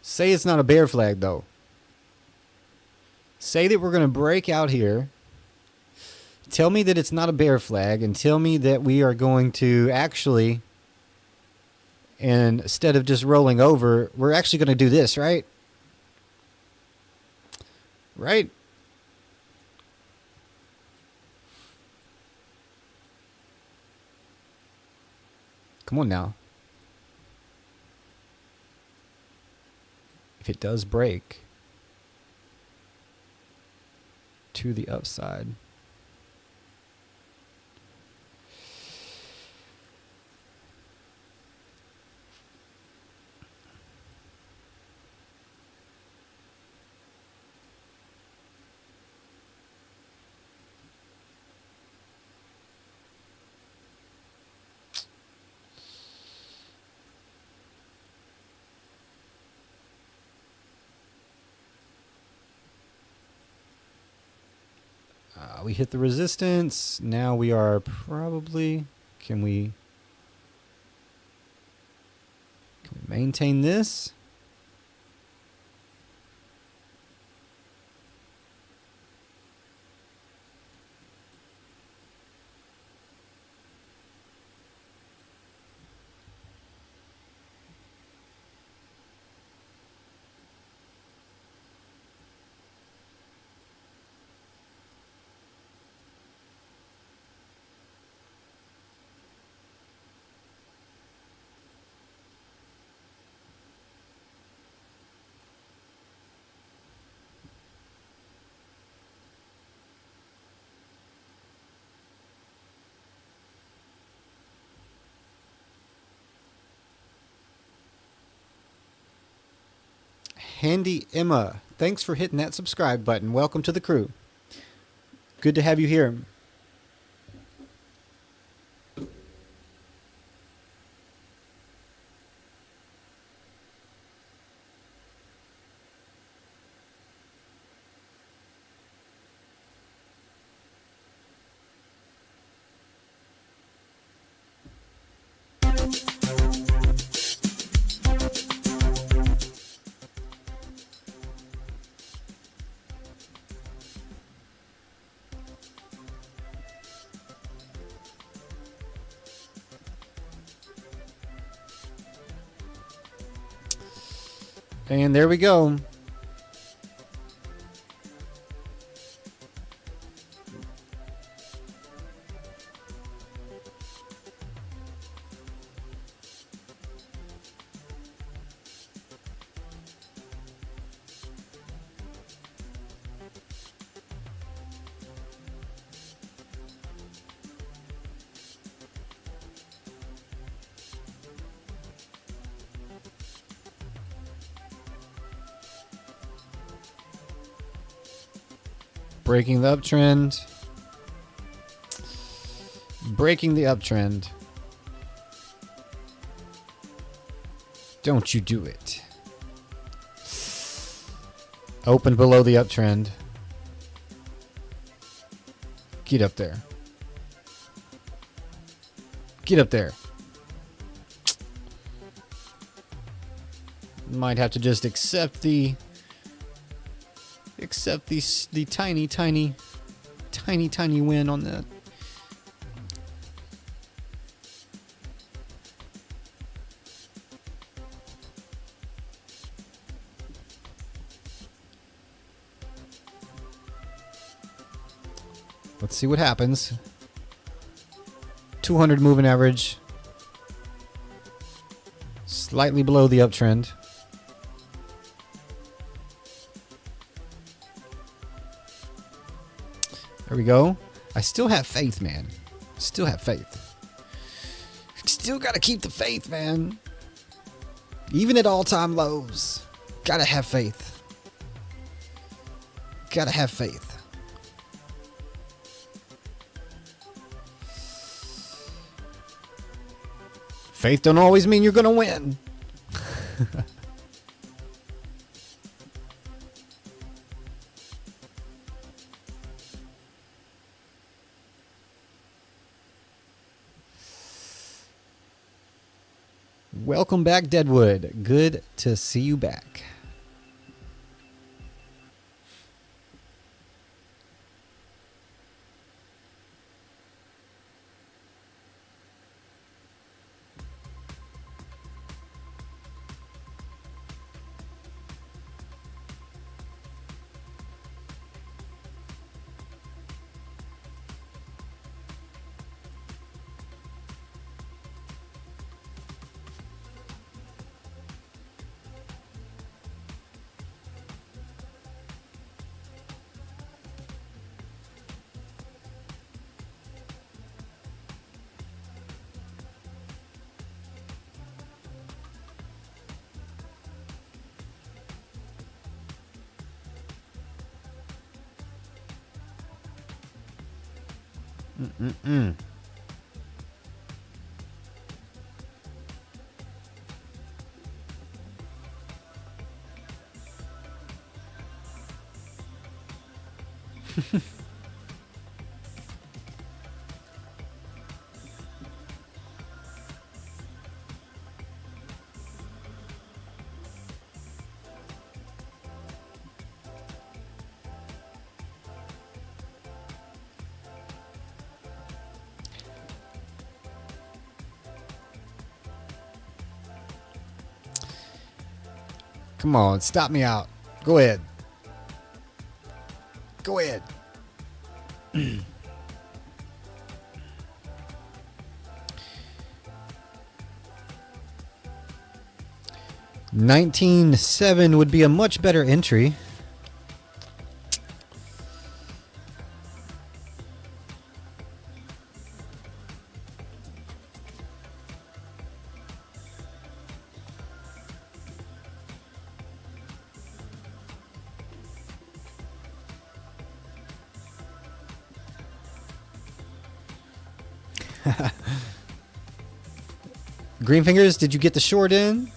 Say it's not a bear flag, though. Say that we're going to break out here. Tell me that it's not a bear flag, and tell me that we are going to actually... And instead of just rolling over, we're actually going to do this, right? Right? Come on now. If it does break to the upside... We hit the resistance. Now we are probably, can we maintain this? Handy Emma, thanks for hitting that subscribe button. Welcome to the crew. Good to have you here. And there we go. Breaking the uptrend. Breaking the uptrend. Don't you do it. Open below the uptrend. Get up there. Get up there. Might have to just accept the tiny win on that. Let's see what happens. 200 moving average. Slightly below the uptrend. There we go. I still have faith, man. Still have faith. Still gotta keep the faith, man. Even at all-time lows. Gotta have faith. Gotta have faith. Faith don't always mean you're gonna win. Welcome back, Deadwood. Good to see you back. Come on, stop me out. Go ahead. Go ahead. 19.7 would be a much better entry. Green Fingers, did you get the short in?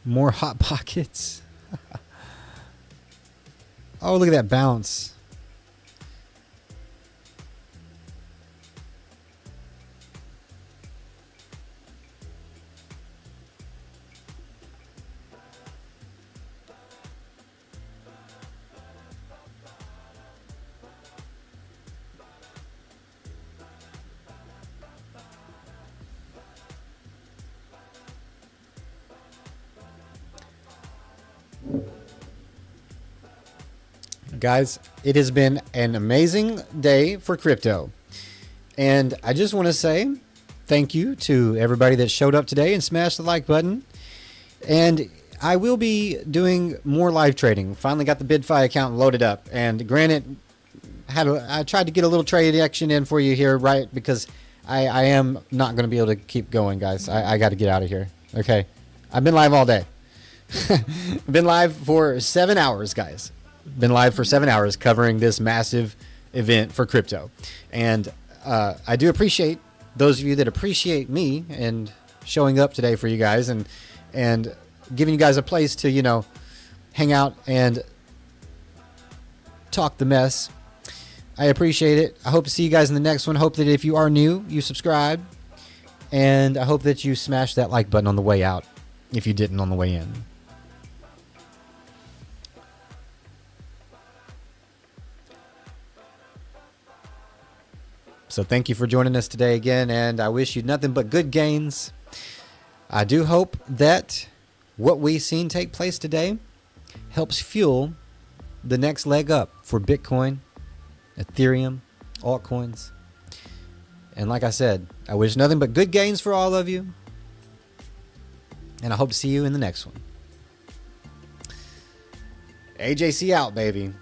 More hot pockets. Oh, look at that bounce. Guys, it has been an amazing day for crypto. And I just want to say thank you to everybody that showed up today and smashed the like button. And I will be doing more live trading. Finally got the BidFi account loaded up. And granted, I tried to get a little trade action in for you here, right? Because I am not going to be able to keep going, guys. I got to get out of here. Okay. I've been live all day. Been live for 7 hours, guys. Been live for 7 hours covering this massive event for crypto. And I do appreciate those of you that appreciate me and showing up today for you guys and giving you guys a place to, you know, hang out and talk the mess. I appreciate it. I hope to see you guys in the next one. Hope that if you are new, you subscribe. And I hope that you smash that like button on the way out if you didn't on the way in. So thank you for joining us today again, and I wish you nothing but good gains. I do hope that what we've seen take place today helps fuel the next leg up for Bitcoin, Ethereum, altcoins. And like I said, I wish nothing but good gains for all of you, and I hope to see you in the next one. AJC out, baby.